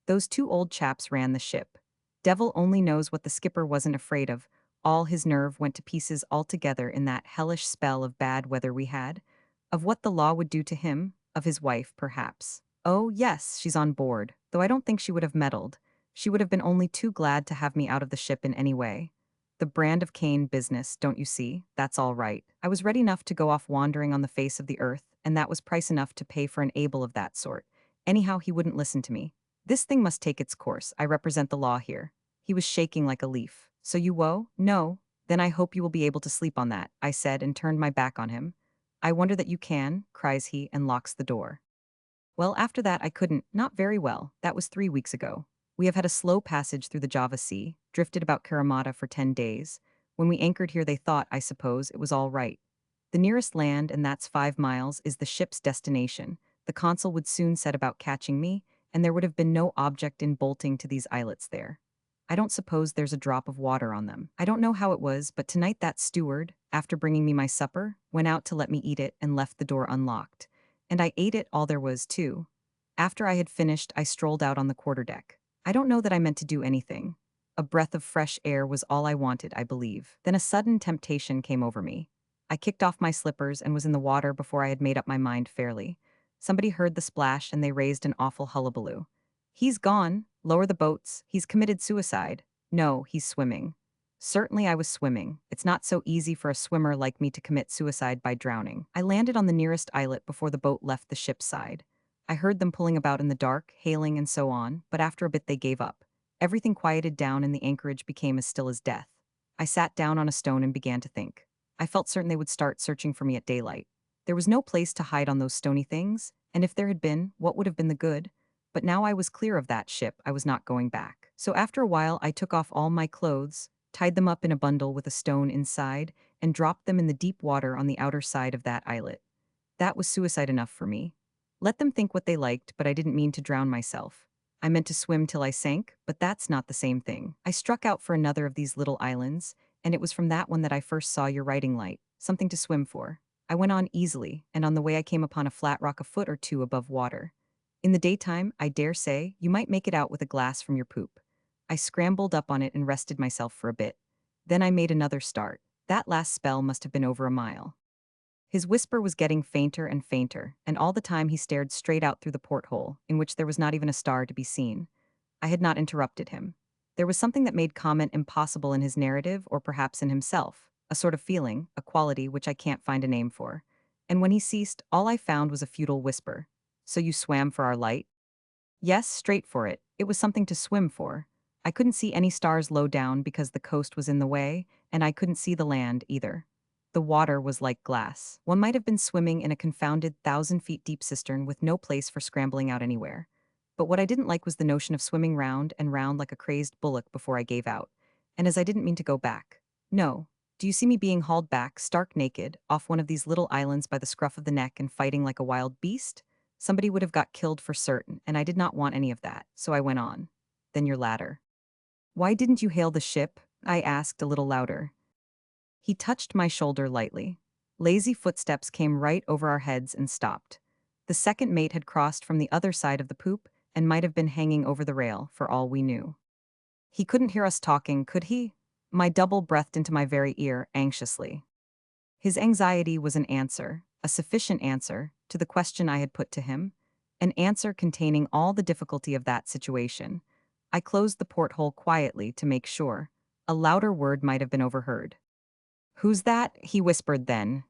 Those two old chaps ran the ship. Devil only knows what the skipper wasn't afraid of. All his nerve went to pieces altogether in that hellish spell of bad weather we had. Of what the law would do to him, of his wife, perhaps. Oh, yes, she's on board, though I don't think she would have meddled. She would have been only too glad to have me out of the ship in any way. The brand of Cain business, don't you see? That's all right. I was ready enough to go off wandering on the face of the earth, and that was price enough to pay for an able of that sort. Anyhow, he wouldn't listen to me. This thing must take its course. I represent the law here. He was shaking like a leaf. So you woe? No. Then I hope you will be able to sleep on that, I said and turned my back on him. I wonder that you can, cries he and locks the door. Well, after that I couldn't, not very well. That was 3 weeks ago. We have had a slow passage through the Java Sea, drifted about Karamata for 10 days. When we anchored here they thought, I suppose, it was all right. The nearest land, and that's 5 miles, is the ship's destination. The consul would soon set about catching me, and there would have been no object in bolting to these islets there. I don't suppose there's a drop of water on them. I don't know how it was, but tonight that steward, after bringing me my supper, went out to let me eat it and left the door unlocked. And I ate it all there was, too. After I had finished, I strolled out on the quarterdeck. I don't know that I meant to do anything. A breath of fresh air was all I wanted, I believe. Then a sudden temptation came over me. I kicked off my slippers and was in the water before I had made up my mind fairly. Somebody heard the splash and they raised an awful hullabaloo. He's gone. Lower the boats. He's committed suicide. No, he's swimming. Certainly I was swimming. It's not so easy for a swimmer like me to commit suicide by drowning. I landed on the nearest islet before the boat left the ship's side. I heard them pulling about in the dark, hailing and so on, but after a bit they gave up. Everything quieted down and the anchorage became as still as death. I sat down on a stone and began to think. I felt certain they would start searching for me at daylight. There was no place to hide on those stony things, and if there had been, what would have been the good? But now I was clear of that ship, I was not going back. So after a while I took off all my clothes, tied them up in a bundle with a stone inside, and dropped them in the deep water on the outer side of that islet. That was suicide enough for me. Let them think what they liked, but I didn't mean to drown myself. I meant to swim till I sank, but that's not the same thing. I struck out for another of these little islands, and it was from that one that I first saw your riding light, something to swim for. I went on easily, and on the way I came upon a flat rock a foot or two above water. In the daytime, I dare say, you might make it out with a glass from your poop. I scrambled up on it and rested myself for a bit. Then I made another start. That last spell must have been over a mile. His whisper was getting fainter and fainter, and all the time he stared straight out through the porthole, in which there was not even a star to be seen. I had not interrupted him. There was something that made comment impossible in his narrative, or perhaps in himself, a sort of feeling, a quality which I can't find a name for. And when he ceased, all I found was a futile whisper. So you swam for our light? Yes, straight for it. It was something to swim for. I couldn't see any stars low down because the coast was in the way, and I couldn't see the land either. The water was like glass. One might have been swimming in a confounded 1,000 feet deep cistern with no place for scrambling out anywhere. But what I didn't like was the notion of swimming round and round like a crazed bullock before I gave out. And as I didn't mean to go back. No. Do you see me being hauled back, stark naked, off one of these little islands by the scruff of the neck and fighting like a wild beast? Somebody would have got killed for certain, and I did not want any of that, so I went on. Then your ladder. Why didn't you hail the ship? I asked a little louder. He touched my shoulder lightly. Lazy footsteps came right over our heads and stopped. The second mate had crossed from the other side of the poop and might have been hanging over the rail, for all we knew. He couldn't hear us talking, could he? My double breathed into my very ear, anxiously. His anxiety was an answer, a sufficient answer, to the question I had put to him, an answer containing all the difficulty of that situation. I closed the porthole quietly to make sure. A louder word might have been overheard. Who's that? He whispered then.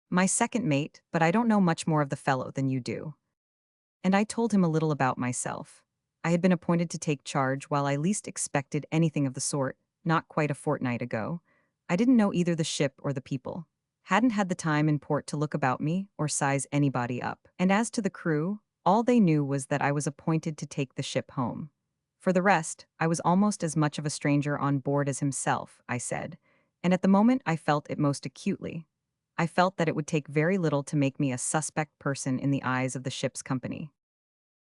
My second mate, but I don't know much more of the fellow than you do. And I told him a little about myself. I had been appointed to take charge while I least expected anything of the sort, not quite a fortnight ago. I didn't know either the ship or the people. Hadn't had the time in port to look about me or size anybody up. And as to the crew, all they knew was that I was appointed to take the ship home. For the rest, I was almost as much of a stranger on board as himself, I said, and at the moment I felt it most acutely. I felt that it would take very little to make me a suspect person in the eyes of the ship's company.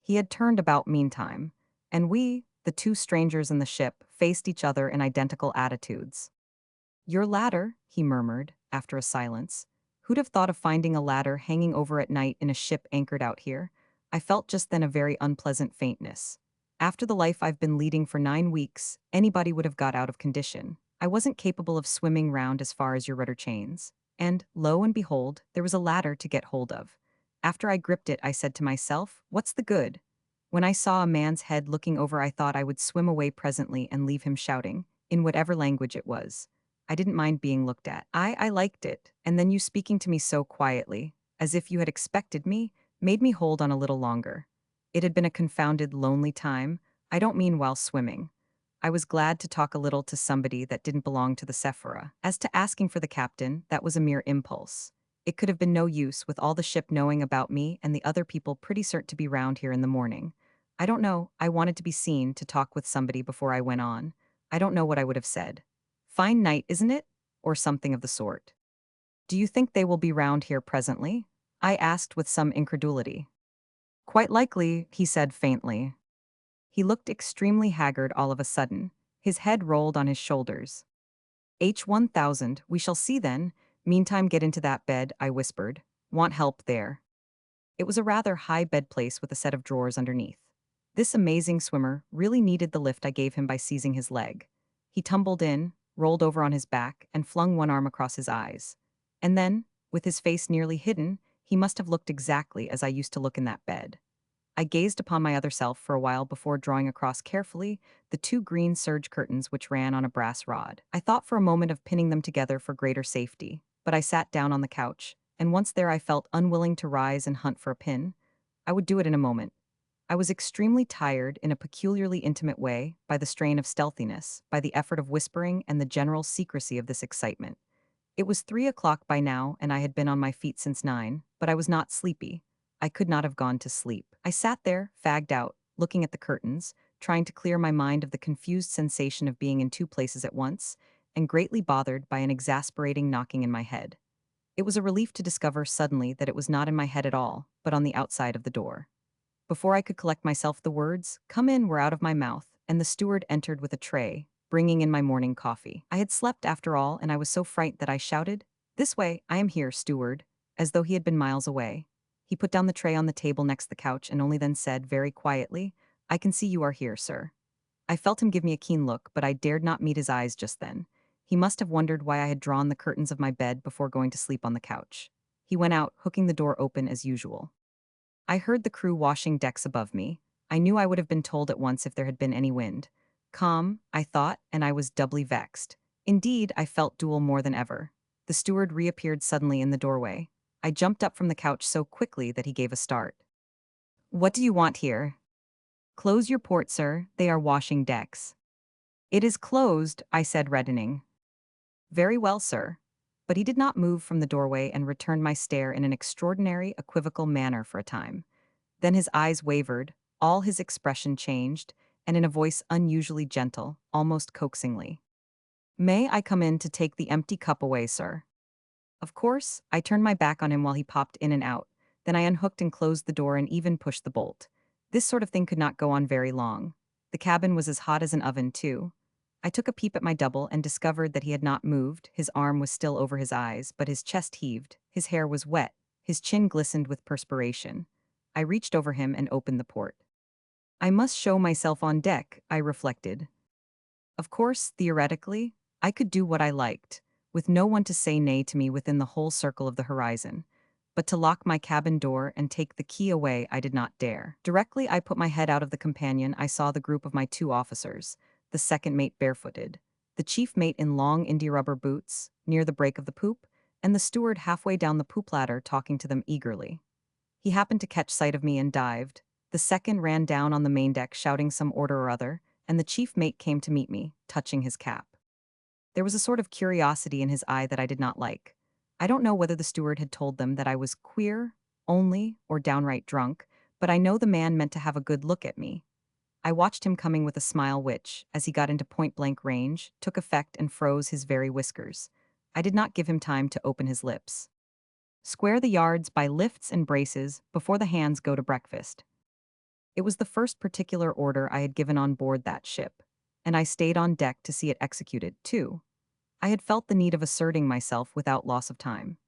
He had turned about meantime, and we, the two strangers in the ship, faced each other in identical attitudes. Your ladder, he murmured, after a silence. Who'd have thought of finding a ladder hanging over at night in a ship anchored out here? I felt just then a very unpleasant faintness. After the life I've been leading for 9 weeks, anybody would have got out of condition. I wasn't capable of swimming round as far as your rudder chains. And, lo and behold, there was a ladder to get hold of. After I gripped it, I said to myself, what's the good? When I saw a man's head looking over, I thought I would swim away presently and leave him shouting, in whatever language it was. I didn't mind being looked at. I liked it, and then you speaking to me so quietly, as if you had expected me, made me hold on a little longer. It had been a confounded lonely time. I don't mean while swimming. I was glad to talk a little to somebody that didn't belong to the Sephora. As to asking for the captain, that was a mere impulse. It could have been no use with all the ship knowing about me and the other people pretty certain to be round here in the morning. I don't know, I wanted to be seen to talk with somebody before I went on. I don't know what I would have said. Fine night, isn't it? Or something of the sort. Do you think they will be round here presently? I asked with some incredulity. Quite likely, he said faintly. He looked extremely haggard all of a sudden. His head rolled on his shoulders. H1000, we shall see then. Meantime get into that bed, I whispered. Want help there. It was a rather high bed place with a set of drawers underneath. This amazing swimmer really needed the lift I gave him by seizing his leg. He tumbled in, rolled over on his back, and flung one arm across his eyes. And then, with his face nearly hidden, he must have looked exactly as I used to look in that bed. I gazed upon my other self for a while before drawing across carefully the two green serge curtains which ran on a brass rod. I thought for a moment of pinning them together for greater safety, but I sat down on the couch, and once there I felt unwilling to rise and hunt for a pin. I would do it in a moment. I was extremely tired in a peculiarly intimate way by the strain of stealthiness, by the effort of whispering and the general secrecy of this excitement. It was 3 o'clock by now, and I had been on my feet since 9, but I was not sleepy. I could not have gone to sleep. I sat there, fagged out, looking at the curtains, trying to clear my mind of the confused sensation of being in two places at once, and greatly bothered by an exasperating knocking in my head. It was a relief to discover suddenly that it was not in my head at all, but on the outside of the door. Before I could collect myself, the words, "Come in," were out of my mouth, and the steward entered with a tray, bringing in my morning coffee. I had slept after all, and I was so frightened that I shouted, "This way, I am here, steward," as though he had been miles away. He put down the tray on the table next the couch and only then said, very quietly, "I can see you are here, sir." I felt him give me a keen look, but I dared not meet his eyes just then. He must have wondered why I had drawn the curtains of my bed before going to sleep on the couch. He went out, hooking the door open as usual. I heard the crew washing decks above me. I knew I would have been told at once if there had been any wind. Calm, I thought, and I was doubly vexed. Indeed, I felt dual more than ever. The steward reappeared suddenly in the doorway. I jumped up from the couch so quickly that he gave a start. "What do you want here?" "Close your port, sir. They are washing decks." "It is closed," I said, reddening. "Very well, sir." But he did not move from the doorway and returned my stare in an extraordinary, equivocal manner for a time. Then his eyes wavered, all his expression changed, and in a voice unusually gentle, almost coaxingly, "May I come in to take the empty cup away, sir?" Of course, I turned my back on him while he popped in and out. Then I unhooked and closed the door and even pushed the bolt. This sort of thing could not go on very long. The cabin was as hot as an oven, too. I took a peep at my double and discovered that he had not moved. His arm was still over his eyes, but his chest heaved, his hair was wet, his chin glistened with perspiration. I reached over him and opened the port. I must show myself on deck, I reflected. Of course, theoretically, I could do what I liked, with no one to say nay to me within the whole circle of the horizon. But to lock my cabin door and take the key away I did not dare. Directly I put my head out of the companion, I saw the group of my two officers, the second mate barefooted, the chief mate in long india-rubber boots, near the break of the poop, and the steward halfway down the poop ladder talking to them eagerly. He happened to catch sight of me and dived. The second ran down on the main deck shouting some order or other, and the chief mate came to meet me, touching his cap. There was a sort of curiosity in his eye that I did not like. I don't know whether the steward had told them that I was queer, only, or downright drunk, but I know the man meant to have a good look at me. I watched him coming with a smile which, as he got into point-blank range, took effect and froze his very whiskers. I did not give him time to open his lips. "Square the yards by lifts and braces before the hands go to breakfast." It was the first particular order I had given on board that ship, and I stayed on deck to see it executed, too. I had felt the need of asserting myself without loss of time.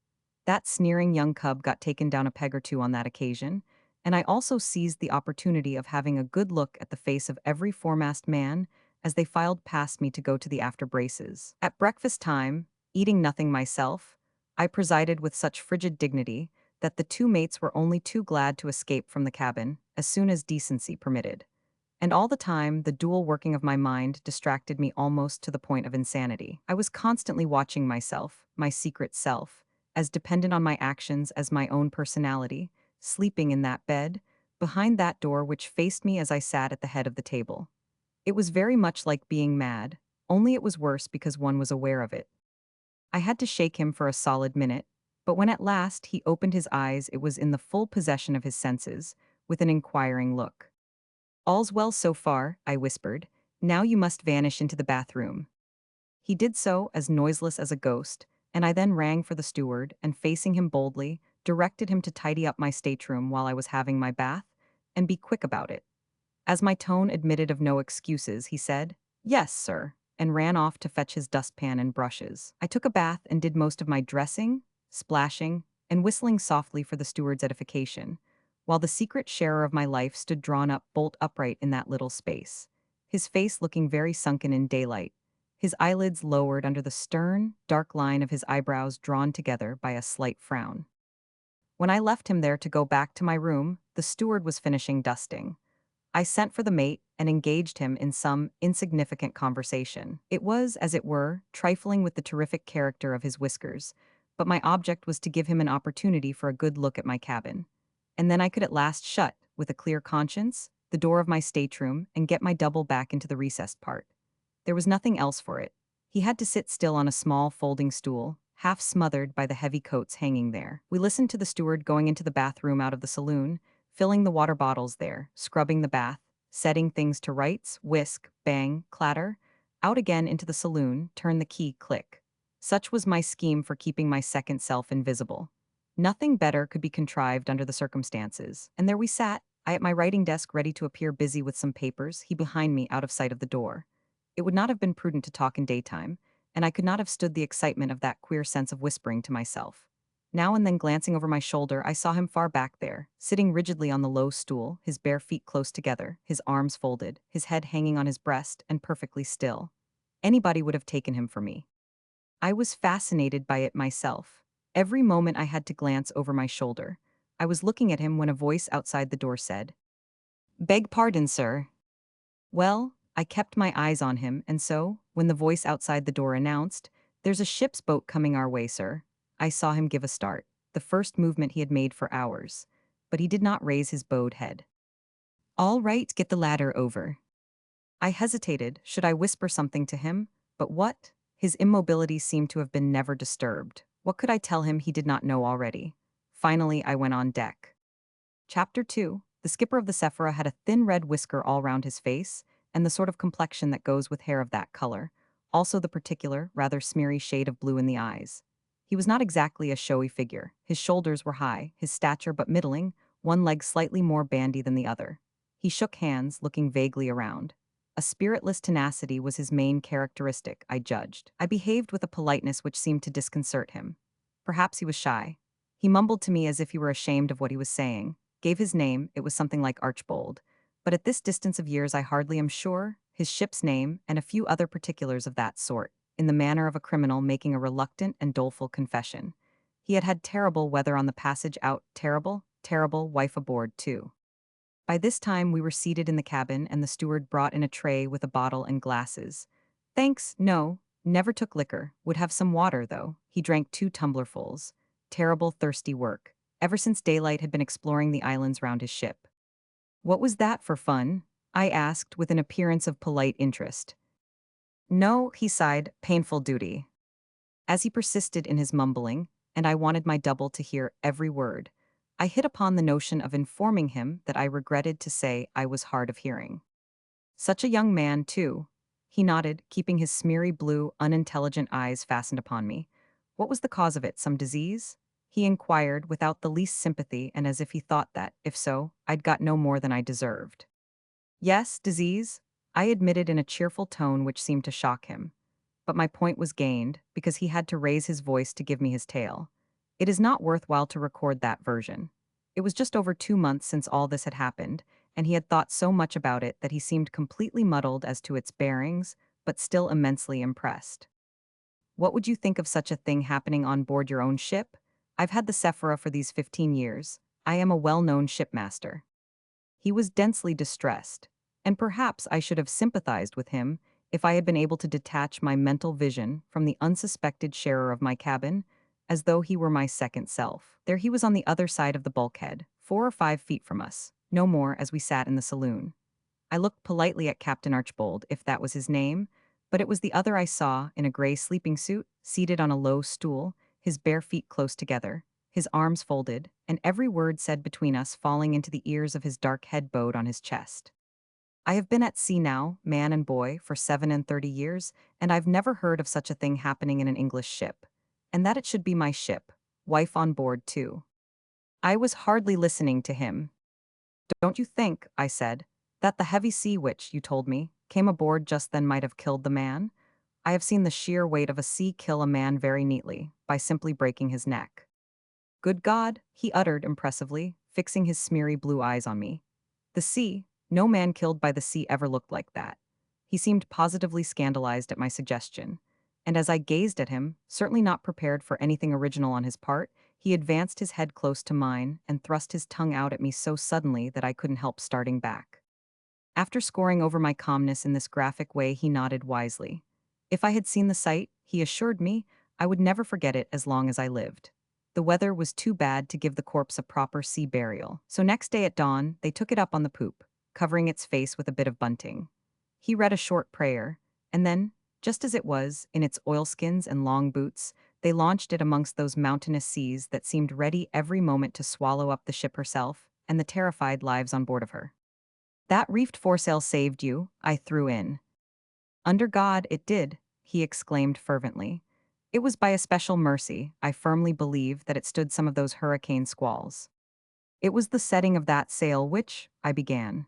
That sneering young cub got taken down a peg or two on that occasion, and I also seized the opportunity of having a good look at the face of every foremast man as they filed past me to go to the after braces. At breakfast time, eating nothing myself, I presided with such frigid dignity that the two mates were only too glad to escape from the cabin as soon as decency permitted. And all the time, the dual working of my mind distracted me almost to the point of insanity. I was constantly watching myself, my secret self, as dependent on my actions as my own personality, sleeping in that bed, behind that door which faced me as I sat at the head of the table. It was very much like being mad, only it was worse because one was aware of it. I had to shake him for a solid minute, but when at last he opened his eyes, it was in the full possession of his senses, with an inquiring look. "All's well so far," I whispered. "Now you must vanish into the bathroom." He did so, as noiseless as a ghost, and I then rang for the steward and, facing him boldly, directed him to tidy up my stateroom while I was having my bath, and be quick about it. As my tone admitted of no excuses, he said, "Yes, sir," and ran off to fetch his dustpan and brushes. I took a bath and did most of my dressing, splashing, and whistling softly for the steward's edification, while the secret sharer of my life stood drawn up bolt upright in that little space, his face looking very sunken in daylight, his eyelids lowered under the stern, dark line of his eyebrows drawn together by a slight frown. When I left him there to go back to my room, the steward was finishing dusting. I sent for the mate and engaged him in some insignificant conversation. It was, as it were, trifling with the terrific character of his whiskers, but my object was to give him an opportunity for a good look at my cabin. And then I could at last shut, with a clear conscience, the door of my stateroom and get my double back into the recessed part. There was nothing else for it. He had to sit still on a small folding stool, half smothered by the heavy coats hanging there. We listened to the steward going into the bathroom out of the saloon, filling the water bottles there, scrubbing the bath, setting things to rights, whisk, bang, clatter, out again into the saloon, turn the key, click. Such was my scheme for keeping my second self invisible. Nothing better could be contrived under the circumstances, and there we sat, I at my writing desk ready to appear busy with some papers, he behind me out of sight of the door. It would not have been prudent to talk in daytime, and I could not have stood the excitement of that queer sense of whispering to myself. Now and then glancing over my shoulder, I saw him far back there, sitting rigidly on the low stool, his bare feet close together, his arms folded, his head hanging on his breast, and perfectly still. Anybody would have taken him for me. I was fascinated by it myself. Every moment I had to glance over my shoulder. I was looking at him when a voice outside the door said, "Beg pardon, sir." Well, I kept my eyes on him, and so, when the voice outside the door announced, "There's a ship's boat coming our way, sir," I saw him give a start, the first movement he had made for hours. But he did not raise his bowed head. "All right, get the ladder over." I hesitated, should I whisper something to him? But what? His immobility seemed to have been never disturbed. What could I tell him he did not know already? Finally, I went on deck. Chapter 2. The skipper of the Sephora had a thin red whisker all round his face, and the sort of complexion that goes with hair of that color, also the particular, rather smeary shade of blue in the eyes. He was not exactly a showy figure. His shoulders were high, his stature but middling, one leg slightly more bandy than the other. He shook hands, looking vaguely around. A spiritless tenacity was his main characteristic, I judged. I behaved with a politeness which seemed to disconcert him. Perhaps he was shy. He mumbled to me as if he were ashamed of what he was saying, gave his name, it was something like Archbold. But at this distance of years I hardly am sure, his ship's name, and a few other particulars of that sort, in the manner of a criminal making a reluctant and doleful confession. He had had terrible weather on the passage out, terrible, terrible wife aboard, too. By this time we were seated in the cabin, and the steward brought in a tray with a bottle and glasses. Thanks, no, never took liquor, would have some water, though. He drank 2 tumblerfuls. Terrible thirsty work. Ever since daylight had been exploring the islands round his ship. What was that for fun? I asked with an appearance of polite interest. No, he sighed, painful duty. As he persisted in his mumbling, and I wanted my double to hear every word, I hit upon the notion of informing him that I regretted to say I was hard of hearing. Such a young man, too. He nodded, keeping his smeary blue, unintelligent eyes fastened upon me. What was the cause of it, some disease? He inquired, without the least sympathy, and as if he thought that, if so, I'd got no more than I deserved. Yes, disease, I admitted in a cheerful tone which seemed to shock him. But my point was gained, because he had to raise his voice to give me his tale. It is not worthwhile to record that version. It was just over 2 months since all this had happened, and he had thought so much about it that he seemed completely muddled as to its bearings, but still immensely impressed. What would you think of such a thing happening on board your own ship? I've had the Sephora for these 15 years. I am a well-known shipmaster. He was densely distressed, and perhaps I should have sympathized with him if I had been able to detach my mental vision from the unsuspected sharer of my cabin, as though he were my second self. There he was on the other side of the bulkhead, 4 or 5 feet from us, no more, as we sat in the saloon. I looked politely at Captain Archbold, if that was his name, but it was the other I saw, in a gray sleeping suit, seated on a low stool, his bare feet close together, his arms folded, and every word said between us falling into the ears of his dark head bowed on his chest. I have been at sea now, man and boy, for 37 years, and I've never heard of such a thing happening in an English ship. And that it should be my ship, wife on board too. I was hardly listening to him. Don't you think, I said, that the heavy sea which, you told me, came aboard just then might have killed the man? I have seen the sheer weight of a sea kill a man very neatly, by simply breaking his neck. Good God, he uttered impressively, fixing his smeary blue eyes on me. The sea, no man killed by the sea ever looked like that. He seemed positively scandalized at my suggestion. And as I gazed at him, certainly not prepared for anything original on his part, he advanced his head close to mine and thrust his tongue out at me so suddenly that I couldn't help starting back. After scoring over my calmness in this graphic way, he nodded wisely. If I had seen the sight, he assured me, I would never forget it as long as I lived. The weather was too bad to give the corpse a proper sea burial, so next day at dawn, they took it up on the poop, covering its face with a bit of bunting. He read a short prayer, and then, just as it was, in its oilskins and long boots, they launched it amongst those mountainous seas that seemed ready every moment to swallow up the ship herself and the terrified lives on board of her. That reefed foresail saved you, I threw in. Under God, it did, he exclaimed fervently. It was by a special mercy, I firmly believe, that it stood some of those hurricane squalls. It was the setting of that sail which, I began.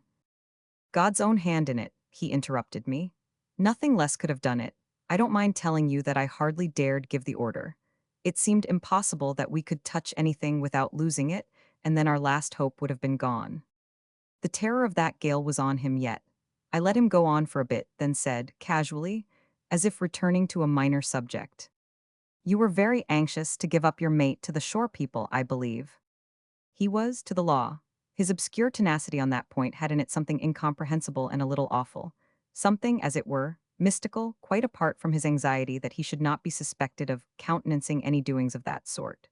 God's own hand in it, he interrupted me. Nothing less could have done it. I don't mind telling you that I hardly dared give the order. It seemed impossible that we could touch anything without losing it, and then our last hope would have been gone. The terror of that gale was on him yet. I let him go on for a bit, then said, casually, as if returning to a minor subject. You were very anxious to give up your mate to the shore people, I believe. He was, to the law. His obscure tenacity on that point had in it something incomprehensible and a little awful. Something, as it were, mystical, quite apart from his anxiety that he should not be suspected of countenancing any doings of that sort.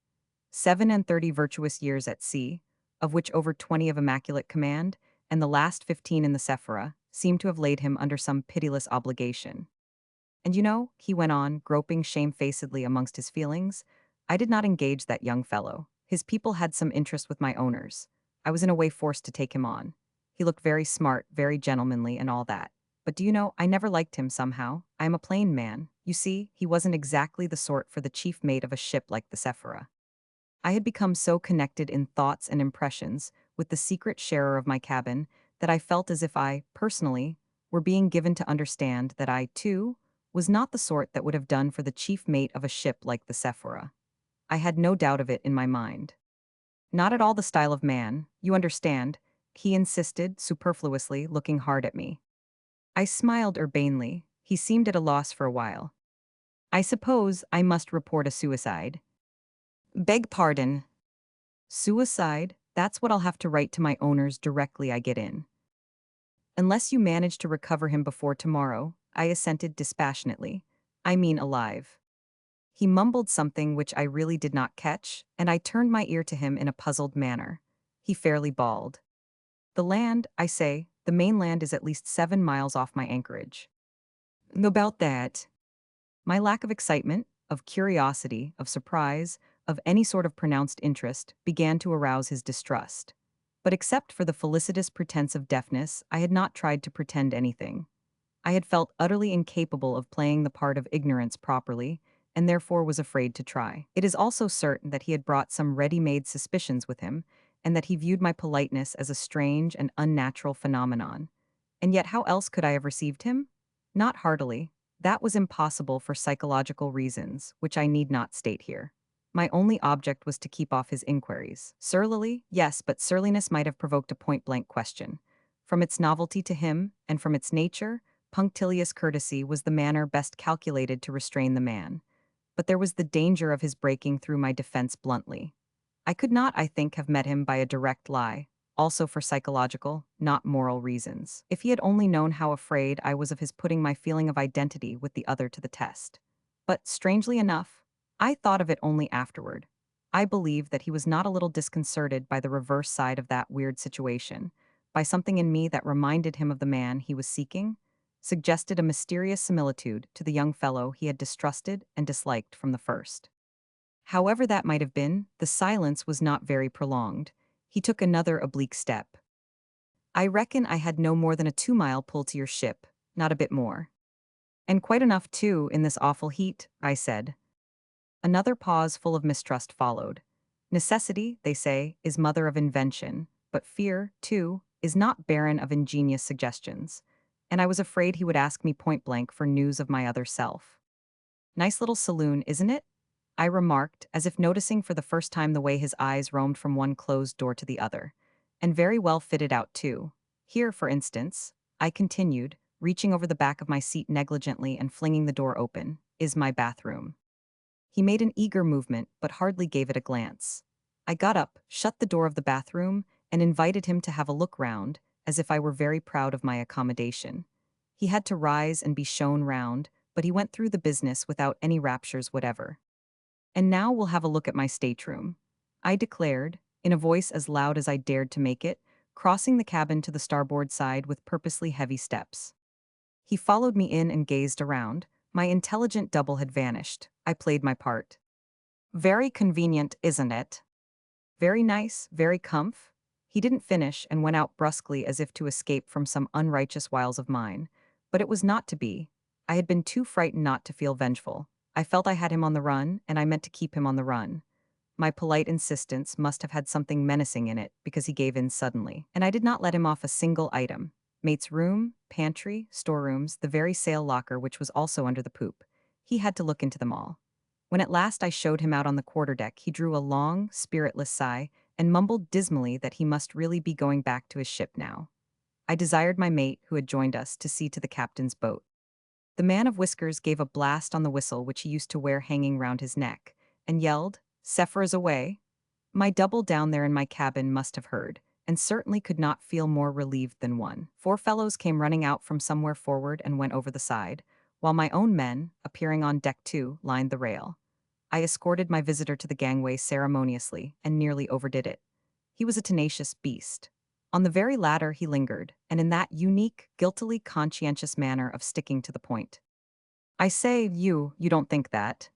37 virtuous years at sea, of which over 20 of immaculate command, and the last 15 in the Sephora, seemed to have laid him under some pitiless obligation. And you know, he went on, groping shamefacedly amongst his feelings, I did not engage that young fellow. His people had some interest with my owners. I was in a way forced to take him on. He looked very smart, very gentlemanly, and all that. But do you know, I never liked him somehow. I am a plain man. You see, he wasn't exactly the sort for the chief mate of a ship like the Sephora. I had become so connected in thoughts and impressions with the secret sharer of my cabin that I felt as if I, personally, were being given to understand that I, too, was not the sort that would have done for the chief mate of a ship like the Sephora. I had no doubt of it in my mind. Not at all the style of man, you understand, he insisted, superfluously, looking hard at me. I smiled urbanely. He seemed at a loss for a while. I suppose I must report a suicide. Beg pardon. Suicide? That's what I'll have to write to my owners directly I get in. Unless you manage to recover him before tomorrow, I assented dispassionately. I mean alive. He mumbled something which I really did not catch, and I turned my ear to him in a puzzled manner. He fairly bawled. The land, I say, the mainland is at least 7 miles off my anchorage. About that. My lack of excitement, of curiosity, of surprise, of any sort of pronounced interest, began to arouse his distrust. But except for the felicitous pretense of deafness, I had not tried to pretend anything. I had felt utterly incapable of playing the part of ignorance properly, and therefore was afraid to try. It is also certain that he had brought some ready-made suspicions with him, and that he viewed my politeness as a strange and unnatural phenomenon. And yet how else could I have received him? Not heartily. That was impossible for psychological reasons, which I need not state here. My only object was to keep off his inquiries. Surlily? Yes, but surliness might have provoked a point-blank question. From its novelty to him, and from its nature, punctilious courtesy was the manner best calculated to restrain the man. But there was the danger of his breaking through my defense bluntly. I could not, I think, have met him by a direct lie, also for psychological, not moral reasons. If he had only known how afraid I was of his putting my feeling of identity with the other to the test. But, strangely enough, I thought of it only afterward. I believe that he was not a little disconcerted by the reverse side of that weird situation, by something in me that reminded him of the man he was seeking, suggested a mysterious similitude to the young fellow he had distrusted and disliked from the first. However that might have been, the silence was not very prolonged. He took another oblique step. I reckon I had no more than a 2-mile pull to your ship, not a bit more. And quite enough, too, in this awful heat, I said. Another pause full of mistrust followed. Necessity, they say, is mother of invention, but fear, too, is not barren of ingenious suggestions. And I was afraid he would ask me point blank for news of my other self. Nice little saloon, isn't it? I remarked, as if noticing for the first time the way his eyes roamed from one closed door to the other. And very well fitted out, too. Here, for instance, I continued, reaching over the back of my seat negligently and flinging the door open, is my bathroom. He made an eager movement, but hardly gave it a glance. I got up, shut the door of the bathroom, and invited him to have a look round, as if I were very proud of my accommodation. He had to rise and be shown round, but he went through the business without any raptures whatever. And now we'll have a look at my stateroom, I declared, in a voice as loud as I dared to make it, crossing the cabin to the starboard side with purposely heavy steps. He followed me in and gazed around. My intelligent double had vanished. I played my part. Very convenient, isn't it? Very nice, very comf. He didn't finish and went out brusquely as if to escape from some unrighteous wiles of mine. But it was not to be. I had been too frightened not to feel vengeful. I felt I had him on the run, and I meant to keep him on the run. My polite insistence must have had something menacing in it, because he gave in suddenly. And I did not let him off a single item. Mate's room, pantry, storerooms, the very sail locker which was also under the poop. He had to look into them all. When at last I showed him out on the quarterdeck, he drew a long, spiritless sigh and mumbled dismally that he must really be going back to his ship now. I desired my mate, who had joined us, to see to the captain's boat. The man of whiskers gave a blast on the whistle which he used to wear hanging round his neck, and yelled, "Zephyr's away!" My double down there in my cabin must have heard, and certainly could not feel more relieved than one. 4 fellows came running out from somewhere forward and went over the side, while my own men, appearing on deck too, lined the rail. I escorted my visitor to the gangway ceremoniously, and nearly overdid it. He was a tenacious beast. On the very ladder he lingered, and in that unique, guiltily conscientious manner of sticking to the point. "I say, you don't think that?"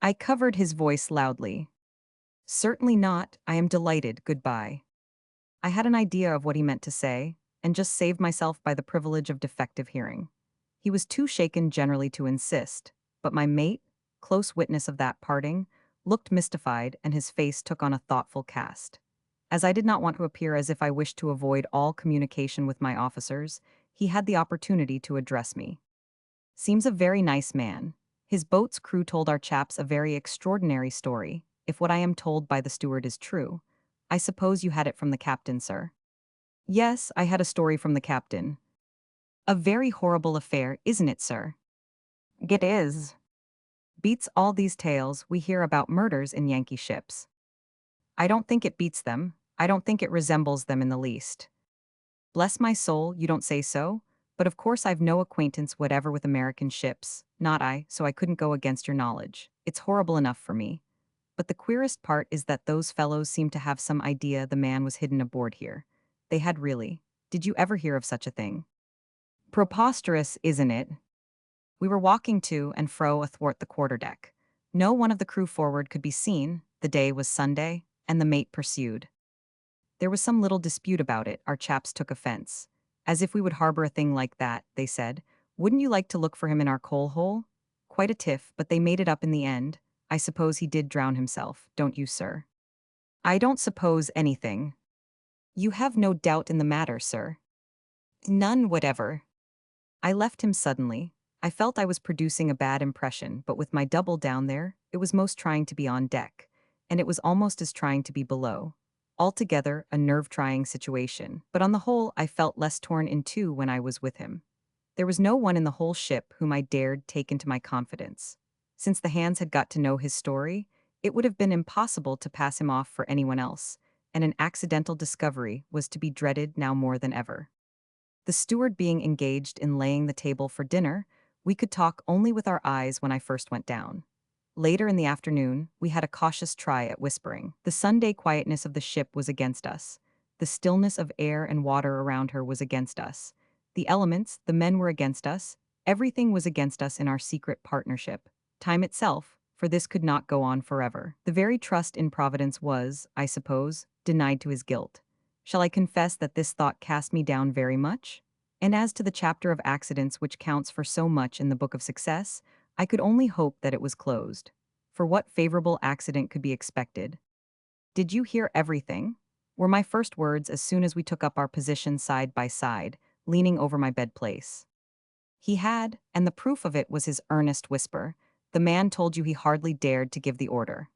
I covered his voice loudly. "Certainly not, I am delighted, goodbye." I had an idea of what he meant to say, and just saved myself by the privilege of defective hearing. He was too shaken generally to insist, but my mate, close witness of that parting, looked mystified and his face took on a thoughtful cast. As I did not want to appear as if I wished to avoid all communication with my officers, he had the opportunity to address me. "Seems a very nice man. His boat's crew told our chaps a very extraordinary story, if what I am told by the steward is true. I suppose you had it from the captain, sir." "Yes, I had a story from the captain." "A very horrible affair, isn't it, sir?" "It is. Beats all these tales we hear about murders in Yankee ships." "I don't think it beats them. I don't think it resembles them in the least." "Bless my soul, you don't say so? But of course I've no acquaintance whatever with American ships, not I, so I couldn't go against your knowledge. It's horrible enough for me. But the queerest part is that those fellows seem to have some idea the man was hidden aboard here. They had really. Did you ever hear of such a thing? Preposterous, isn't it?" We were walking to and fro athwart the quarterdeck. No one of the crew forward could be seen, the day was Sunday, and the mate pursued. There was some little dispute about it, our chaps took offense. "As if we would harbor a thing like that," they said. "Wouldn't you like to look for him in our coal hole?" Quite a tiff, but they made it up in the end. I suppose he did drown himself, don't you, sir? "I don't suppose anything." "You have no doubt in the matter, sir?" "None whatever." I left him suddenly. I felt I was producing a bad impression, but with my double down there, it was most trying to be on deck, and it was almost as trying to be below. Altogether, a nerve-trying situation, but on the whole, I felt less torn in two when I was with him. There was no one in the whole ship whom I dared take into my confidence. Since the hands had got to know his story, it would have been impossible to pass him off for anyone else, and an accidental discovery was to be dreaded now more than ever. The steward being engaged in laying the table for dinner, we could talk only with our eyes when I first went down. Later in the afternoon, we had a cautious try at whispering. The Sunday quietness of the ship was against us. The stillness of air and water around her was against us. The elements, the men were against us. Everything was against us in our secret partnership. Time itself, for this could not go on forever. The very trust in Providence was, I suppose, denied to his guilt. Shall I confess that this thought cast me down very much? And as to the chapter of accidents which counts for so much in the Book of Success, I could only hope that it was closed. For what favorable accident could be expected? "Did you hear everything?" were my first words as soon as we took up our position side by side, leaning over my bed place. He had, and the proof of it was his earnest whisper, The man told you he hardly dared to give the order.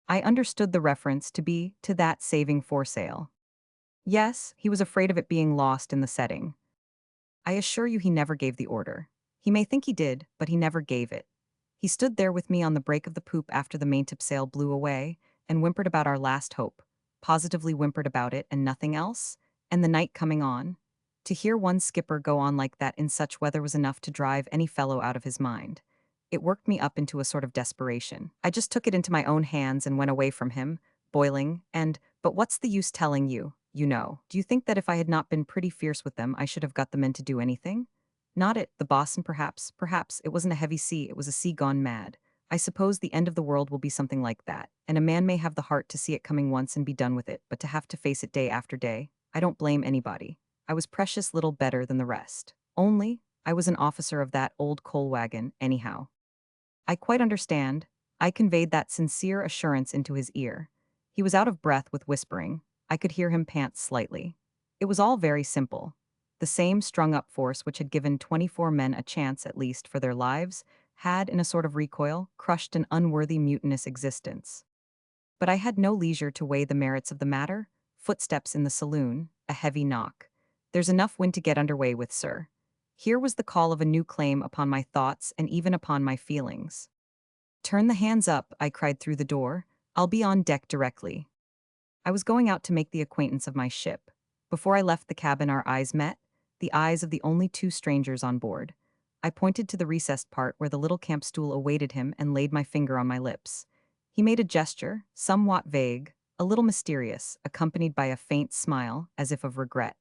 I understood the reference to be to that saving foresail. Yes, he was afraid of it being lost in the setting. I assure you he never gave the order. He may think he did, but he never gave it. He stood there with me on the break of the poop after the maintopsail blew away, and whimpered about our last hope. Positively whimpered about it and nothing else, and the night coming on. To hear one skipper go on like that in such weather was enough to drive any fellow out of his mind. It worked me up into a sort of desperation. I just took it into my own hands and went away from him, boiling, but what's the use telling you, you know? Do you think that if I had not been pretty fierce with them, I should have got the men to do anything? Not it, the bosun perhaps, it wasn't a heavy sea, it was a sea gone mad. I suppose the end of the world will be something like that, and a man may have the heart to see it coming once and be done with it, but to have to face it day after day, I don't blame anybody. I was precious little better than the rest. Only, I was an officer of that old coal wagon, anyhow. I quite understand. I conveyed that sincere assurance into his ear. He was out of breath with whispering. I could hear him pant slightly. It was all very simple. The same strung-up force which had given 24 men a chance at least for their lives had, in a sort of recoil, crushed an unworthy mutinous existence. But I had no leisure to weigh the merits of the matter. Footsteps in the saloon, a heavy knock. There's enough wind to get under way with, sir. Here was the call of a new claim upon my thoughts and even upon my feelings. Turn the hands up, I cried through the door. I'll be on deck directly. I was going out to make the acquaintance of my ship. Before I left the cabin, our eyes met, the eyes of the only two strangers on board. I pointed to the recessed part where the little camp stool awaited him and laid my finger on my lips. He made a gesture, somewhat vague, a little mysterious, accompanied by a faint smile, as if of regret.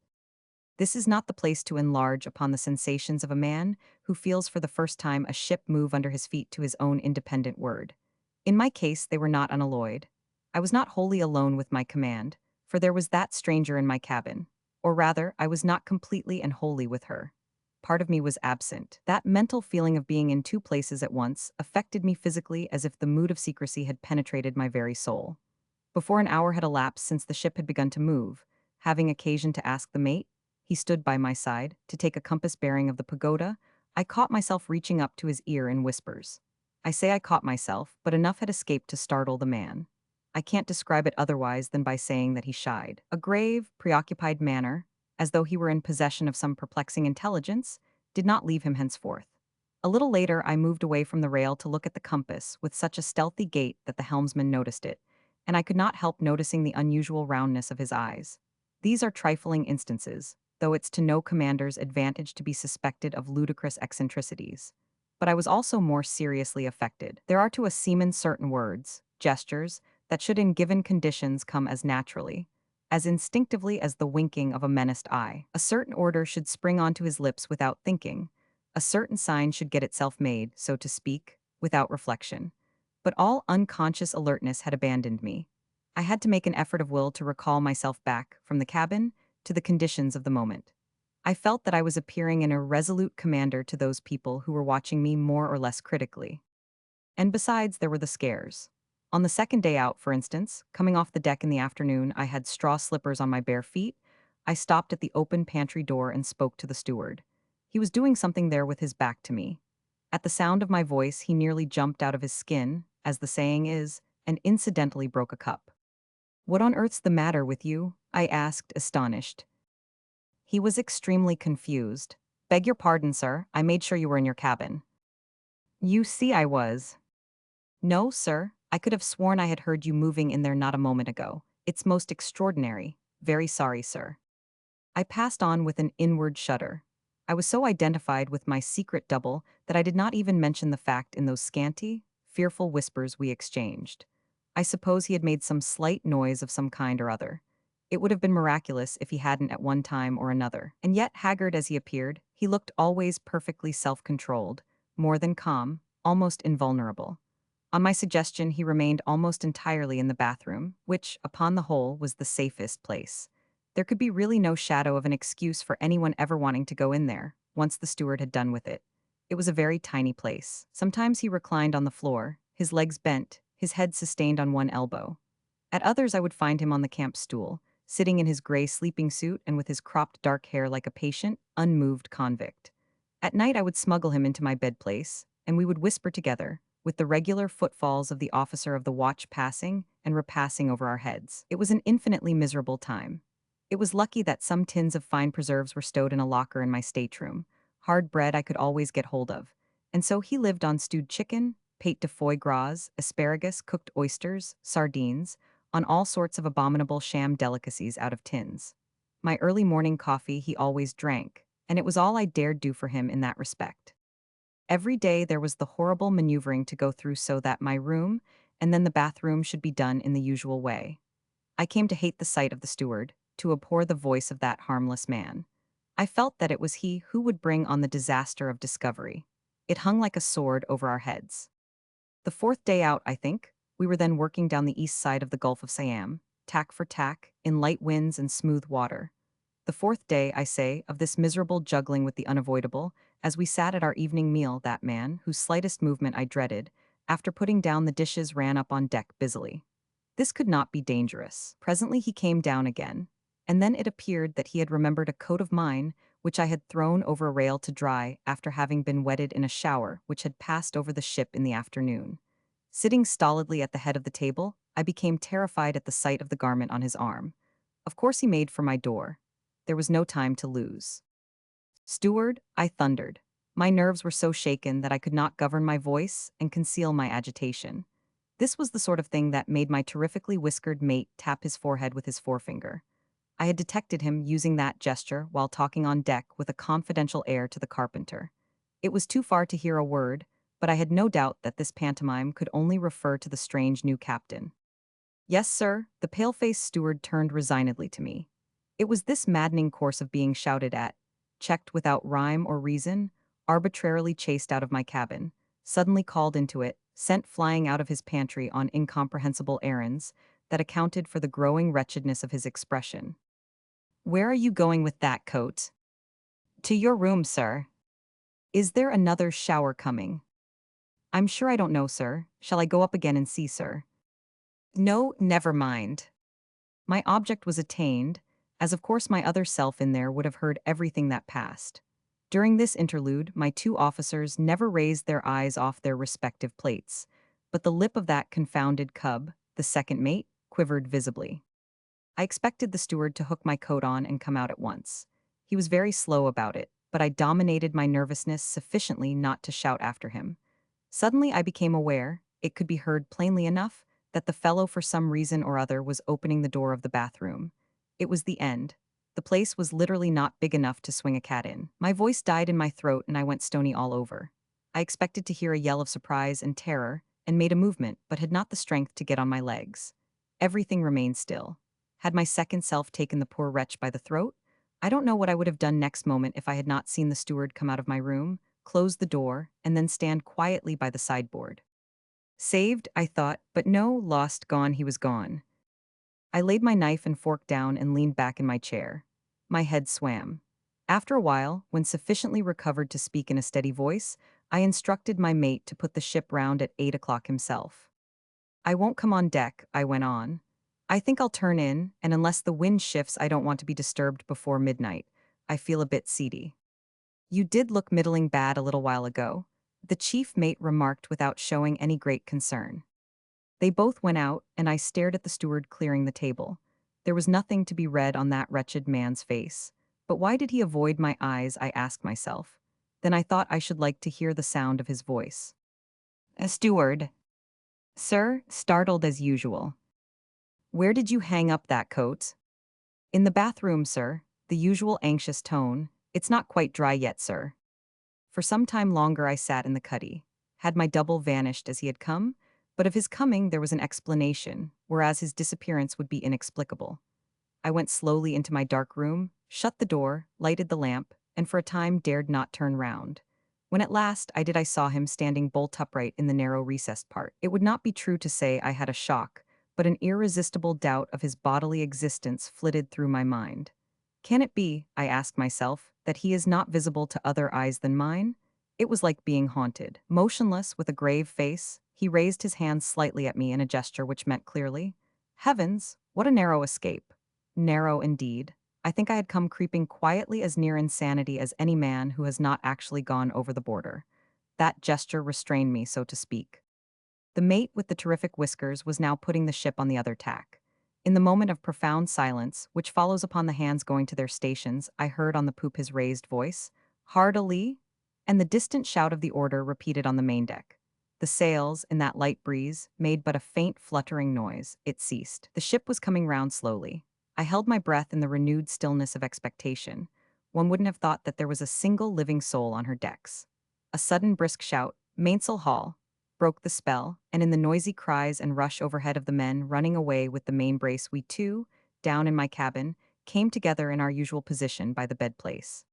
This is not the place to enlarge upon the sensations of a man who feels for the first time a ship move under his feet to his own independent word. In my case, they were not unalloyed. I was not wholly alone with my command, for there was that stranger in my cabin. Or rather, I was not completely and wholly with her. Part of me was absent. That mental feeling of being in two places at once affected me physically as if the mood of secrecy had penetrated my very soul. Before an hour had elapsed since the ship had begun to move, having occasion to ask the mate, he stood by my side, to take a compass bearing of the pagoda. I caught myself reaching up to his ear in whispers. I say I caught myself, but enough had escaped to startle the man. I can't describe it otherwise than by saying that he shied. A grave, preoccupied manner, as though he were in possession of some perplexing intelligence, did not leave him henceforth. A little later I moved away from the rail to look at the compass with such a stealthy gait that the helmsman noticed it, and I could not help noticing the unusual roundness of his eyes. These are trifling instances, though it's to no commander's advantage to be suspected of ludicrous eccentricities. But I was also more seriously affected. There are to a seaman certain words, gestures, that should in given conditions come as naturally, as instinctively as the winking of a menaced eye. A certain order should spring onto his lips without thinking. A certain sign should get itself made, so to speak, without reflection. But all unconscious alertness had abandoned me. I had to make an effort of will to recall myself back, from the cabin, to the conditions of the moment. I felt that I was appearing an irresolute commander to those people who were watching me more or less critically. And besides, there were the scares. On the second day out, for instance, coming off the deck in the afternoon, I had straw slippers on my bare feet. I stopped at the open pantry door and spoke to the steward. He was doing something there with his back to me. At the sound of my voice, he nearly jumped out of his skin, as the saying is, and incidentally broke a cup. "What on earth's the matter with you?" I asked, astonished. He was extremely confused. "Beg your pardon, sir, I made sure you were in your cabin." "You see I was." "No, sir, I could have sworn I had heard you moving in there not a moment ago. It's most extraordinary. Very sorry, sir." I passed on with an inward shudder. I was so identified with my secret double that I did not even mention the fact in those scanty, fearful whispers we exchanged. I suppose he had made some slight noise of some kind or other. It would have been miraculous if he hadn't at one time or another. And yet, haggard as he appeared, he looked always perfectly self-controlled, more than calm, almost invulnerable. On my suggestion, he remained almost entirely in the bathroom, which, upon the whole, was the safest place. There could be really no shadow of an excuse for anyone ever wanting to go in there, once the steward had done with it. It was a very tiny place. Sometimes he reclined on the floor, his legs bent, his head sustained on one elbow. At others I would find him on the camp stool, sitting in his gray sleeping suit and with his cropped dark hair like a patient, unmoved convict. At night I would smuggle him into my bed place, and we would whisper together, with the regular footfalls of the officer of the watch passing and repassing over our heads. It was an infinitely miserable time. It was lucky that some tins of fine preserves were stowed in a locker in my stateroom, hard bread I could always get hold of, and so he lived on stewed chicken, pate de foie gras, asparagus, cooked oysters, sardines, on all sorts of abominable sham delicacies out of tins. My early morning coffee he always drank, and it was all I dared do for him in that respect. Every day there was the horrible maneuvering to go through so that my room and then the bathroom should be done in the usual way. I came to hate the sight of the steward, to abhor the voice of that harmless man. I felt that it was he who would bring on the disaster of discovery. It hung like a sword over our heads. The fourth day out, I think, we were then working down the east side of the Gulf of Siam, tack for tack, in light winds and smooth water. The fourth day, I say, of this miserable juggling with the unavoidable, as we sat at our evening meal, that man, whose slightest movement I dreaded, after putting down the dishes ran up on deck busily. This could not be dangerous. Presently he came down again, and then it appeared that he had remembered a coat of mine, which I had thrown over a rail to dry after having been wetted in a shower which had passed over the ship in the afternoon. Sitting stolidly at the head of the table, I became terrified at the sight of the garment on his arm. Of course he made for my door. There was no time to lose. "Steward," I thundered. My nerves were so shaken that I could not govern my voice and conceal my agitation. This was the sort of thing that made my terrifically whiskered mate tap his forehead with his forefinger. I had detected him using that gesture while talking on deck with a confidential air to the carpenter. It was too far to hear a word, but I had no doubt that this pantomime could only refer to the strange new captain. "Yes, sir," the pale-faced steward turned resignedly to me. It was this maddening course of being shouted at, checked without rhyme or reason, arbitrarily chased out of my cabin, suddenly called into it, sent flying out of his pantry on incomprehensible errands, that accounted for the growing wretchedness of his expression. "Where are you going with that coat?" "To your room, sir." "Is there another shower coming?" "I'm sure I don't know, sir. Shall I go up again and see, sir?" "No, never mind." My object was attained, as of course my other self in there would have heard everything that passed. During this interlude, my two officers never raised their eyes off their respective plates, but the lip of that confounded cub, the second mate, quivered visibly. I expected the steward to hook my coat on and come out at once. He was very slow about it, but I dominated my nervousness sufficiently not to shout after him. Suddenly I became aware, it could be heard plainly enough, that the fellow for some reason or other was opening the door of the bathroom. It was the end. The place was literally not big enough to swing a cat in. My voice died in my throat and I went stony all over. I expected to hear a yell of surprise and terror, and made a movement, but had not the strength to get on my legs. Everything remained still. Had my second self taken the poor wretch by the throat? I don't know what I would have done next moment if I had not seen the steward come out of my room, close the door, and then stand quietly by the sideboard. Saved, I thought, but no, lost, gone, he was gone. I laid my knife and fork down and leaned back in my chair. My head swam. After a while, when sufficiently recovered to speak in a steady voice, I instructed my mate to put the ship round at 8 o'clock himself. "I won't come on deck," I went on. "I think I'll turn in, and unless the wind shifts I don't want to be disturbed before midnight. I feel a bit seedy." "You did look middling bad a little while ago," the chief mate remarked without showing any great concern. They both went out, and I stared at the steward clearing the table. There was nothing to be read on that wretched man's face. But why did he avoid my eyes, I asked myself. Then I thought I should like to hear the sound of his voice. "A steward." "Sir," startled as usual. "Where did you hang up that coat?" "In the bathroom, sir." The usual anxious tone. "It's not quite dry yet, sir." For some time longer I sat in the cuddy. Had my double vanished as he had come? But of his coming there was an explanation, whereas his disappearance would be inexplicable. I went slowly into my dark room, shut the door, lighted the lamp, and for a time dared not turn round. When at last I saw him standing bolt upright in the narrow recessed part. It would not be true to say I had a shock, but an irresistible doubt of his bodily existence flitted through my mind. Can it be, I asked myself, that he is not visible to other eyes than mine? It was like being haunted. Motionless, with a grave face, he raised his hands slightly at me in a gesture which meant clearly, "Heavens, what a narrow escape." Narrow indeed. I think I had come creeping quietly as near insanity as any man who has not actually gone over the border. That gesture restrained me, so to speak. The mate with the terrific whiskers was now putting the ship on the other tack. In the moment of profound silence, which follows upon the hands going to their stations, I heard on the poop his raised voice, "Hard a lee?" and the distant shout of the order repeated on the main deck. The sails, in that light breeze, made but a faint fluttering noise. It ceased. The ship was coming round slowly. I held my breath in the renewed stillness of expectation. One wouldn't have thought that there was a single living soul on her decks. A sudden brisk shout, "Mainsail haul!" broke the spell, and in the noisy cries and rush overhead of the men running away with the main brace, we too, down in my cabin, came together in our usual position by the bed-place.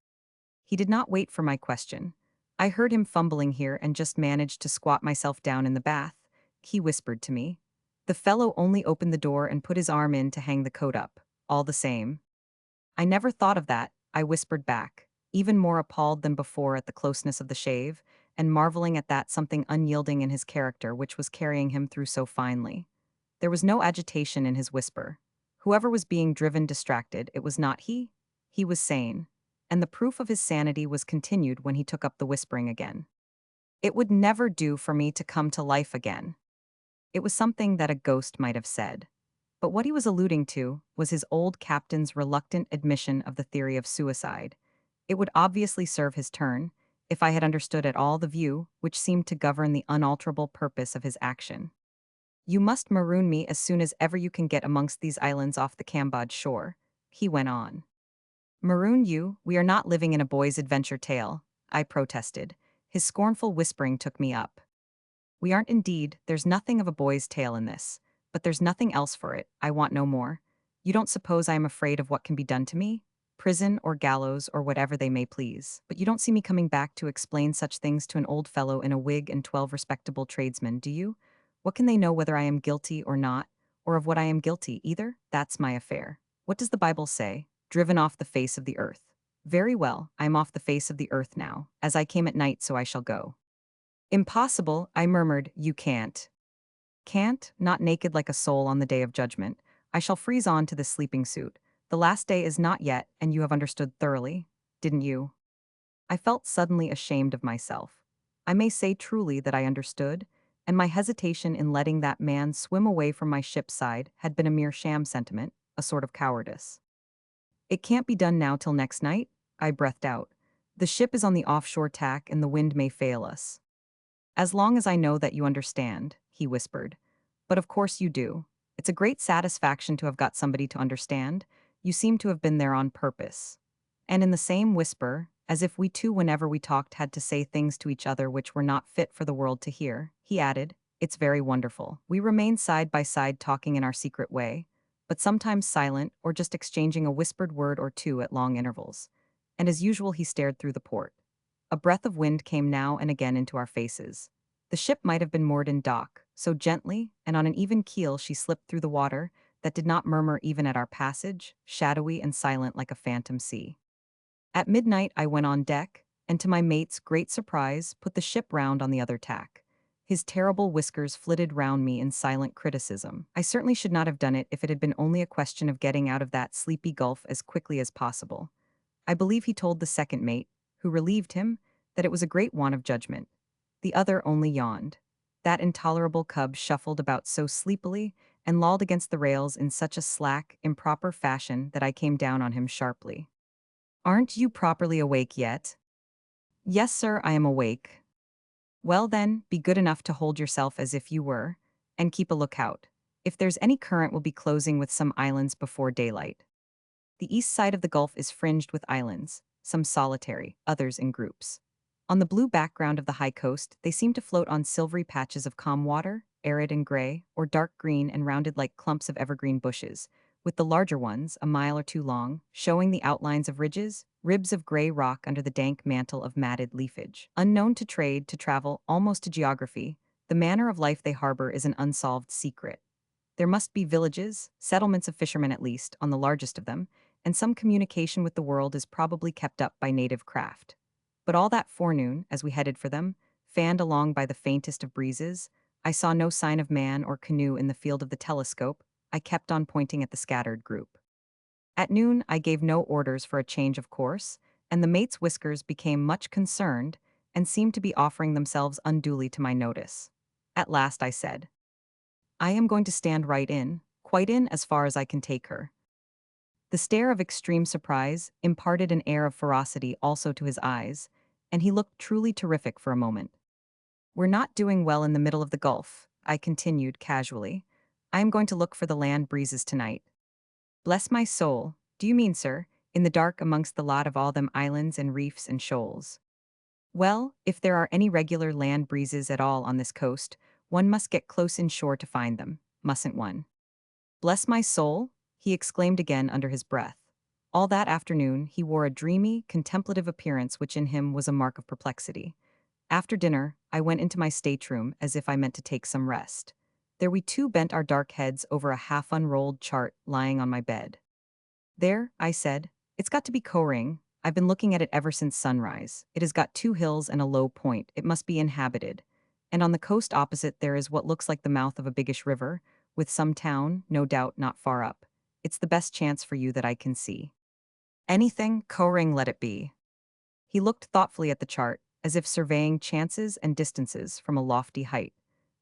He did not wait for my question. I heard him fumbling here and just managed to squat myself down in the bath. He whispered to me. The fellow only opened the door and put his arm in to hang the coat up. All the same. I never thought of that, I whispered back, even more appalled than before at the closeness of the shave, and marveling at that something unyielding in his character which was carrying him through so finely. There was no agitation in his whisper. Whoever was being driven distracted, it was not he. He was sane. And the proof of his sanity was continued when he took up the whispering again. It would never do for me to come to life again. It was something that a ghost might have said. But what he was alluding to was his old captain's reluctant admission of the theory of suicide. It would obviously serve his turn, if I had understood at all the view which seemed to govern the unalterable purpose of his action. You must maroon me as soon as ever you can get amongst these islands off the Cambodge shore, he went on. Maroon you, we are not living in a boy's adventure tale, I protested. His scornful whispering took me up. We aren't indeed, there's nothing of a boy's tale in this. But there's nothing else for it, I want no more. You don't suppose I am afraid of what can be done to me? Prison or gallows or whatever they may please. But you don't see me coming back to explain such things to an old fellow in a wig and 12 respectable tradesmen, do you? What can they know whether I am guilty or not, or of what I am guilty, either? That's my affair. What does the Bible say? Driven off the face of the earth. Very well, I am off the face of the earth now. As I came at night, so I shall go. Impossible, I murmured, you can't. Can't, not naked like a soul on the day of judgment. I shall freeze on to this sleeping suit. The last day is not yet, and you have understood thoroughly, didn't you? I felt suddenly ashamed of myself. I may say truly that I understood, and my hesitation in letting that man swim away from my ship's side had been a mere sham sentiment, a sort of cowardice. It can't be done now till next night, I breathed out. The ship is on the offshore tack and the wind may fail us. As long as I know that you understand, he whispered. But of course you do. It's a great satisfaction to have got somebody to understand. You seem to have been there on purpose. And in the same whisper, as if we two whenever we talked had to say things to each other which were not fit for the world to hear, he added, it's very wonderful. We remain side by side talking in our secret way, but sometimes silent or just exchanging a whispered word or two at long intervals. And as usual he stared through the port. A breath of wind came now and again into our faces. The ship might have been moored in dock, so gently and on an even keel she slipped through the water that did not murmur even at our passage, shadowy and silent like a phantom sea. At midnight I went on deck, and to my mate's great surprise put the ship round on the other tack. His terrible whiskers flitted round me in silent criticism. I certainly should not have done it if it had been only a question of getting out of that sleepy gulf as quickly as possible. I believe he told the second mate, who relieved him, that it was a great want of judgment. The other only yawned. That intolerable cub shuffled about so sleepily and lolled against the rails in such a slack, improper fashion that I came down on him sharply. Aren't you properly awake yet? Yes, sir, I am awake. Well then, be good enough to hold yourself as if you were, and keep a lookout. If there's any current, we'll be closing with some islands before daylight. The east side of the gulf is fringed with islands, some solitary, others in groups. On the blue background of the high coast, they seem to float on silvery patches of calm water, arid and gray, or dark green and rounded like clumps of evergreen bushes, with the larger ones, a mile or two long, showing the outlines of ridges, ribs of gray rock under the dank mantle of matted leafage. Unknown to trade, to travel, almost to geography, the manner of life they harbor is an unsolved secret. There must be villages, settlements of fishermen at least, on the largest of them, and some communication with the world is probably kept up by native craft. But all that forenoon, as we headed for them, fanned along by the faintest of breezes, I saw no sign of man or canoe in the field of the telescope. I kept on pointing at the scattered group. At noon, I gave no orders for a change of course, and the mate's whiskers became much concerned and seemed to be offering themselves unduly to my notice. At last I said, I am going to stand right in, quite in as far as I can take her. The stare of extreme surprise imparted an air of ferocity also to his eyes, and he looked truly terrific for a moment. We're not doing well in the middle of the Gulf, I continued casually. I am going to look for the land breezes tonight. Bless my soul, do you mean, sir, in the dark amongst the lot of all them islands and reefs and shoals? Well, if there are any regular land breezes at all on this coast, one must get close inshore to find them, mustn't one? Bless my soul, he exclaimed again under his breath. All that afternoon he wore a dreamy, contemplative appearance which in him was a mark of perplexity. After dinner, I went into my stateroom as if I meant to take some rest. There we two bent our dark heads over a half-unrolled chart lying on my bed. There, I said, it's got to be Koh-ring. I've been looking at it ever since sunrise. It has got 2 hills and a low point. It must be inhabited. And on the coast opposite there is what looks like the mouth of a biggish river, with some town, no doubt, not far up. It's the best chance for you that I can see. Anything, Koh-ring let it be. He looked thoughtfully at the chart, as if surveying chances and distances from a lofty height,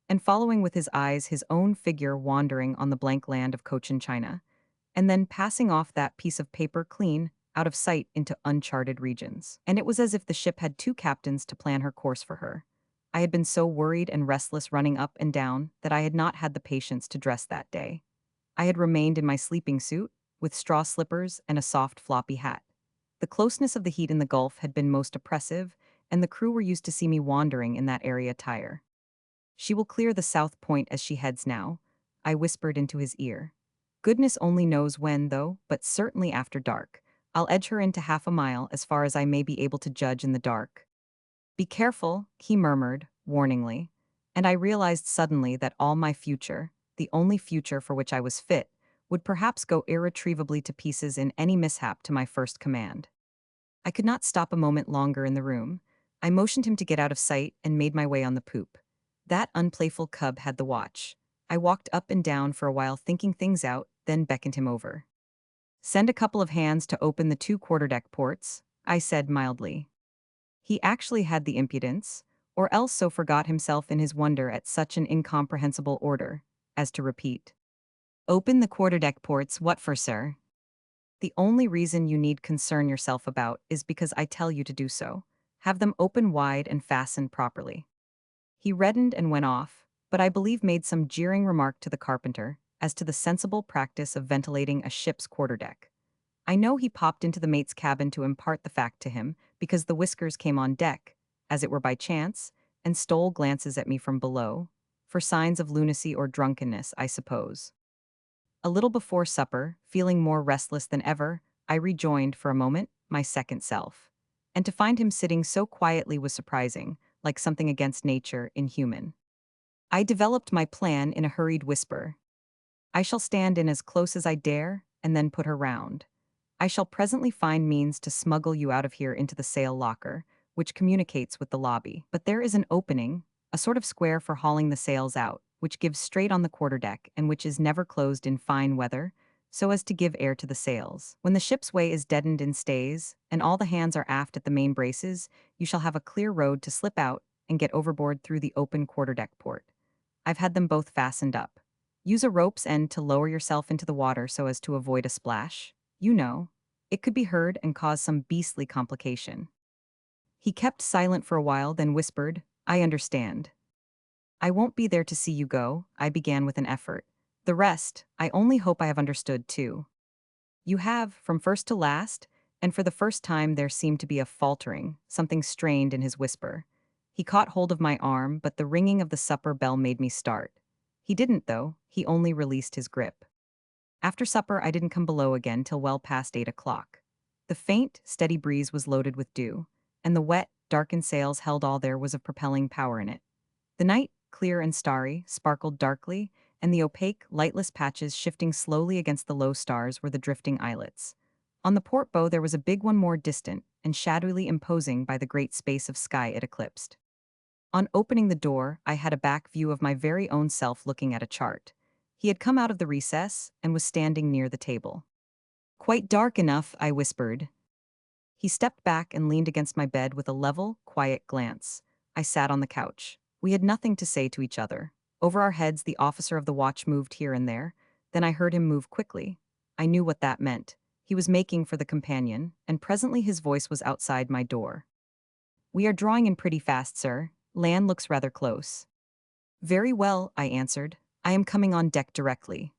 and following with his eyes his own figure wandering on the blank land of Cochin China, and then passing off that piece of paper clean out of sight into uncharted regions. And it was as if the ship had 2 captains to plan her course for her. I had been so worried and restless running up and down that I had not had the patience to dress that day. I had remained in my sleeping suit, with straw slippers and a soft floppy hat. The closeness of the heat in the Gulf had been most oppressive, and the crew were used to see me wandering in that airy attire. She will clear the south point as she heads now, I whispered into his ear. Goodness only knows when, though, but certainly after dark. I'll edge her into half a mile as far as I may be able to judge in the dark. Be careful, he murmured, warningly, and I realized suddenly that all my future, the only future for which I was fit, would perhaps go irretrievably to pieces in any mishap to my first command. I could not stop a moment longer in the room. I motioned him to get out of sight and made my way on the poop. That unplayful cub had the watch. I walked up and down for a while thinking things out, then beckoned him over. Send a couple of hands to open the 2 quarterdeck ports, I said mildly. He actually had the impudence, or else so forgot himself in his wonder at such an incomprehensible order, as to repeat. Open the quarterdeck ports, what for, sir? The only reason you need concern yourself about is because I tell you to do so. Have them open wide and fastened properly. He reddened and went off, but I believe made some jeering remark to the carpenter as to the sensible practice of ventilating a ship's quarterdeck. I know he popped into the mate's cabin to impart the fact to him because the whiskers came on deck, as it were by chance, and stole glances at me from below, for signs of lunacy or drunkenness, I suppose. A little before supper, feeling more restless than ever, I rejoined, for a moment, my second self. And to find him sitting so quietly was surprising, like something against nature, inhuman. I developed my plan in a hurried whisper. I shall stand in as close as I dare, and then put her round. I shall presently find means to smuggle you out of here into the sail locker, which communicates with the lobby. But there is an opening, a sort of square for hauling the sails out, which gives straight on the quarterdeck and which is never closed in fine weather, so as to give air to the sails. When the ship's way is deadened in stays, and all the hands are aft at the main braces, you shall have a clear road to slip out and get overboard through the open quarterdeck port. I've had them both fastened up. Use a rope's end to lower yourself into the water so as to avoid a splash. You know, it could be heard and cause some beastly complication. He kept silent for a while, then whispered, I understand. I won't be there to see you go, I began with an effort. The rest, I only hope I have understood too. You have, from first to last, and for the first time there seemed to be a faltering, something strained in his whisper. He caught hold of my arm, but the ringing of the supper bell made me start. He didn't, though, he only released his grip. After supper I didn't come below again till well past 8 o'clock. The faint, steady breeze was loaded with dew, and the wet, darkened sails held all there was of propelling power in it. The night, clear and starry, sparkled darkly, and the opaque, lightless patches shifting slowly against the low stars were the drifting islets. On the port bow there was a big one more distant, and shadowily imposing by the great space of sky it eclipsed. On opening the door, I had a back view of my very own self looking at a chart. He had come out of the recess and was standing near the table. Quite dark enough, I whispered. He stepped back and leaned against my bed with a level, quiet glance. I sat on the couch. We had nothing to say to each other. Over our heads, the officer of the watch moved here and there. Then I heard him move quickly. I knew what that meant. He was making for the companion, and presently his voice was outside my door. "We are drawing in pretty fast, sir. Land looks rather close." "Very well," I answered. "I am coming on deck directly."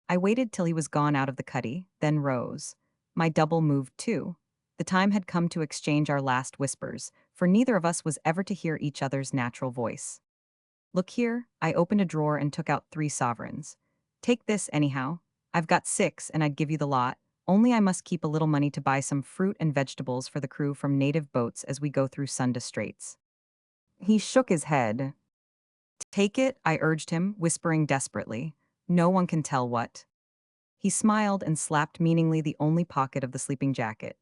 I waited till he was gone out of the cuddy, then rose. My double moved too. The time had come to exchange our last whispers, for neither of us was ever to hear each other's natural voice. "Look here," I opened a drawer and took out 3 sovereigns. "Take this, anyhow. I've got 6, and I'd give you the lot, only I must keep a little money to buy some fruit and vegetables for the crew from native boats as we go through Sunda Straits." He shook his head. "Take it," I urged him, whispering desperately. "No one can tell what." He smiled and slapped meaningly the only pocket of the sleeping jacket.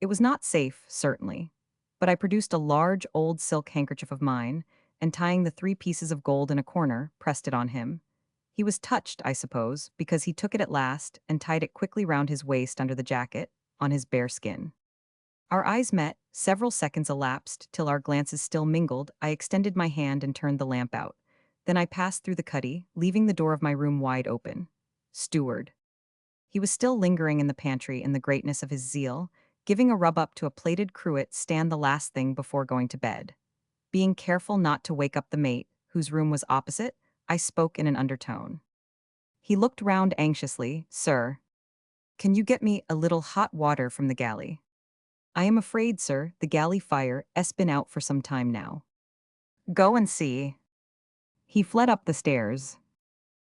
It was not safe, certainly. But I produced a large old silk handkerchief of mine, and tying the 3 pieces of gold in a corner, pressed it on him. He was touched, I suppose, because he took it at last and tied it quickly round his waist under the jacket, on his bare skin. Our eyes met, several seconds elapsed, till our glances still mingled. I extended my hand and turned the lamp out. Then I passed through the cuddy, leaving the door of my room wide open. Steward. He was still lingering in the pantry in the greatness of his zeal, giving a rub up to a plated cruet stand the last thing before going to bed. Being careful not to wake up the mate, whose room was opposite, I spoke in an undertone. He looked round anxiously. "Sir, can you get me a little hot water from the galley?" "I am afraid, sir, the galley fire has been out for some time now." "Go and see." He fled up the stairs.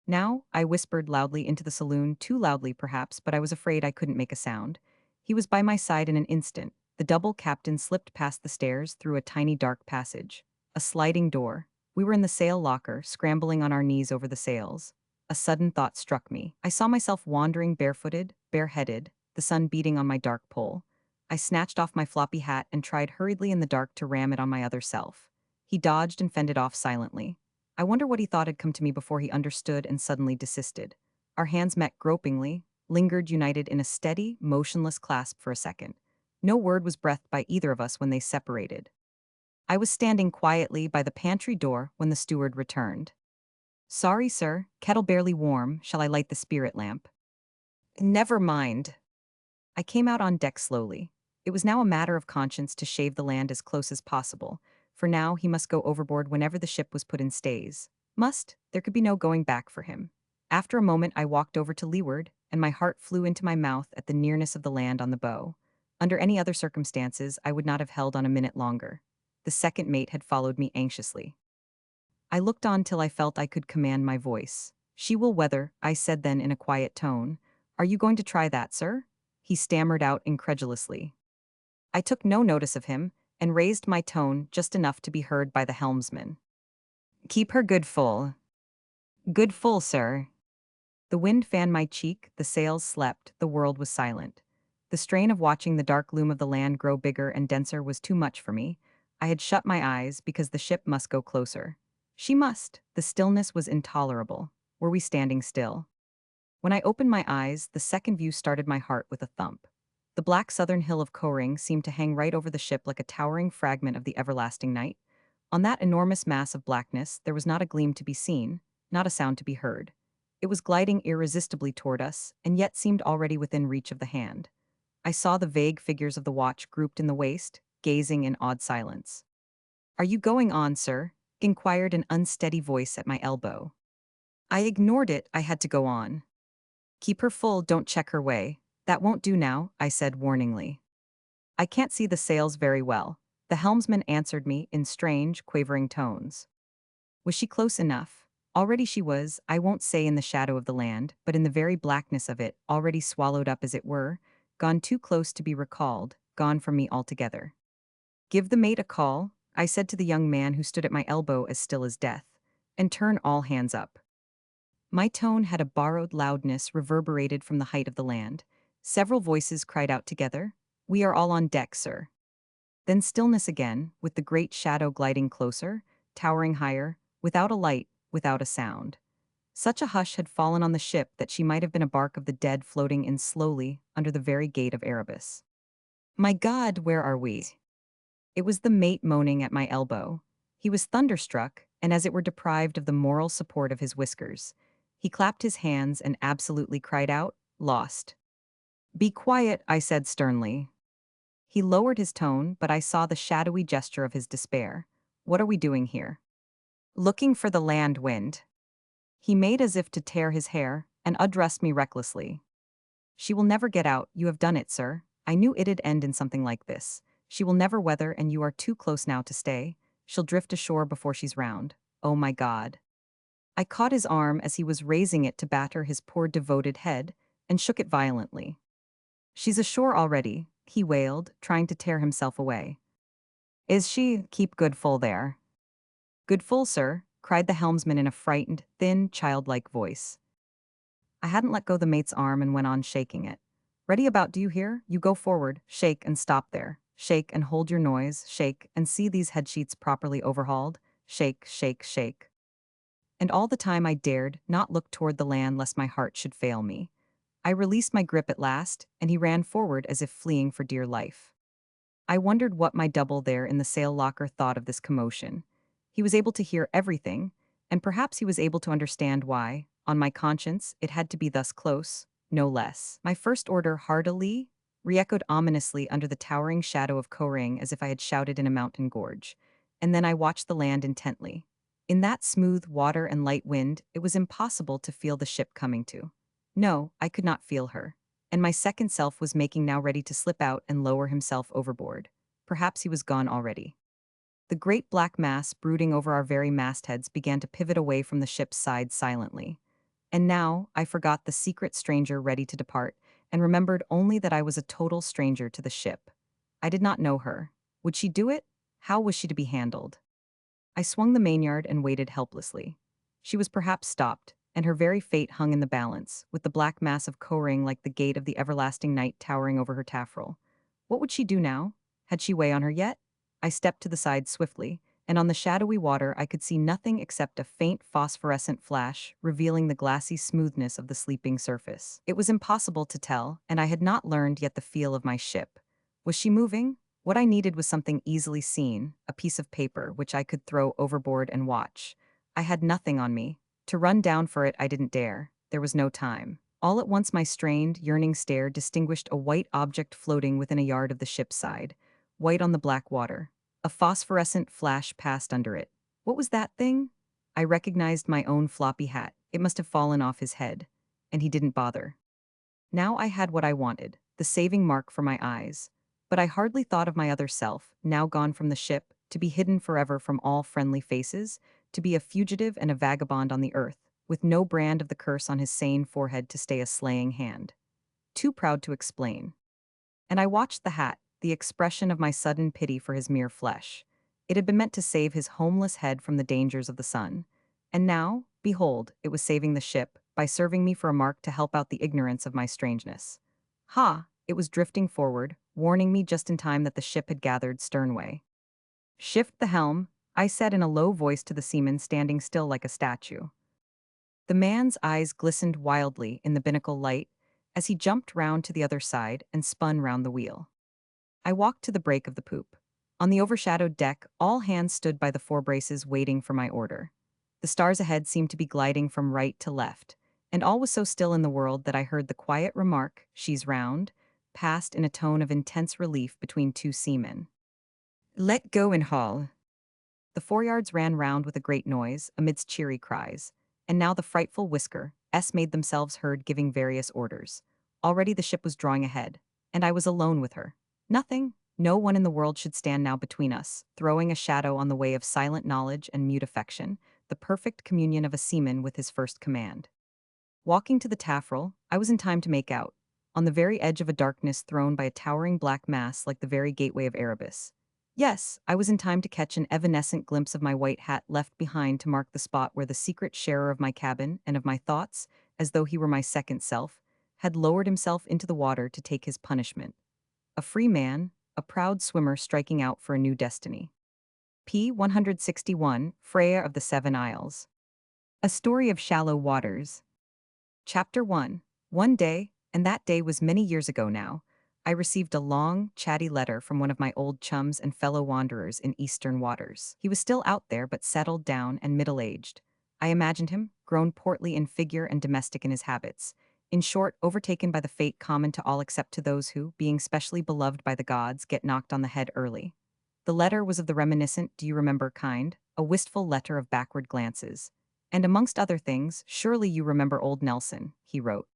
"Now," I whispered loudly into the saloon, too loudly perhaps, but I was afraid I couldn't make a sound. He was by my side in an instant. The double captain slipped past the stairs through a tiny dark passage. A sliding door. We were in the sail locker, scrambling on our knees over the sails. A sudden thought struck me. I saw myself wandering barefooted, bareheaded, the sun beating on my dark poll. I snatched off my floppy hat and tried hurriedly in the dark to ram it on my other self. He dodged and fended off silently. I wonder what he thought had come to me before he understood and suddenly desisted. Our hands met gropingly, lingered united in a steady, motionless clasp for a second. No word was breathed by either of us when they separated. I was standing quietly by the pantry door when the steward returned. "Sorry, sir, kettle barely warm. Shall I light the spirit lamp?" "Never mind." I came out on deck slowly. It was now a matter of conscience to shave the land as close as possible, for now he must go overboard whenever the ship was put in stays. There could be no going back for him. After a moment I walked over to leeward, and my heart flew into my mouth at the nearness of the land on the bow. Under any other circumstances, I would not have held on a minute longer. The second mate had followed me anxiously. I looked on till I felt I could command my voice. "She will weather," I said then in a quiet tone. "Are you going to try that, sir?" He stammered out incredulously. I took no notice of him, and raised my tone just enough to be heard by the helmsman. "Keep her good full." "Good full, sir." The wind fanned my cheek, the sails slept, the world was silent. The strain of watching the dark loom of the land grow bigger and denser was too much for me. I had shut my eyes because the ship must go closer. She must. The stillness was intolerable. Were we standing still? When I opened my eyes, the second view started my heart with a thump. The black southern hill of Koring seemed to hang right over the ship like a towering fragment of the everlasting night. On that enormous mass of blackness, there was not a gleam to be seen, not a sound to be heard. It was gliding irresistibly toward us, and yet seemed already within reach of the hand. I saw the vague figures of the watch grouped in the waist, gazing in awed silence. "Are you going on, sir?" inquired an unsteady voice at my elbow. I ignored it. I had to go on. "Keep her full, don't check her way. That won't do now," I said warningly. "I can't see the sails very well." The helmsman answered me in strange, quavering tones. Was she close enough? Already she was, I won't say in the shadow of the land, but in the very blackness of it, already swallowed up as it were, gone too close to be recalled, gone from me altogether. "Give the mate a call," I said to the young man who stood at my elbow as still as death, "and turn all hands up." My tone had a borrowed loudness reverberated from the height of the land. Several voices cried out together, "We are all on deck, sir." Then stillness again, with the great shadow gliding closer, towering higher, without a light, without a sound. Such a hush had fallen on the ship that she might have been a bark of the dead floating in slowly under the very gate of Erebus. "My God, where are we?" It was the mate moaning at my elbow. He was thunderstruck, and as it were deprived of the moral support of his whiskers. He clapped his hands and absolutely cried out, "Lost." "Be quiet," I said sternly. He lowered his tone, but I saw the shadowy gesture of his despair. "What are we doing here?" "Looking for the land wind." He made as if to tear his hair, and addressed me recklessly. "She will never get out, you have done it, sir. I knew it'd end in something like this. She will never weather and you are too close now to stay. She'll drift ashore before she's round. Oh my God." I caught his arm as he was raising it to batter his poor devoted head, and shook it violently. "She's ashore already," he wailed, trying to tear himself away. "Is she? Keep good full there." "Good full, sir," cried the helmsman in a frightened, thin, childlike voice. I hadn't let go the mate's arm and went on shaking it. "Ready about, do you hear? You go forward, shake and stop there. Shake and hold your noise, shake and see these headsheets properly overhauled. Shake, shake, shake." And all the time I dared not look toward the land lest my heart should fail me. I released my grip at last, and he ran forward as if fleeing for dear life. I wondered what my double there in the sail locker thought of this commotion. He was able to hear everything, and perhaps he was able to understand why, on my conscience, it had to be thus close, no less. My first order heartily re-echoed ominously under the towering shadow of Korang as if I had shouted in a mountain gorge. And then I watched the land intently. In that smooth water and light wind, it was impossible to feel the ship coming to. No, I could not feel her, and my second self was making now ready to slip out and lower himself overboard. Perhaps he was gone already. The great black mass brooding over our very mastheads began to pivot away from the ship's side silently. And now I forgot the secret stranger ready to depart, and remembered only that I was a total stranger to the ship. I did not know her. Would she do it? How was she to be handled? I swung the mainyard and waited helplessly. She was perhaps stopped, and her very fate hung in the balance, with the black mass of Korang like the gate of the everlasting night towering over her taffrail. What would she do now? Had she way on her yet? I stepped to the side swiftly, and on the shadowy water I could see nothing except a faint phosphorescent flash, revealing the glassy smoothness of the sleeping surface. It was impossible to tell, and I had not learned yet the feel of my ship. Was she moving? What I needed was something easily seen, a piece of paper which I could throw overboard and watch. I had nothing on me. To run down for it I didn't dare. There was no time. All at once my strained, yearning stare distinguished a white object floating within a yard of the ship's side, white on the black water. A phosphorescent flash passed under it. What was that thing? I recognized my own floppy hat. It must have fallen off his head. And he didn't bother. Now I had what I wanted, the saving mark for my eyes. But I hardly thought of my other self, now gone from the ship, to be hidden forever from all friendly faces, to be a fugitive and a vagabond on the earth, with no brand of the curse on his sane forehead to stay a slaying hand. Too proud to explain. And I watched the hat, the expression of my sudden pity for his mere flesh. It had been meant to save his homeless head from the dangers of the sun. And now, behold, it was saving the ship, by serving me for a mark to help out the ignorance of my strangeness. Ha! It was drifting forward, warning me just in time that the ship had gathered sternway. "Shift the helm," I said in a low voice to the seaman standing still like a statue. The man's eyes glistened wildly in the binnacle light as he jumped round to the other side and spun round the wheel. I walked to the break of the poop. On the overshadowed deck, all hands stood by the forebraces waiting for my order. The stars ahead seemed to be gliding from right to left, and all was so still in the world that I heard the quiet remark, "She's round," passed in a tone of intense relief between two seamen. "Let go and haul." The foreyards ran round with a great noise, amidst cheery cries, and now the frightful whisker made themselves heard giving various orders. Already the ship was drawing ahead, and I was alone with her. No one in the world should stand now between us, throwing a shadow on the way of silent knowledge and mute affection, the perfect communion of a seaman with his first command. Walking to the taffrail, I was in time to make out, on the very edge of a darkness thrown by a towering black mass like the very gateway of Erebus. Yes, I was in time to catch an evanescent glimpse of my white hat left behind to mark the spot where the secret sharer of my cabin and of my thoughts, as though he were my second self, had lowered himself into the water to take his punishment. A free man, a proud swimmer striking out for a new destiny. P. 161, Freya of the Seven Isles. A Story of Shallow Waters. Chapter 1. One day, and that day was many years ago now, I received a long, chatty letter from one of my old chums and fellow wanderers in eastern waters. He was still out there but settled down and middle-aged. I imagined him, grown portly in figure and domestic in his habits. In short, overtaken by the fate common to all except to those who, being specially beloved by the gods, get knocked on the head early. The letter was of the reminiscent, do you remember kind, a wistful letter of backward glances. And amongst other things, surely you remember old Nelson, he wrote.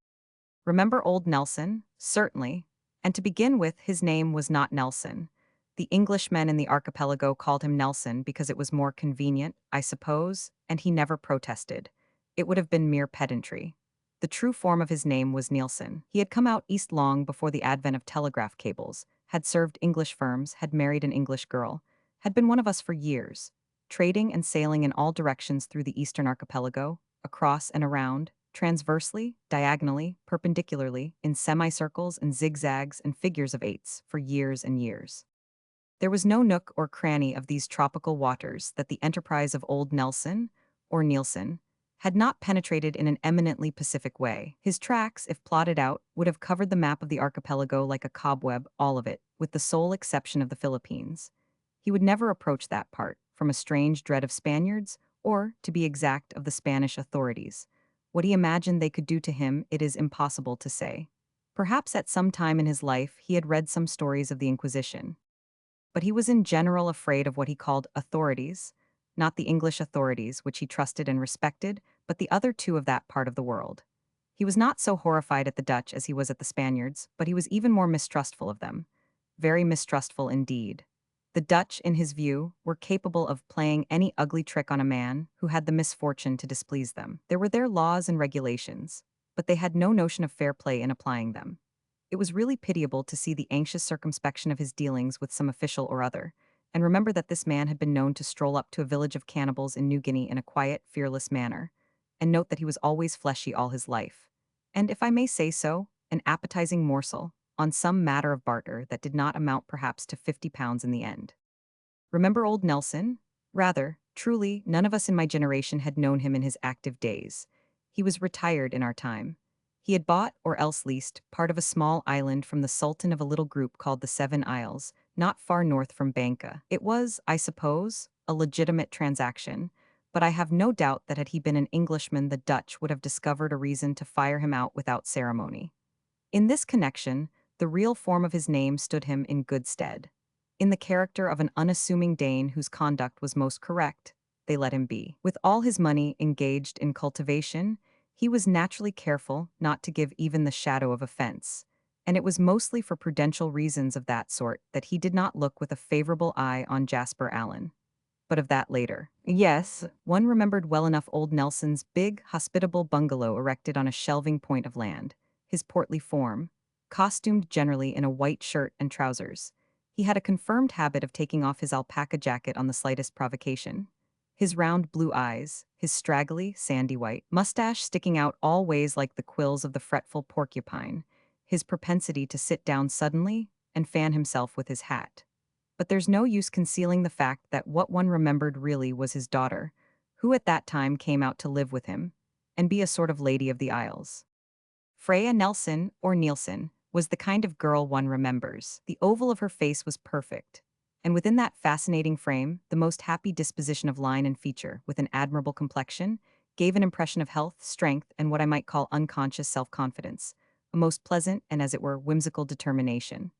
Remember old Nelson? Certainly. And to begin with, his name was not Nelson. The Englishmen in the archipelago called him Nelson because it was more convenient, I suppose, and he never protested. It would have been mere pedantry. The true form of his name was Nielsen. He had come out east long before the advent of telegraph cables, had served English firms, had married an English girl, had been one of us for years, trading and sailing in all directions through the eastern archipelago, across and around, transversely, diagonally, perpendicularly, in semicircles and zigzags and figures of eights, for years and years. There was no nook or cranny of these tropical waters that the enterprise of old Nelson, or Nielsen, had not penetrated in an eminently Pacific way. His tracks, if plotted out, would have covered the map of the archipelago like a cobweb, all of it, with the sole exception of the Philippines. He would never approach that part, from a strange dread of Spaniards, or, to be exact, of the Spanish authorities. What he imagined they could do to him, it is impossible to say. Perhaps at some time in his life he had read some stories of the Inquisition. But he was in general afraid of what he called authorities, not the English authorities, which he trusted and respected, but the other two of that part of the world. He was not so horrified at the Dutch as he was at the Spaniards, but he was even more mistrustful of them. Very mistrustful indeed. The Dutch, in his view, were capable of playing any ugly trick on a man who had the misfortune to displease them. There were their laws and regulations, but they had no notion of fair play in applying them. It was really pitiable to see the anxious circumspection of his dealings with some official or other, and remember that this man had been known to stroll up to a village of cannibals in New Guinea in a quiet, fearless manner, and note that he was always fleshy all his life. And if I may say so, an appetizing morsel, on some matter of barter that did not amount perhaps to £50 in the end. Remember old Nelson? Rather, truly, none of us in my generation had known him in his active days. He was retired in our time. He had bought, or else leased, part of a small island from the sultan of a little group called the Seven Isles, not far north from Banca. It was, I suppose, a legitimate transaction, but I have no doubt that had he been an Englishman the Dutch would have discovered a reason to fire him out without ceremony. In this connection, the real form of his name stood him in good stead. In the character of an unassuming Dane whose conduct was most correct, they let him be. With all his money engaged in cultivation, he was naturally careful not to give even the shadow of offense, and it was mostly for prudential reasons of that sort that he did not look with a favorable eye on Jasper Allen. But of that later. Yes, one remembered well enough old Nelson's big, hospitable bungalow erected on a shelving point of land, his portly form, costumed generally in a white shirt and trousers. He had a confirmed habit of taking off his alpaca jacket on the slightest provocation. His round blue eyes, his straggly, sandy white mustache sticking out all ways like the quills of the fretful porcupine, his propensity to sit down suddenly and fan himself with his hat. But there's no use concealing the fact that what one remembered really was his daughter, who at that time came out to live with him, and be a sort of lady of the Isles. Freya Nelson, or Nielsen, was the kind of girl one remembers. The oval of her face was perfect, and within that fascinating frame, the most happy disposition of line and feature, with an admirable complexion, gave an impression of health, strength, and what I might call unconscious self-confidence, a most pleasant and, as it were, whimsical determination.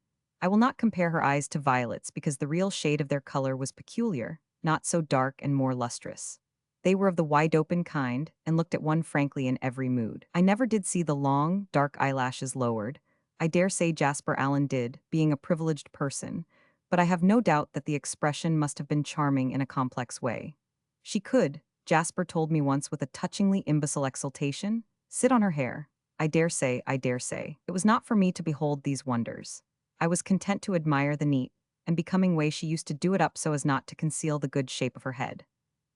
I will not compare her eyes to violets because the real shade of their color was peculiar, not so dark and more lustrous. They were of the wide-open kind and looked at one frankly in every mood. I never did see the long, dark eyelashes lowered. I dare say Jasper Allen did, being a privileged person, but I have no doubt that the expression must have been charming in a complex way. She could, Jasper told me once with a touchingly imbecile exultation, sit on her hair. I dare say, I dare say. It was not for me to behold these wonders. I was content to admire the neat and becoming way she used to do it up so as not to conceal the good shape of her head.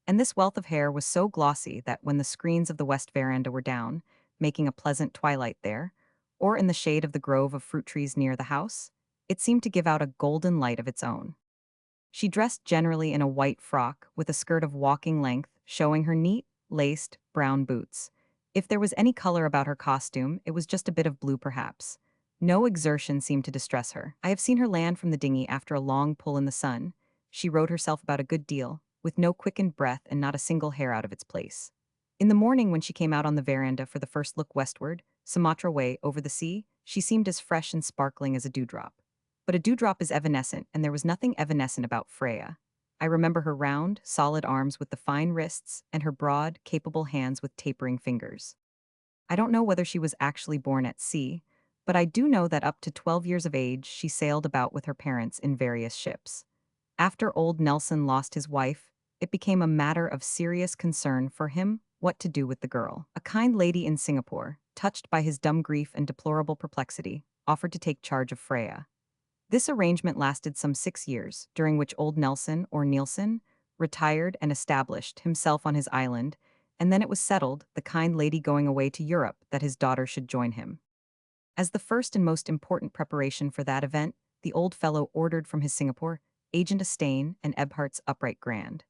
And this wealth of hair was so glossy that when the screens of the west veranda were down, making a pleasant twilight there, or in the shade of the grove of fruit trees near the house, it seemed to give out a golden light of its own. She dressed generally in a white frock with a skirt of walking length, showing her neat, laced, brown boots. If there was any color about her costume, it was just a bit of blue perhaps. No exertion seemed to distress her. I have seen her land from the dinghy after a long pull in the sun. She rowed herself about a good deal, with no quickened breath and not a single hair out of its place. In the morning, when she came out on the veranda for the first look westward, Sumatra way, over the sea, she seemed as fresh and sparkling as a dewdrop. But a dewdrop is evanescent, and there was nothing evanescent about Freya. I remember her round, solid arms with the fine wrists, and her broad, capable hands with tapering fingers. I don't know whether she was actually born at sea, but I do know that up to 12 years of age she sailed about with her parents in various ships. After old Nelson lost his wife, it became a matter of serious concern for him what to do with the girl. A kind lady in Singapore, touched by his dumb grief and deplorable perplexity, offered to take charge of Freya. This arrangement lasted some 6 years, during which old Nelson, or Nielsen, retired and established himself on his island, and then it was settled, the kind lady going away to Europe, that his daughter should join him. As the first and most important preparation for that event, the old fellow ordered from his Singapore Agent Astane and Ebhart's Upright Grand.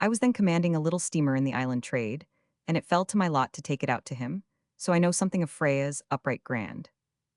I was then commanding a little steamer in the island trade, and it fell to my lot to take it out to him, so I know something of Freya's Upright Grand.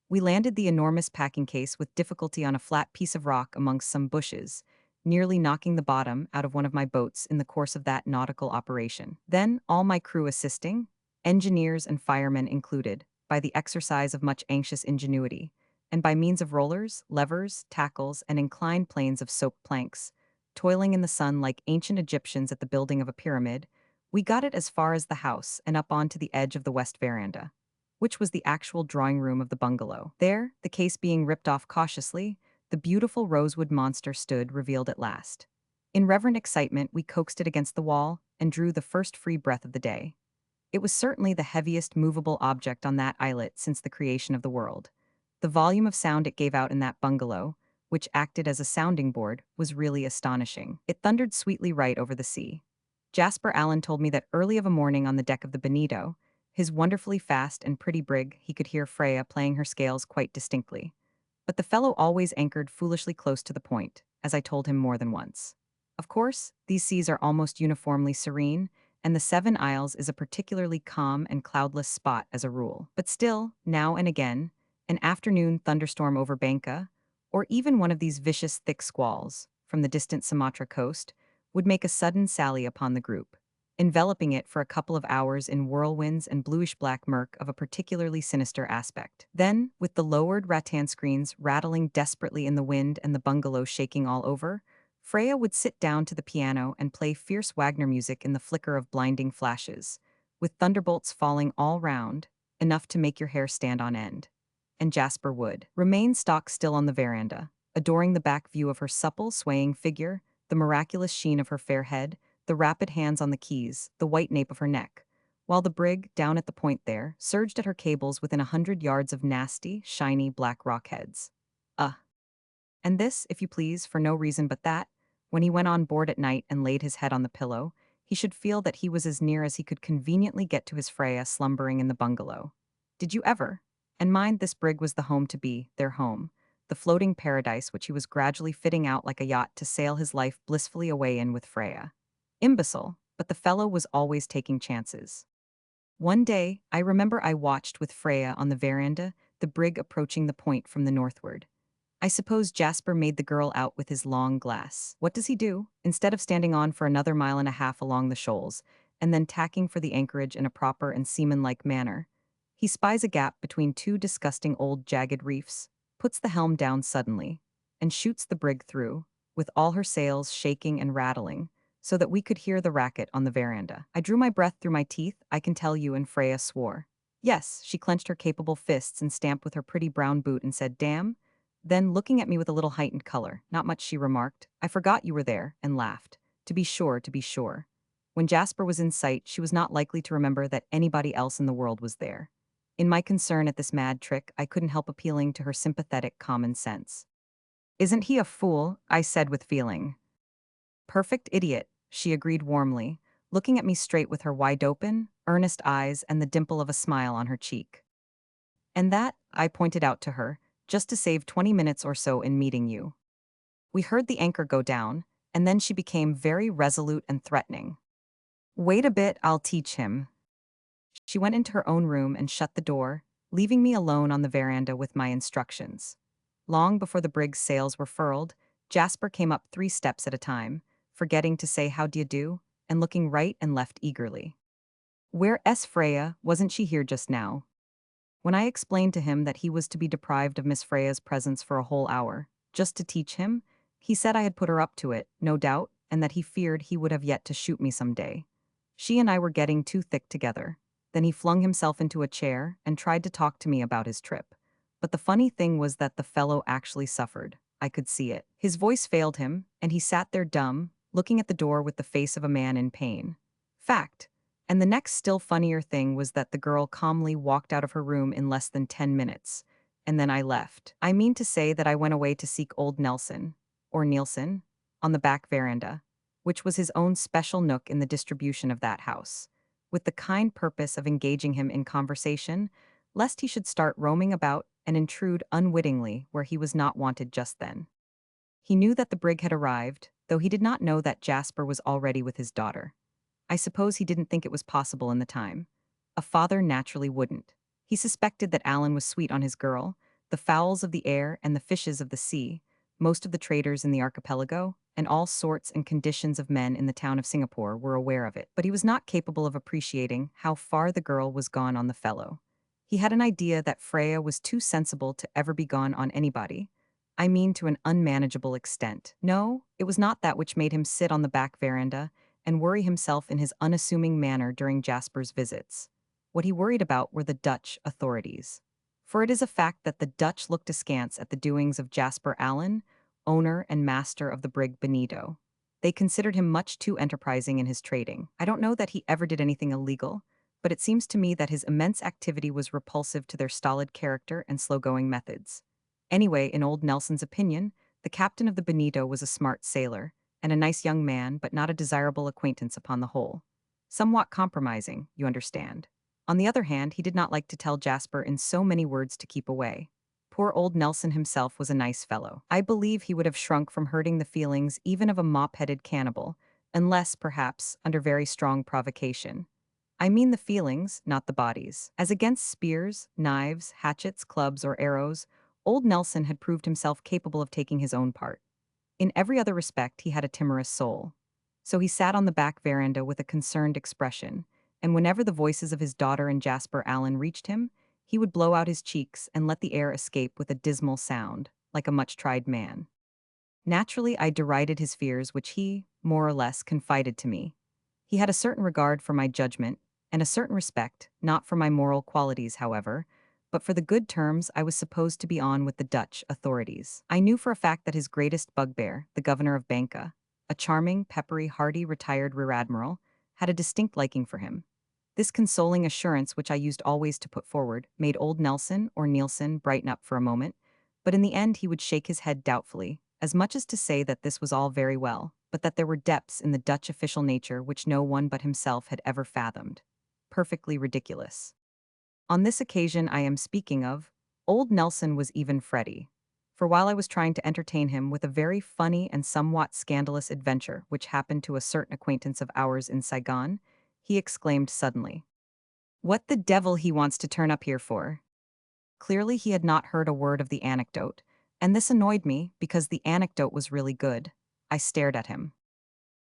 We landed the enormous packing case with difficulty on a flat piece of rock amongst some bushes, nearly knocking the bottom out of one of my boats in the course of that nautical operation. Then, all my crew assisting, engineers and firemen included, by the exercise of much anxious ingenuity, and by means of rollers, levers, tackles, and inclined planes of soaked planks, toiling in the sun like ancient Egyptians at the building of a pyramid, we got it as far as the house and up onto the edge of the west veranda, which was the actual drawing room of the bungalow. There, the case being ripped off cautiously, the beautiful rosewood monster stood revealed at last. In reverent excitement, we coaxed it against the wall and drew the first free breath of the day. It was certainly the heaviest movable object on that islet since the creation of the world. The volume of sound it gave out in that bungalow, which acted as a sounding board, was really astonishing. It thundered sweetly right over the sea. Jasper Allen told me that early of a morning on the deck of the Bonito, his wonderfully fast and pretty brig, he could hear Freya playing her scales quite distinctly. But the fellow always anchored foolishly close to the point, as I told him more than once. Of course, these seas are almost uniformly serene, and the Seven Isles is a particularly calm and cloudless spot as a rule. But still, now and again, an afternoon thunderstorm over Banka, or even one of these vicious thick squalls from the distant Sumatra coast, would make a sudden sally upon the group, enveloping it for a couple of hours in whirlwinds and bluish-black murk of a particularly sinister aspect. Then, with the lowered rattan screens rattling desperately in the wind and the bungalow shaking all over, Freya would sit down to the piano and play fierce Wagner music in the flicker of blinding flashes, with thunderbolts falling all round, enough to make your hair stand on end. And Jasper would remain stock still on the veranda, adoring the back view of her supple, swaying figure, the miraculous sheen of her fair head, the rapid hands on the keys, the white nape of her neck, while the brig, down at the point there, surged at her cables within 100 yards of nasty, shiny black rockheads. And this, if you please, for no reason but that, when he went on board at night and laid his head on the pillow, he should feel that he was as near as he could conveniently get to his Freya slumbering in the bungalow. Did you ever? And mind, this brig was the home to be, their home, the floating paradise which he was gradually fitting out like a yacht to sail his life blissfully away in with Freya. Imbecile, but the fellow was always taking chances. One day, I remember I watched with Freya on the veranda, the brig approaching the point from the northward. I suppose Jasper made the girl out with his long glass. What does he do? Instead of standing on for another mile and a half along the shoals, and then tacking for the anchorage in a proper and seamanlike manner, he spies a gap between two disgusting old jagged reefs, puts the helm down suddenly, and shoots the brig through, with all her sails shaking and rattling, so that we could hear the racket on the veranda. I drew my breath through my teeth, I can tell you, and Freya swore. Yes, she clenched her capable fists and stamped with her pretty brown boot and said, "Damn." Then, looking at me with a little heightened color, "Not much," she remarked. "I forgot you were there," and laughed. To be sure, to be sure. When Jasper was in sight, she was not likely to remember that anybody else in the world was there. In my concern at this mad trick, I couldn't help appealing to her sympathetic common sense. "Isn't he a fool?" I said with feeling. "Perfect idiot," she agreed warmly, looking at me straight with her wide-open, earnest eyes and the dimple of a smile on her cheek. "And that," I pointed out to her, "just to save 20 minutes or so in meeting you." We heard the anchor go down, and then she became very resolute and threatening. "Wait a bit, I'll teach him." She went into her own room and shut the door, leaving me alone on the veranda with my instructions. Long before the brig's sails were furled, Jasper came up 3 steps at a time, forgetting to say how d'ye do, and looking right and left eagerly. Where's Freya? Wasn't she here just now? When I explained to him that he was to be deprived of Miss Freya's presence for a whole hour, just to teach him, he said I had put her up to it, no doubt, and that he feared he would have yet to shoot me some day. She and I were getting too thick together. Then he flung himself into a chair and tried to talk to me about his trip. But the funny thing was that the fellow actually suffered. I could see it. His voice failed him, and he sat there dumb, looking at the door with the face of a man in pain. Fact. And the next still funnier thing was that the girl calmly walked out of her room in less than 10 minutes. And then I left. I mean to say that I went away to seek old Nelson, or Nielsen, on the back veranda, which was his own special nook in the distribution of that house, with the kind purpose of engaging him in conversation, lest he should start roaming about and intrude unwittingly where he was not wanted just then. He knew that the brig had arrived, though he did not know that Jasper was already with his daughter. I suppose he didn't think it was possible in the time. A father naturally wouldn't. He suspected that Alan was sweet on his girl, the fowls of the air and the fishes of the sea, most of the traders in the archipelago, and all sorts and conditions of men in the town of Singapore were aware of it, but he was not capable of appreciating how far the girl was gone on the fellow. He had an idea that Freya was too sensible to ever be gone on anybody. I mean to an unmanageable extent. No, it was not that which made him sit on the back veranda and worry himself in his unassuming manner during Jasper's visits. What he worried about were the Dutch authorities. For it is a fact that the Dutch looked askance at the doings of Jasper Allen, owner and master of the brig Benito. They considered him much too enterprising in his trading. I don't know that he ever did anything illegal, but it seems to me that his immense activity was repulsive to their stolid character and slow-going methods. Anyway, in old Nelson's opinion, the captain of the Benito was a smart sailor, and a nice young man, but not a desirable acquaintance upon the whole. Somewhat compromising, you understand. On the other hand, he did not like to tell Jasper in so many words to keep away. Poor old Nelson himself was a nice fellow. I believe he would have shrunk from hurting the feelings even of a mop-headed cannibal, unless, perhaps, under very strong provocation. I mean the feelings, not the bodies. As against spears, knives, hatchets, clubs, or arrows, old Nelson had proved himself capable of taking his own part. In every other respect, he had a timorous soul. So he sat on the back veranda with a concerned expression, and whenever the voices of his daughter and Jasper Allen reached him, he would blow out his cheeks and let the air escape with a dismal sound, like a much-tried man. Naturally, I derided his fears, which he, more or less, confided to me. He had a certain regard for my judgment, and a certain respect, not for my moral qualities, however, but for the good terms I was supposed to be on with the Dutch authorities. I knew for a fact that his greatest bugbear, the governor of Banca, a charming, peppery, hearty, retired rear admiral, had a distinct liking for him. This consoling assurance, which I used always to put forward, made old Nelson, or Nielsen, brighten up for a moment, but in the end he would shake his head doubtfully, as much as to say that this was all very well, but that there were depths in the Dutch official nature which no one but himself had ever fathomed. Perfectly ridiculous. On this occasion I am speaking of, old Nelson was even fretty. For while I was trying to entertain him with a very funny and somewhat scandalous adventure which happened to a certain acquaintance of ours in Saigon, he exclaimed suddenly, "What the devil he wants to turn up here for?" Clearly he had not heard a word of the anecdote, and this annoyed me because the anecdote was really good. I stared at him.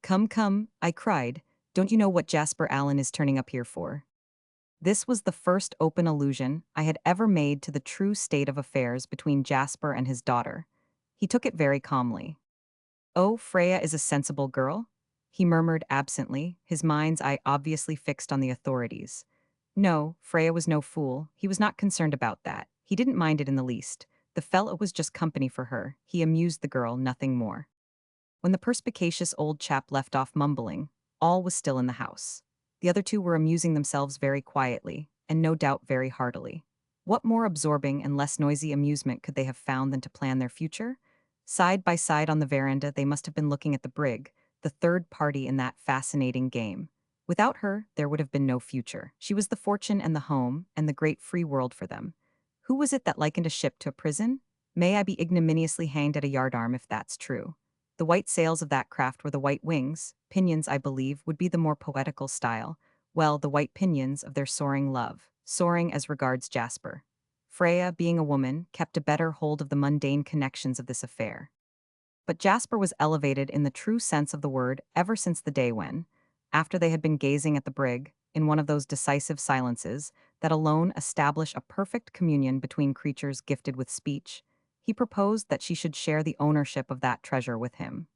"Come, come," I cried, "don't you know what Jasper Allen is turning up here for?" This was the first open allusion I had ever made to the true state of affairs between Jasper and his daughter. He took it very calmly. "Oh, Freya is a sensible girl?" he murmured absently, his mind's eye obviously fixed on the authorities. No, Freya was no fool. He was not concerned about that. He didn't mind it in the least. The fellow was just company for her. He amused the girl, nothing more. When the perspicacious old chap left off mumbling, all was still in the house. The other two were amusing themselves very quietly, and no doubt very heartily. What more absorbing and less noisy amusement could they have found than to plan their future? Side by side on the veranda, they must have been looking at the brig, the third party in that fascinating game. Without her, there would have been no future. She was the fortune and the home, and the great free world for them. Who was it that likened a ship to a prison? May I be ignominiously hanged at a yardarm if that's true. The white sails of that craft were the white wings, pinions, I believe, would be the more poetical style, well, the white pinions of their soaring love, soaring as regards Jasper. Freya, being a woman, kept a better hold of the mundane connections of this affair. But Jasper was elevated in the true sense of the word ever since the day when, after they had been gazing at the brig, in one of those decisive silences that alone establish a perfect communion between creatures gifted with speech, he proposed that she should share the ownership of that treasure with him.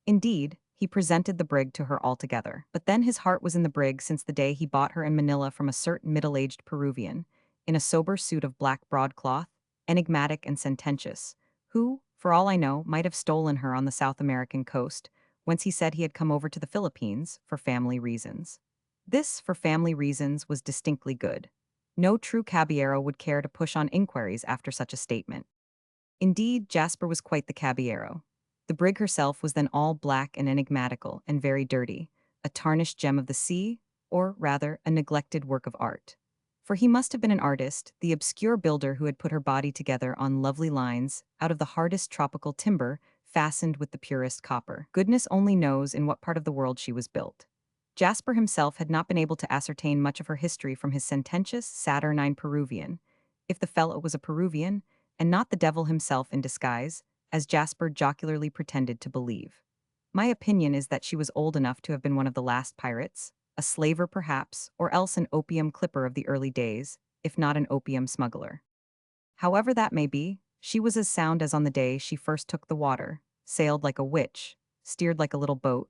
Indeed, he presented the brig to her altogether. But then his heart was in the brig since the day he bought her in Manila from a certain middle-aged Peruvian, in a sober suit of black broadcloth, enigmatic and sententious, who, for all I know, might have stolen her on the South American coast, whence he said he had come over to the Philippines for family reasons. This, for family reasons, was distinctly good. No true caballero would care to push on inquiries after such a statement. Indeed, Jasper was quite the caballero. The brig herself was then all black and enigmatical and very dirty, a tarnished gem of the sea, or, rather, a neglected work of art. For he must have been an artist, the obscure builder who had put her body together on lovely lines, out of the hardest tropical timber, fastened with the purest copper. Goodness only knows in what part of the world she was built. Jasper himself had not been able to ascertain much of her history from his sententious, saturnine Peruvian. If the fellow was a Peruvian, and not the devil himself in disguise, as Jasper jocularly pretended to believe. My opinion is that she was old enough to have been one of the last pirates, a slaver perhaps, or else an opium clipper of the early days, if not an opium smuggler. However that may be, she was as sound as on the day she first took the water, sailed like a witch, steered like a little boat,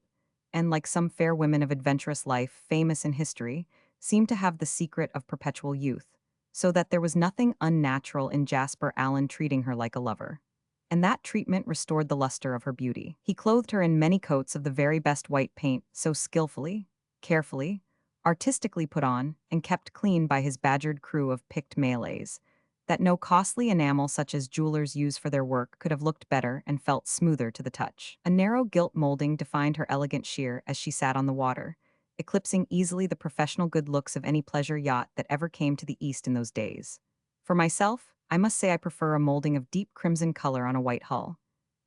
and like some fair women of adventurous life famous in history, seemed to have the secret of perpetual youth, so that there was nothing unnatural in Jasper Allen treating her like a lover. And that treatment restored the luster of her beauty. He clothed her in many coats of the very best white paint, so skillfully, carefully, artistically put on, and kept clean by his badgered crew of picked Malays, that no costly enamel such as jewelers use for their work could have looked better and felt smoother to the touch. A narrow gilt molding defined her elegant sheer as she sat on the water, eclipsing easily the professional good looks of any pleasure yacht that ever came to the East in those days. For myself, I must say I prefer a molding of deep crimson color on a white hull.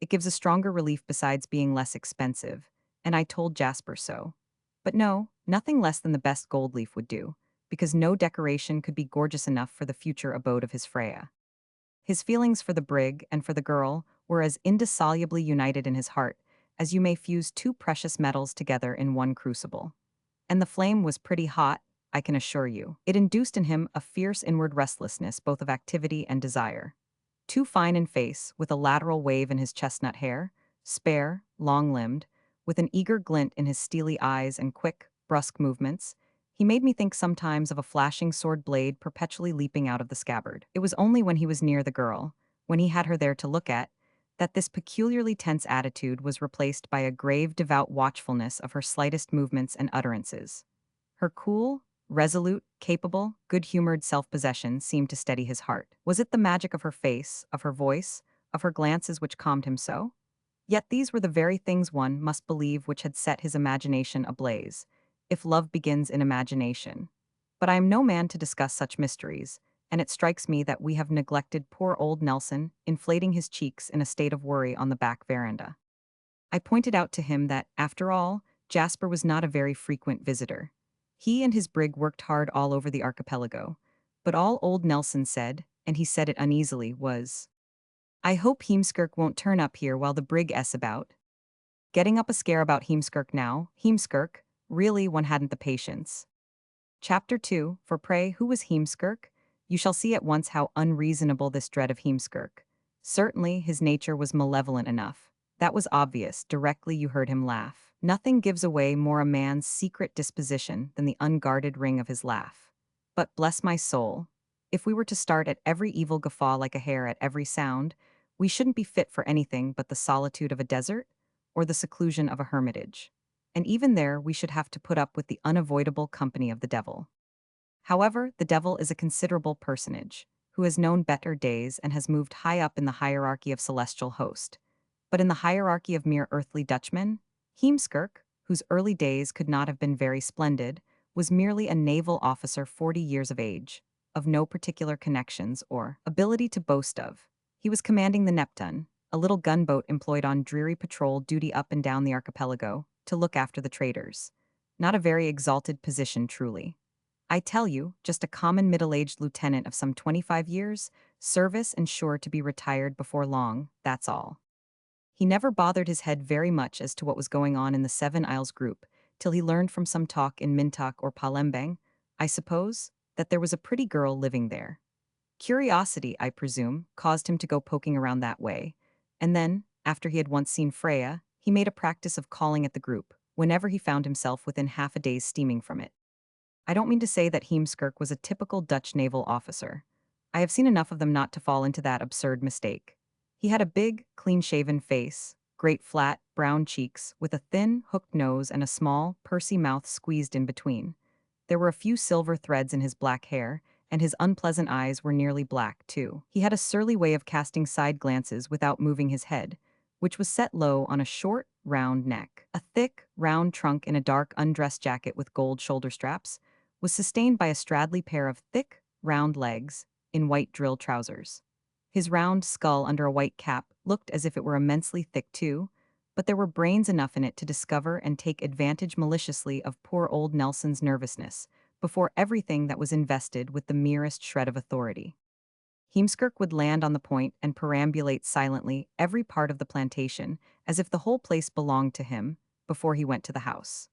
It gives a stronger relief besides being less expensive, and I told Jasper so. But no, nothing less than the best gold leaf would do, because no decoration could be gorgeous enough for the future abode of his Freya. His feelings for the brig and for the girl were as indissolubly united in his heart as you may fuse two precious metals together in one crucible. And the flame was pretty hot, I can assure you. It induced in him a fierce inward restlessness both of activity and desire. Too fine in face, with a lateral wave in his chestnut hair, spare, long-limbed, with an eager glint in his steely eyes and quick, brusque movements, he made me think sometimes of a flashing sword blade perpetually leaping out of the scabbard. It was only when he was near the girl, when he had her there to look at, that this peculiarly tense attitude was replaced by a grave, devout watchfulness of her slightest movements and utterances. Her cool, resolute, capable, good-humored self-possession seemed to steady his heart. Was it the magic of her face, of her voice, of her glances which calmed him so? Yet these were the very things one must believe which had set his imagination ablaze, if love begins in imagination. But I am no man to discuss such mysteries, and it strikes me that we have neglected poor old Nelson, inflating his cheeks in a state of worry on the back veranda. I pointed out to him that, after all, Jasper was not a very frequent visitor. He and his brig worked hard all over the archipelago, but all old Nelson said, and he said it uneasily, was, "I hope Heemskirk won't turn up here while the brig s about." Getting up a scare about Heemskirk now, Heemskirk, really one hadn't the patience. Chapter 2, for pray, who was Heemskirk? You shall see at once how unreasonable this dread of Heemskirk. Certainly, his nature was malevolent enough. That was obvious, directly you heard him laugh. Nothing gives away more a man's secret disposition than the unguarded ring of his laugh. But bless my soul, if we were to start at every evil guffaw like a hare at every sound, we shouldn't be fit for anything but the solitude of a desert or the seclusion of a hermitage. And even there we should have to put up with the unavoidable company of the devil. However, the devil is a considerable personage, who has known better days and has moved high up in the hierarchy of celestial host. But in the hierarchy of mere earthly Dutchmen, Heemskirk, whose early days could not have been very splendid, was merely a naval officer 40 years of age, of no particular connections or ability to boast of. He was commanding the Neptune, a little gunboat employed on dreary patrol duty up and down the archipelago, to look after the traders. Not a very exalted position, truly. I tell you, just a common middle-aged lieutenant of some 25 years, service and sure to be retired before long, that's all. He never bothered his head very much as to what was going on in the Seven Isles group, till he learned from some talk in Mintok or Palembang, I suppose, that there was a pretty girl living there. Curiosity, I presume, caused him to go poking around that way. And then, after he had once seen Freya, he made a practice of calling at the group, whenever he found himself within half a day's steaming from it. I don't mean to say that Heemskerk was a typical Dutch naval officer. I have seen enough of them not to fall into that absurd mistake. He had a big, clean-shaven face, great flat, brown cheeks, with a thin, hooked nose and a small, pursy mouth squeezed in between. There were a few silver threads in his black hair, and his unpleasant eyes were nearly black, too. He had a surly way of casting side glances without moving his head, which was set low on a short, round neck. A thick, round trunk in a dark undress jacket with gold shoulder straps was sustained by a straddly pair of thick, round legs in white drill trousers. His round skull under a white cap looked as if it were immensely thick too, but there were brains enough in it to discover and take advantage maliciously of poor old Nelson's nervousness, before everything that was invested with the merest shred of authority. Heemskerk would land on the point and perambulate silently every part of the plantation, as if the whole place belonged to him, before he went to the house.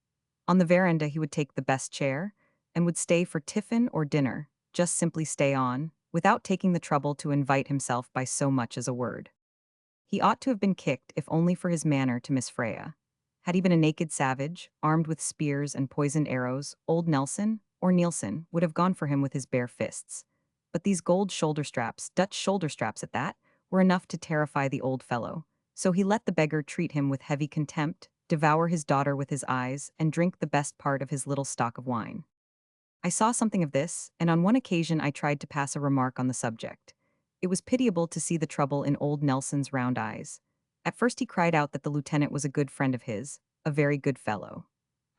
On the veranda he would take the best chair, and would stay for tiffin or dinner, just simply stay on, without taking the trouble to invite himself by so much as a word. He ought to have been kicked if only for his manner to Miss Freya. Had he been a naked savage, armed with spears and poisoned arrows, old Nelson, or Nielsen, would have gone for him with his bare fists. But these gold shoulder straps, Dutch shoulder straps at that, were enough to terrify the old fellow, so he let the beggar treat him with heavy contempt, devour his daughter with his eyes, and drink the best part of his little stock of wine. I saw something of this, and on one occasion I tried to pass a remark on the subject. It was pitiable to see the trouble in old Nelson's round eyes. At first he cried out that the lieutenant was a good friend of his, a very good fellow.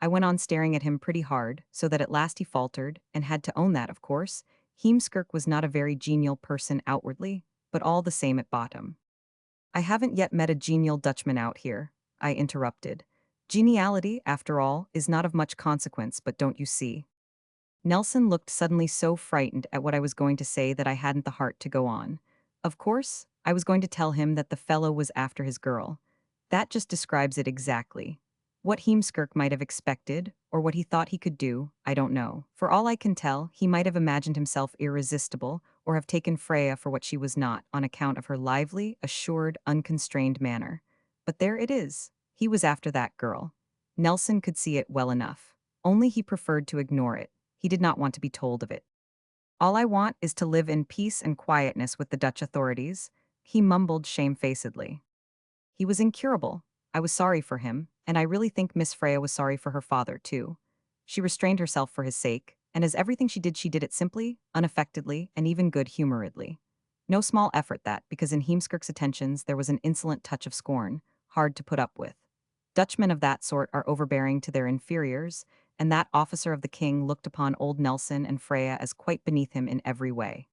I went on staring at him pretty hard, so that at last he faltered, and had to own that, of course, Heemskerk was not a very genial person outwardly, but all the same at bottom. I haven't yet met a genial Dutchman out here, I interrupted. Geniality, after all, is not of much consequence, but don't you see? Nelson looked suddenly so frightened at what I was going to say that I hadn't the heart to go on. Of course, I was going to tell him that the fellow was after his girl. That just describes it exactly. What Heemskerk might have expected, or what he thought he could do, I don't know. For all I can tell, he might have imagined himself irresistible, or have taken Freya for what she was not, on account of her lively, assured, unconstrained manner. But there it is. He was after that girl. Nelson could see it well enough. Only he preferred to ignore it. He did not want to be told of it. All I want is to live in peace and quietness with the Dutch authorities, he mumbled shamefacedly. He was incurable. I was sorry for him, and I really think Miss Freya was sorry for her father, too. She restrained herself for his sake, and as everything she did it simply, unaffectedly, and even good-humoredly. No small effort that, because in Heemskerk's attentions there was an insolent touch of scorn, hard to put up with. Dutchmen of that sort are overbearing to their inferiors, and that officer of the king looked upon old Nelson and Freya as quite beneath him in every way.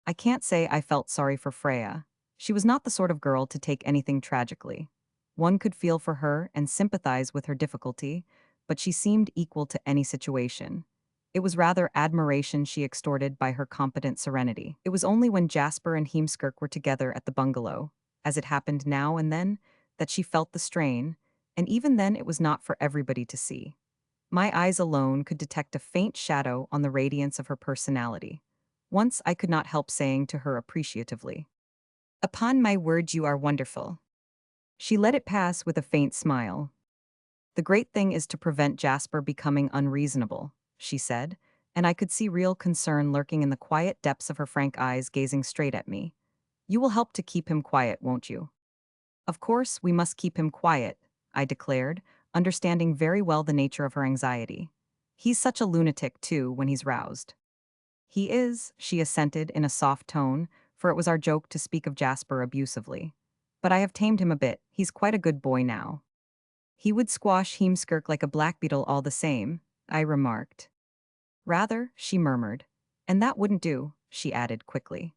I can't say I felt sorry for Freya. She was not the sort of girl to take anything tragically. One could feel for her and sympathize with her difficulty, but she seemed equal to any situation. It was rather admiration she extorted by her competent serenity. It was only when Jasper and Heemskerk were together at the bungalow, as it happened now and then, that she felt the strain, and even then it was not for everybody to see. My eyes alone could detect a faint shadow on the radiance of her personality. Once I could not help saying to her appreciatively, "Upon my word, you are wonderful." She let it pass with a faint smile. "The great thing is to prevent Jasper becoming unreasonable," she said, and I could see real concern lurking in the quiet depths of her frank eyes gazing straight at me. "You will help to keep him quiet, won't you?" "Of course, we must keep him quiet," I declared, understanding very well the nature of her anxiety. "He's such a lunatic, too, when he's roused." "He is," she assented in a soft tone, for it was our joke to speak of Jasper abusively. "But I have tamed him a bit, he's quite a good boy now." "He would squash Heemskerk like a blackbeetle all the same," I remarked. "Rather," she murmured. "And that wouldn't do," she added quickly.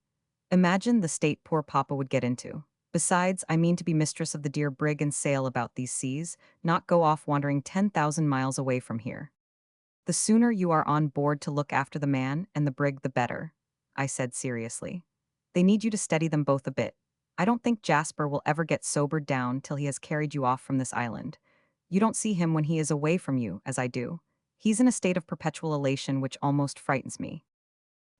"Imagine the state poor papa would get into. Besides, I mean to be mistress of the dear brig and sail about these seas, not go off wandering 10,000 miles away from here." "The sooner you are on board to look after the man and the brig the better," I said seriously. They need you to steady them both a bit. I don't think Jasper will ever get sobered down till he has carried you off from this island. You don't see him when he is away from you, as I do. He's in a state of perpetual elation which almost frightens me."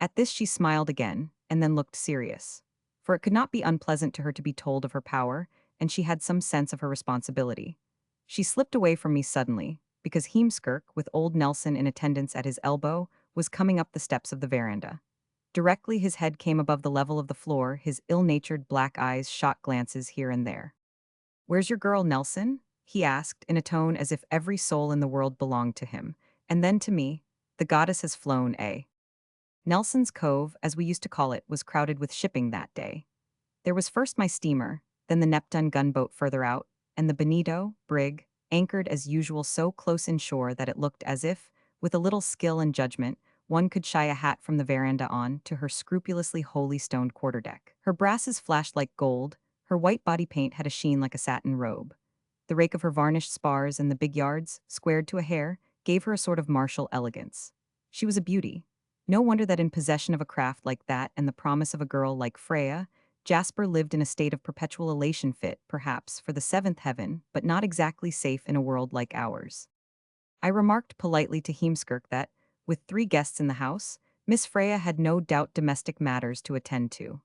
At this she smiled again, and then looked serious. For it could not be unpleasant to her to be told of her power, and she had some sense of her responsibility. She slipped away from me suddenly, because Heemskirk, with old Nelson in attendance at his elbow, was coming up the steps of the veranda. Directly his head came above the level of the floor, his ill-natured black eyes shot glances here and there. "Where's your girl, Nelson?" he asked, in a tone as if every soul in the world belonged to him. And then to me, "The goddess has flown, eh?" Nelson's Cove, as we used to call it, was crowded with shipping that day. There was first my steamer, then the Neptune gunboat further out, and the Bonito, brig, anchored as usual so close inshore that it looked as if, with a little skill and judgment, one could shy a hat from the veranda on to her scrupulously holy-stoned quarterdeck. Her brasses flashed like gold, her white body paint had a sheen like a satin robe. The rake of her varnished spars and the big yards, squared to a hair, gave her a sort of martial elegance. She was a beauty. No wonder that in possession of a craft like that and the promise of a girl like Freya, Jasper lived in a state of perpetual elation fit, perhaps, for the seventh heaven, but not exactly safe in a world like ours. I remarked politely to Heemskirk that, with 3 guests in the house, Miss Freya had no doubt domestic matters to attend to.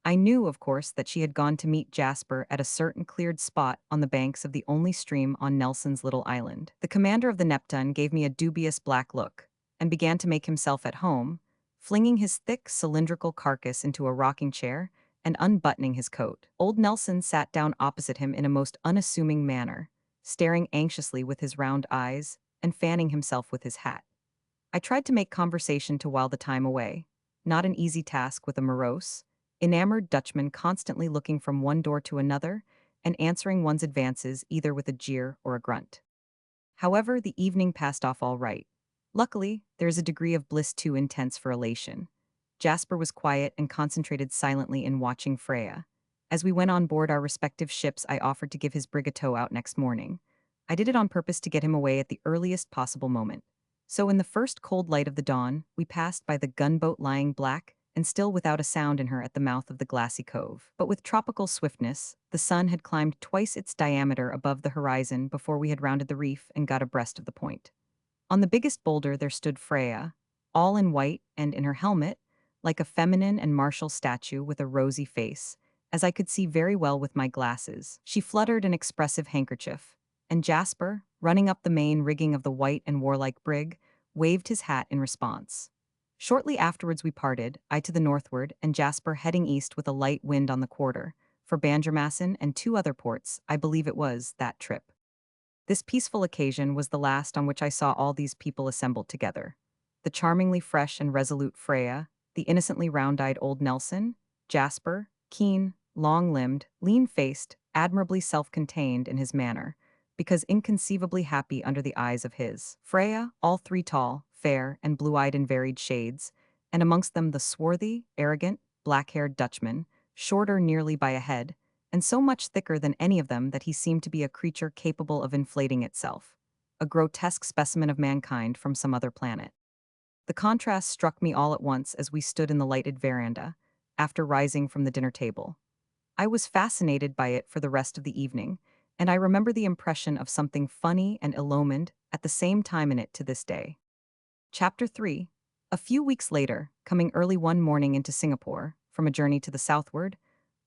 I knew, of course, that she had gone to meet Jasper at a certain cleared spot on the banks of the only stream on Nelson's little island. The commander of the Neptune gave me a dubious black look, and began to make himself at home, flinging his thick, cylindrical carcass into a rocking chair and unbuttoning his coat. Old Nelson sat down opposite him in a most unassuming manner, staring anxiously with his round eyes and fanning himself with his hat. I tried to make conversation to while the time away, not an easy task with a morose, enamored Dutchman constantly looking from one door to another and answering one's advances either with a jeer or a grunt. However, the evening passed off all right. Luckily, there is a degree of bliss too intense for elation. Jasper was quiet and concentrated silently in watching Freya. As we went on board our respective ships, I offered to give his brig a tow out next morning. I did it on purpose to get him away at the earliest possible moment. So in the first cold light of the dawn, we passed by the gunboat lying black and still without a sound in her at the mouth of the glassy cove. But with tropical swiftness, the sun had climbed twice its diameter above the horizon before we had rounded the reef and got abreast of the point. On the biggest boulder there stood Freya, all in white and in her helmet, like a feminine and martial statue with a rosy face, as I could see very well with my glasses. She fluttered an expressive handkerchief, and Jasper, running up the main rigging of the white and warlike brig, waved his hat in response. Shortly afterwards we parted, I to the northward, and Jasper heading east with a light wind on the quarter, for Banjarmassen and 2 other ports, I believe it was, that trip. This peaceful occasion was the last on which I saw all these people assembled together. The charmingly fresh and resolute Freya, the innocently round-eyed old Nelson, Jasper, keen, long-limbed, lean-faced, admirably self-contained in his manner, because inconceivably happy under the eyes of his. Freya, all 3 tall, fair, and blue-eyed in varied shades, and amongst them the swarthy, arrogant, black-haired Dutchman, shorter nearly by a head, and so much thicker than any of them that he seemed to be a creature capable of inflating itself, a grotesque specimen of mankind from some other planet. The contrast struck me all at once as we stood in the lighted veranda, after rising from the dinner table. I was fascinated by it for the rest of the evening, and I remember the impression of something funny and illumined at the same time in it to this day. Chapter 3. A few weeks later, coming early one morning into Singapore, from a journey to the southward,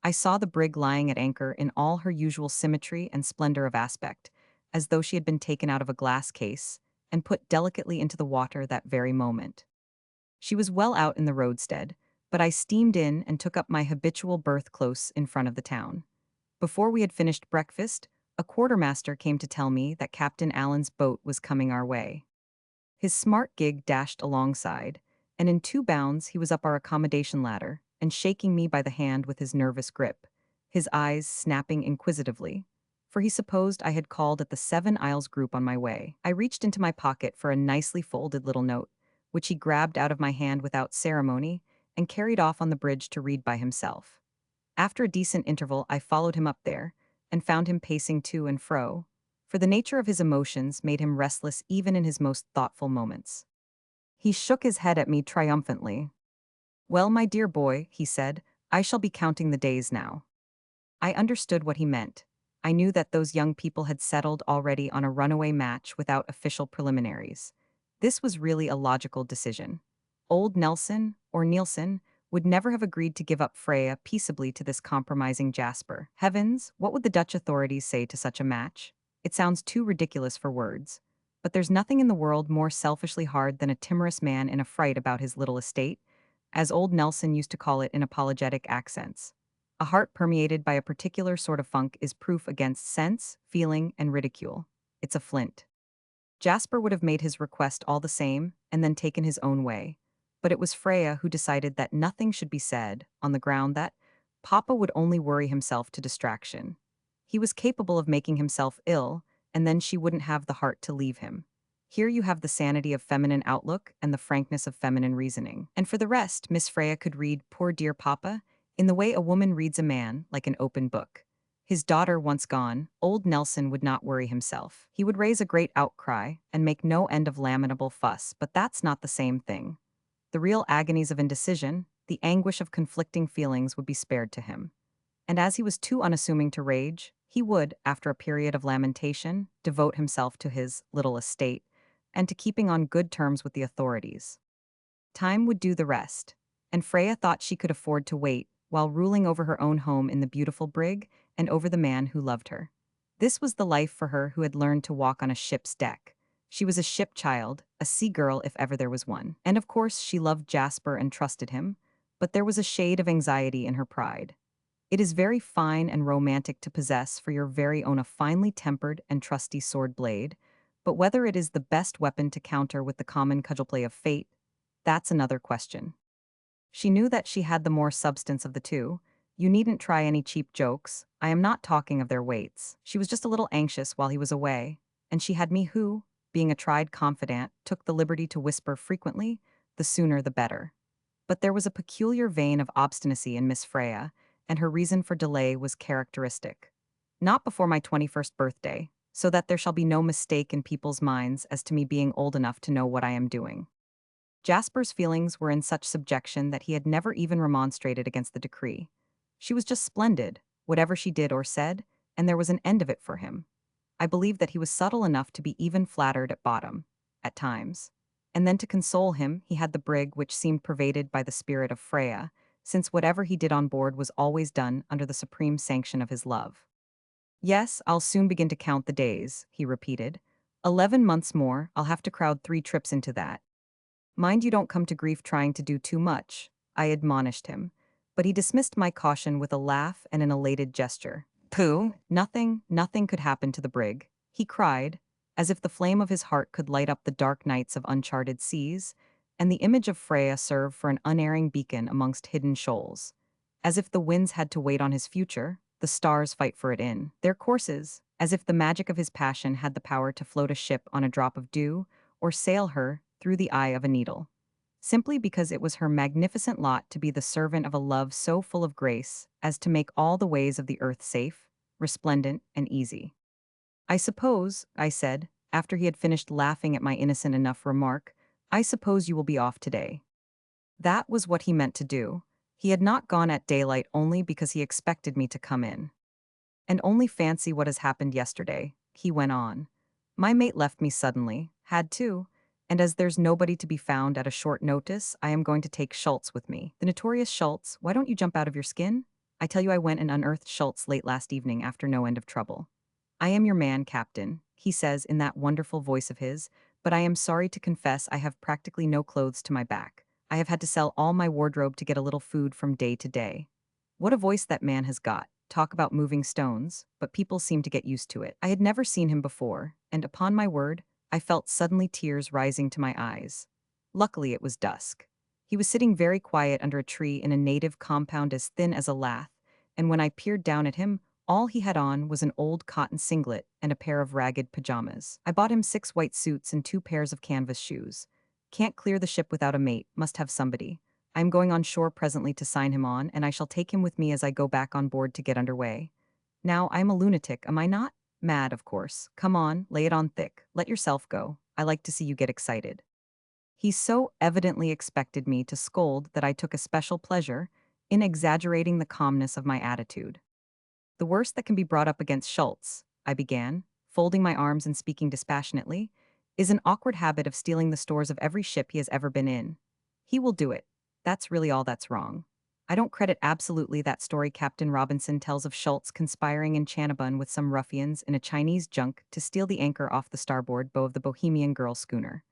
I saw the brig lying at anchor in all her usual symmetry and splendor of aspect, as though she had been taken out of a glass case and put delicately into the water that very moment. She was well out in the roadstead, but I steamed in and took up my habitual berth close in front of the town. Before we had finished breakfast, a quartermaster came to tell me that Captain Allen's boat was coming our way. His smart gig dashed alongside, and in 2 bounds he was up our accommodation ladder and shaking me by the hand with his nervous grip, his eyes snapping inquisitively, for he supposed I had called at the 7 Isles group on my way. I reached into my pocket for a nicely folded little note, which he grabbed out of my hand without ceremony and carried off on the bridge to read by himself. After a decent interval, I followed him up there and found him pacing to and fro, for the nature of his emotions made him restless even in his most thoughtful moments. He shook his head at me triumphantly. "Well, my dear boy," he said, I shall be counting the days now. I understood what he meant. I knew that those young people had settled already on a runaway match without official preliminaries. This was really a logical decision. Old Nelson, or Nielsen, would never have agreed to give up Freya peaceably to this compromising Jasper. Heavens, what would the Dutch authorities say to such a match? It sounds too ridiculous for words. But there's nothing in the world more selfishly hard than a timorous man in a fright about his little estate, as old Nelson used to call it in apologetic accents. A heart permeated by a particular sort of funk is proof against sense, feeling, and ridicule. It's a flint. Jasper would have made his request all the same and then taken his own way. But it was Freya who decided that nothing should be said, on the ground that Papa would only worry himself to distraction. He was capable of making himself ill, and then she wouldn't have the heart to leave him. Here you have the sanity of feminine outlook and the frankness of feminine reasoning. And for the rest, Miss Freya could read Poor Dear Papa in the way a woman reads a man, like an open book. His daughter once gone, old Nelson would not worry himself. He would raise a great outcry and make no end of lamentable fuss, but that's not the same thing. The real agonies of indecision, the anguish of conflicting feelings would be spared to him. And as he was too unassuming to rage, he would, after a period of lamentation, devote himself to his little estate and to keeping on good terms with the authorities. Time would do the rest, and Freya thought she could afford to wait while ruling over her own home in the beautiful brig and over the man who loved her. This was the life for her who had learned to walk on a ship's deck. She was a ship child, a sea girl if ever there was one. And of course she loved Jasper and trusted him, but there was a shade of anxiety in her pride. It is very fine and romantic to possess for your very own a finely tempered and trusty sword blade, but whether it is the best weapon to counter with the common cudgelplay of fate, that's another question. She knew that she had the more substance of the two. You needn't try any cheap jokes. I am not talking of their weights. She was just a little anxious while he was away, and she had me who, being a tried confidant, took the liberty to whisper frequently, the sooner the better. But there was a peculiar vein of obstinacy in Miss Freya, and her reason for delay was characteristic. Not before my 21st birthday, so that there shall be no mistake in people's minds as to me being old enough to know what I am doing. Jasper's feelings were in such subjection that he had never even remonstrated against the decree. She was just splendid, whatever she did or said, and there was an end of it for him. I believe that he was subtle enough to be even flattered at bottom, at times. And then to console him, he had the brig which seemed pervaded by the spirit of Freya, since whatever he did on board was always done under the supreme sanction of his love. Yes, I'll soon begin to count the days, he repeated. 11 months more, I'll have to crowd 3 trips into that. Mind you don't come to grief trying to do too much, I admonished him, but he dismissed my caution with a laugh and an elated gesture. Pooh, nothing could happen to the brig, he cried, as if the flame of his heart could light up the dark nights of uncharted seas, and the image of Freya serve for an unerring beacon amongst hidden shoals. As if the winds had to wait on his future, the stars fight for it in their courses, as if the magic of his passion had the power to float a ship on a drop of dew, or sail her through the eye of a needle. Simply because it was her magnificent lot to be the servant of a love so full of grace as to make all the ways of the earth safe, resplendent, and easy. I suppose, I said, after he had finished laughing at my innocent enough remark, I suppose you will be off today. That was what he meant to do. He had not gone at daylight only because he expected me to come in. And only fancy what has happened yesterday, he went on. My mate left me suddenly, had to, and as there's nobody to be found at a short notice, I am going to take Schultz with me. The notorious Schultz, why don't you jump out of your skin? I tell you I went and unearthed Schultz late last evening after no end of trouble. I am your man, Captain, he says in that wonderful voice of his, but I am sorry to confess I have practically no clothes to my back. I have had to sell all my wardrobe to get a little food from day to day. What a voice that man has got. Talk about moving stones, but people seem to get used to it. I had never seen him before, and upon my word, I felt suddenly tears rising to my eyes. Luckily it was dusk. He was sitting very quiet under a tree in a native compound as thin as a lath, and when I peered down at him, all he had on was an old cotton singlet and a pair of ragged pajamas. I bought him 6 white suits and 2 pairs of canvas shoes. Can't clear the ship without a mate, must have somebody. I am going on shore presently to sign him on, and I shall take him with me as I go back on board to get under way. Now, I am a lunatic, am I not? Mad, of course. Come on, lay it on thick. Let yourself go. I like to see you get excited. He so evidently expected me to scold that I took a special pleasure, in exaggerating the calmness of my attitude. The worst that can be brought up against Schultz, I began, folding my arms and speaking dispassionately, is an awkward habit of stealing the stores of every ship he has ever been in. He will do it. That's really all that's wrong. I don't credit absolutely that story Captain Robinson tells of Schultz conspiring in Cannabon with some ruffians in a Chinese junk to steal the anchor off the starboard bow of the Bohemian Girl schooner.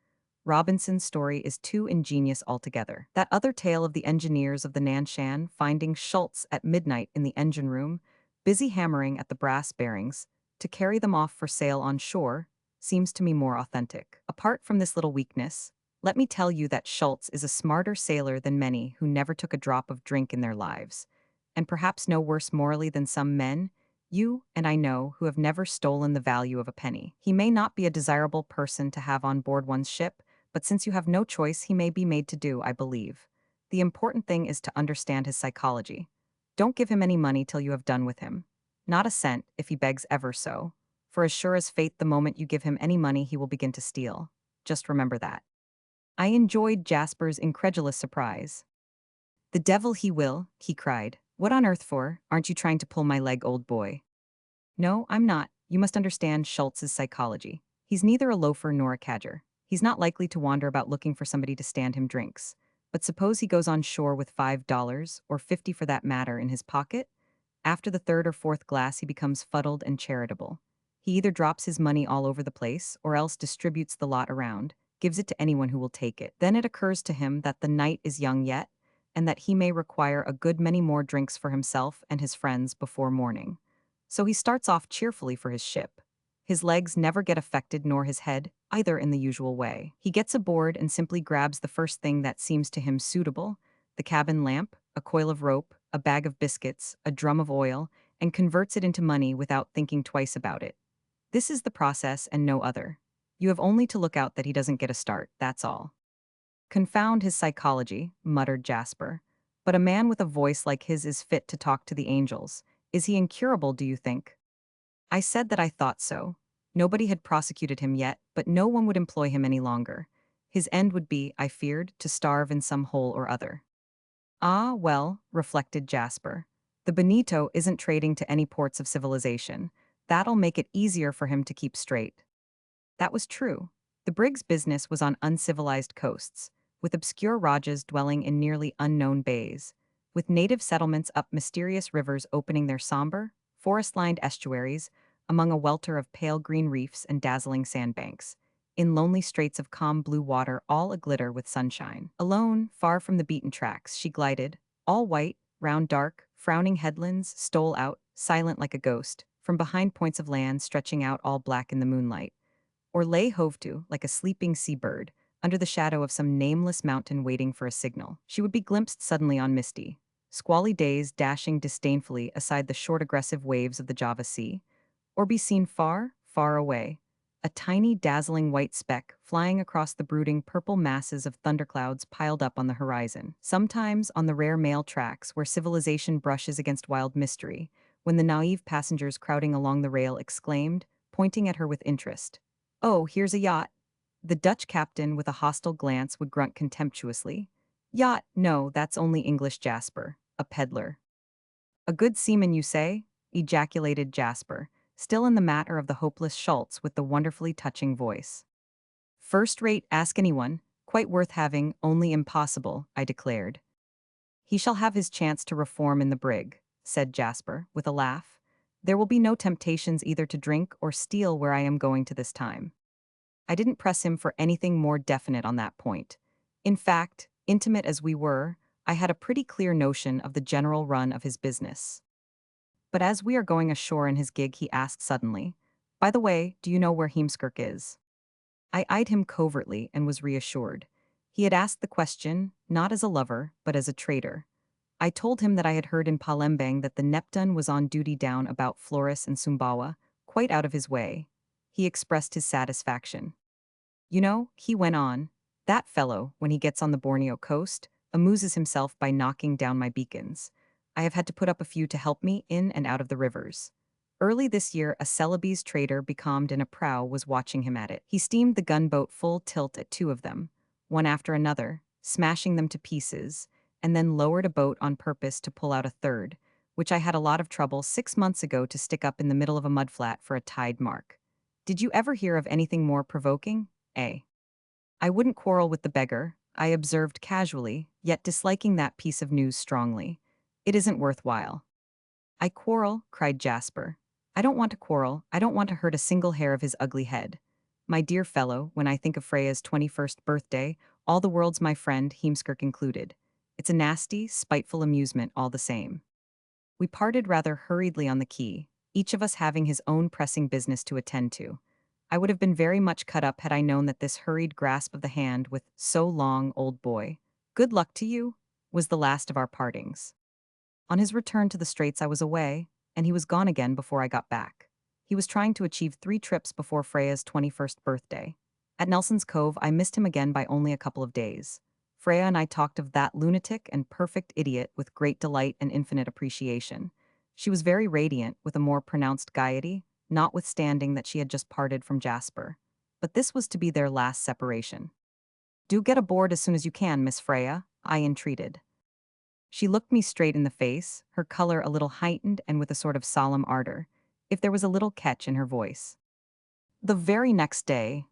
Robinson's story is too ingenious altogether. That other tale of the engineers of the Nanshan finding Schultz at midnight in the engine room, busy hammering at the brass bearings, to carry them off for sale on shore, seems to me more authentic. Apart from this little weakness, let me tell you that Schultz is a smarter sailor than many who never took a drop of drink in their lives, and perhaps no worse morally than some men, you and I know, who have never stolen the value of a penny. He may not be a desirable person to have on board one's ship, but since you have no choice, he may be made to do, I believe. The important thing is to understand his psychology. Don't give him any money till you have done with him. Not a cent, if he begs ever so. For as sure as fate, the moment you give him any money, he will begin to steal. Just remember that. I enjoyed Jasper's incredulous surprise. The devil he will, he cried. What on earth for? Aren't you trying to pull my leg, old boy? No, I'm not. You must understand Schultz's psychology. He's neither a loafer nor a cadger. He's not likely to wander about looking for somebody to stand him drinks. But suppose he goes on shore with $5, or 50 for that matter, in his pocket? After the third or fourth glass, he becomes fuddled and charitable. He either drops his money all over the place, or else distributes the lot around, gives it to anyone who will take it. Then it occurs to him that the night is young yet, and that he may require a good many more drinks for himself and his friends before morning. So he starts off cheerfully for his ship. His legs never get affected nor his head, either in the usual way. He gets aboard and simply grabs the first thing that seems to him suitable, the cabin lamp, a coil of rope, a bag of biscuits, a drum of oil, and converts it into money without thinking twice about it. This is the process and no other. You have only to look out that he doesn't get a start, that's all. Confound his psychology, muttered Jasper. But a man with a voice like his is fit to talk to the angels. Is he incurable, do you think? I said that I thought so. Nobody had prosecuted him yet, but no one would employ him any longer. His end would be, I feared, to starve in some hole or other. Ah, well, reflected Jasper. The Benito isn't trading to any ports of civilization. That'll make it easier for him to keep straight. That was true. The brig's business was on uncivilized coasts, with obscure rajas dwelling in nearly unknown bays, with native settlements up mysterious rivers opening their somber, forest-lined estuaries among a welter of pale green reefs and dazzling sandbanks, in lonely straits of calm blue water all aglitter with sunshine. Alone, far from the beaten tracks, she glided, all white, round dark, frowning headlands stole out, silent like a ghost, from behind points of land stretching out all black in the moonlight, or lay hove to, like a sleeping seabird, under the shadow of some nameless mountain waiting for a signal. She would be glimpsed suddenly on misty, squally days dashing disdainfully aside the short aggressive waves of the Java Sea, or be seen far, far away, a tiny dazzling white speck flying across the brooding purple masses of thunderclouds piled up on the horizon. Sometimes on the rare mail tracks where civilization brushes against wild mystery, when the naive passengers crowding along the rail exclaimed, pointing at her with interest, "Oh, here's a yacht." The Dutch captain with a hostile glance would grunt contemptuously, "Yacht, no, that's only English Jasper, a peddler." "A good seaman, you say?" ejaculated Jasper, still in the matter of the hopeless Schultz with the wonderfully touching voice. "First rate, ask anyone, quite worth having, only impossible," I declared. "He shall have his chance to reform in the brig," said Jasper, with a laugh. "There will be no temptations either to drink or steal where I am going to this time." I didn't press him for anything more definite on that point. In fact, intimate as we were, I had a pretty clear notion of the general run of his business. But as we are going ashore in his gig, he asked suddenly, "By the way, do you know where Heemskirk is?" I eyed him covertly and was reassured. He had asked the question, not as a lover, but as a trader. I told him that I had heard in Palembang that the Neptune was on duty down about Flores and Sumbawa, quite out of his way. He expressed his satisfaction. "You know," he went on, "that fellow, when he gets on the Borneo coast, amuses himself by knocking down my beacons. I have had to put up a few to help me in and out of the rivers. Early this year, a Celebes trader becalmed in a prow was watching him at it. He steamed the gunboat full tilt at two of them, one after another, smashing them to pieces, and then lowered a boat on purpose to pull out a third, which I had a lot of trouble 6 months ago to stick up in the middle of a mudflat for a tide mark. Did you ever hear of anything more provoking? A. I wouldn't quarrel with the beggar, I observed casually, yet disliking that piece of news strongly. It isn't worthwhile. I quarrel, cried Jasper. I don't want to quarrel, I don't want to hurt a single hair of his ugly head. My dear fellow, when I think of Freya's 21st birthday, all the world's my friend, Heemskirk included. It's a nasty, spiteful amusement all the same. We parted rather hurriedly on the quay, each of us having his own pressing business to attend to. I would have been very much cut up had I known that this hurried grasp of the hand with "so long, old boy. Good luck to you," was the last of our partings. On his return to the Straits, I was away, and he was gone again before I got back. He was trying to achieve 3 trips before Freya's 21st birthday. At Nelson's Cove, I missed him again by only a couple of days. Freya and I talked of that lunatic and perfect idiot with great delight and infinite appreciation. She was very radiant, with a more pronounced gaiety, notwithstanding that she had just parted from Jasper. But this was to be their last separation. "Do get aboard as soon as you can, Miss Freya," I entreated. She looked me straight in the face, her color a little heightened and with a sort of solemn ardor, if there was a little catch in her voice. The very next day.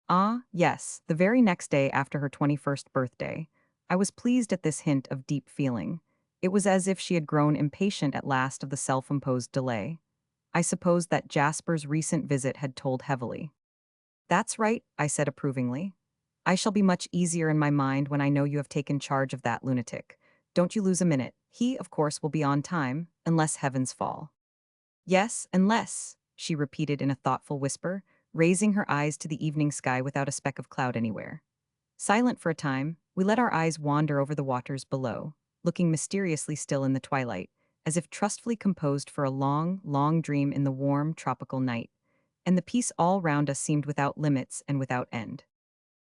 Ah, yes, the very next day after her 21st birthday. I was pleased at this hint of deep feeling. It was as if she had grown impatient at last of the self-imposed delay. I supposed that Jasper's recent visit had told heavily. "That's right," I said approvingly. "I shall be much easier in my mind when I know you have taken charge of that lunatic. Don't you lose a minute. He, of course, will be on time, unless heavens fall." "Yes, unless," she repeated in a thoughtful whisper, raising her eyes to the evening sky without a speck of cloud anywhere. Silent for a time, we let our eyes wander over the waters below, looking mysteriously still in the twilight, as if trustfully composed for a long, long dream in the warm, tropical night, and the peace all round us seemed without limits and without end.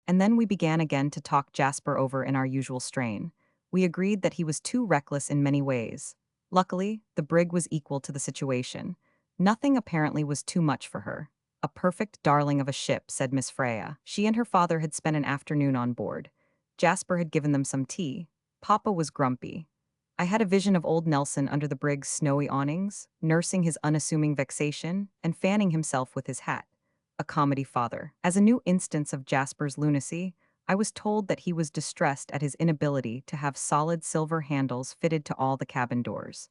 And then we began again to talk Jasper over in our usual strain. We agreed that he was too reckless in many ways. Luckily, the brig was equal to the situation. Nothing apparently was too much for her. "A perfect darling of a ship," said Miss Freya. She and her father had spent an afternoon on board. Jasper had given them some tea. Papa was grumpy. I had a vision of old Nelson under the brig's snowy awnings, nursing his unassuming vexation and fanning himself with his hat. A comedy father. As a new instance of Jasper's lunacy, I was told that he was distressed at his inability to have solid silver handles fitted to all the cabin doors.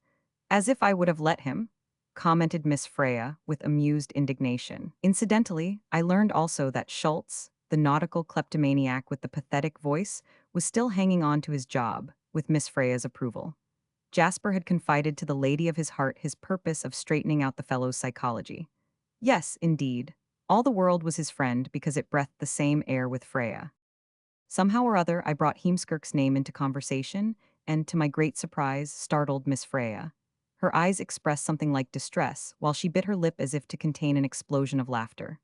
"As if I would have let him," commented Miss Freya with amused indignation. Incidentally, I learned also that Schultz, the nautical kleptomaniac with the pathetic voice, was still hanging on to his job, with Miss Freya's approval. Jasper had confided to the lady of his heart his purpose of straightening out the fellow's psychology. Yes, indeed. All the world was his friend because it breathed the same air with Freya. Somehow or other, I brought Heemskirk's name into conversation, and, to my great surprise, startled Miss Freya. Her eyes expressed something like distress, while she bit her lip as if to contain an explosion of laughter.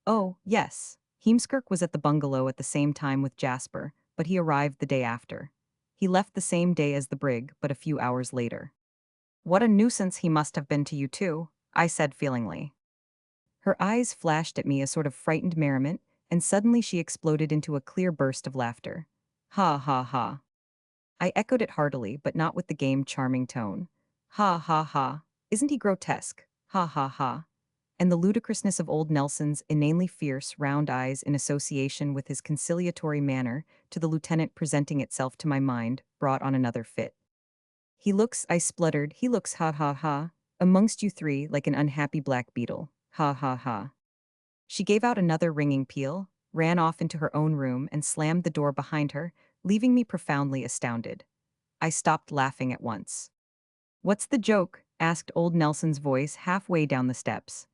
"Oh, yes. Heemskirk was at the bungalow at the same time with Jasper, but he arrived the day after. He left the same day as the brig, but a few hours later." "What a nuisance he must have been to you too," I said feelingly. Her eyes flashed at me a sort of frightened merriment, and suddenly she exploded into a clear burst of laughter. "Ha ha ha." I echoed it heartily, but not with the game charming tone. "Ha ha ha. Isn't he grotesque? Ha ha ha." And the ludicrousness of old Nelson's inanely fierce, round eyes in association with his conciliatory manner to the lieutenant presenting itself to my mind brought on another fit. "He looks," I spluttered, "he looks ha ha ha, amongst you three like an unhappy black beetle. Ha ha ha." She gave out another ringing peal, ran off into her own room, and slammed the door behind her, leaving me profoundly astounded. I stopped laughing at once. "What's the joke?" asked old Nelson's voice halfway down the steps.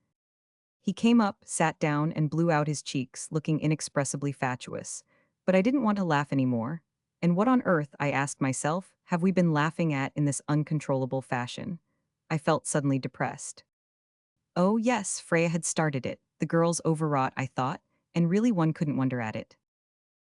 He came up, sat down, and blew out his cheeks, looking inexpressibly fatuous. But I didn't want to laugh any more. And what on earth, I asked myself, have we been laughing at in this uncontrollable fashion? I felt suddenly depressed. Oh yes, Freya had started it. The girl's overwrought, I thought, and really one couldn't wonder at it.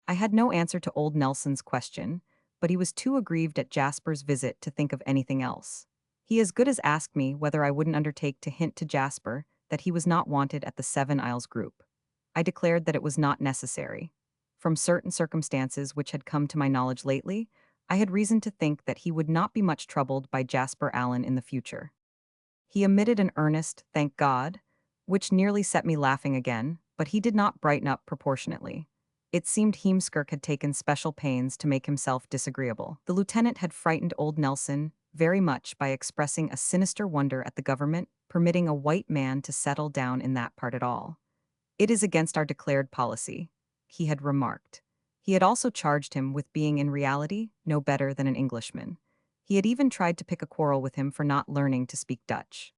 I had no answer to old Nelson's question, but he was too aggrieved at Jasper's visit to think of anything else. He as good as asked me whether I wouldn't undertake to hint to Jasper that he was not wanted at the Seven Isles group. I declared that it was not necessary. From certain circumstances which had come to my knowledge lately, I had reason to think that he would not be much troubled by Jasper Allen in the future. He emitted an earnest, "Thank God," which nearly set me laughing again, but he did not brighten up proportionately. It seemed Heemskirk had taken special pains to make himself disagreeable. The lieutenant had frightened old Nelson very much by expressing a sinister wonder at the government permitting a white man to settle down in that part at all. "It is against our declared policy," he had remarked. He had also charged him with being in reality no better than an Englishman. He had even tried to pick a quarrel with him for not learning to speak Dutch.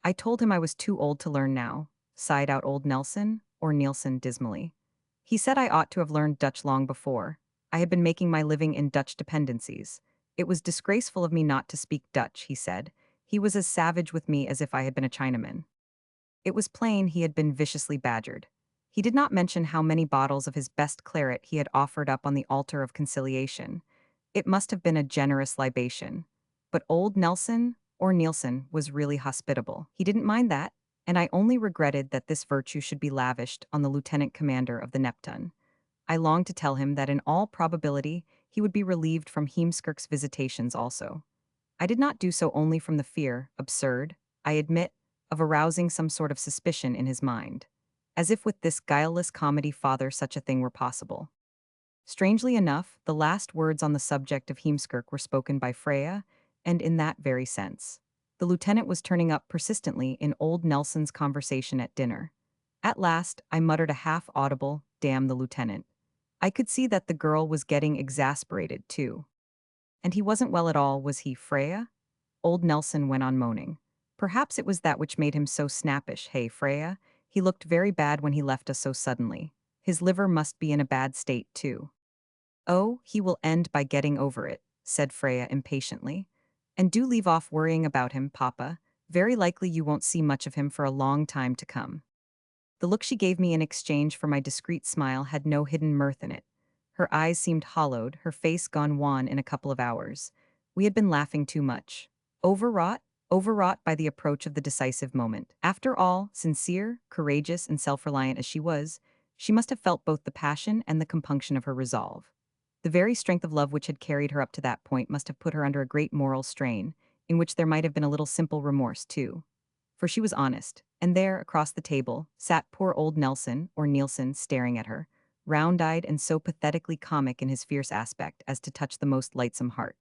"I told him I was too old to learn now," sighed out old Nelson, or Nielsen dismally. "He said I ought to have learned Dutch long before. I had been making my living in Dutch dependencies. It was disgraceful of me not to speak Dutch," he said. He was as savage with me as if I had been a Chinaman. It was plain he had been viciously badgered. He did not mention how many bottles of his best claret he had offered up on the altar of conciliation. It must have been a generous libation. But old Nelson, or Nielsen, was really hospitable. He didn't mind that, and I only regretted that this virtue should be lavished on the lieutenant commander of the Neptune. I longed to tell him that in all probability he would be relieved from Heemskirk's visitations also. I did not do so only from the fear, absurd, I admit, of arousing some sort of suspicion in his mind. As if with this guileless comedy father such a thing were possible. Strangely enough, the last words on the subject of Heemskirk were spoken by Freya, and in that very sense. The lieutenant was turning up persistently in old Nelson's conversation at dinner. At last, I muttered a half-audible, "Damn the lieutenant." I could see that the girl was getting exasperated, too. "And he wasn't well at all, was he, Freya?" Old Nelson went on moaning. "Perhaps it was that which made him so snappish, hey, Freya? He looked very bad when he left us so suddenly. His liver must be in a bad state, too." "Oh, he will end by getting over it," said Freya impatiently. "And do leave off worrying about him, Papa. Very likely you won't see much of him for a long time to come." The look she gave me in exchange for my discreet smile had no hidden mirth in it. Her eyes seemed hollowed, her face gone wan in a couple of hours. We had been laughing too much. Overwrought? Overwrought by the approach of the decisive moment. After all, sincere, courageous, and self-reliant as she must have felt both the passion and the compunction of her resolve. The very strength of love which had carried her up to that point must have put her under a great moral strain, in which there might have been a little simple remorse, too. For she was honest, and there, across the table, sat poor old Nelson, or Nielsen, staring at her, round-eyed and so pathetically comic in his fierce aspect as to touch the most lightsome heart.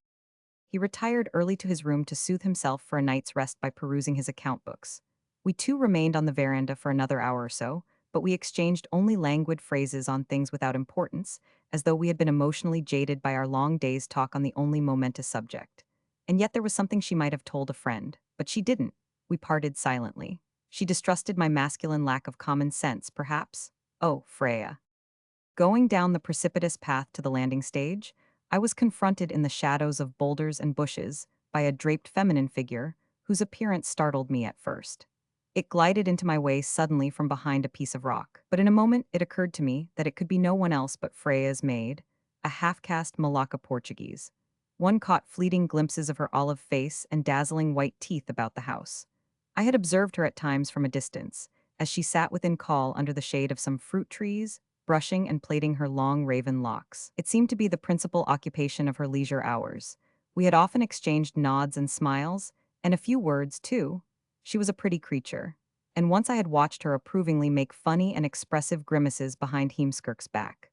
He retired early to his room to soothe himself for a night's rest by perusing his account books. We two remained on the veranda for another hour or so, but we exchanged only languid phrases on things without importance, as though we had been emotionally jaded by our long day's talk on the only momentous subject. And yet there was something she might have told a friend, but she didn't. We parted silently. She distrusted my masculine lack of common sense, perhaps. Oh, Freya. Going down the precipitous path to the landing stage, I was confronted in the shadows of boulders and bushes by a draped feminine figure whose appearance startled me at first. It glided into my way suddenly from behind a piece of rock, but in a moment it occurred to me that it could be no one else but Freya's maid, a half-caste Malacca Portuguese. One caught fleeting glimpses of her olive face and dazzling white teeth about the house. I had observed her at times from a distance, as she sat within call under the shade of some fruit trees, brushing and plaiting her long raven locks. It seemed to be the principal occupation of her leisure hours. We had often exchanged nods and smiles, and a few words, too. She was a pretty creature, and once I had watched her approvingly make funny and expressive grimaces behind Heemskirk's back.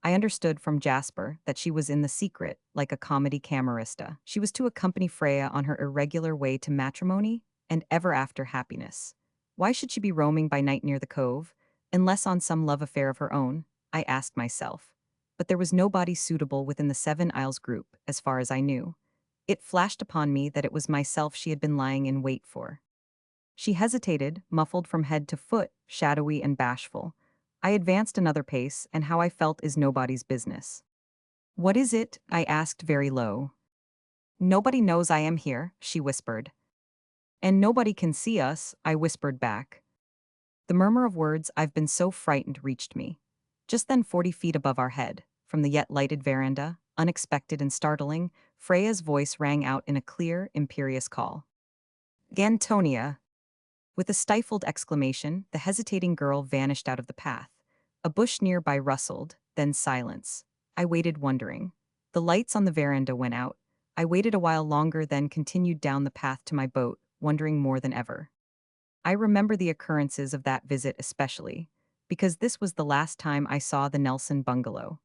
I understood from Jasper that she was in the secret, like a comedy camerista. She was to accompany Freya on her irregular way to matrimony and ever-after happiness. Why should she be roaming by night near the cove, unless on some love affair of her own? I asked myself. But there was nobody suitable within the Seven Isles group, as far as I knew. It flashed upon me that it was myself she had been lying in wait for. She hesitated, muffled from head to foot, shadowy and bashful. I advanced another pace, and how I felt is nobody's business. "What is it?" I asked very low. "Nobody knows I am here," she whispered. "And nobody can see us," I whispered back. The murmur of words "I've been so frightened" reached me. Just then 40 feet above our head, from the yet lighted veranda, unexpected and startling, Freya's voice rang out in a clear, imperious call. "Gantonia!" With a stifled exclamation, the hesitating girl vanished out of the path. A bush nearby rustled, then silence. I waited wondering. The lights on the veranda went out. I waited a while longer, then continued down the path to my boat, wondering more than ever. I remember the occurrences of that visit especially, because this was the last time I saw the Nelson bungalow.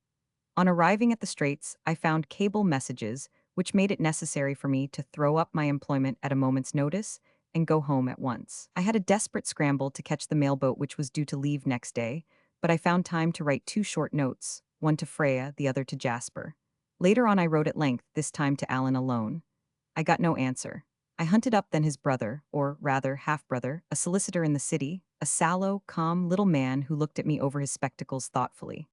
On arriving at the Straits, I found cable messages, which made it necessary for me to throw up my employment at a moment's notice and go home at once. I had a desperate scramble to catch the mailboat which was due to leave next day, but I found time to write two short notes, one to Freya, the other to Jasper. Later on I wrote at length, this time to Alan alone. I got no answer. I hunted up then his brother, or rather half-brother, a solicitor in the city, a sallow, calm little man who looked at me over his spectacles thoughtfully.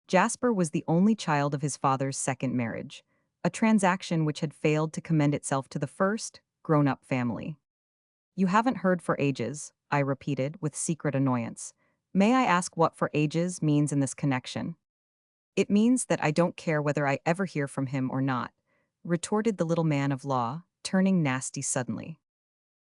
Jasper was the only child of his father's second marriage, a transaction which had failed to commend itself to the first, grown-up family. "You haven't heard for ages," I repeated with secret annoyance. "May I ask what for ages means in this connection?" "It means that I don't care whether I ever hear from him or not," retorted the little man of law, turning nasty suddenly.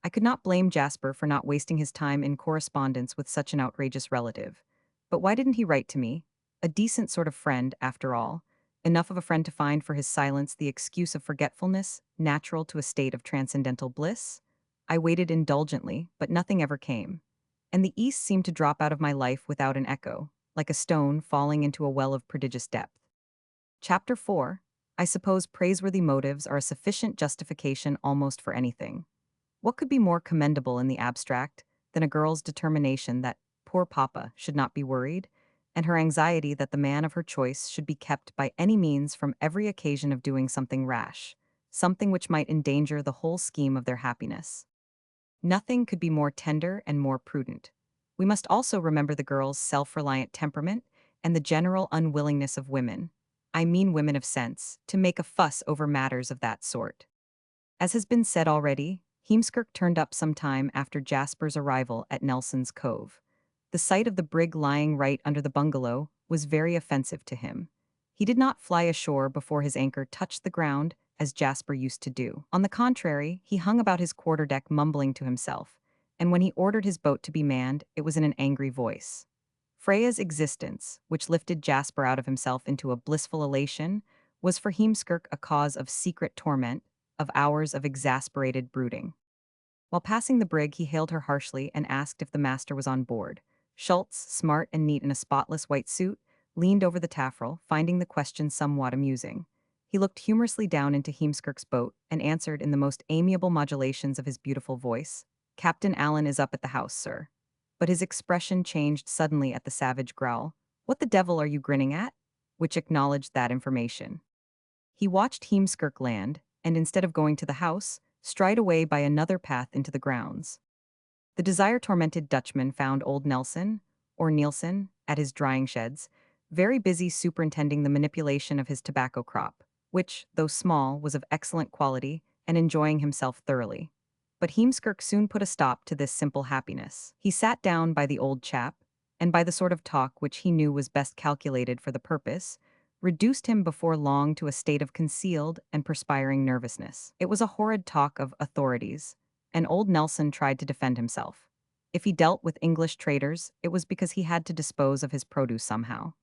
I could not blame Jasper for not wasting his time in correspondence with such an outrageous relative. But why didn't he write to me? A decent sort of friend, after all. Enough of a friend to find for his silence the excuse of forgetfulness, natural to a state of transcendental bliss? I waited indulgently, but nothing ever came. And the East seemed to drop out of my life without an echo, like a stone falling into a well of prodigious depth. Chapter 4. I suppose praiseworthy motives are a sufficient justification almost for anything. What could be more commendable in the abstract than a girl's determination that poor papa should not be worried, and her anxiety that the man of her choice should be kept by any means from every occasion of doing something rash, something which might endanger the whole scheme of their happiness? Nothing could be more tender and more prudent. We must also remember the girl's self-reliant temperament and the general unwillingness of women, I mean women of sense, to make a fuss over matters of that sort. As has been said already, Heemskirk turned up some time after Jasper's arrival at Nelson's Cove. The sight of the brig lying right under the bungalow was very offensive to him. He did not fly ashore before his anchor touched the ground, as Jasper used to do. On the contrary, he hung about his quarterdeck mumbling to himself, and when he ordered his boat to be manned, it was in an angry voice. Freya's existence, which lifted Jasper out of himself into a blissful elation, was for Heemskirk a cause of secret torment, of hours of exasperated brooding. While passing the brig, he hailed her harshly and asked if the master was on board. Schultz, smart and neat in a spotless white suit, leaned over the taffrail, finding the question somewhat amusing. He looked humorously down into Heemskirk's boat and answered in the most amiable modulations of his beautiful voice, "Captain Allen is up at the house, sir." But his expression changed suddenly at the savage growl, "What the devil are you grinning at?" which acknowledged that information. He watched Heemskirk land, and instead of going to the house, stride away by another path into the grounds. The desire-tormented Dutchman found old Nelson, or Nielsen, at his drying sheds, very busy superintending the manipulation of his tobacco crop, which, though small, was of excellent quality, and enjoying himself thoroughly. But Heemskirk soon put a stop to this simple happiness. He sat down by the old chap, and by the sort of talk which he knew was best calculated for the purpose, reduced him before long to a state of concealed and perspiring nervousness. It was a horrid talk of authorities, and old Nelson tried to defend himself. If he dealt with English traders, it was because he had to dispose of his produce somehow.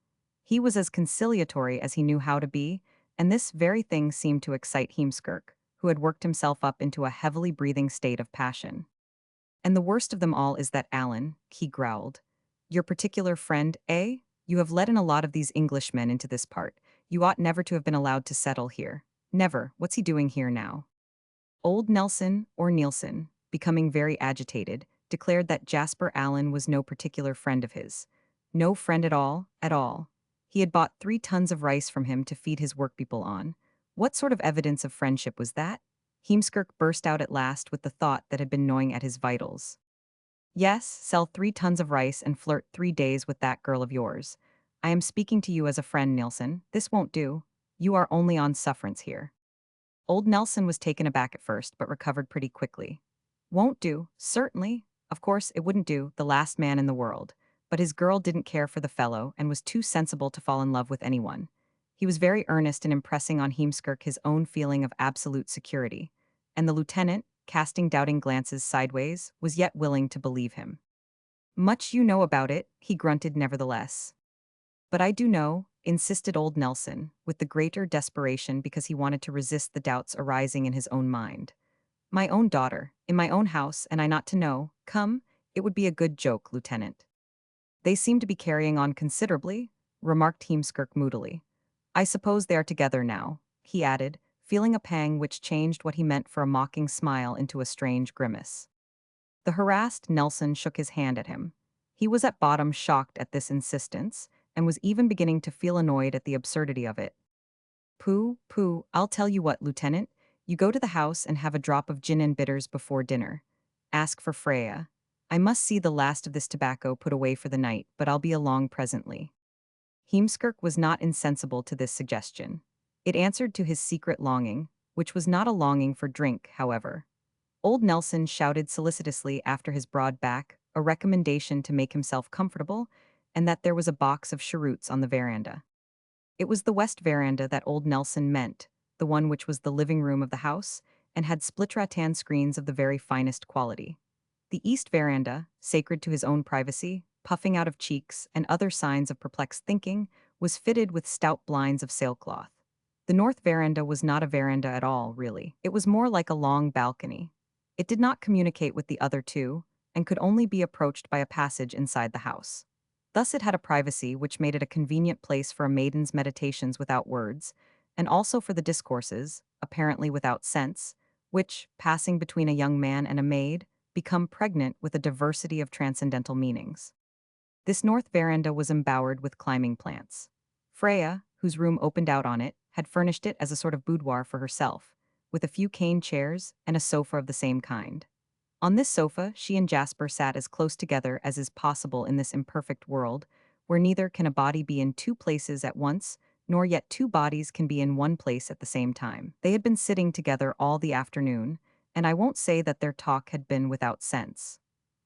He was as conciliatory as he knew how to be, and this very thing seemed to excite Heemskirk, who had worked himself up into a heavily breathing state of passion. "And the worst of them all is that Allen," he growled. "Your particular friend, eh? You have let in a lot of these Englishmen into this part. You ought never to have been allowed to settle here. Never. What's he doing here now?" Old Nelson, or Nielsen, becoming very agitated, declared that Jasper Allen was no particular friend of his. No friend at all, at all. He had bought 3 tons of rice from him to feed his workpeople on. What sort of evidence of friendship was that? Heemskirk burst out at last with the thought that had been gnawing at his vitals. "Yes, sell 3 tons of rice and flirt 3 days with that girl of yours. I am speaking to you as a friend, Nielsen. This won't do. You are only on sufferance here." Old Nelson was taken aback at first, but recovered pretty quickly. "Won't do, certainly. Of course, it wouldn't do, the last man in the world. But his girl didn't care for the fellow and was too sensible to fall in love with anyone." He was very earnest in impressing on Heemskirk his own feeling of absolute security, and the lieutenant, casting doubting glances sideways, was yet willing to believe him. "Much you know about it," he grunted nevertheless. "But I do know, insisted old Nelson, with the greater desperation because he wanted to resist the doubts arising in his own mind. My own daughter, in my own house, and I not to know, come, it would be a good joke, Lieutenant. They seem to be carrying on considerably, remarked Heemskirk moodily. I suppose they are together now, he added, feeling a pang which changed what he meant for a mocking smile into a strange grimace. The harassed Nelson shook his hand at him. He was at bottom shocked at this insistence, and was even beginning to feel annoyed at the absurdity of it. Pooh, pooh, I'll tell you what, Lieutenant. You go to the house and have a drop of gin and bitters before dinner. Ask for Freya. I must see the last of this tobacco put away for the night, but I'll be along presently. Heemskirk was not insensible to this suggestion. It answered to his secret longing, which was not a longing for drink, however. Old Nelson shouted solicitously after his broad back, a recommendation to make himself comfortable, and that there was a box of cheroots on the veranda. It was the west veranda that old Nelson meant, the one which was the living room of the house, and had split rattan screens of the very finest quality. The east veranda, sacred to his own privacy, puffing out of cheeks, and other signs of perplexed thinking, was fitted with stout blinds of sailcloth. The north veranda was not a veranda at all, really. It was more like a long balcony. It did not communicate with the other two, and could only be approached by a passage inside the house. Thus it had a privacy which made it a convenient place for a maiden's meditations without words, and also for the discourses, apparently without sense, which, passing between a young man and a maid, become pregnant with a diversity of transcendental meanings. This north veranda was embowered with climbing plants. Freya, whose room opened out on it, had furnished it as a sort of boudoir for herself, with a few cane chairs and a sofa of the same kind. On this sofa, she and Jasper sat as close together as is possible in this imperfect world, where neither can a body be in two places at once, nor yet two bodies can be in one place at the same time. They had been sitting together all the afternoon, and I won't say that their talk had been without sense.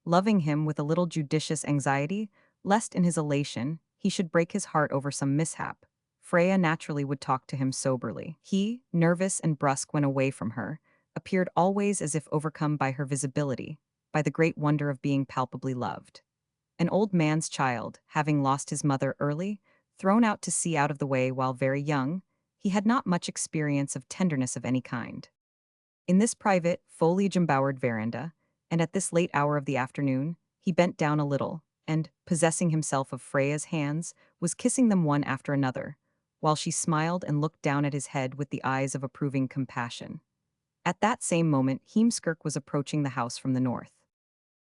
Loving him with a little judicious anxiety, lest in his elation he should break his heart over some mishap, Freya naturally would talk to him soberly. He, nervous and brusque when away from her, appeared always as if overcome by her visibility, by the great wonder of being palpably loved. An old man's child, having lost his mother early, thrown out to sea out of the way while very young, he had not much experience of tenderness of any kind. In this private, foliage-embowered veranda, and at this late hour of the afternoon, he bent down a little, and, possessing himself of Freya's hands, was kissing them one after another, while she smiled and looked down at his head with the eyes of approving compassion. At that same moment, Heemskirk was approaching the house from the north.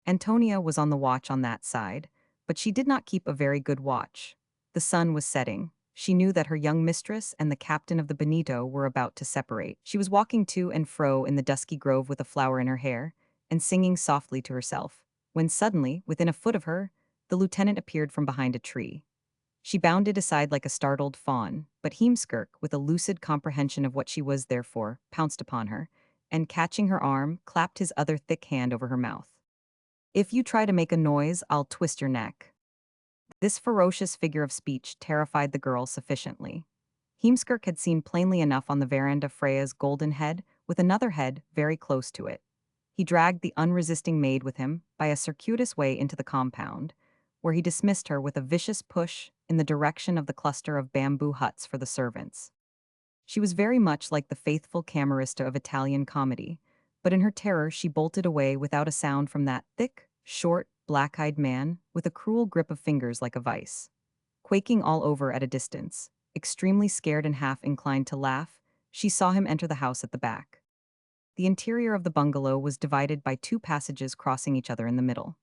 Antonia was on the watch on that side, but she did not keep a very good watch. The sun was setting. She knew that her young mistress and the captain of the Bonito were about to separate. She was walking to and fro in the dusky grove with a flower in her hair, and singing softly to herself, when suddenly, within a foot of her, the lieutenant appeared from behind a tree. She bounded aside like a startled fawn, but Heemskirk, with a lucid comprehension of what she was therefore, pounced upon her, and catching her arm, clapped his other thick hand over her mouth. If you try to make a noise, I'll twist your neck. This ferocious figure of speech terrified the girl sufficiently. Heemskirk had seen plainly enough on the veranda Freya's golden head, with another head very close to it. He dragged the unresisting maid with him by a circuitous way into the compound, where he dismissed her with a vicious push in the direction of the cluster of bamboo huts for the servants. She was very much like the faithful camerista of Italian comedy, but in her terror she bolted away without a sound from that thick, short, black-eyed man with a cruel grip of fingers like a vice. Quaking all over at a distance, extremely scared and half inclined to laugh, she saw him enter the house at the back. The interior of the bungalow was divided by two passages crossing each other in the middle.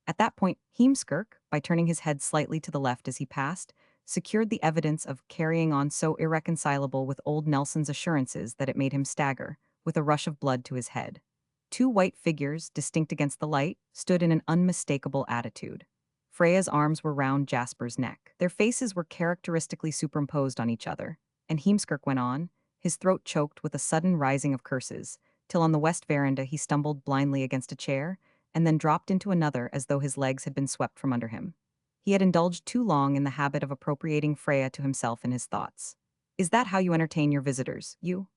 At that point, Heemskirk, by turning his head slightly to the left as he passed, secured the evidence of carrying on so irreconcilable with old Nelson's assurances that it made him stagger, with a rush of blood to his head. Two white figures, distinct against the light, stood in an unmistakable attitude. Freya's arms were round Jasper's neck. Their faces were characteristically superimposed on each other, and Heemskirk went on, his throat choked with a sudden rising of curses, till on the west veranda he stumbled blindly against a chair, and then dropped into another as though his legs had been swept from under him. He had indulged too long in the habit of appropriating Freya to himself in his thoughts. Is that how you entertain your visitors, you?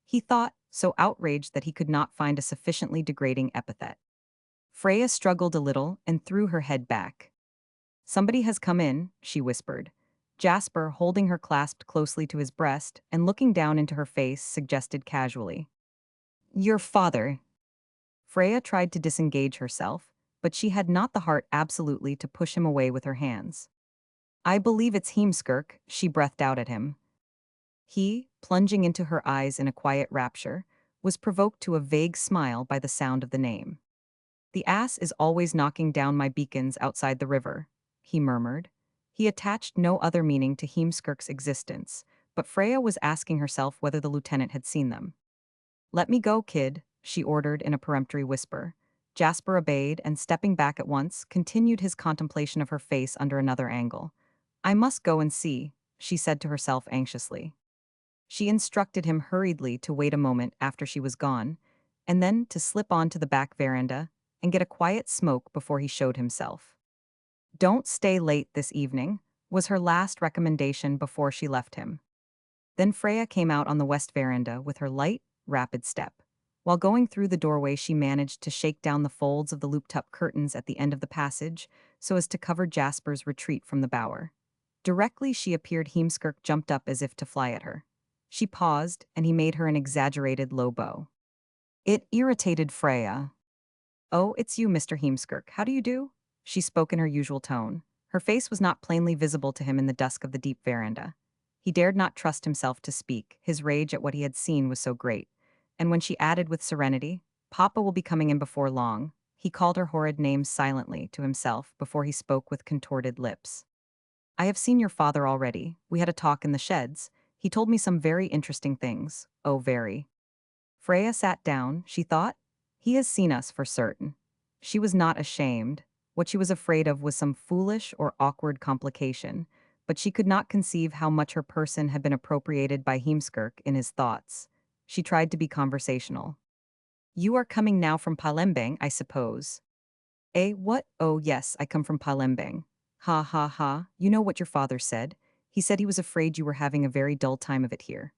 He thought, so outraged that he could not find a sufficiently degrading epithet. Freya struggled a little and threw her head back. Somebody has come in, she whispered. Jasper, holding her clasped closely to his breast and looking down into her face, suggested casually, "Your father." Freya tried to disengage herself, but she had not the heart absolutely to push him away with her hands. "I believe it's Heemskirk," she breathed out at him. He, plunging into her eyes in a quiet rapture, was provoked to a vague smile by the sound of the name. "The ass is always knocking down my beacons outside the river," he murmured. He attached no other meaning to Heemskirk's existence, but Freya was asking herself whether the lieutenant had seen them. "Let me go, kid," she ordered in a peremptory whisper. Jasper obeyed and, stepping back at once, continued his contemplation of her face under another angle. "I must go and see," she said to herself anxiously. She instructed him hurriedly to wait a moment after she was gone, and then to slip onto the back veranda and get a quiet smoke before he showed himself. "Don't stay late this evening," was her last recommendation before she left him. Then Freya came out on the west veranda with her light, rapid step. While going through the doorway, she managed to shake down the folds of the looped-up curtains at the end of the passage so as to cover Jasper's retreat from the bower. Directly she appeared, Heemskirk jumped up as if to fly at her. She paused, and he made her an exaggerated low bow. It irritated Freya. "Oh, it's you, Mr. Heemskirk. How do you do?" She spoke in her usual tone. Her face was not plainly visible to him in the dusk of the deep veranda. He dared not trust himself to speak, his rage at what he had seen was so great. And when she added with serenity, "Papa will be coming in before long," he called her horrid names silently to himself before he spoke with contorted lips. "I have seen your father already. We had a talk in the sheds. He told me some very interesting things. Oh, very." Freya sat down, she thought. He has seen us for certain. She was not ashamed. What she was afraid of was some foolish or awkward complication, but she could not conceive how much her person had been appropriated by Heemskirk in his thoughts. She tried to be conversational. "You are coming now from Palembang, I suppose." "Eh, what? Oh, yes, I come from Palembang." "Ha ha ha, you know what your father said. He said he was afraid you were having a very dull time of it here."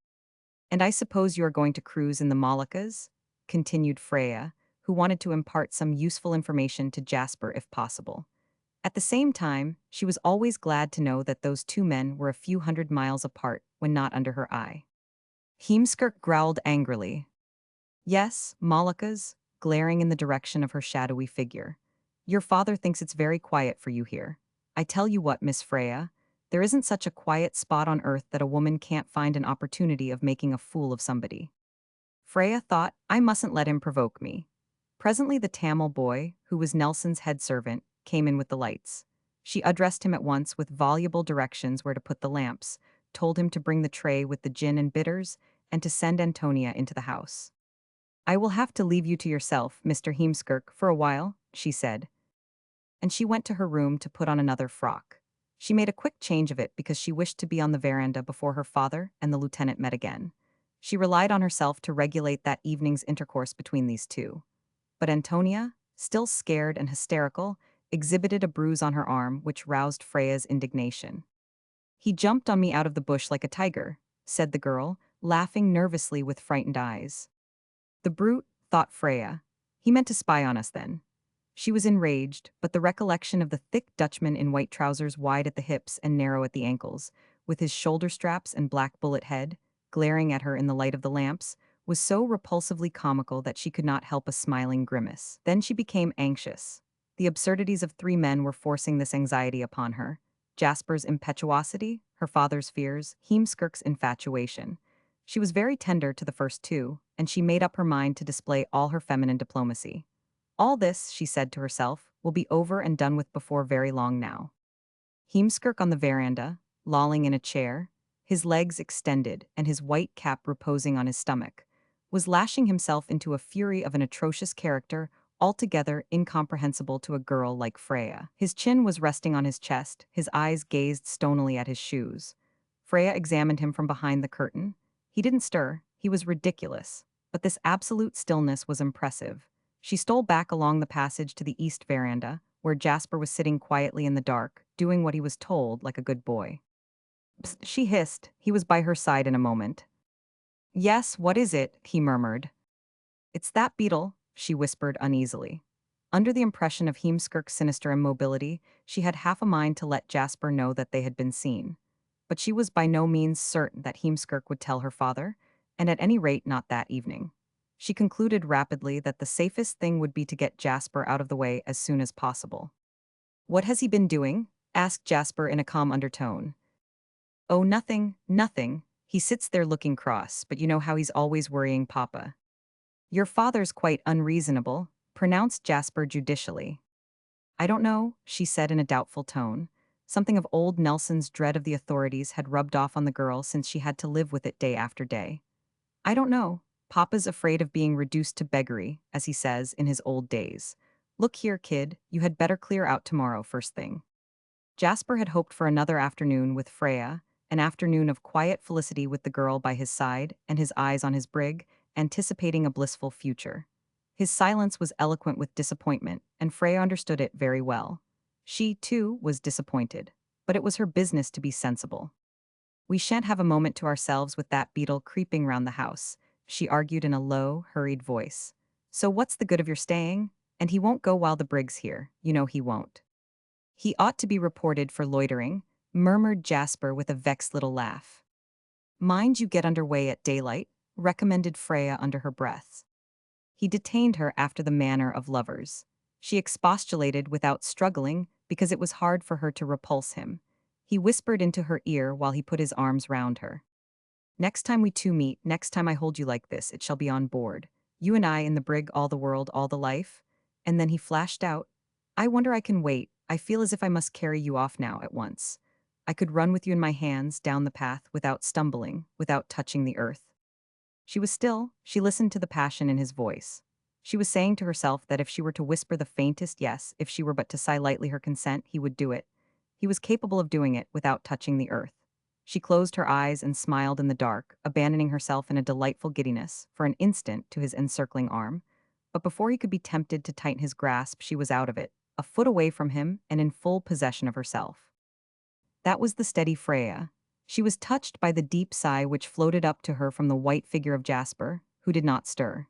"And I suppose you are going to cruise in the Moluccas?" continued Freya, who wanted to impart some useful information to Jasper if possible. At the same time, she was always glad to know that those two men were a few hundred miles apart when not under her eye. Heemskirk growled angrily. "Yes, Moluccas," glaring in the direction of her shadowy figure. "Your father thinks it's very quiet for you here. I tell you what, Miss Freya, there isn't such a quiet spot on earth that a woman can't find an opportunity of making a fool of somebody." Freya thought, I mustn't let him provoke me. Presently the Tamil boy, who was Nelson's head servant, came in with the lights. She addressed him at once with voluble directions where to put the lamps, told him to bring the tray with the gin and bitters, and to send Antonia into the house. "I will have to leave you to yourself, Mr. Heemskirk, for a while," she said, and she went to her room to put on another frock. She made a quick change of it because she wished to be on the veranda before her father and the lieutenant met again. She relied on herself to regulate that evening's intercourse between these two. But Antonia, still scared and hysterical, exhibited a bruise on her arm which roused Freya's indignation. "He jumped on me out of the bush like a tiger," said the girl, laughing nervously with frightened eyes. "The brute," thought Freya. "He meant to spy on us then." She was enraged, but the recollection of the thick Dutchman in white trousers wide at the hips and narrow at the ankles, with his shoulder straps and black bullet head, glaring at her in the light of the lamps, was so repulsively comical that she could not help a smiling grimace. Then she became anxious. The absurdities of three men were forcing this anxiety upon her. Jasper's impetuosity, her father's fears, Heemskirk's infatuation. She was very tender to the first two, and she made up her mind to display all her feminine diplomacy. "All this," she said to herself, "will be over and done with before very long now." Heemskirk on the veranda, lolling in a chair, his legs extended and his white cap reposing on his stomach, was lashing himself into a fury of an atrocious character altogether incomprehensible to a girl like Freya. His chin was resting on his chest, his eyes gazed stonily at his shoes. Freya examined him from behind the curtain. He didn't stir, he was ridiculous, but this absolute stillness was impressive. She stole back along the passage to the east veranda, where Jasper was sitting quietly in the dark, doing what he was told like a good boy. "Psst," she hissed. He was by her side in a moment. "Yes, what is it?" he murmured. "It's that beetle," she whispered uneasily. Under the impression of Heemskirk's sinister immobility, she had half a mind to let Jasper know that they had been seen. but she was by no means certain that Heemskirk would tell her father, and at any rate not that evening. She concluded rapidly that the safest thing would be to get Jasper out of the way as soon as possible. "What has he been doing?" asked Jasper in a calm undertone. "Oh, nothing, nothing. He sits there looking cross, but you know how he's always worrying Papa." "Your father's quite unreasonable," pronounced Jasper judicially. "I don't know," she said in a doubtful tone. Something of old Nelson's dread of the authorities had rubbed off on the girl since she had to live with it day after day. "I don't know. Papa's afraid of being reduced to beggary, as he says, in his old days. Look here, kid, you had better clear out tomorrow first thing." Jasper had hoped for another afternoon with Freya, an afternoon of quiet felicity with the girl by his side and his eyes on his brig, anticipating a blissful future. His silence was eloquent with disappointment, and Freya understood it very well. She, too, was disappointed, but it was her business to be sensible. "We shan't have a moment to ourselves with that beetle creeping round the house," she argued in a low, hurried voice. "So what's the good of your staying? And he won't go while the brig's here, you know he won't." "He ought to be reported for loitering," murmured Jasper with a vexed little laugh. "Mind you get under way at daylight," recommended Freya under her breath. He detained her after the manner of lovers. She expostulated without struggling because it was hard for her to repulse him. He whispered into her ear while he put his arms round her. "Next time we two meet, next time I hold you like this, it shall be on board. You and I in the brig, all the world, all the life." And then he flashed out, "I wonder I can wait. I feel as if I must carry you off now at once. I could run with you in my hands down the path without stumbling, without touching the earth." She was still, she listened to the passion in his voice. She was saying to herself that if she were to whisper the faintest yes, if she were but to sigh lightly her consent, he would do it. He was capable of doing it without touching the earth. She closed her eyes and smiled in the dark, abandoning herself in a delightful giddiness, for an instant, to his encircling arm. But before he could be tempted to tighten his grasp, she was out of it, a foot away from him and in full possession of herself. That was the steady Freya. She was touched by the deep sigh which floated up to her from the white figure of Jasper, who did not stir.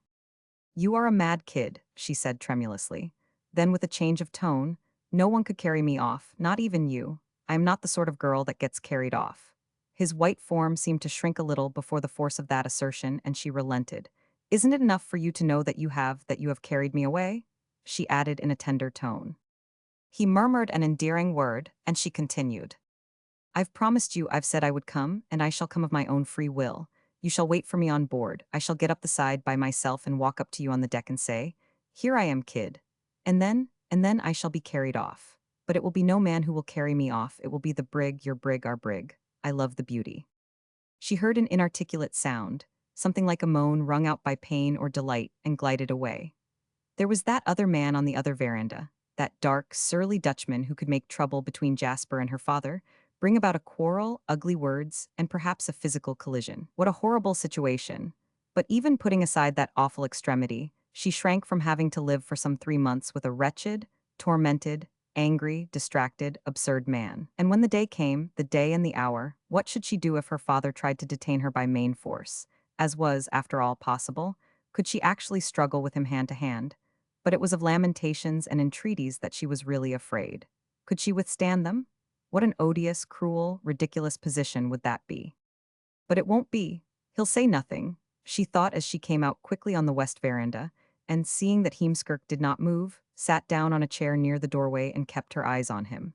"You are a mad kid," she said tremulously. Then with a change of tone, "No one could carry me off, not even you. I am not the sort of girl that gets carried off." His white form seemed to shrink a little before the force of that assertion, and she relented. "Isn't it enough for you to know that you have carried me away?" she added in a tender tone. He murmured an endearing word, and she continued. "I've promised you, I've said I would come, and I shall come of my own free will. You shall wait for me on board. I shall get up the side by myself and walk up to you on the deck and say, 'Here I am, kid.' And then I shall be carried off. But it will be no man who will carry me off. It will be the brig, your brig, our brig. I love the beauty." She heard an inarticulate sound, something like a moan wrung out by pain or delight, and glided away. There was that other man on the other veranda, that dark, surly Dutchman who could make trouble between Jasper and her father, bring about a quarrel, ugly words, and perhaps a physical collision. What a horrible situation. But even putting aside that awful extremity, she shrank from having to live for some 3 months with a wretched, tormented, angry, distracted, absurd man. And when the day came, the day and the hour, what should she do if her father tried to detain her by main force, as was, after all, possible? Could she actually struggle with him hand to hand? But it was of lamentations and entreaties that she was really afraid. Could she withstand them? What an odious, cruel, ridiculous position would that be? But it won't be. He'll say nothing, she thought as she came out quickly on the west veranda, and seeing that Heemskirk did not move, sat down on a chair near the doorway and kept her eyes on him.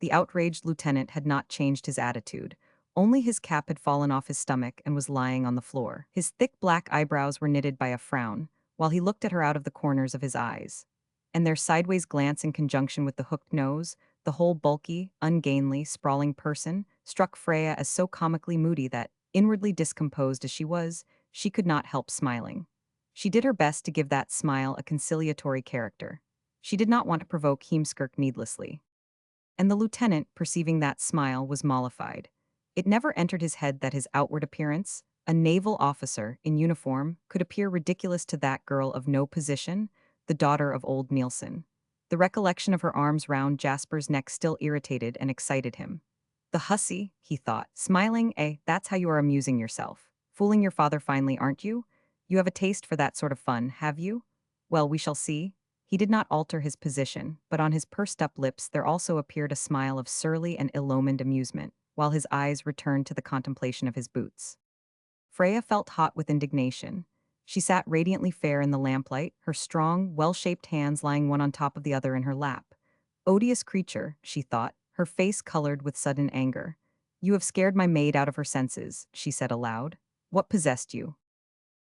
The outraged lieutenant had not changed his attitude. Only his cap had fallen off his stomach and was lying on the floor. His thick black eyebrows were knitted by a frown, while he looked at her out of the corners of his eyes. And their sideways glance in conjunction with the hooked nose, the whole bulky, ungainly, sprawling person, struck Freya as so comically moody that, inwardly discomposed as she was, she could not help smiling. She did her best to give that smile a conciliatory character. She did not want to provoke Heemskirk needlessly. And the lieutenant, perceiving that smile, was mollified. It never entered his head that his outward appearance, a naval officer in uniform, could appear ridiculous to that girl of no position, the daughter of old Nielsen. The recollection of her arms round Jasper's neck still irritated and excited him. "The hussy," he thought, smiling, that's how you are amusing yourself. Fooling your father finely, aren't you? You have a taste for that sort of fun, have you? Well, we shall see." He did not alter his position, but on his pursed-up lips there also appeared a smile of surly and ill-omened amusement. while his eyes returned to the contemplation of his boots. Freya felt hot with indignation. She sat radiantly fair in the lamplight, her strong, well-shaped hands lying one on top of the other in her lap. Odious creature, she thought, her face colored with sudden anger. You have scared my maid out of her senses, she said aloud. What possessed you?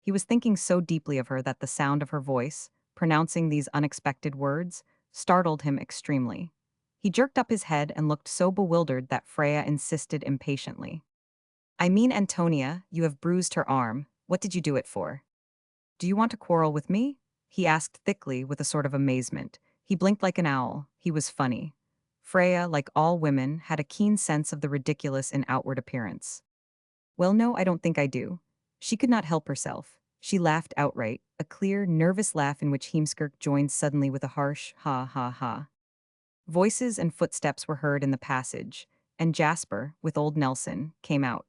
He was thinking so deeply of her that the sound of her voice, pronouncing these unexpected words, startled him extremely. He jerked up his head and looked so bewildered that Freya insisted impatiently. I mean, Antonia, you have bruised her arm. What did you do it for? Do you want to quarrel with me? He asked thickly with a sort of amazement. He blinked like an owl. He was funny. Freya, like all women, had a keen sense of the ridiculous in outward appearance. Well, no, I don't think I do. She could not help herself. She laughed outright, a clear, nervous laugh in which Heemskirk joined suddenly with a harsh ha ha ha. Voices and footsteps were heard in the passage, and Jasper, with old Nelson, came out.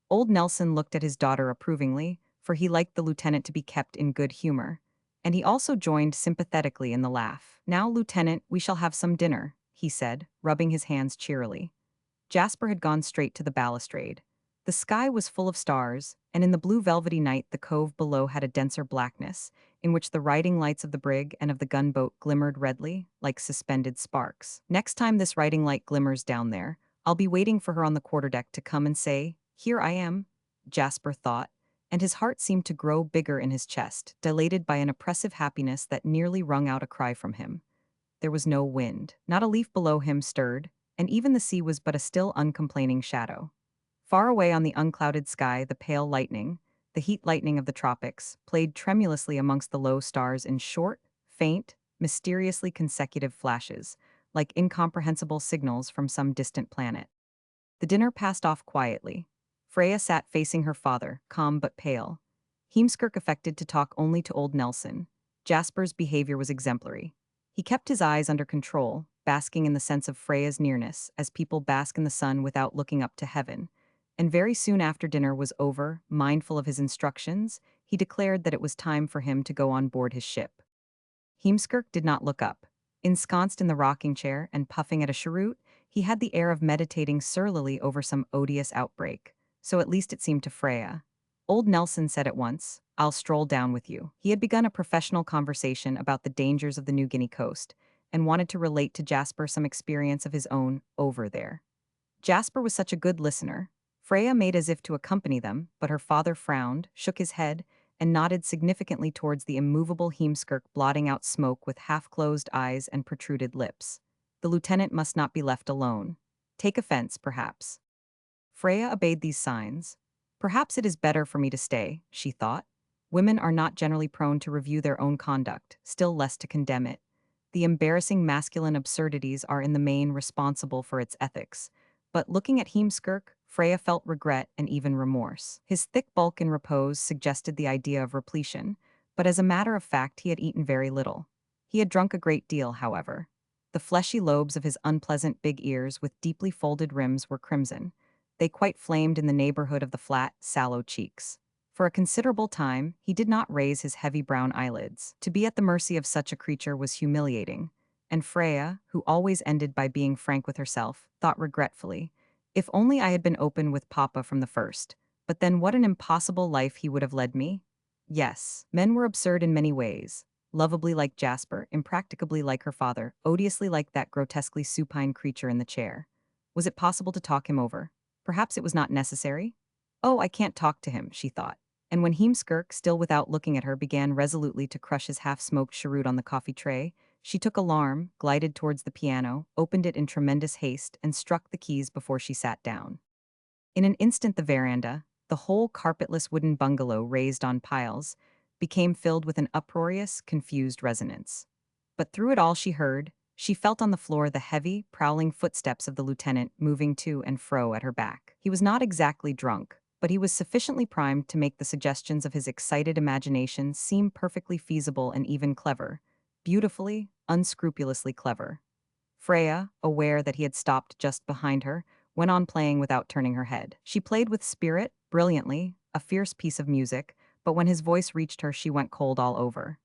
Old Nelson looked at his daughter approvingly, for he liked the lieutenant to be kept in good humor. And he also joined sympathetically in the laugh. Now, Lieutenant, we shall have some dinner, he said, rubbing his hands cheerily. Jasper had gone straight to the balustrade. The sky was full of stars, and in the blue velvety night the cove below had a denser blackness, in which the riding lights of the brig and of the gunboat glimmered redly, like suspended sparks. Next time this riding light glimmers down there, I'll be waiting for her on the quarterdeck to come and say, "Here I am," Jasper thought, and his heart seemed to grow bigger in his chest, dilated by an oppressive happiness that nearly wrung out a cry from him. There was no wind. Not a leaf below him stirred, and even the sea was but a still uncomplaining shadow. Far away on the unclouded sky, the pale lightning, the heat lightning of the tropics, played tremulously amongst the low stars in short, faint, mysteriously consecutive flashes, like incomprehensible signals from some distant planet. The dinner passed off quietly. Freya sat facing her father, calm but pale. Heemskirk affected to talk only to old Nelson. Jasper's behavior was exemplary. He kept his eyes under control, basking in the sense of Freya's nearness, as people bask in the sun without looking up to heaven. And very soon after dinner was over, mindful of his instructions, he declared that it was time for him to go on board his ship. Heemskirk did not look up. Ensconced in the rocking chair and puffing at a cheroot, he had the air of meditating surlily over some odious outbreak. So at least it seemed to Freya. Old Nelson said at once, "I'll stroll down with you." He had begun a professional conversation about the dangers of the New Guinea coast, and wanted to relate to Jasper some experience of his own over there. Jasper was such a good listener. Freya made as if to accompany them, but her father frowned, shook his head, and nodded significantly towards the immovable Heemskirk blotting out smoke with half-closed eyes and protruded lips. The lieutenant must not be left alone. Take offense, perhaps. Freya obeyed these signs. Perhaps it is better for me to stay, she thought. Women are not generally prone to review their own conduct, still less to condemn it. The embarrassing masculine absurdities are in the main responsible for its ethics. But looking at Heemskirk, Freya felt regret and even remorse. His thick bulk in repose suggested the idea of repletion, but as a matter of fact he had eaten very little. He had drunk a great deal, however. The fleshy lobes of his unpleasant big ears with deeply folded rims were crimson. They quite flamed in the neighborhood of the flat, sallow cheeks. For a considerable time, he did not raise his heavy brown eyelids. To be at the mercy of such a creature was humiliating, and Freya, who always ended by being frank with herself, thought regretfully, if only I had been open with Papa from the first. But then what an impossible life he would have led me. Yes, men were absurd in many ways. Lovably like Jasper, impracticably like her father, odiously like that grotesquely supine creature in the chair. Was it possible to talk him over? Perhaps it was not necessary? Oh, I can't talk to him, she thought. And when Heemskirk, still without looking at her, began resolutely to crush his half-smoked cheroot on the coffee tray, she took alarm, glided towards the piano, opened it in tremendous haste, and struck the keys before she sat down. In an instant the veranda, the whole carpetless wooden bungalow raised on piles, became filled with an uproarious, confused resonance. But through it all she felt on the floor the heavy, prowling footsteps of the lieutenant moving to and fro at her back. He was not exactly drunk, but he was sufficiently primed to make the suggestions of his excited imagination seem perfectly feasible and even clever. Beautifully, unscrupulously clever. Freya, aware that he had stopped just behind her, went on playing without turning her head. She played with spirit, brilliantly, a fierce piece of music, but when his voice reached her she went cold all over.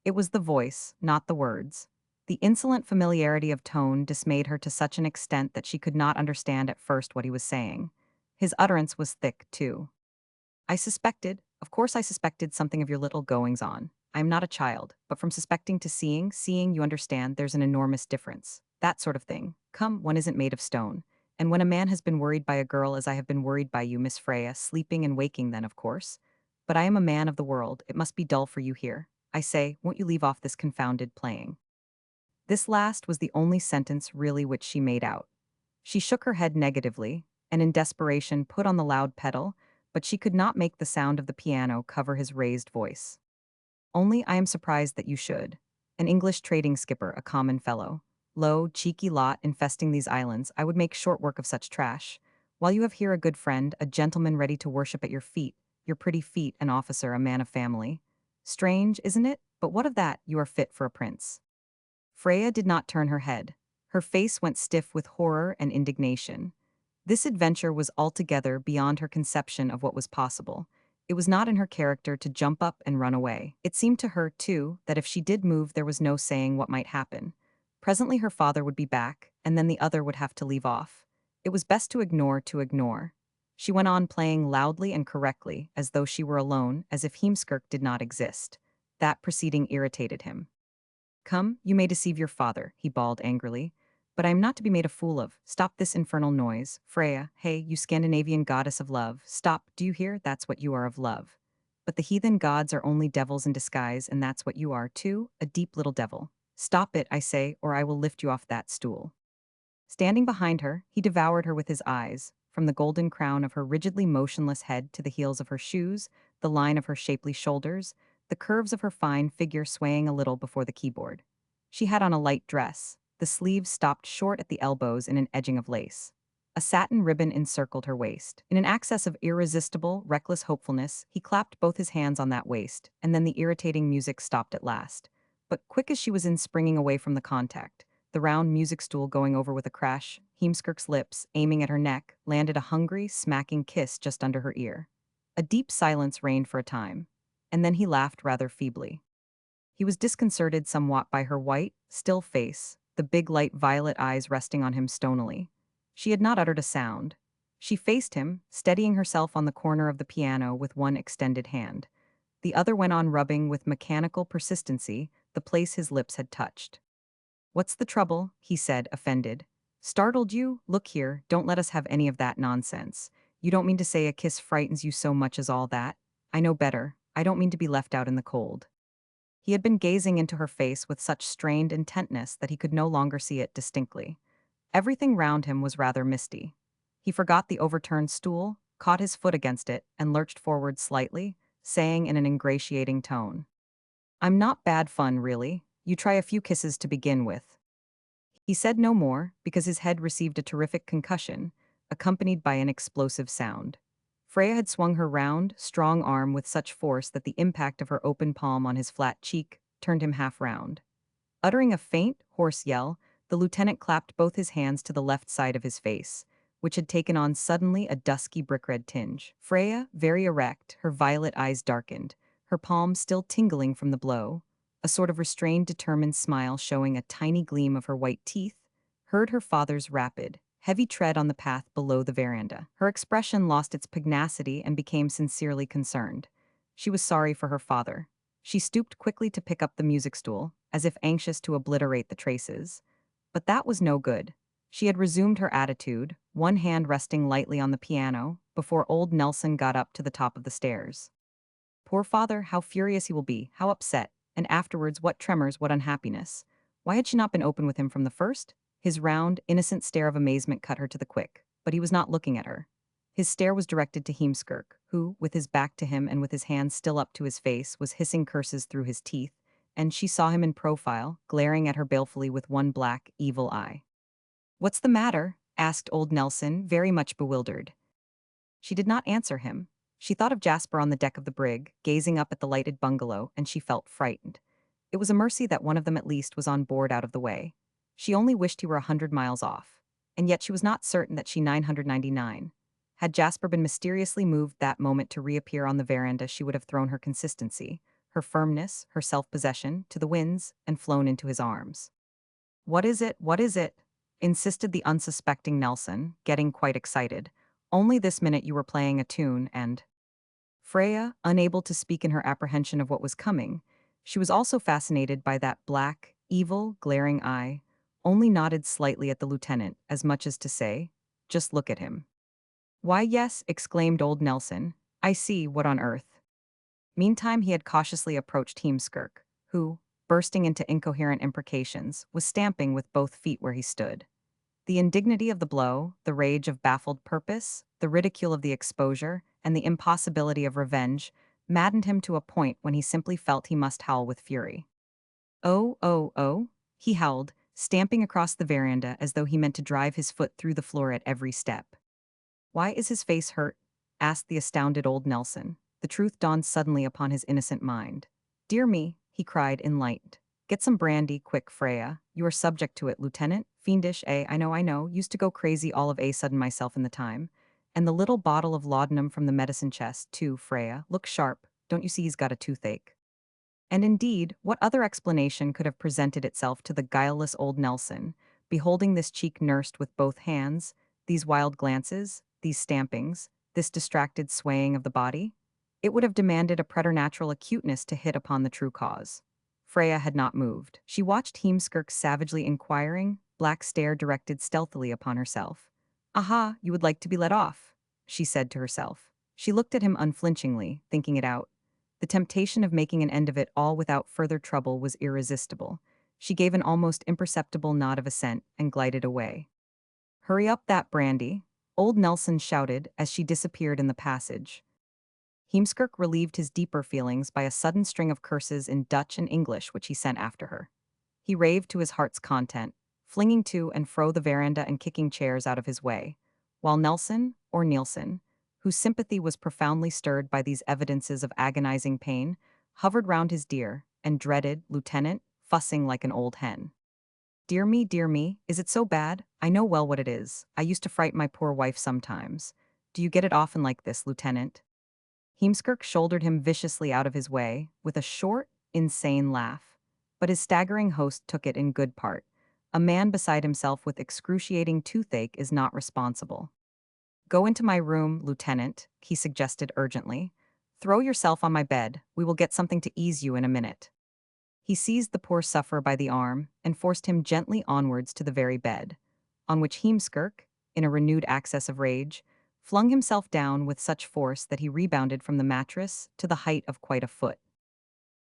It was the voice, not the words. The insolent familiarity of tone dismayed her to such an extent that she could not understand at first what he was saying. His utterance was thick, too. Of course I suspected something of your little goings-on. I am not a child, but from suspecting to seeing, you understand, there's an enormous difference. That sort of thing. Come, one isn't made of stone. And when a man has been worried by a girl as I have been worried by you, Miss Freya, sleeping and waking then, of course. But I am a man of the world, it must be dull for you here. I say, won't you leave off this confounded playing? This last was the only sentence really which she made out. She shook her head negatively, and in desperation put on the loud pedal, but she could not make the sound of the piano cover his raised voice. Only I am surprised that you should. An English trading skipper, a common fellow. Low, cheeky lot infesting these islands, I would make short work of such trash. While you have here a good friend, a gentleman ready to worship at your pretty feet, an officer, a man of family. Strange, isn't it? But what of that? You are fit for a prince. Freya did not turn her head. Her face went stiff with horror and indignation. This adventure was altogether beyond her conception of what was possible. It was not in her character to jump up and run away. It seemed to her, too, that if she did move there was no saying what might happen. Presently her father would be back, and then the other would have to leave off. It was best to ignore. She went on playing loudly and correctly, as though she were alone, as if Heemskirk did not exist. That proceeding irritated him. Come, you may deceive your father, he bawled angrily. But I am not to be made a fool of. Stop this infernal noise. Freya, hey, you Scandinavian goddess of love. Stop, do you hear? That's what you are, of love. But the heathen gods are only devils in disguise, and that's what you are, too, a deep little devil. Stop it, I say, or I will lift you off that stool. Standing behind her, he devoured her with his eyes, from the golden crown of her rigidly motionless head to the heels of her shoes, the line of her shapely shoulders, the curves of her fine figure swaying a little before the keyboard. She had on a light dress. The sleeves stopped short at the elbows in an edging of lace. A satin ribbon encircled her waist. In an access of irresistible, reckless hopefulness, he clapped both his hands on that waist, and then the irritating music stopped at last. But quick as she was in springing away from the contact, the round music stool going over with a crash, Heemskirk's lips, aiming at her neck, landed a hungry, smacking kiss just under her ear. A deep silence reigned for a time, and then he laughed rather feebly. He was disconcerted somewhat by her white, still face, the big light violet eyes resting on him stonily. She had not uttered a sound. She faced him, steadying herself on the corner of the piano with one extended hand. The other went on rubbing with mechanical persistency the place his lips had touched. What's the trouble? He said, offended. Startled you? Look here, don't let us have any of that nonsense. You don't mean to say a kiss frightens you so much as all that? I know better. I don't mean to be left out in the cold. He had been gazing into her face with such strained intentness that he could no longer see it distinctly. Everything round him was rather misty. He forgot the overturned stool, caught his foot against it, and lurched forward slightly, saying in an ingratiating tone, I'm not bad fun, really. You try a few kisses to begin with. He said no more, because his head received a terrific concussion, accompanied by an explosive sound. Freya had swung her round, strong arm with such force that the impact of her open palm on his flat cheek turned him half round. Uttering a faint, hoarse yell, the lieutenant clapped both his hands to the left side of his face, which had taken on suddenly a dusky brick-red tinge. Freya, very erect, her violet eyes darkened, her palms still tingling from the blow, a sort of restrained, determined smile showing a tiny gleam of her white teeth, heard her father's rapid, heavy tread on the path below the veranda. Her expression lost its pugnacity and became sincerely concerned. She was sorry for her father. She stooped quickly to pick up the music stool, as if anxious to obliterate the traces. But that was no good. She had resumed her attitude, one hand resting lightly on the piano, before old Nelson got up to the top of the stairs. Poor father, how furious he will be, how upset, and afterwards what tremors, what unhappiness. Why had she not been open with him from the first? His round, innocent stare of amazement cut her to the quick, but he was not looking at her. His stare was directed to Heemskirk, who, with his back to him and with his hands still up to his face, was hissing curses through his teeth, and she saw him in profile, glaring at her balefully with one black, evil eye. What's the matter? Asked old Nelson, very much bewildered. She did not answer him. She thought of Jasper on the deck of the brig, gazing up at the lighted bungalow, and she felt frightened. It was a mercy that one of them at least was on board out of the way. She only wished he were 100 miles off. And yet she was not certain that she 999. Had Jasper been mysteriously moved that moment to reappear on the veranda, she would have thrown her consistency, her firmness, her self-possession, to the winds, and flown into his arms. What is it? What is it? Insisted the unsuspecting Nelson, getting quite excited. Only this minute you were playing a tune and… Freya, unable to speak in her apprehension of what was coming, she was also fascinated by that black, evil, glaring eye, only nodded slightly at the lieutenant, as much as to say, just look at him. Why, yes, exclaimed old Nelson. I see, what on earth? Meantime, he had cautiously approached Heemskirk, who, bursting into incoherent imprecations, was stamping with both feet where he stood. The indignity of the blow, the rage of baffled purpose, the ridicule of the exposure, and the impossibility of revenge maddened him to a point when he simply felt he must howl with fury. Oh, oh, oh, he howled, stamping across the veranda as though he meant to drive his foot through the floor at every step. Why is his face hurt? Asked the astounded old Nelson. The truth dawned suddenly upon his innocent mind. Dear me, he cried, enlightened. Get some brandy, quick, Freya. You are subject to it, Lieutenant. Fiendish, eh? I know. Used to go crazy all of a sudden myself in the time. And the little bottle of laudanum from the medicine chest, too, Freya. Look sharp. Don't you see he's got a toothache? And indeed, what other explanation could have presented itself to the guileless old Nelson, beholding this cheek nursed with both hands, these wild glances, these stampings, this distracted swaying of the body? It would have demanded a preternatural acuteness to hit upon the true cause. Freya had not moved. She watched Heemskirk's savagely inquiring, black stare directed stealthily upon herself. Aha, you would like to be let off, she said to herself. She looked at him unflinchingly, thinking it out. The temptation of making an end of it all without further trouble was irresistible. She gave an almost imperceptible nod of assent and glided away. Hurry up that brandy, old Nelson shouted as she disappeared in the passage. Heemskirk relieved his deeper feelings by a sudden string of curses in Dutch and English which he sent after her. He raved to his heart's content, flinging to and fro the veranda and kicking chairs out of his way, while Nelson, or Nielsen, whose sympathy was profoundly stirred by these evidences of agonizing pain, hovered round his dear and dreaded lieutenant, fussing like an old hen. Dear me, is it so bad? I know well what it is. I used to fright my poor wife sometimes. Do you get it often like this, Lieutenant? Heemskirk shouldered him viciously out of his way, with a short, insane laugh. But his staggering host took it in good part. A man beside himself with excruciating toothache is not responsible. Go into my room, Lieutenant, he suggested urgently. Throw yourself on my bed. We will get something to ease you in a minute. He seized the poor sufferer by the arm and forced him gently onwards to the very bed, on which Heemskirk, in a renewed access of rage, flung himself down with such force that he rebounded from the mattress to the height of quite a foot.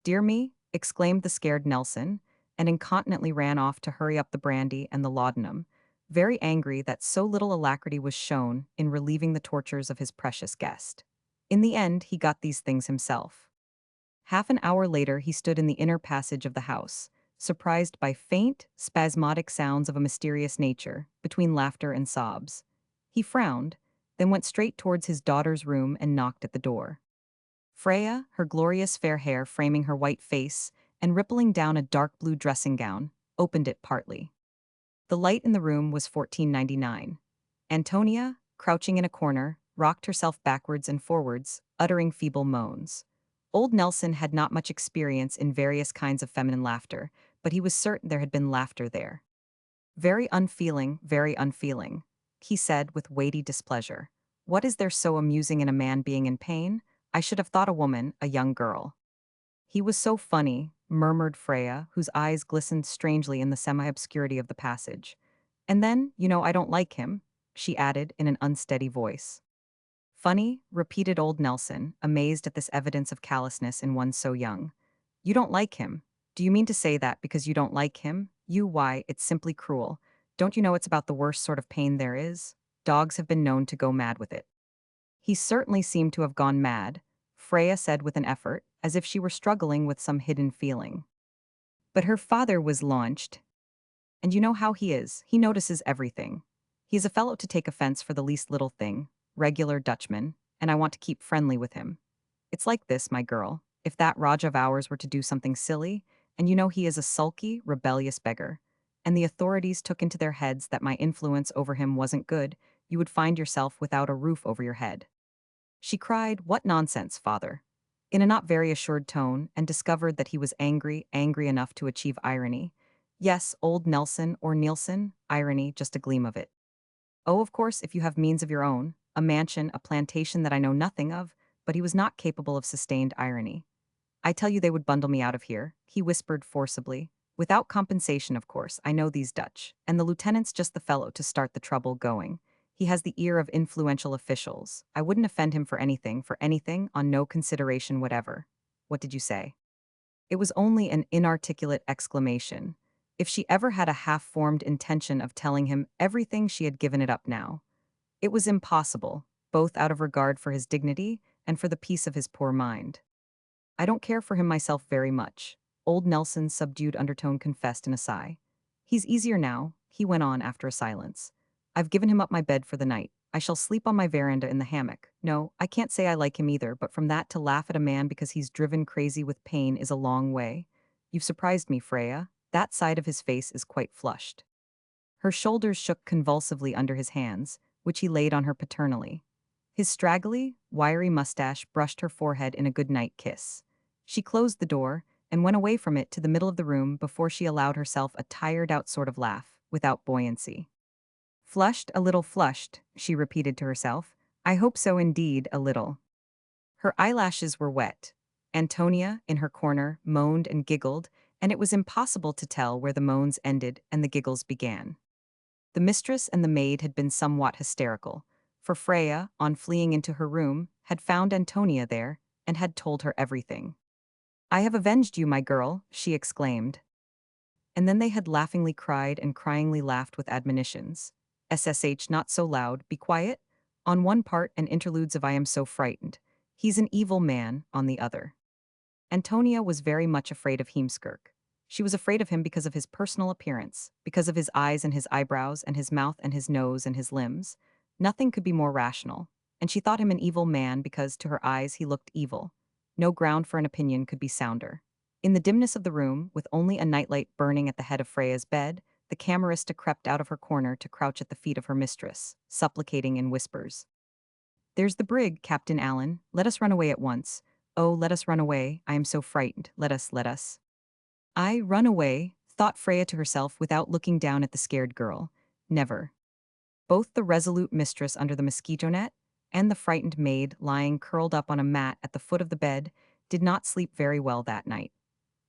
Dear me, exclaimed the scared Nelson, and incontinently ran off to hurry up the brandy and the laudanum, very angry that so little alacrity was shown in relieving the tortures of his precious guest. In the end, he got these things himself. Half an hour later, he stood in the inner passage of the house, surprised by faint, spasmodic sounds of a mysterious nature, between laughter and sobs. He frowned, then went straight towards his daughter's room and knocked at the door. Freya, her glorious fair hair framing her white face and rippling down a dark blue dressing gown, opened it partly. The light in the room was 1499. Antonia, crouching in a corner, rocked herself backwards and forwards, uttering feeble moans. Old Nelson had not much experience in various kinds of feminine laughter, but he was certain there had been laughter there. Very unfeeling, he said with weighty displeasure. What is there so amusing in a man being in pain? I should have thought a woman, a young girl. He was so funny, murmured Freya, whose eyes glistened strangely in the semi-obscurity of the passage. And then, I don't like him, she added in an unsteady voice. Funny, repeated old Nelson, amazed at this evidence of callousness in one so young. You don't like him? Do you mean to say that because you don't like him? Why, it's simply cruel. Don't you know it's about the worst sort of pain there is? Dogs have been known to go mad with it. He certainly seemed to have gone mad, Freya said with an effort, as if she were struggling with some hidden feeling. But her father was launched. And you know how he is, he notices everything. He is a fellow to take offense for the least little thing, regular Dutchman, and I want to keep friendly with him. It's like this, my girl, if that Rajah of ours were to do something silly, and he is a sulky, rebellious beggar, and the authorities took into their heads that my influence over him wasn't good, you would find yourself without a roof over your head. She cried, What nonsense, father, in a not very assured tone, and discovered that he was angry enough to achieve irony. Yes, old Nelson or Nielsen, irony, just a gleam of it. Oh, of course, if you have means of your own, a mansion, a plantation that I know nothing of, but he was not capable of sustained irony. I tell you they would bundle me out of here, he whispered forcibly. Without compensation, of course, I know these Dutch, and the lieutenant's just the fellow to start the trouble going. He has the ear of influential officials. I wouldn't offend him for anything, on no consideration whatever. What did you say? It was only an inarticulate exclamation. If she ever had a half-formed intention of telling him everything, she had given it up now. It was impossible, both out of regard for his dignity and for the peace of his poor mind. I don't care for him myself very much, old Nelson's subdued undertone confessed in a sigh. He's easier now, he went on after a silence. I've given him up my bed for the night. I shall sleep on my veranda in the hammock. No, I can't say I like him either, but from that to laugh at a man because he's driven crazy with pain is a long way. You've surprised me, Freya. That side of his face is quite flushed. Her shoulders shook convulsively under his hands, which he laid on her paternally. His straggly, wiry mustache brushed her forehead in a good-night kiss. She closed the door and went away from it to the middle of the room before she allowed herself a tired-out sort of laugh, without buoyancy. Flushed, a little flushed, she repeated to herself. I hope so indeed, a little. Her eyelashes were wet. Antonia, in her corner, moaned and giggled, and it was impossible to tell where the moans ended and the giggles began. The mistress and the maid had been somewhat hysterical, for Freya, on fleeing into her room, had found Antonia there and had told her everything. I have avenged you, my girl, she exclaimed. And then they had laughingly cried and cryingly laughed with admonitions. SSH, not so loud, be quiet. On one part, and interludes of I am so frightened. He's an evil man, on the other. Antonia was very much afraid of Heemskirk. She was afraid of him because of his personal appearance, because of his eyes and his eyebrows and his mouth and his nose and his limbs. Nothing could be more rational, and she thought him an evil man because, to her eyes, he looked evil. No ground for an opinion could be sounder. In the dimness of the room, with only a nightlight burning at the head of Freya's bed, the camerista crept out of her corner to crouch at the feet of her mistress, supplicating in whispers. There's the brig, Captain Allen. Let us run away at once. Oh, let us run away. I am so frightened. Let us, let us. I run away, thought Freya to herself without looking down at the scared girl. Never. Both the resolute mistress under the mosquito net and the frightened maid lying curled up on a mat at the foot of the bed did not sleep very well that night.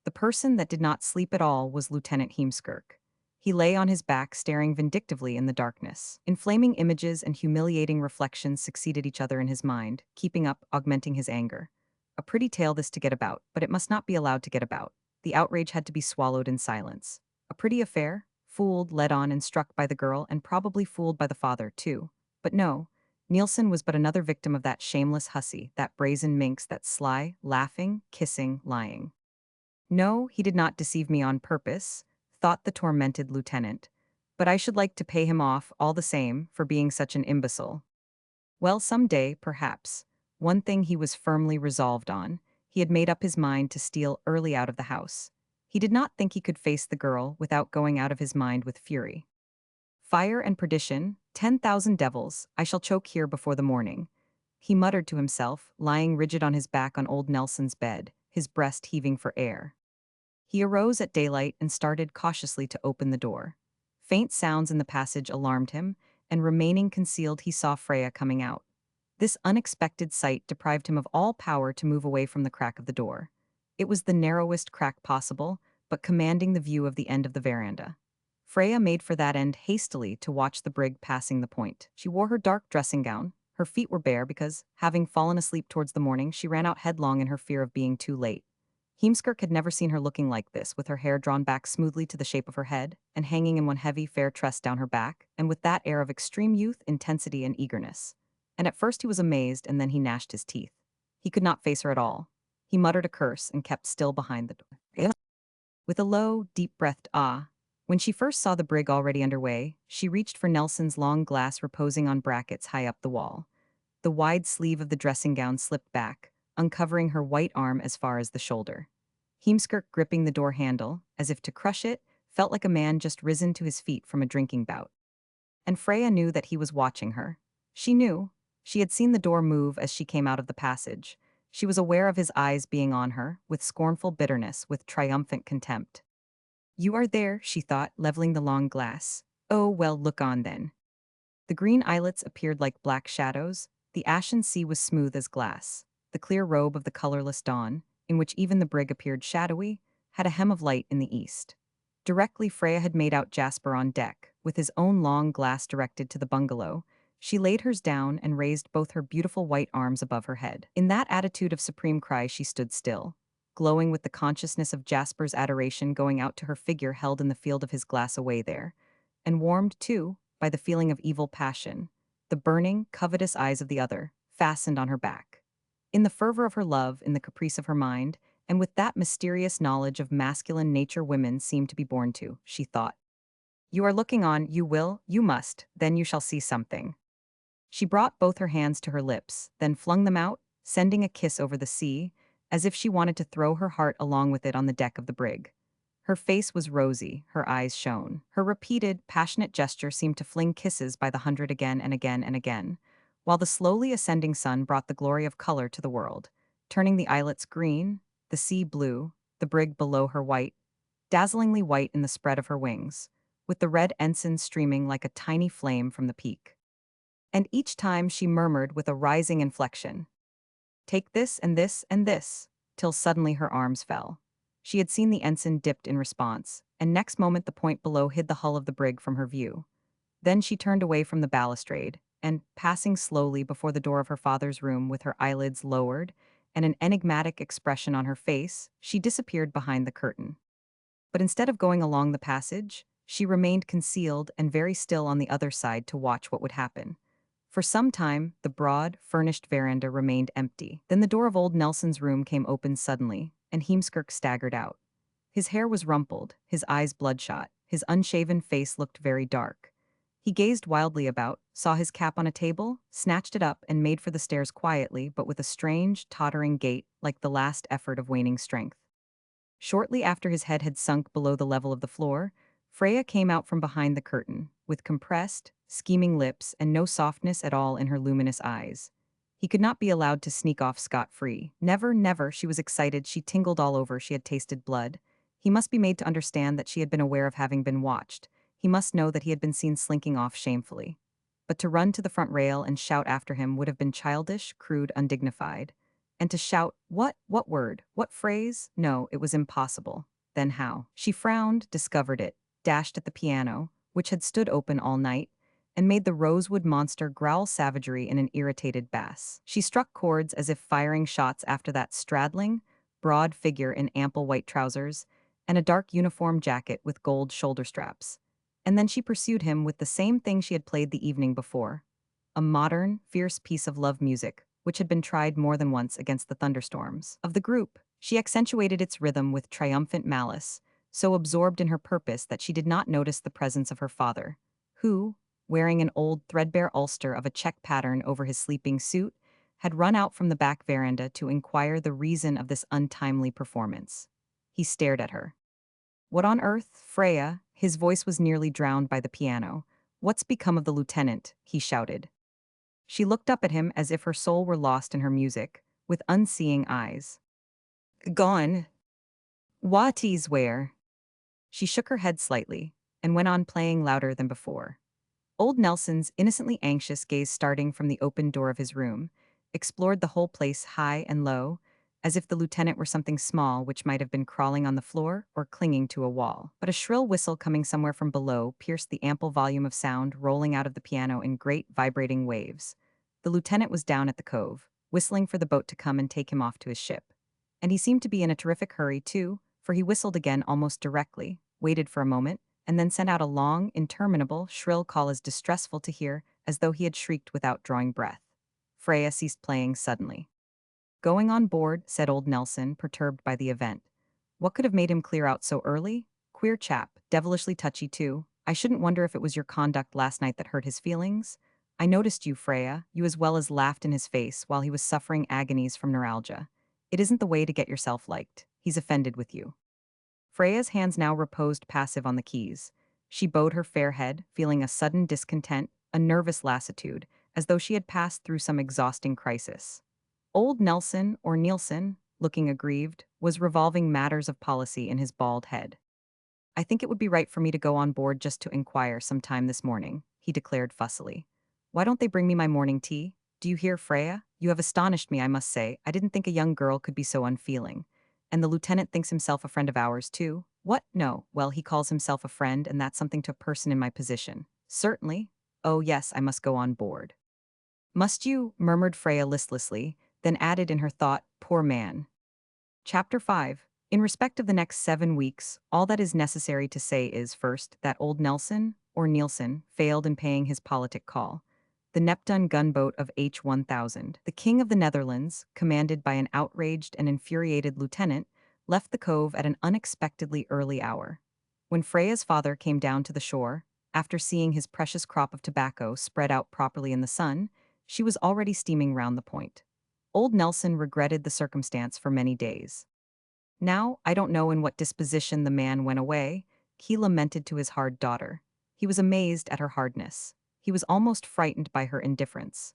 The person that did not sleep at all was Lieutenant Heemskirk. He lay on his back staring vindictively in the darkness. Inflaming images and humiliating reflections succeeded each other in his mind, keeping up, augmenting his anger. A pretty tale this to get about, but it must not be allowed to get about. The outrage had to be swallowed in silence. A pretty affair, fooled, led on, and struck by the girl, and probably fooled by the father, too. But no, Nielsen was but another victim of that shameless hussy, that brazen minx, that sly, laughing, kissing, lying. No, he did not deceive me on purpose, thought the tormented lieutenant. But I should like to pay him off, all the same, for being such an imbecile. Well, some day, perhaps. One thing he was firmly resolved on. He had made up his mind to steal early out of the house. He did not think he could face the girl without going out of his mind with fury. Fire and perdition, 10,000 devils, I shall choke here before the morning. He muttered to himself, lying rigid on his back on old Nelson's bed, his breast heaving for air. He arose at daylight and started cautiously to open the door. Faint sounds in the passage alarmed him, and remaining concealed he saw Freya coming out. This unexpected sight deprived him of all power to move away from the crack of the door. It was the narrowest crack possible, but commanding the view of the end of the veranda. Freya made for that end hastily to watch the brig passing the point. She wore her dark dressing gown. Her feet were bare because, having fallen asleep towards the morning, she ran out headlong in her fear of being too late. Heemskirk had never seen her looking like this, with her hair drawn back smoothly to the shape of her head, and hanging in one heavy, fair tress down her back, and with that air of extreme youth, intensity, and eagerness. And at first he was amazed, and then he gnashed his teeth. He could not face her at all. He muttered a curse and kept still behind the door. With a low, deep-breathed ah, when she first saw the brig already underway, she reached for Nelson's long glass reposing on brackets high up the wall. The wide sleeve of the dressing gown slipped back, uncovering her white arm as far as the shoulder. Heemskirk, gripping the door handle, as if to crush it, felt like a man just risen to his feet from a drinking bout. And Freya knew that he was watching her. She knew. She had seen the door move as she came out of the passage. She was aware of his eyes being on her, with scornful bitterness, with triumphant contempt. You are there, she thought, leveling the long glass. Oh, well, look on then. The green islets appeared like black shadows, the ashen sea was smooth as glass. The clear robe of the colorless dawn, in which even the brig appeared shadowy, had a hem of light in the east. Directly Freya had made out Jasper on deck, with his own long glass directed to the bungalow. She laid hers down and raised both her beautiful white arms above her head. In that attitude of supreme cry she stood still, glowing with the consciousness of Jasper's adoration going out to her figure held in the field of his glass away there, and warmed, too, by the feeling of evil passion, the burning, covetous eyes of the other, fastened on her back. In the fervor of her love, in the caprice of her mind, and with that mysterious knowledge of masculine nature women seem to be born to, she thought. You are looking on, you will, you must, then you shall see something. She brought both her hands to her lips, then flung them out, sending a kiss over the sea, as if she wanted to throw her heart along with it on the deck of the brig. Her face was rosy, her eyes shone. Her repeated, passionate gesture seemed to fling kisses by the hundred again and again and again, while the slowly ascending sun brought the glory of color to the world, turning the islets green, the sea blue, the brig below her white, dazzlingly white in the spread of her wings, with the red ensign streaming like a tiny flame from the peak. And each time she murmured with a rising inflection, take this and this and this, till suddenly her arms fell. She had seen the ensign dipped in response, and next moment the point below hid the hull of the brig from her view. Then she turned away from the balustrade, and, passing slowly before the door of her father's room with her eyelids lowered and an enigmatic expression on her face, she disappeared behind the curtain. But instead of going along the passage, she remained concealed and very still on the other side to watch what would happen. For some time, the broad, furnished veranda remained empty. Then the door of old Nelson's room came open suddenly, and Heemskirk staggered out. His hair was rumpled, his eyes bloodshot, his unshaven face looked very dark. He gazed wildly about, saw his cap on a table, snatched it up, and made for the stairs quietly, but with a strange, tottering gait, like the last effort of waning strength. Shortly after his head had sunk below the level of the floor, Freya came out from behind the curtain, with compressed, scheming lips and no softness at all in her luminous eyes. He could not be allowed to sneak off scot-free. Never, never, she was excited, she tingled all over, she had tasted blood. He must be made to understand that she had been aware of having been watched. He must know that he had been seen slinking off shamefully. But to run to the front rail and shout after him would have been childish, crude, undignified. And to shout, what word, what phrase? No, it was impossible. Then how? She frowned, discovered it, dashed at the piano, which had stood open all night, and made the rosewood monster growl savagery in an irritated bass. She struck chords as if firing shots after that straddling, broad figure in ample white trousers and a dark uniform jacket with gold shoulder straps. And then she pursued him with the same thing she had played the evening before. A modern, fierce piece of love music, which had been tried more than once against the thunderstorms of the group. She accentuated its rhythm with triumphant malice, so absorbed in her purpose that she did not notice the presence of her father, who, wearing an old threadbare ulster of a check pattern over his sleeping suit, had run out from the back veranda to inquire the reason of this untimely performance. He stared at her. What on earth, Freya? His voice was nearly drowned by the piano. What's become of the lieutenant? He shouted. She looked up at him as if her soul were lost in her music, with unseeing eyes. Gone. What is where? She shook her head slightly, and went on playing louder than before. Old Nelson's innocently anxious gaze starting from the open door of his room, explored the whole place high and low, as if the lieutenant were something small which might have been crawling on the floor or clinging to a wall. But a shrill whistle coming somewhere from below pierced the ample volume of sound rolling out of the piano in great vibrating waves. The lieutenant was down at the cove, whistling for the boat to come and take him off to his ship. And he seemed to be in a terrific hurry, too, for he whistled again almost directly, waited for a moment, and then sent out a long, interminable, shrill call as distressful to hear as though he had shrieked without drawing breath. Freya ceased playing suddenly. Going on board, said old Nelson, perturbed by the event. What could have made him clear out so early? Queer chap, devilishly touchy too. I shouldn't wonder if it was your conduct last night that hurt his feelings. I noticed you, Freya, you as well as laughed in his face while he was suffering agonies from neuralgia. It isn't the way to get yourself liked. He's offended with you. Freya's hands now reposed passive on the keys. She bowed her fair head, feeling a sudden discontent, a nervous lassitude, as though she had passed through some exhausting crisis. Old Nelson, or Nielsen, looking aggrieved, was revolving matters of policy in his bald head. I think it would be right for me to go on board just to inquire sometime this morning, he declared fussily. Why don't they bring me my morning tea? Do you hear, Freya? You have astonished me, I must say. I didn't think a young girl could be so unfeeling. And the lieutenant thinks himself a friend of ours, too? What? No. Well, he calls himself a friend, and that's something to a person in my position. Certainly. Oh, yes, I must go on board. Must you? Murmured Freya listlessly, then added in her thought, poor man. Chapter 5. In respect of the next 7 weeks, all that is necessary to say is, first, that old Nelson, or Nielsen, failed in paying his politic call. The Neptun gunboat of H-1000, the King of the Netherlands, commanded by an outraged and infuriated lieutenant, left the cove at an unexpectedly early hour. When Freya's father came down to the shore, after seeing his precious crop of tobacco spread out properly in the sun, she was already steaming round the point. Old Nelson regretted the circumstance for many days. Now, I don't know in what disposition the man went away, he lamented to his hard daughter. He was amazed at her hardness. He was almost frightened by her indifference.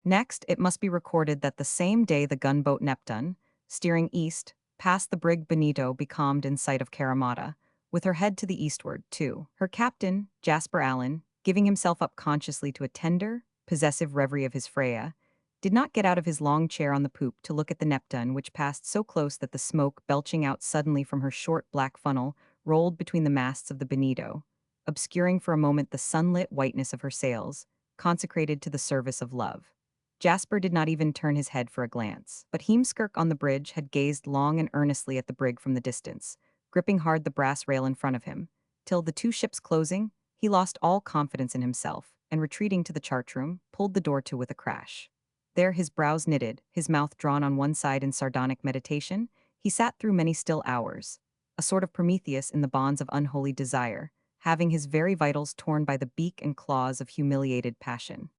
Next, it must be recorded that the same day the gunboat Neptune, steering east, passed the brig Benito becalmed in sight of Karamata, with her head to the eastward, too. Her captain, Jasper Allen, giving himself up consciously to a tender, possessive reverie of his Freya, did not get out of his long chair on the poop to look at the Neptune, which passed so close that the smoke belching out suddenly from her short black funnel rolled between the masts of the Benito, obscuring for a moment the sunlit whiteness of her sails, consecrated to the service of love. Jasper did not even turn his head for a glance, but Heemskirk on the bridge had gazed long and earnestly at the brig from the distance, gripping hard the brass rail in front of him, till, the two ships closing, he lost all confidence in himself, and retreating to the chart-room, pulled the door to with a crash. There, his brows knitted, his mouth drawn on one side in sardonic meditation, he sat through many still hours, a sort of Prometheus in the bonds of unholy desire, having his very vitals torn by the beak and claws of humiliated passion.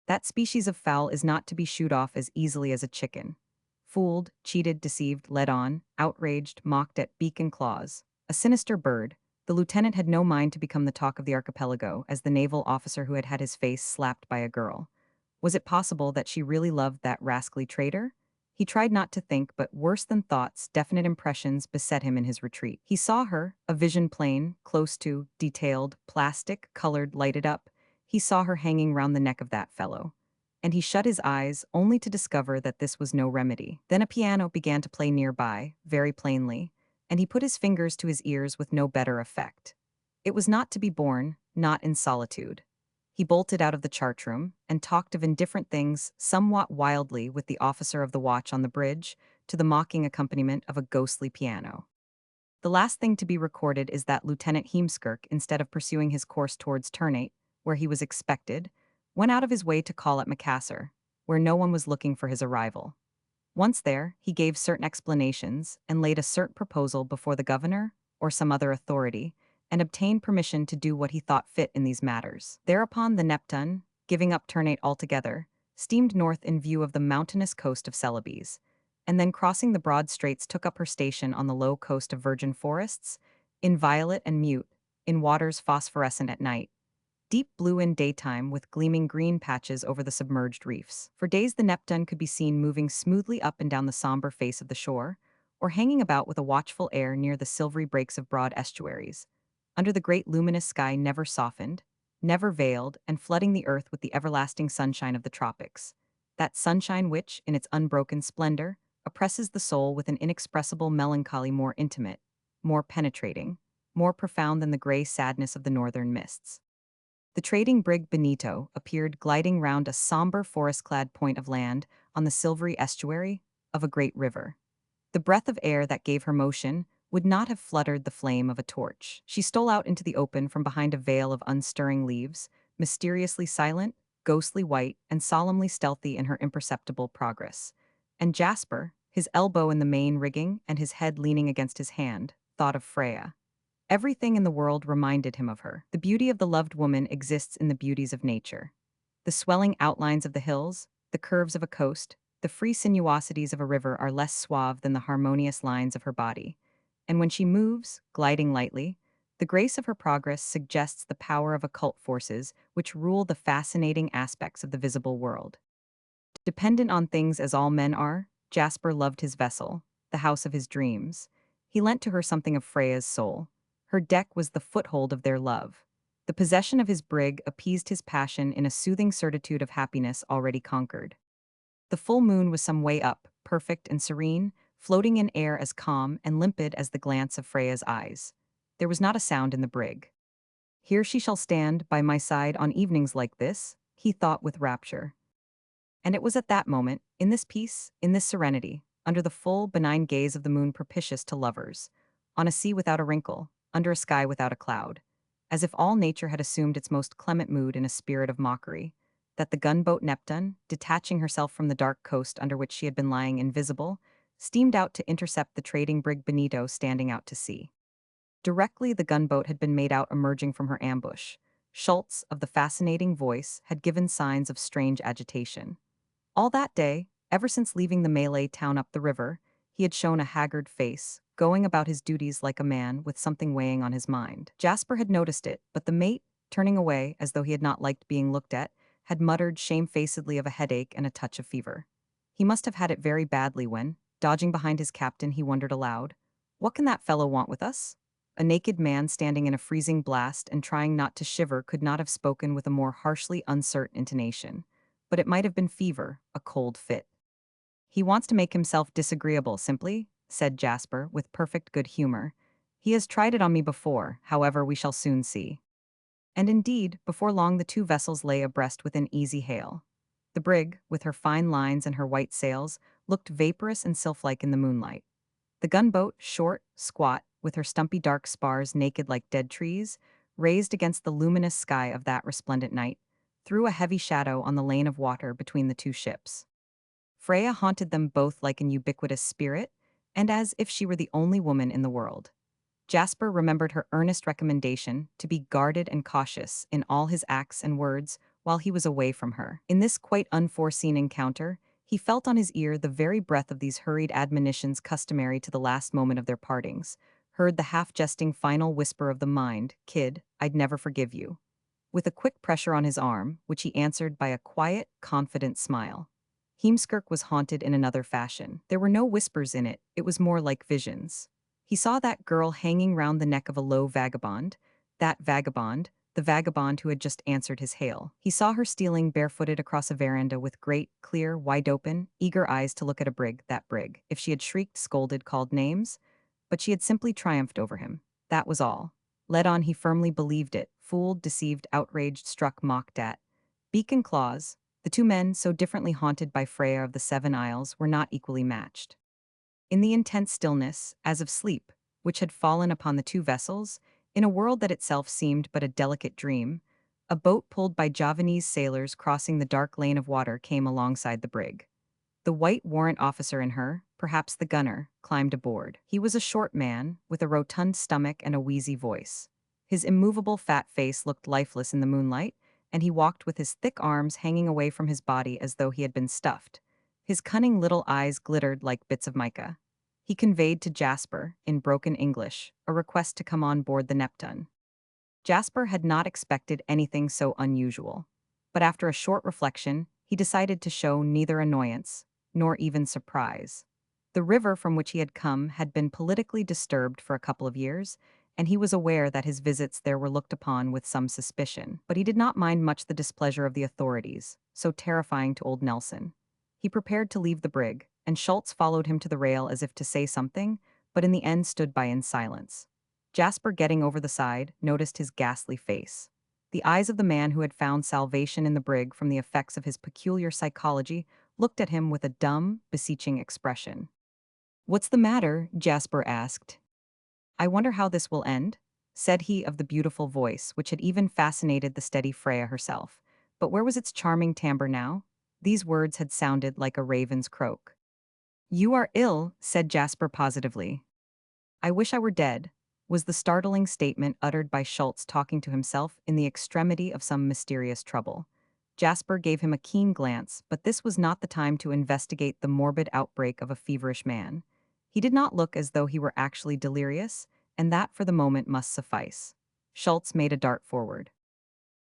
That species of fowl is not to be shooed off as easily as a chicken. Fooled, cheated, deceived, led on, outraged, mocked at beak and claws. A sinister bird, the lieutenant had no mind to become the talk of the archipelago as the naval officer who had had his face slapped by a girl. Was it possible that she really loved that rascally traitor? He tried not to think, but worse than thoughts, definite impressions beset him in his retreat. He saw her, a vision plain, close to, detailed, plastic, colored, lighted up. He saw her hanging round the neck of that fellow. And he shut his eyes, only to discover that this was no remedy. Then a piano began to play nearby, very plainly, and he put his fingers to his ears with no better effect. It was not to be borne, not in solitude. He bolted out of the chart-room, and talked of indifferent things somewhat wildly with the officer of the watch on the bridge, to the mocking accompaniment of a ghostly piano. The last thing to be recorded is that Lieutenant Heemskirk, instead of pursuing his course towards Ternate, where he was expected, went out of his way to call at Macassar, where no one was looking for his arrival. Once there, he gave certain explanations and laid a cert proposal before the governor or some other authority, and obtained permission to do what he thought fit in these matters. Thereupon the Neptune, giving up Ternate altogether, steamed north in view of the mountainous coast of Celebes, and then crossing the broad straits took up her station on the low coast of virgin forests, inviolate and mute, in waters phosphorescent at night, deep blue in daytime with gleaming green patches over the submerged reefs. For days the Neptune could be seen moving smoothly up and down the somber face of the shore, or hanging about with a watchful air near the silvery breaks of broad estuaries, under the great luminous sky never softened, never veiled, and flooding the earth with the everlasting sunshine of the tropics. That sunshine which, in its unbroken splendor, oppresses the soul with an inexpressible melancholy more intimate, more penetrating, more profound than the gray sadness of the northern mists. The trading brig Benito appeared gliding round a somber forest-clad point of land on the silvery estuary of a great river. The breath of air that gave her motion would not have fluttered the flame of a torch. She stole out into the open from behind a veil of unstirring leaves, mysteriously silent, ghostly white, and solemnly stealthy in her imperceptible progress. And Jasper, his elbow in the main rigging and his head leaning against his hand, thought of Freya. Everything in the world reminded him of her. The beauty of the loved woman exists in the beauties of nature. The swelling outlines of the hills, the curves of a coast, the free sinuosities of a river are less suave than the harmonious lines of her body. And when she moves, gliding lightly, the grace of her progress suggests the power of occult forces which rule the fascinating aspects of the visible world. Dependent on things as all men are, Jasper loved his vessel, the house of his dreams. He lent to her something of Freya's soul. Her deck was the foothold of their love. The possession of his brig appeased his passion in a soothing certitude of happiness already conquered. The full moon was some way up, perfect and serene, floating in air as calm and limpid as the glance of Freya's eyes. There was not a sound in the brig. Here she shall stand by my side on evenings like this, he thought with rapture. And it was at that moment, in this peace, in this serenity, under the full, benign gaze of the moon propitious to lovers, on a sea without a wrinkle, under a sky without a cloud, as if all nature had assumed its most clement mood in a spirit of mockery, that the gunboat Neptune, detaching herself from the dark coast under which she had been lying invisible, steamed out to intercept the trading brig Benito standing out to sea. Directly the gunboat had been made out emerging from her ambush, Schultz, of the fascinating voice, had given signs of strange agitation. All that day, ever since leaving the Malay town up the river, he had shown a haggard face, going about his duties like a man with something weighing on his mind. Jasper had noticed it, but the mate, turning away as though he had not liked being looked at, had muttered shamefacedly of a headache and a touch of fever. He must have had it very badly when, dodging behind his captain, he wondered aloud, "What can that fellow want with us?" A naked man standing in a freezing blast and trying not to shiver could not have spoken with a more harshly uncertain intonation. But it might have been fever, a cold fit. "He wants to make himself disagreeable, simply," said Jasper, with perfect good humor. "He has tried it on me before, however, we shall soon see." And indeed, before long the two vessels lay abreast within easy hail. The brig, with her fine lines and her white sails, looked vaporous and sylph-like in the moonlight. The gunboat, short, squat, with her stumpy dark spars naked like dead trees, raised against the luminous sky of that resplendent night, threw a heavy shadow on the lane of water between the two ships. Freya haunted them both like an ubiquitous spirit, and as if she were the only woman in the world. Jasper remembered her earnest recommendation to be guarded and cautious in all his acts and words while he was away from her. In this quite unforeseen encounter, he felt on his ear the very breath of these hurried admonitions customary to the last moment of their partings, heard the half-jesting final whisper of the mind, "Kid, I'd never forgive you," with a quick pressure on his arm, which he answered by a quiet, confident smile. Heemskirk was haunted in another fashion. There were no whispers in it, it was more like visions. He saw that girl hanging round the neck of a low vagabond, the vagabond who had just answered his hail. He saw her stealing barefooted across a veranda with great, clear, wide-open, eager eyes to look at a brig, that brig. If she had shrieked, scolded, called names, but she had simply triumphed over him. That was all. Led on, he firmly believed it, fooled, deceived, outraged, struck, mocked at. Beak and claws, the two men, so differently haunted by Freya of the Seven Isles, were not equally matched. In the intense stillness, as of sleep, which had fallen upon the two vessels, in a world that itself seemed but a delicate dream, a boat pulled by Javanese sailors crossing the dark lane of water came alongside the brig. The white warrant officer in her, perhaps the gunner, climbed aboard. He was a short man, with a rotund stomach and a wheezy voice. His immovable fat face looked lifeless in the moonlight, and he walked with his thick arms hanging away from his body as though he had been stuffed. His cunning little eyes glittered like bits of mica. He conveyed to Jasper, in broken English, a request to come on board the Neptune. Jasper had not expected anything so unusual, but after a short reflection, he decided to show neither annoyance nor even surprise. The river from which he had come had been politically disturbed for a couple of years, and he was aware that his visits there were looked upon with some suspicion. But he did not mind much the displeasure of the authorities, so terrifying to old Nelson. He prepared to leave the brig, and Schultz followed him to the rail as if to say something, but in the end stood by in silence. Jasper, getting over the side, noticed his ghastly face. The eyes of the man who had found salvation in the brig from the effects of his peculiar psychology looked at him with a dumb, beseeching expression. "What's the matter?" Jasper asked. "I wonder how this will end," said he of the beautiful voice, which had even fascinated the steady Freya herself. But where was its charming timbre now? These words had sounded like a raven's croak. "You are ill," said Jasper positively. "I wish I were dead," was the startling statement uttered by Schultz talking to himself in the extremity of some mysterious trouble. Jasper gave him a keen glance, but this was not the time to investigate the morbid outbreak of a feverish man. He did not look as though he were actually delirious, and that for the moment must suffice. Schultz made a dart forward.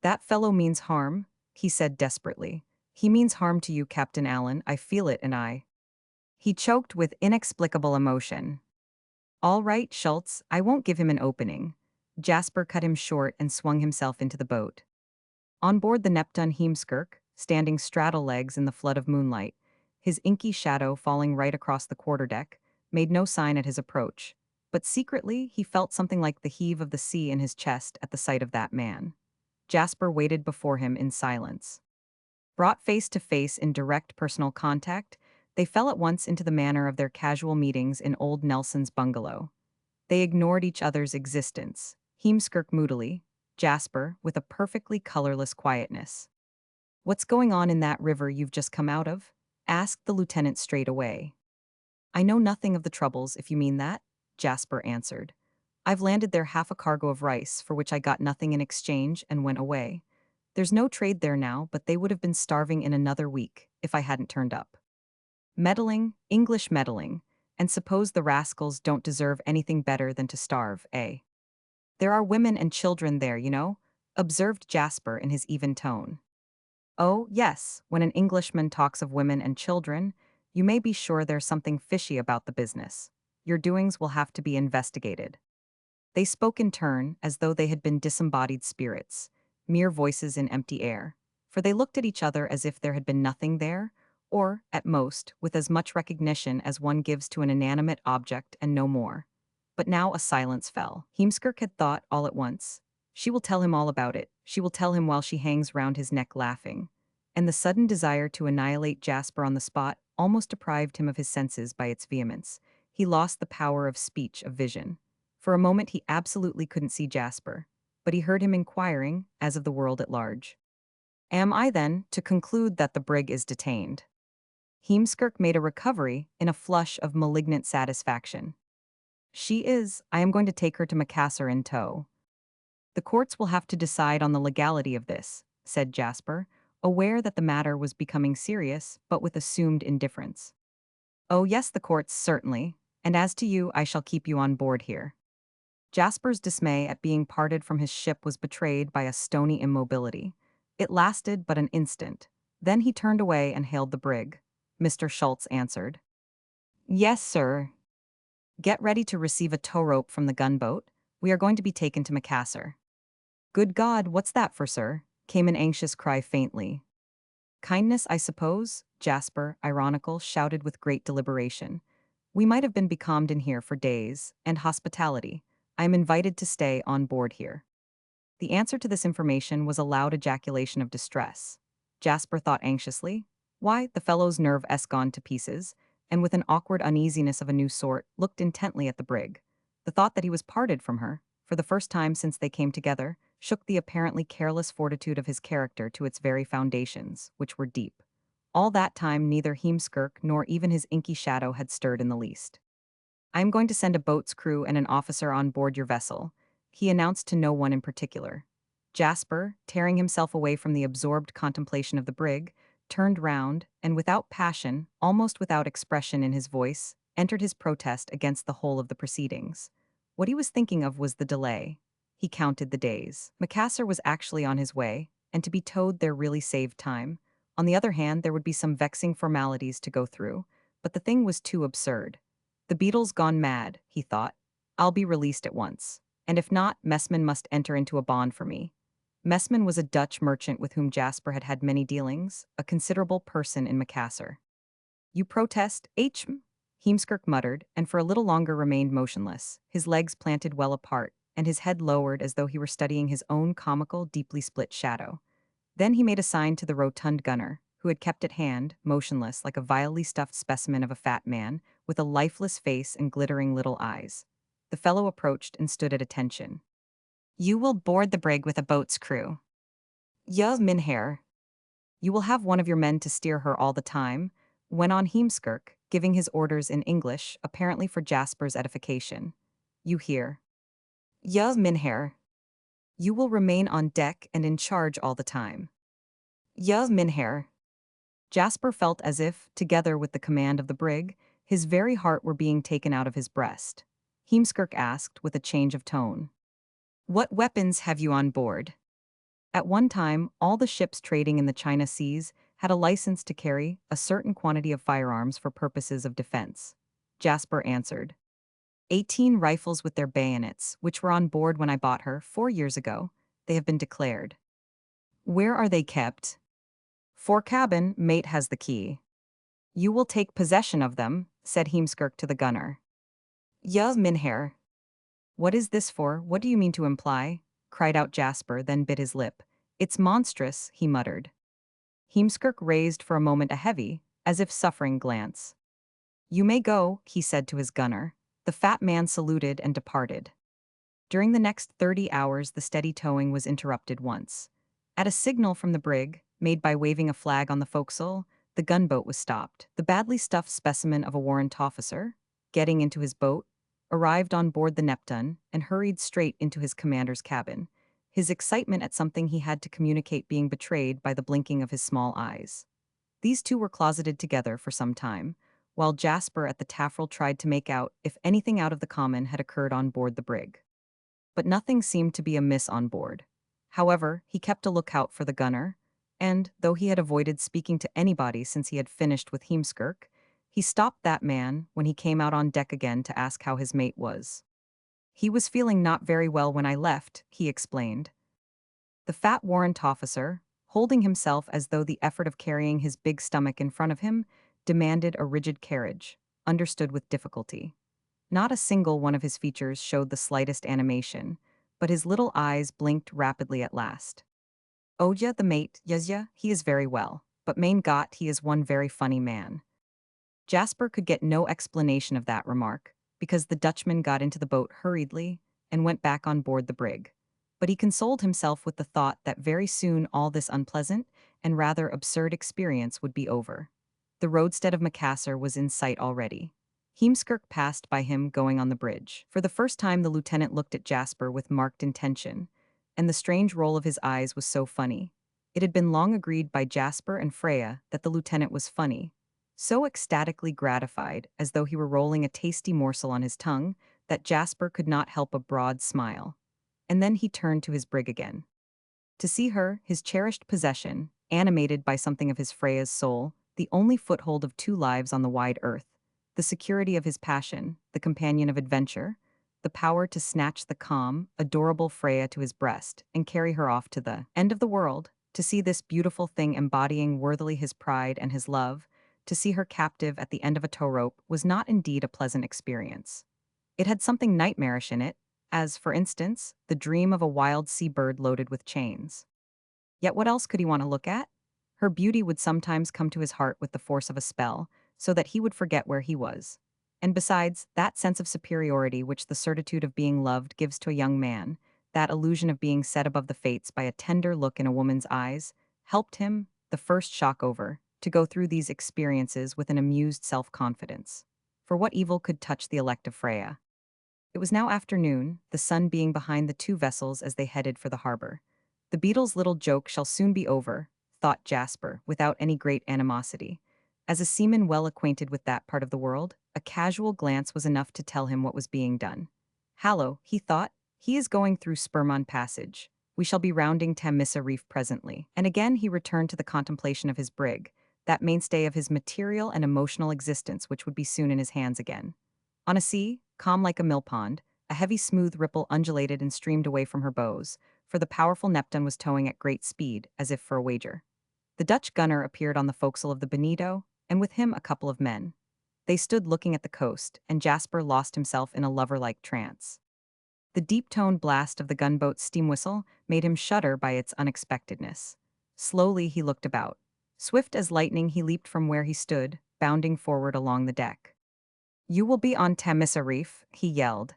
"That fellow means harm," he said desperately. "He means harm to you, Captain Allen. I feel it, and I—" He choked with inexplicable emotion. "All right, Schultz, I won't give him an opening. Jasper cut him short and swung himself into the boat. On board the Neptun Heemskirk, standing straddle-legs in the flood of moonlight, his inky shadow falling right across the quarterdeck, made no sign at his approach, but secretly he felt something like the heave of the sea in his chest at the sight of that man. Jasper waited before him in silence. Brought face to face in direct personal contact, they fell at once into the manner of their casual meetings in old Nelson's bungalow. They ignored each other's existence, Heemskirk moodily, Jasper with a perfectly colorless quietness. "What's going on in that river you've just come out of?" asked the lieutenant straight away. "I know nothing of the troubles, if you mean that," Jasper answered. "I've landed there half a cargo of rice, for which I got nothing in exchange, and went away. There's no trade there now, but they would have been starving in another week, if I hadn't turned up. Meddling, English meddling, and suppose the rascals don't deserve anything better than to starve, eh? There are women and children there, you know," observed Jasper in his even tone. "Oh, yes, when an Englishman talks of women and children, you may be sure there's something fishy about the business. Your doings will have to be investigated." They spoke in turn, as though they had been disembodied spirits, mere voices in empty air, for they looked at each other as if there had been nothing there, or, at most, with as much recognition as one gives to an inanimate object and no more. But now a silence fell. Heemskirk had thought, all at once, "She will tell him all about it, she will tell him while she hangs round his neck laughing." And the sudden desire to annihilate Jasper on the spot almost deprived him of his senses by its vehemence. He lost the power of speech, of vision. For a moment he absolutely couldn't see Jasper, but he heard him inquiring, as of the world at large. "Am I, then, to conclude that the brig is detained?" Heemskirk made a recovery in a flush of malignant satisfaction. "She is. I am going to take her to Macassar in tow." "The courts will have to decide on the legality of this," said Jasper, aware that the matter was becoming serious, but with assumed indifference. "Oh yes, the courts, certainly, and as to you, I shall keep you on board here." Jasper's dismay at being parted from his ship was betrayed by a stony immobility. It lasted but an instant. Then he turned away and hailed the brig. Mr. Schultz answered. "Yes, sir." "Get ready to receive a tow rope from the gunboat. We are going to be taken to Macassar." "Good God, what's that for, sir?" came an anxious cry faintly. "Kindness, I suppose," Jasper, ironical, shouted with great deliberation. "We might have been becalmed in here for days, and hospitality. I am invited to stay on board here." The answer to this information was a loud ejaculation of distress. Jasper thought anxiously, "Why, the fellow's nerve-'s gone to pieces," and with an awkward uneasiness of a new sort, looked intently at the brig. The thought that he was parted from her, for the first time since they came together, shook the apparently careless fortitude of his character to its very foundations, which were deep. All that time neither Heemskirk nor even his inky shadow had stirred in the least. "I am going to send a boat's crew and an officer on board your vessel," he announced to no one in particular. Jasper, tearing himself away from the absorbed contemplation of the brig, turned round, and without passion, almost without expression in his voice, entered his protest against the whole of the proceedings. What he was thinking of was the delay. He counted the days. Macassar was actually on his way, and to be towed there really saved time. On the other hand, there would be some vexing formalities to go through, but the thing was too absurd. "The beetle's gone mad," he thought. "I'll be released at once. And if not, Messman must enter into a bond for me." Messman was a Dutch merchant with whom Jasper had had many dealings, a considerable person in Macassar. "You protest, H.M.?" Heemskirk muttered, and for a little longer remained motionless, his legs planted well apart, and his head lowered as though he were studying his own comical, deeply split shadow. Then he made a sign to the rotund gunner, who had kept at hand, motionless like a vilely stuffed specimen of a fat man, with a lifeless face and glittering little eyes. The fellow approached and stood at attention. "You will board the brig with a boat's crew." "Ja, mynheer." "You will have one of your men to steer her all the time," went on Heemskirk, giving his orders in English, apparently for Jasper's edification. "You hear?" "Ja, mynheer." "You will remain on deck and in charge all the time." "Ja, mynheer." Jasper felt as if, together with the command of the brig, his very heart were being taken out of his breast. Heemskirk asked, with a change of tone, "What weapons have you on board?" At one time, all the ships trading in the China seas had a license to carry a certain quantity of firearms for purposes of defense. Jasper answered, 18 rifles with their bayonets, which were on board when I bought her 4 years ago. They have been declared. Where are they kept? For cabin, mate has the key. You will take possession of them, said Heemskirk to the gunner. Ja, Minher. What is this for? What do you mean to imply? Cried out Jasper, then bit his lip. It's monstrous, he muttered. Heemskirk raised for a moment a heavy, as if suffering glance. You may go, he said to his gunner. The fat man saluted and departed. During the next 30 hours, the steady towing was interrupted once. At a signal from the brig, made by waving a flag on the forecastle, the gunboat was stopped. The badly stuffed specimen of a warrant officer, getting into his boat, arrived on board the Neptune and hurried straight into his commander's cabin, his excitement at something he had to communicate being betrayed by the blinking of his small eyes. These two were closeted together for some time, while Jasper at the taffrail tried to make out if anything out of the common had occurred on board the brig. But nothing seemed to be amiss on board. However, he kept a lookout for the gunner, and, though he had avoided speaking to anybody since he had finished with Heemskirk, he stopped that man when he came out on deck again to ask how his mate was. He was feeling not very well when I left, he explained. The fat warrant officer, holding himself as though the effort of carrying his big stomach in front of him demanded a rigid carriage, understood with difficulty. Not a single one of his features showed the slightest animation, but his little eyes blinked rapidly at last. Oja, the mate, Yazja, he is very well, but mein Gott, he is one very funny man. Jasper could get no explanation of that remark, because the Dutchman got into the boat hurriedly and went back on board the brig. But he consoled himself with the thought that very soon all this unpleasant and rather absurd experience would be over. The roadstead of Macassar was in sight already. Heemskirk passed by him going on the bridge. For the first time the lieutenant looked at Jasper with marked intention, and the strange roll of his eyes was so funny. It had been long agreed by Jasper and Freya that the lieutenant was funny, so ecstatically gratified, as though he were rolling a tasty morsel on his tongue, that Jasper could not help a broad smile. And then he turned to his brig again. To see her, his cherished possession, animated by something of his Freya's soul, the only foothold of two lives on the wide earth, the security of his passion, the companion of adventure, the power to snatch the calm, adorable Freya to his breast and carry her off to the end of the world, to see this beautiful thing embodying worthily his pride and his love, to see her captive at the end of a tow rope was not indeed a pleasant experience. It had something nightmarish in it, as, for instance, the dream of a wild sea-bird loaded with chains. Yet what else could he want to look at? Her beauty would sometimes come to his heart with the force of a spell, so that he would forget where he was. And besides, that sense of superiority which the certitude of being loved gives to a young man, that illusion of being set above the fates by a tender look in a woman's eyes, helped him, the first shock over, to go through these experiences with an amused self-confidence. For what evil could touch the elect of Freya? It was now afternoon, the sun being behind the two vessels as they headed for the harbor. The beetle's little joke shall soon be over, thought Jasper, without any great animosity. As a seaman well acquainted with that part of the world, a casual glance was enough to tell him what was being done. Hallo, he thought, he is going through Spermon Passage. We shall be rounding Tamisa Reef presently. And again he returned to the contemplation of his brig, that mainstay of his material and emotional existence which would be soon in his hands again. On a sea, calm like a millpond, a heavy smooth ripple undulated and streamed away from her bows, for the powerful Neptune was towing at great speed, as if for a wager. The Dutch gunner appeared on the forecastle of the Bonito, and with him a couple of men. They stood looking at the coast, and Jasper lost himself in a lover-like trance. The deep-toned blast of the gunboat's steam whistle made him shudder by its unexpectedness. Slowly he looked about. Swift as lightning he leaped from where he stood, bounding forward along the deck. You will be on Tamisa Reef, he yelled.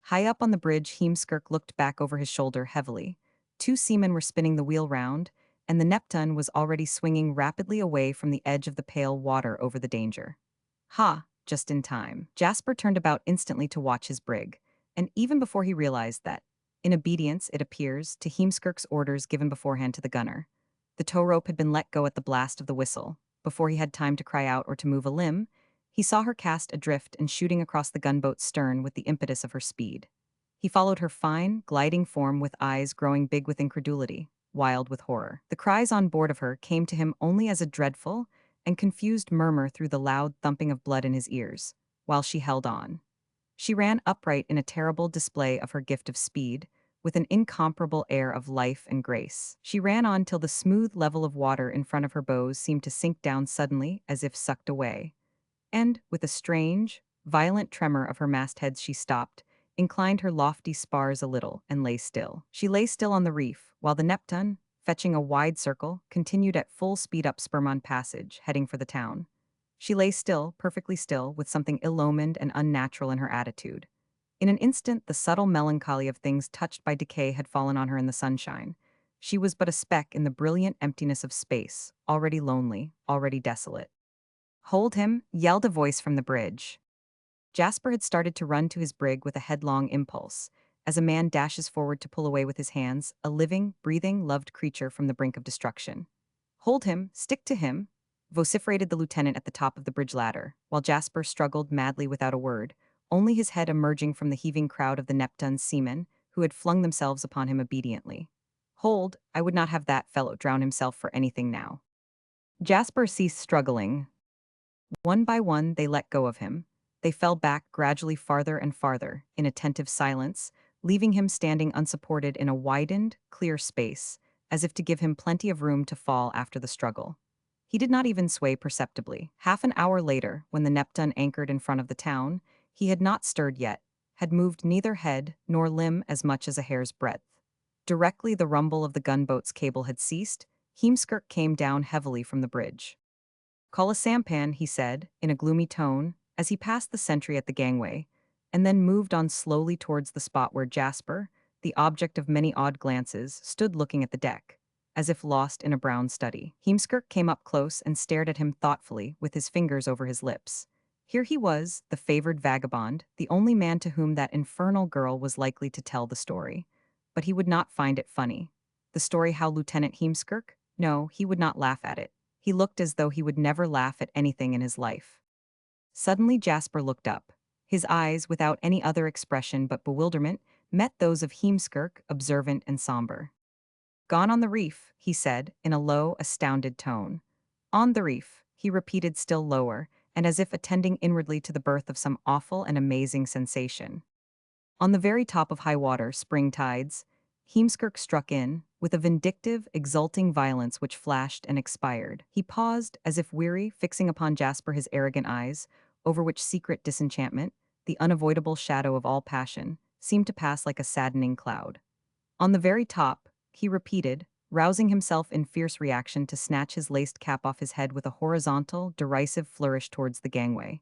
High up on the bridge, Heemskirk looked back over his shoulder heavily. Two seamen were spinning the wheel round, and the Neptune was already swinging rapidly away from the edge of the pale water over the danger. Ha! Just in time. Jasper turned about instantly to watch his brig, and even before he realized that, in obedience, it appears, to Heemskirk's orders given beforehand to the gunner, the tow rope had been let go at the blast of the whistle. Before he had time to cry out or to move a limb, he saw her cast adrift and shooting across the gunboat's stern with the impetus of her speed. He followed her fine, gliding form with eyes growing big with incredulity, wild with horror. The cries on board of her came to him only as a dreadful and confused murmur through the loud thumping of blood in his ears, while she held on. She ran upright in a terrible display of her gift of speed, with an incomparable air of life and grace. She ran on till the smooth level of water in front of her bows seemed to sink down suddenly as if sucked away. And, with a strange, violent tremor of her mastheads, she stopped, inclined her lofty spars a little, and lay still. She lay still on the reef, while the Neptune, fetching a wide circle, continued at full speed up Spermont Passage, heading for the town. She lay still, perfectly still, with something ill-omened and unnatural in her attitude. In an instant, the subtle melancholy of things touched by decay had fallen on her in the sunshine. She was but a speck in the brilliant emptiness of space, already lonely, already desolate. "Hold him!" yelled a voice from the bridge. Jasper had started to run to his brig with a headlong impulse, as a man dashes forward to pull away with his hands a living, breathing, loved creature from the brink of destruction. "Hold him! Stick to him!" vociferated the lieutenant at the top of the bridge ladder, while Jasper struggled madly without a word, only his head emerging from the heaving crowd of the Neptune's seamen, who had flung themselves upon him obediently. "Hold! I would not have that fellow drown himself for anything now." Jasper ceased struggling. One by one, they let go of him. They fell back gradually farther and farther, in attentive silence, leaving him standing unsupported in a widened, clear space, as if to give him plenty of room to fall after the struggle. He did not even sway perceptibly. Half an hour later, when the Neptune anchored in front of the town, he had not stirred yet, had moved neither head nor limb as much as a hair's breadth. Directly the rumble of the gunboat's cable had ceased, Heemskirk came down heavily from the bridge. "Call a sampan," he said, in a gloomy tone, as he passed the sentry at the gangway, and then moved on slowly towards the spot where Jasper, the object of many odd glances, stood looking at the deck, as if lost in a brown study. Heemskirk came up close and stared at him thoughtfully, with his fingers over his lips. Here he was, the favored vagabond, the only man to whom that infernal girl was likely to tell the story. But he would not find it funny. The story how Lieutenant Heemskirk? No, he would not laugh at it. He looked as though he would never laugh at anything in his life. Suddenly Jasper looked up. His eyes, without any other expression but bewilderment, met those of Heemskirk, observant and somber. "Gone on the reef," he said, in a low, astounded tone. "On the reef," he repeated still lower, and as if attending inwardly to the birth of some awful and amazing sensation. On the very top of high water, spring tides, Heemskirk struck in, with a vindictive, exulting violence which flashed and expired. He paused, as if weary, fixing upon Jasper his arrogant eyes, over which secret disenchantment, the unavoidable shadow of all passion, seemed to pass like a saddening cloud. "On the very top," he repeated, rousing himself in fierce reaction to snatch his laced cap off his head with a horizontal, derisive flourish towards the gangway.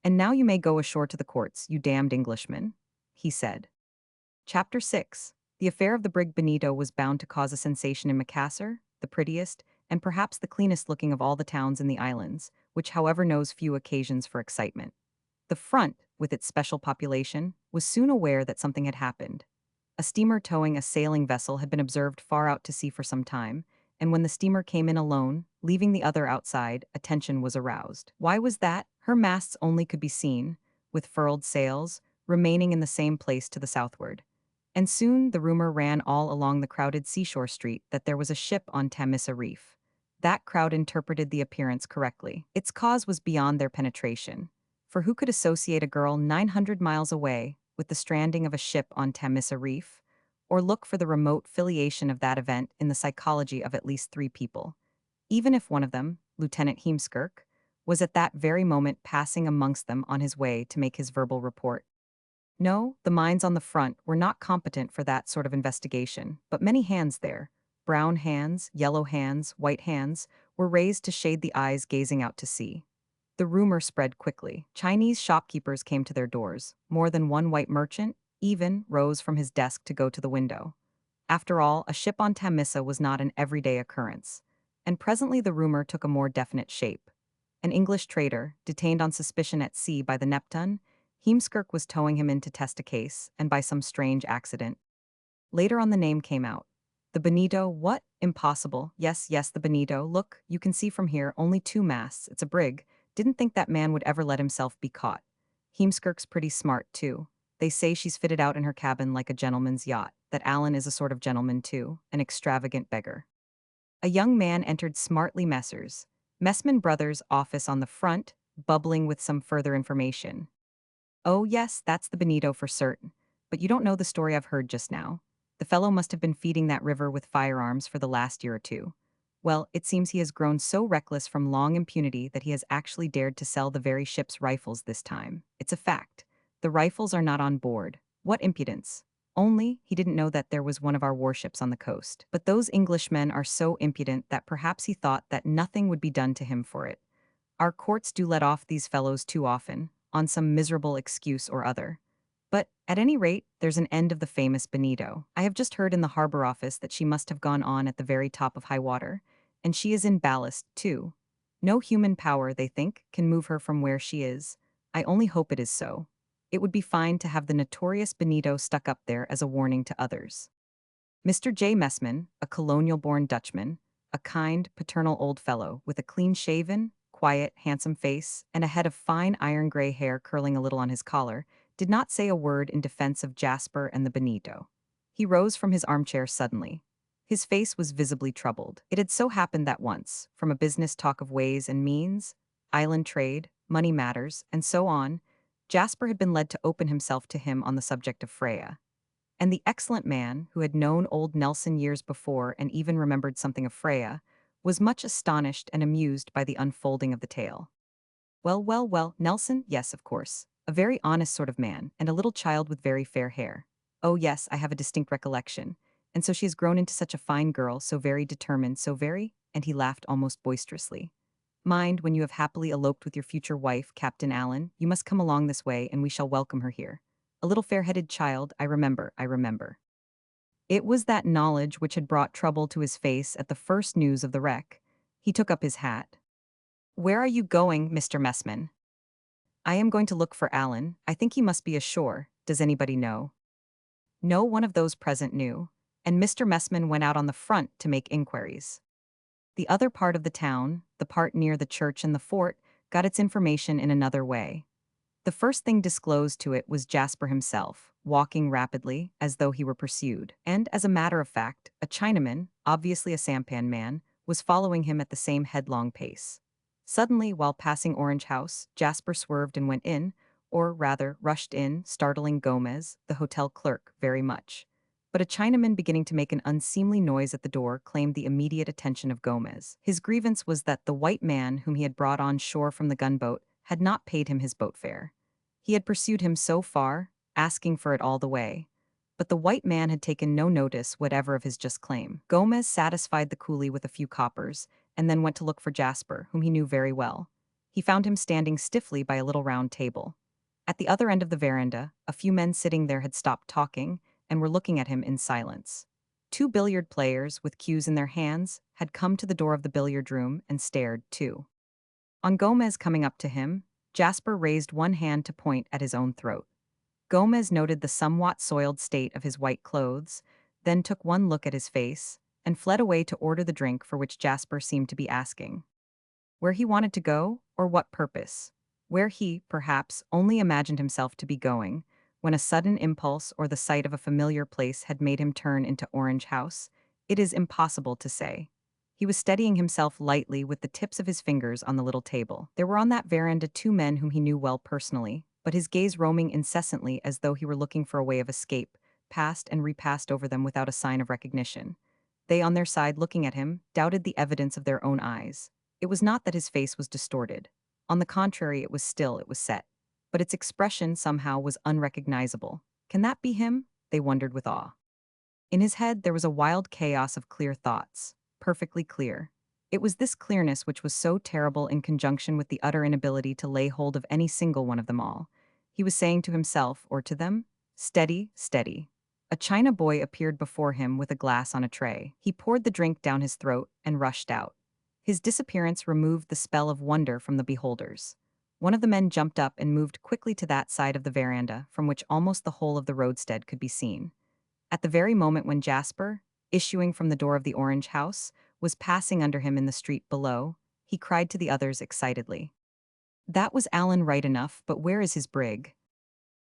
"And now you may go ashore to the courts, you damned Englishman," he said. Chapter 6. The affair of the brig Benito was bound to cause a sensation in Macassar, the prettiest, and perhaps the cleanest looking of all the towns in the islands, which however knows few occasions for excitement. The front, with its special population, was soon aware that something had happened. A steamer towing a sailing vessel had been observed far out to sea for some time, and when the steamer came in alone, leaving the other outside, attention was aroused. Why was that? Her masts only could be seen, with furled sails, remaining in the same place to the southward. And soon the rumor ran all along the crowded seashore street that there was a ship on Tamisa Reef. That crowd interpreted the appearance correctly. Its cause was beyond their penetration. For who could associate a girl 900 miles away with the stranding of a ship on Tamisa Reef, or look for the remote filiation of that event in the psychology of at least three people? Even if one of them, Lieutenant Heemskirk, was at that very moment passing amongst them on his way to make his verbal report. No, the minds on the front were not competent for that sort of investigation, but many hands there, brown hands, yellow hands, white hands, were raised to shade the eyes gazing out to sea. The rumor spread quickly. Chinese shopkeepers came to their doors. More than one white merchant, even, rose from his desk to go to the window. After all, a ship on Tamisa was not an everyday occurrence. And presently the rumor took a more definite shape. An English trader, detained on suspicion at sea by the Neptune, Heemskirk was towing him in to test a case, and by some strange accident. Later on the name came out. The Benito, what? Impossible. Yes, yes, the Benito. Look, you can see from here, only two masts, it's a brig. Didn't think that man would ever let himself be caught. Heemskirk's pretty smart, too. They say she's fitted out in her cabin like a gentleman's yacht, that Alan is a sort of gentleman, too, an extravagant beggar. A young man entered smartly Messrs. Messman Brothers' office on the front, bubbling with some further information. Oh, yes, that's the Benito for certain. But you don't know the story I've heard just now. The fellow must have been feeding that river with firearms for the last year or two. Well, it seems he has grown so reckless from long impunity that he has actually dared to sell the very ship's rifles this time. It's a fact. The rifles are not on board. What impudence! Only, he didn't know that there was one of our warships on the coast. But those Englishmen are so impudent that perhaps he thought that nothing would be done to him for it. Our courts do let off these fellows too often, on some miserable excuse or other. But, at any rate, there's an end of the famous Benito. I have just heard in the harbor office that she must have gone on at the very top of high water, and she is in ballast, too. No human power, they think, can move her from where she is. I only hope it is so. It would be fine to have the notorious Benito stuck up there as a warning to others. Mr. J. Messman, a colonial-born Dutchman, a kind, paternal old fellow with a clean-shaven, quiet, handsome face and a head of fine iron-gray hair curling a little on his collar, did not say a word in defense of Jasper and the Benito. He rose from his armchair suddenly. His face was visibly troubled. It had so happened that once, from a business talk of ways and means, island trade, money matters, and so on, Jasper had been led to open himself to him on the subject of Freya. And the excellent man, who had known old Nelson years before and even remembered something of Freya, was much astonished and amused by the unfolding of the tale. Well, well, well, Nelson, yes, of course. A very honest sort of man, and a little child with very fair hair. Oh, yes, I have a distinct recollection. And so she has grown into such a fine girl, so very determined, so very, and he laughed almost boisterously. Mind, when you have happily eloped with your future wife, Captain Allen, you must come along this way and we shall welcome her here. A little fair-headed child, I remember, I remember. It was that knowledge which had brought trouble to his face at the first news of the wreck. He took up his hat. Where are you going, Mr. Messman? I am going to look for Allen. I think he must be ashore. Does anybody know? No one of those present knew, and Mr. Messman went out on the front to make inquiries. The other part of the town, the part near the church and the fort, got its information in another way. The first thing disclosed to it was Jasper himself, walking rapidly, as though he were pursued. And, as a matter of fact, a Chinaman, obviously a sampan man, was following him at the same headlong pace. Suddenly, while passing Orange House, Jasper swerved and went in, or rather, rushed in, startling Gomez, the hotel clerk, very much. But a Chinaman beginning to make an unseemly noise at the door claimed the immediate attention of Gomez. His grievance was that the white man whom he had brought on shore from the gunboat had not paid him his boat fare. He had pursued him so far, asking for it all the way. But the white man had taken no notice whatever of his just claim. Gomez satisfied the coolie with a few coppers, and then went to look for Jasper, whom he knew very well. He found him standing stiffly by a little round table. At the other end of the veranda, a few men sitting there had stopped talking, and were looking at him in silence. Two billiard players, with cues in their hands, had come to the door of the billiard room and stared, too. On Gomez coming up to him, Jasper raised one hand to point at his own throat. Gomez noted the somewhat soiled state of his white clothes, then took one look at his face, and fled away to order the drink for which Jasper seemed to be asking. Where he wanted to go, or what purpose? Where he, perhaps, only imagined himself to be going, when a sudden impulse or the sight of a familiar place had made him turn into Orange House, it is impossible to say. He was steadying himself lightly with the tips of his fingers on the little table. There were on that veranda two men whom he knew well personally, but his gaze roaming incessantly as though he were looking for a way of escape, passed and repassed over them without a sign of recognition. They, on their side, looking at him, doubted the evidence of their own eyes. It was not that his face was distorted. On the contrary, it was still, it was set. But its expression, somehow, was unrecognizable. Can that be him? They wondered with awe. In his head there was a wild chaos of clear thoughts, perfectly clear. It was this clearness which was so terrible in conjunction with the utter inability to lay hold of any single one of them all. He was saying to himself, or to them, "Steady, steady." A China boy appeared before him with a glass on a tray. He poured the drink down his throat and rushed out. His disappearance removed the spell of wonder from the beholders. One of the men jumped up and moved quickly to that side of the veranda from which almost the whole of the roadstead could be seen. At the very moment when Jasper, issuing from the door of the Orange House, was passing under him in the street below, he cried to the others excitedly. That was Allen right enough, but where is his brig?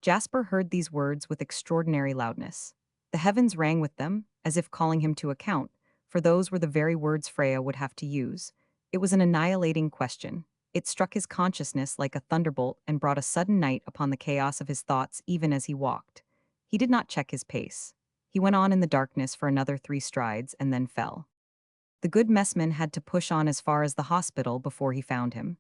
Jasper heard these words with extraordinary loudness. The heavens rang with them, as if calling him to account, for those were the very words Freya would have to use. It was an annihilating question. It struck his consciousness like a thunderbolt and brought a sudden night upon the chaos of his thoughts even as he walked. He did not check his pace. He went on in the darkness for another 3 strides and then fell. The good messman had to push on as far as the hospital before he found him.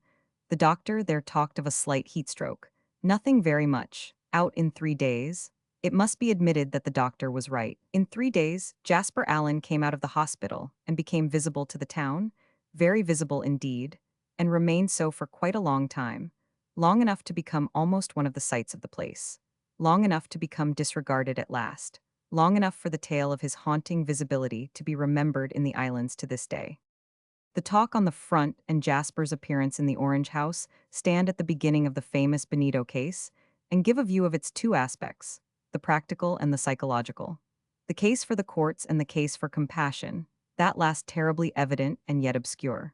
The doctor there talked of a slight heat stroke. Nothing very much. Out in 3 days. It must be admitted that the doctor was right. In 3 days, Jasper Allen came out of the hospital and became visible to the town, very visible indeed, and remained so for quite a long time, long enough to become almost one of the sights of the place, long enough to become disregarded at last, long enough for the tale of his haunting visibility to be remembered in the islands to this day. The talk on the front and Jasper's appearance in the Orange House stand at the beginning of the famous Benito case and give a view of its 2 aspects, the practical and the psychological. The case for the courts and the case for compassion, that last terribly evident and yet obscure.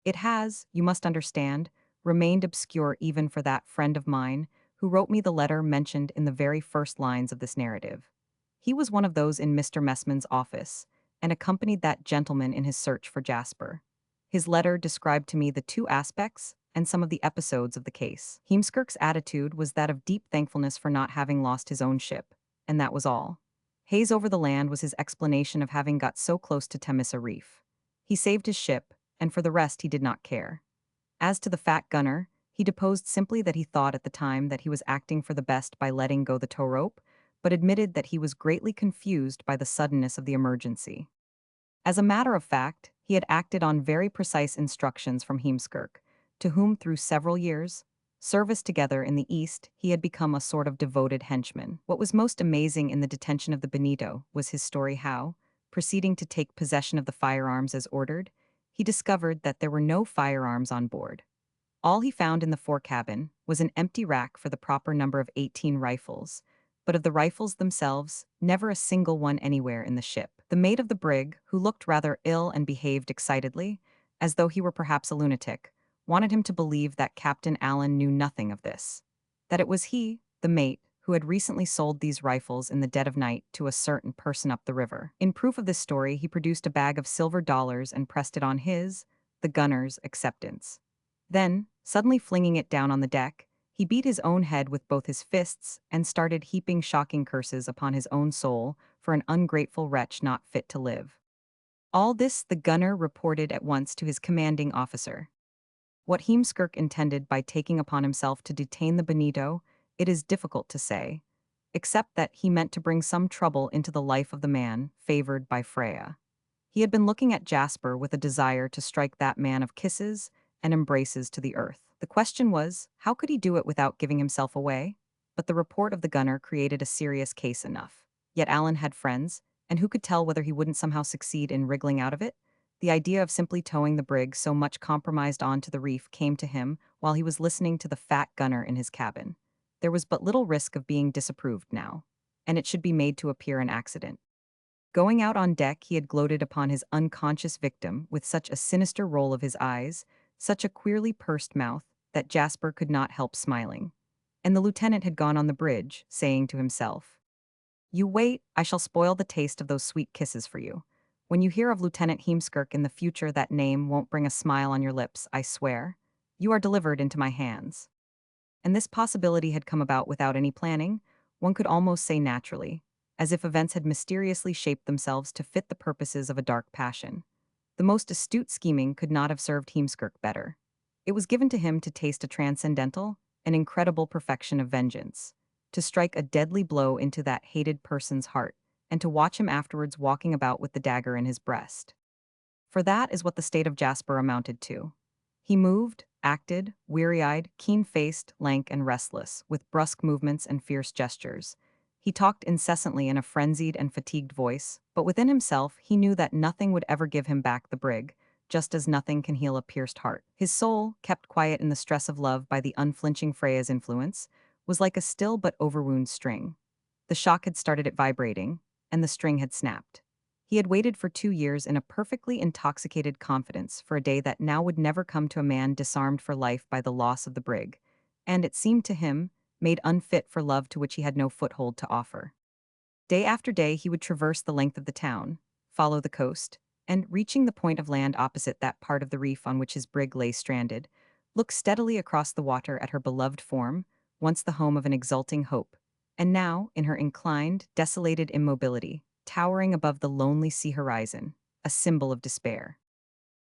It has, you must understand, remained obscure even for that friend of mine who wrote me the letter mentioned in the very first lines of this narrative. He was one of those in Mr. Messman's office, and accompanied that gentleman in his search for Jasper. His letter described to me the 2 aspects and some of the episodes of the case. Heemskirk's attitude was that of deep thankfulness for not having lost his own ship, and that was all. Haze over the land was his explanation of having got so close to Temissa Reef. He saved his ship, and for the rest he did not care. As to the fat gunner, he deposed simply that he thought at the time that he was acting for the best by letting go the tow rope, but admitted that he was greatly confused by the suddenness of the emergency. As a matter of fact, he had acted on very precise instructions from Heemskirk, to whom through several years, service together in the East, he had become a sort of devoted henchman. What was most amazing in the detention of the Benito was his story how, proceeding to take possession of the firearms as ordered, he discovered that there were no firearms on board. All he found in the forecabin was an empty rack for the proper number of 18 rifles, but of the rifles themselves, never a single one anywhere in the ship. The mate of the brig, who looked rather ill and behaved excitedly, as though he were perhaps a lunatic, wanted him to believe that Captain Allen knew nothing of this, that it was he, the mate, who had recently sold these rifles in the dead of night to a certain person up the river. In proof of this story, he produced a bag of silver dollars and pressed it on his, the gunner's, acceptance. Then, suddenly flinging it down on the deck, he beat his own head with both his fists and started heaping shocking curses upon his own soul for an ungrateful wretch not fit to live. All this the gunner reported at once to his commanding officer. What Heemskirk intended by taking upon himself to detain the Benito, it is difficult to say, except that he meant to bring some trouble into the life of the man favored by Freya. He had been looking at Jasper with a desire to strike that man of kisses and embraces to the earth. The question was, how could he do it without giving himself away? But the report of the gunner created a serious case enough. Yet Allen had friends, and who could tell whether he wouldn't somehow succeed in wriggling out of it? The idea of simply towing the brig so much compromised on to the reef came to him while he was listening to the fat gunner in his cabin. There was but little risk of being disapproved now, and it should be made to appear an accident. Going out on deck, he had gloated upon his unconscious victim with such a sinister roll of his eyes, such a queerly pursed mouth, that Jasper could not help smiling. And the lieutenant had gone on the bridge, saying to himself, "You wait, I shall spoil the taste of those sweet kisses for you. When you hear of Lieutenant Heemskirk in the future, that name won't bring a smile on your lips, I swear. You are delivered into my hands." And this possibility had come about without any planning, one could almost say naturally, as if events had mysteriously shaped themselves to fit the purposes of a dark passion. The most astute scheming could not have served Heemskirk better. It was given to him to taste a transcendental, an incredible perfection of vengeance, to strike a deadly blow into that hated person's heart, and to watch him afterwards walking about with the dagger in his breast. For that is what the state of Jasper amounted to. He moved, acted, weary-eyed, keen-faced, lank and restless, with brusque movements and fierce gestures. He talked incessantly in a frenzied and fatigued voice, but within himself he knew that nothing would ever give him back the brig, just as nothing can heal a pierced heart. His soul, kept quiet in the stress of love by the unflinching Freya's influence, was like a still but overwound string. The shock had started it vibrating, and the string had snapped. He had waited for 2 years in a perfectly intoxicated confidence for a day that now would never come to a man disarmed for life by the loss of the brig, and, it seemed to him, made unfit for love to which he had no foothold to offer. Day after day he would traverse the length of the town, follow the coast, and, reaching the point of land opposite that part of the reef on which his brig lay stranded, looked steadily across the water at her beloved form, once the home of an exulting hope, and now, in her inclined, desolated immobility, towering above the lonely sea horizon, a symbol of despair.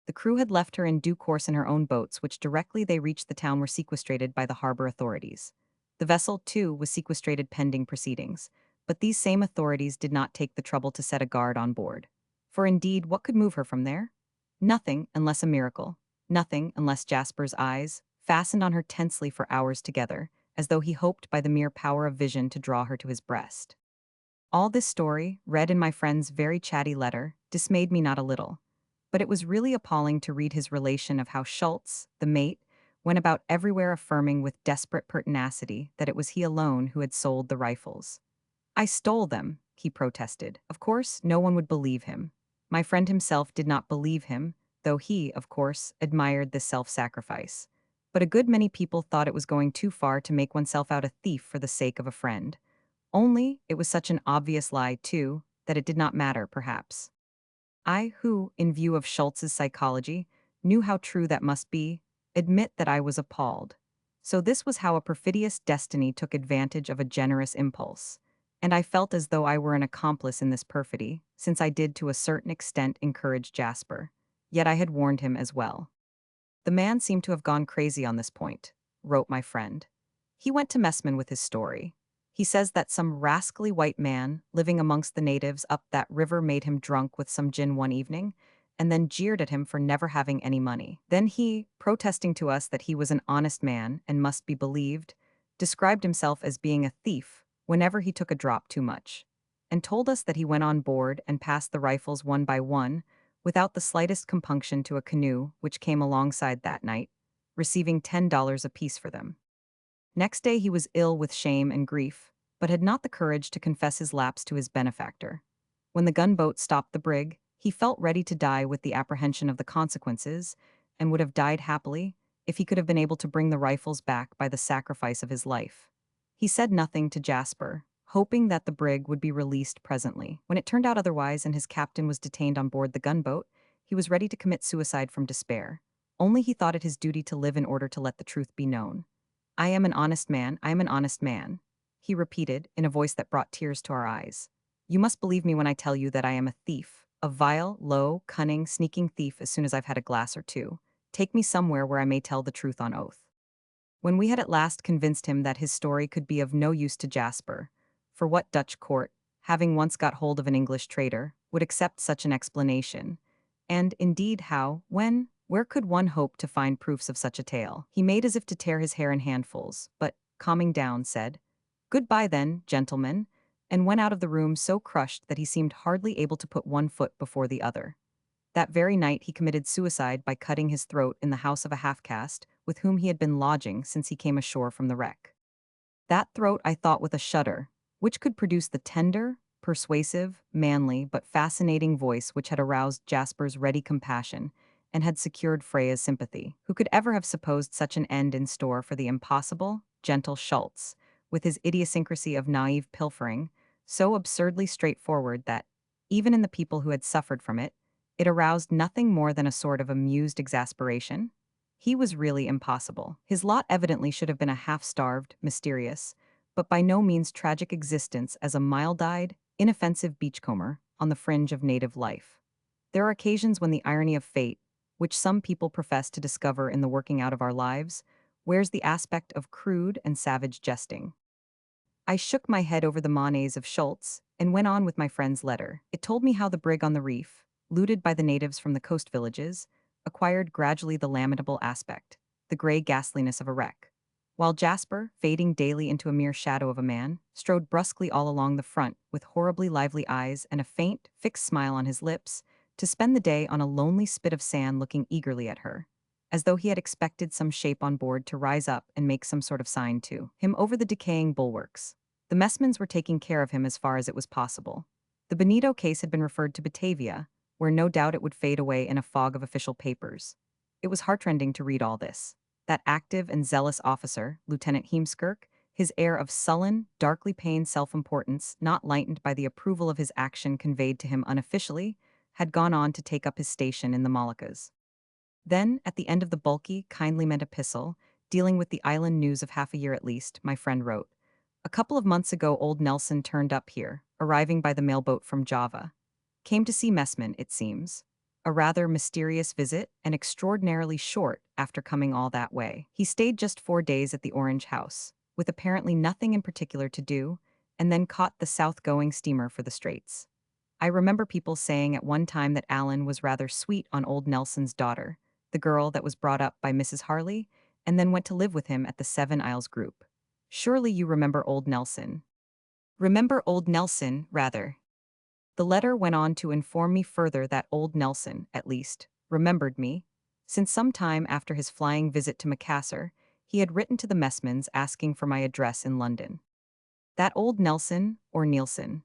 The crew had left her in due course in her own boats, which directly they reached the town were sequestrated by the harbor authorities. The vessel, too, was sequestrated pending proceedings, but these same authorities did not take the trouble to set a guard on board. For indeed, what could move her from there? Nothing unless a miracle. Nothing unless Jasper's eyes, fastened on her tensely for hours together, as though he hoped by the mere power of vision to draw her to his breast. All this story, read in my friend's very chatty letter, dismayed me not a little. But it was really appalling to read his relation of how Schultz, the mate, went about everywhere affirming with desperate pertinacity that it was he alone who had sold the rifles. I stole them, he protested. Of course, no one would believe him. My friend himself did not believe him, though he, of course, admired this self-sacrifice. But a good many people thought it was going too far to make oneself out a thief for the sake of a friend. Only, it was such an obvious lie, too, that it did not matter, perhaps. I, who, in view of Schultz's psychology, knew how true that must be, admit that I was appalled. So this was how a perfidious destiny took advantage of a generous impulse. And I felt as though I were an accomplice in this perfidy, since I did to a certain extent encourage Jasper. Yet I had warned him as well. The man seemed to have gone crazy on this point, wrote my friend. He went to Messman with his story. He says that some rascally white man living amongst the natives up that river made him drunk with some gin one evening, and then jeered at him for never having any money. Then he, protesting to us that he was an honest man and must be believed, described himself as being a thief whenever he took a drop too much, and told us that he went on board and passed the rifles one by one, without the slightest compunction to a canoe which came alongside that night, receiving $10 apiece for them. Next day he was ill with shame and grief, but had not the courage to confess his lapse to his benefactor. When the gunboat stopped the brig, he felt ready to die with the apprehension of the consequences, and would have died happily if he could have been able to bring the rifles back by the sacrifice of his life. He said nothing to Jasper, hoping that the brig would be released presently. When it turned out otherwise and his captain was detained on board the gunboat, he was ready to commit suicide from despair. Only he thought it his duty to live in order to let the truth be known. I am an honest man, I am an honest man, he repeated in a voice that brought tears to our eyes. You must believe me when I tell you that I am a thief, a vile, low, cunning, sneaking thief as soon as I've had a glass or two. Take me somewhere where I may tell the truth on oath. When we had at last convinced him that his story could be of no use to Jasper, for what Dutch court, having once got hold of an English traitor, would accept such an explanation? And, indeed, how, when, where could one hope to find proofs of such a tale? He made as if to tear his hair in handfuls, but, calming down, said, "Goodbye then, gentlemen," and went out of the room so crushed that he seemed hardly able to put one foot before the other. That very night he committed suicide by cutting his throat in the house of a half-caste with whom he had been lodging since he came ashore from the wreck. That throat, I thought with a shudder, which could produce the tender, persuasive, manly, but fascinating voice which had aroused Jasper's ready compassion and had secured Freya's sympathy. Who could ever have supposed such an end in store for the impossible, gentle Schultz, with his idiosyncrasy of naive pilfering, so absurdly straightforward that, even in the people who had suffered from it, it aroused nothing more than a sort of amused exasperation? He was really impossible. His lot evidently should have been a half-starved, mysterious, but by no means tragic existence as a mild-eyed, inoffensive beachcomber on the fringe of native life. There are occasions when the irony of fate, which some people profess to discover in the working out of our lives, wears the aspect of crude and savage jesting. I shook my head over the manes of Schultz and went on with my friend's letter. It told me how the brig on the reef, looted by the natives from the coast villages, acquired gradually the lamentable aspect, the gray ghastliness of a wreck, while Jasper, fading daily into a mere shadow of a man, strode brusquely all along the front with horribly lively eyes and a faint, fixed smile on his lips, to spend the day on a lonely spit of sand looking eagerly at her, as though he had expected some shape on board to rise up and make some sort of sign to him over the decaying bulwarks. The messmanes were taking care of him as far as it was possible. The Benito case had been referred to Batavia, where no doubt it would fade away in a fog of official papers. It was heartrending to read all this. That active and zealous officer, Lieutenant Heemskirk, his air of sullen, darkly pained self-importance, not lightened by the approval of his action conveyed to him unofficially, had gone on to take up his station in the Moluccas. Then, at the end of the bulky, kindly meant epistle, dealing with the island news of half a year at least, my friend wrote, "A couple of months ago, old Nelson turned up here, arriving by the mailboat from Java. Came to see Messman, it seems. A rather mysterious visit, and extraordinarily short after coming all that way. He stayed just 4 days at the Orange House, with apparently nothing in particular to do, and then caught the south-going steamer for the Straits. I remember people saying at one time that Alan was rather sweet on old Nelson's daughter, the girl that was brought up by Mrs. Harley, and then went to live with him at the Seven Isles group. Surely you remember old Nelson." "Remember old Nelson, rather." The letter went on to inform me further that old Nelson, at least, remembered me, since some time after his flying visit to Macassar, he had written to the Messmans asking for my address in London. That old Nelson, or Nielsen,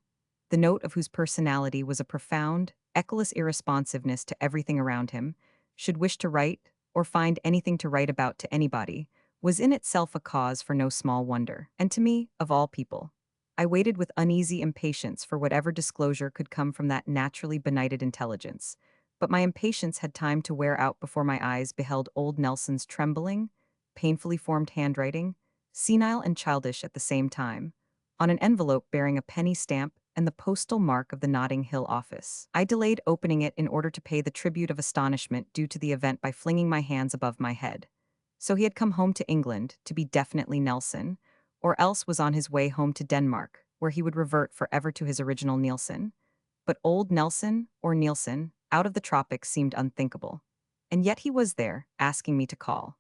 the note of whose personality was a profound, echoless irresponsiveness to everything around him, should wish to write, or find anything to write about to anybody, was in itself a cause for no small wonder. And to me, of all people, I waited with uneasy impatience for whatever disclosure could come from that naturally benighted intelligence. But my impatience had time to wear out before my eyes beheld old Nelson's trembling, painfully formed handwriting, senile and childish at the same time, on an envelope bearing a penny stamp and the postal mark of the Notting Hill office. I delayed opening it in order to pay the tribute of astonishment due to the event by flinging my hands above my head. So he had come home to England to be definitely Nelson, or else was on his way home to Denmark, where he would revert forever to his original Nielsen. But old Nelson, or Nielsen, out of the tropics seemed unthinkable. And yet he was there, asking me to call.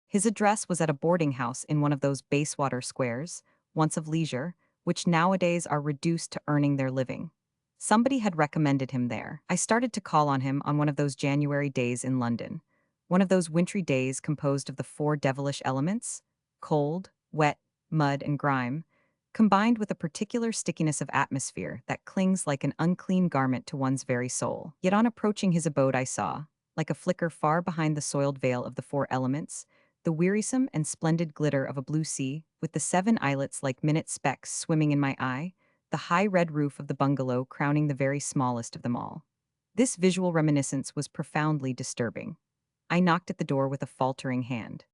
His address was at a boarding house in one of those Bayswater squares, once of leisure, which nowadays are reduced to earning their living. Somebody had recommended him there. I started to call on him on one of those January days in London, one of those wintry days composed of the four devilish elements: cold, wet, mud, and grime, combined with a particular stickiness of atmosphere that clings like an unclean garment to one's very soul. Yet on approaching his abode I saw, like a flicker far behind the soiled veil of the four elements, the wearisome and splendid glitter of a blue sea, with the seven islets like minute specks swimming in my eye, the high red roof of the bungalow crowning the very smallest of them all. This visual reminiscence was profoundly disturbing. I knocked at the door with a faltering hand.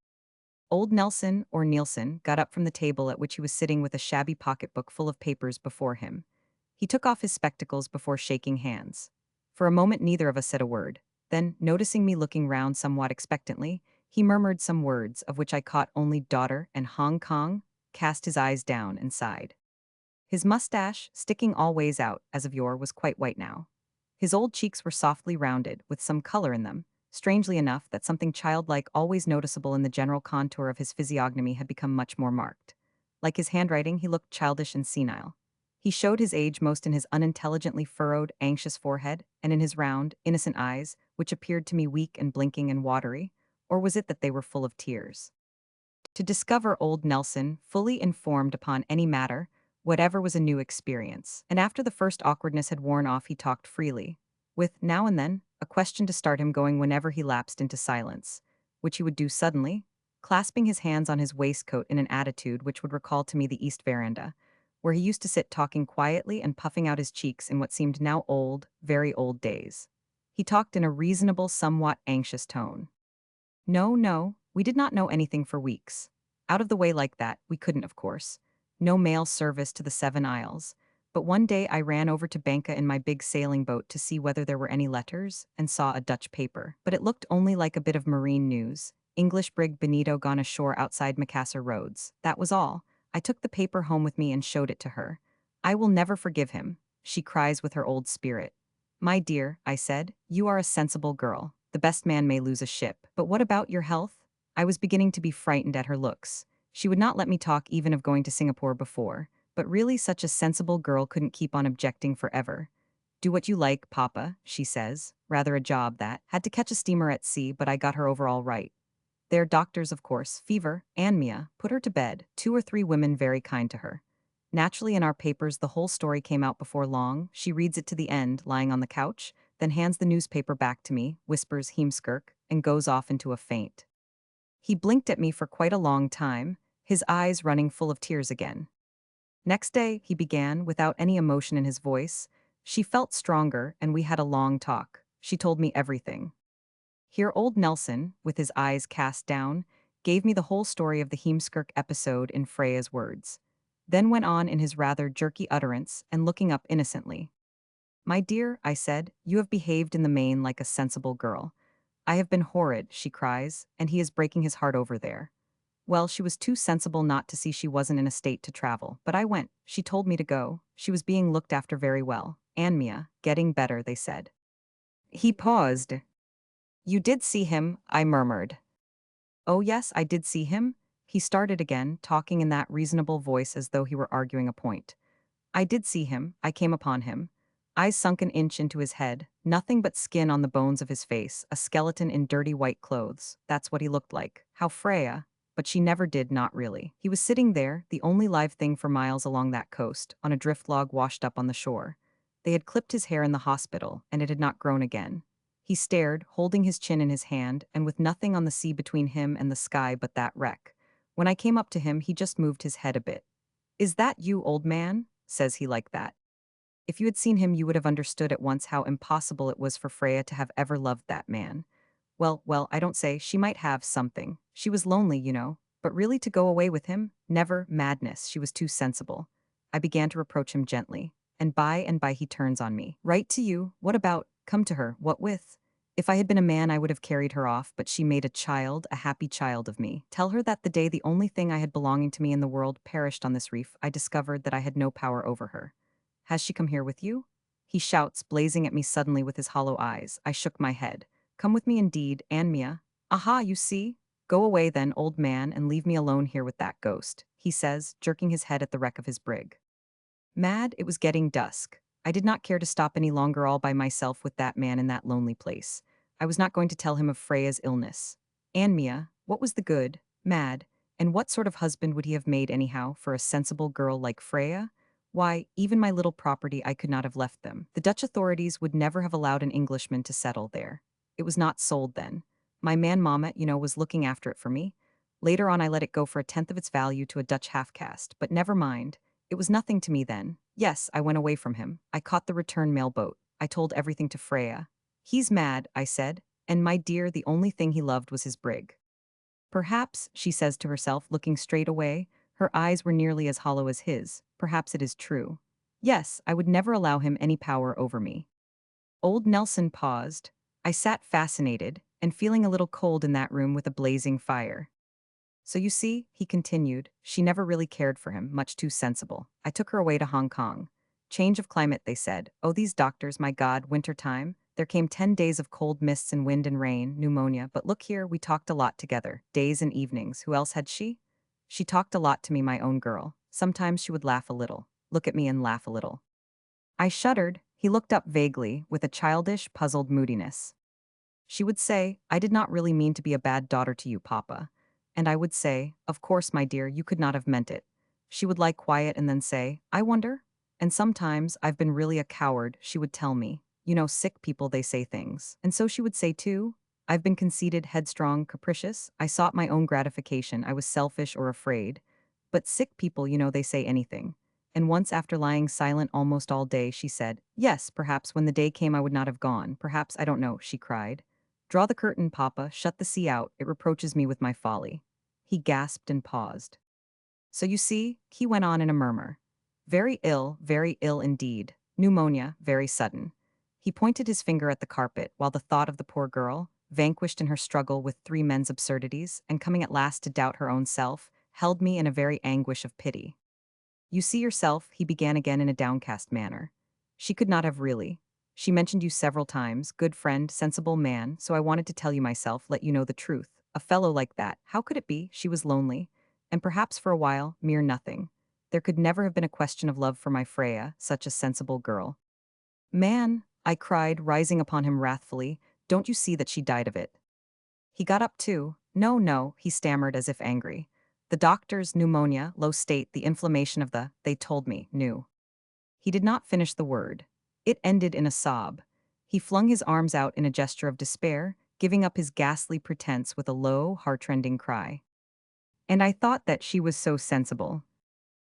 Old Nelson, or Nielsen, got up from the table at which he was sitting with a shabby pocketbook full of papers before him. He took off his spectacles before shaking hands. For a moment neither of us said a word. Then, noticing me looking round somewhat expectantly, he murmured some words, of which I caught only daughter and Hong Kong, cast his eyes down and sighed. His mustache, sticking all ways out, as of yore, was quite white now. His old cheeks were softly rounded, with some color in them. Strangely enough, that something childlike always noticeable in the general contour of his physiognomy had become much more marked. Like his handwriting, he looked childish and senile. He showed his age most in his unintelligently furrowed, anxious forehead, and in his round, innocent eyes, which appeared to me weak and blinking and watery, or was it that they were full of tears? To discover old Nelson, fully informed upon any matter, whatever, was a new experience. And after the first awkwardness had worn off, he talked freely, with, now and then, a question to start him going whenever he lapsed into silence, which he would do suddenly, clasping his hands on his waistcoat in an attitude which would recall to me the east veranda, where he used to sit talking quietly and puffing out his cheeks in what seemed now old, very old days. He talked in a reasonable, somewhat anxious tone. No, no, we did not know anything for weeks. Out of the way like that, we couldn't, of course. No mail service to the Seven Isles. But one day I ran over to Banca in my big sailing boat to see whether there were any letters, and saw a Dutch paper. But it looked only like a bit of marine news. English brig Benito gone ashore outside Macassar roads. That was all. I took the paper home with me and showed it to her. "I will never forgive him," she cries with her old spirit. "My dear," I said, "you are a sensible girl. The best man may lose a ship. But what about your health?" I was beginning to be frightened at her looks. She would not let me talk even of going to Singapore before, but really such a sensible girl couldn't keep on objecting forever. "Do what you like, Papa," she says. Rather a job, that. Had to catch a steamer at sea, but I got her over all right. Their doctors, of course, fever, anemia, put her to bed, 2 or 3 women very kind to her. Naturally, in our papers, the whole story came out before long. She reads it to the end, lying on the couch, then hands the newspaper back to me, whispers Heemskirk, and goes off into a faint. He blinked at me for quite a long time, his eyes running full of tears again. "Next day," he began, without any emotion in his voice, "she felt stronger, and we had a long talk. She told me everything." Here old Nelson, with his eyes cast down, gave me the whole story of the Heemskirk episode in Freya's words. Then went on in his rather jerky utterance and looking up innocently. My dear, I said, you have behaved in the main like a sensible girl. I have been horrid, she cries, and he is breaking his heart over there. Well, she was too sensible not to see she wasn't in a state to travel, but I went. She told me to go. She was being looked after very well. And Mia, getting better, they said. He paused. You did see him, I murmured. Oh yes, I did see him. He started again, talking in that reasonable voice as though he were arguing a point. I did see him, I came upon him. Eyes sunk an inch into his head, nothing but skin on the bones of his face, a skeleton in dirty white clothes. That's what he looked like. How Freya. But she never did, not really. He was sitting there, the only live thing for miles along that coast, on a drift log washed up on the shore. They had clipped his hair in the hospital, and it had not grown again. He stared, holding his chin in his hand, and with nothing on the sea between him and the sky but that wreck. When I came up to him, he just moved his head a bit. Is that you, old man? Says he like that. If you had seen him, you would have understood at once how impossible it was for Freya to have ever loved that man. Well, I don't say, she might have something. She was lonely, you know. But really to go away with him? Never, madness, she was too sensible. I began to reproach him gently. And by he turns on me. Right to you, what about? Come to her, what with? If I had been a man, I would have carried her off, but she made a child, a happy child of me. Tell her that the day the only thing I had belonging to me in the world perished on this reef, I discovered that I had no power over her. Has she come here with you? He shouts, blazing at me suddenly with his hollow eyes. I shook my head. Come with me indeed, and Mia. Aha, you see? Go away then, old man, and leave me alone here with that ghost, he says, jerking his head at the wreck of his brig. Mad, it was getting dusk. I did not care to stop any longer all by myself with that man in that lonely place. I was not going to tell him of Freya's illness. And Mia, what was the good? Mad, and what sort of husband would he have made anyhow for a sensible girl like Freya? Why, even my little property I could not have left them. The Dutch authorities would never have allowed an Englishman to settle there. It was not sold then. My man Mama, was looking after it for me. Later on I let it go for a tenth of its value to a Dutch half-caste, but never mind. It was nothing to me then. Yes, I went away from him. I caught the return mail boat. I told everything to Freya. He's mad, I said, and my dear, the only thing he loved was his brig. Perhaps, she says to herself, looking straight away, her eyes were nearly as hollow as his. Perhaps it is true. Yes, I would never allow him any power over me. Old Nelson paused. I sat fascinated, and feeling a little cold in that room with a blazing fire. So you see, he continued, she never really cared for him, much too sensible. I took her away to Hong Kong. Change of climate, they said. Oh, these doctors, my God, winter time. There came 10 days of cold mists and wind and rain, pneumonia, but look here, we talked a lot together, days and evenings. Who else had she? She talked a lot to me, my own girl. Sometimes she would laugh a little, look at me and laugh a little. I shuddered. He looked up vaguely, with a childish, puzzled moodiness. She would say, I did not really mean to be a bad daughter to you, Papa. And I would say, of course, my dear, you could not have meant it. She would lie quiet and then say, I wonder? And sometimes, I've been really a coward, she would tell me. You know, sick people, they say things. And so she would say too, I've been conceited, headstrong, capricious. I sought my own gratification. I was selfish or afraid. But sick people, they say anything. And once after lying silent almost all day, she said, yes, perhaps when the day came I would not have gone. Perhaps, I don't know, she cried. Draw the curtain, Papa, shut the sea out, it reproaches me with my folly. He gasped and paused. So you see, he went on in a murmur. Very ill indeed. Pneumonia, very sudden. He pointed his finger at the carpet, while the thought of the poor girl, vanquished in her struggle with 3 men's absurdities, and coming at last to doubt her own self, held me in a very anguish of pity. You see yourself, he began again in a downcast manner. She could not have really. She mentioned you several times, good friend, sensible man, so I wanted to tell you myself, let you know the truth. A fellow like that, how could it be? She was lonely. And perhaps for a while, mere nothing. There could never have been a question of love for my Freya, such a sensible girl. Man, I cried, rising upon him wrathfully, don't you see that she died of it? He got up too. No, no, he stammered as if angry. The doctor's pneumonia, low state, the inflammation of they told me, knew. He did not finish the word. It ended in a sob. He flung his arms out in a gesture of despair, giving up his ghastly pretense with a low, heartrending cry. And I thought that she was so sensible.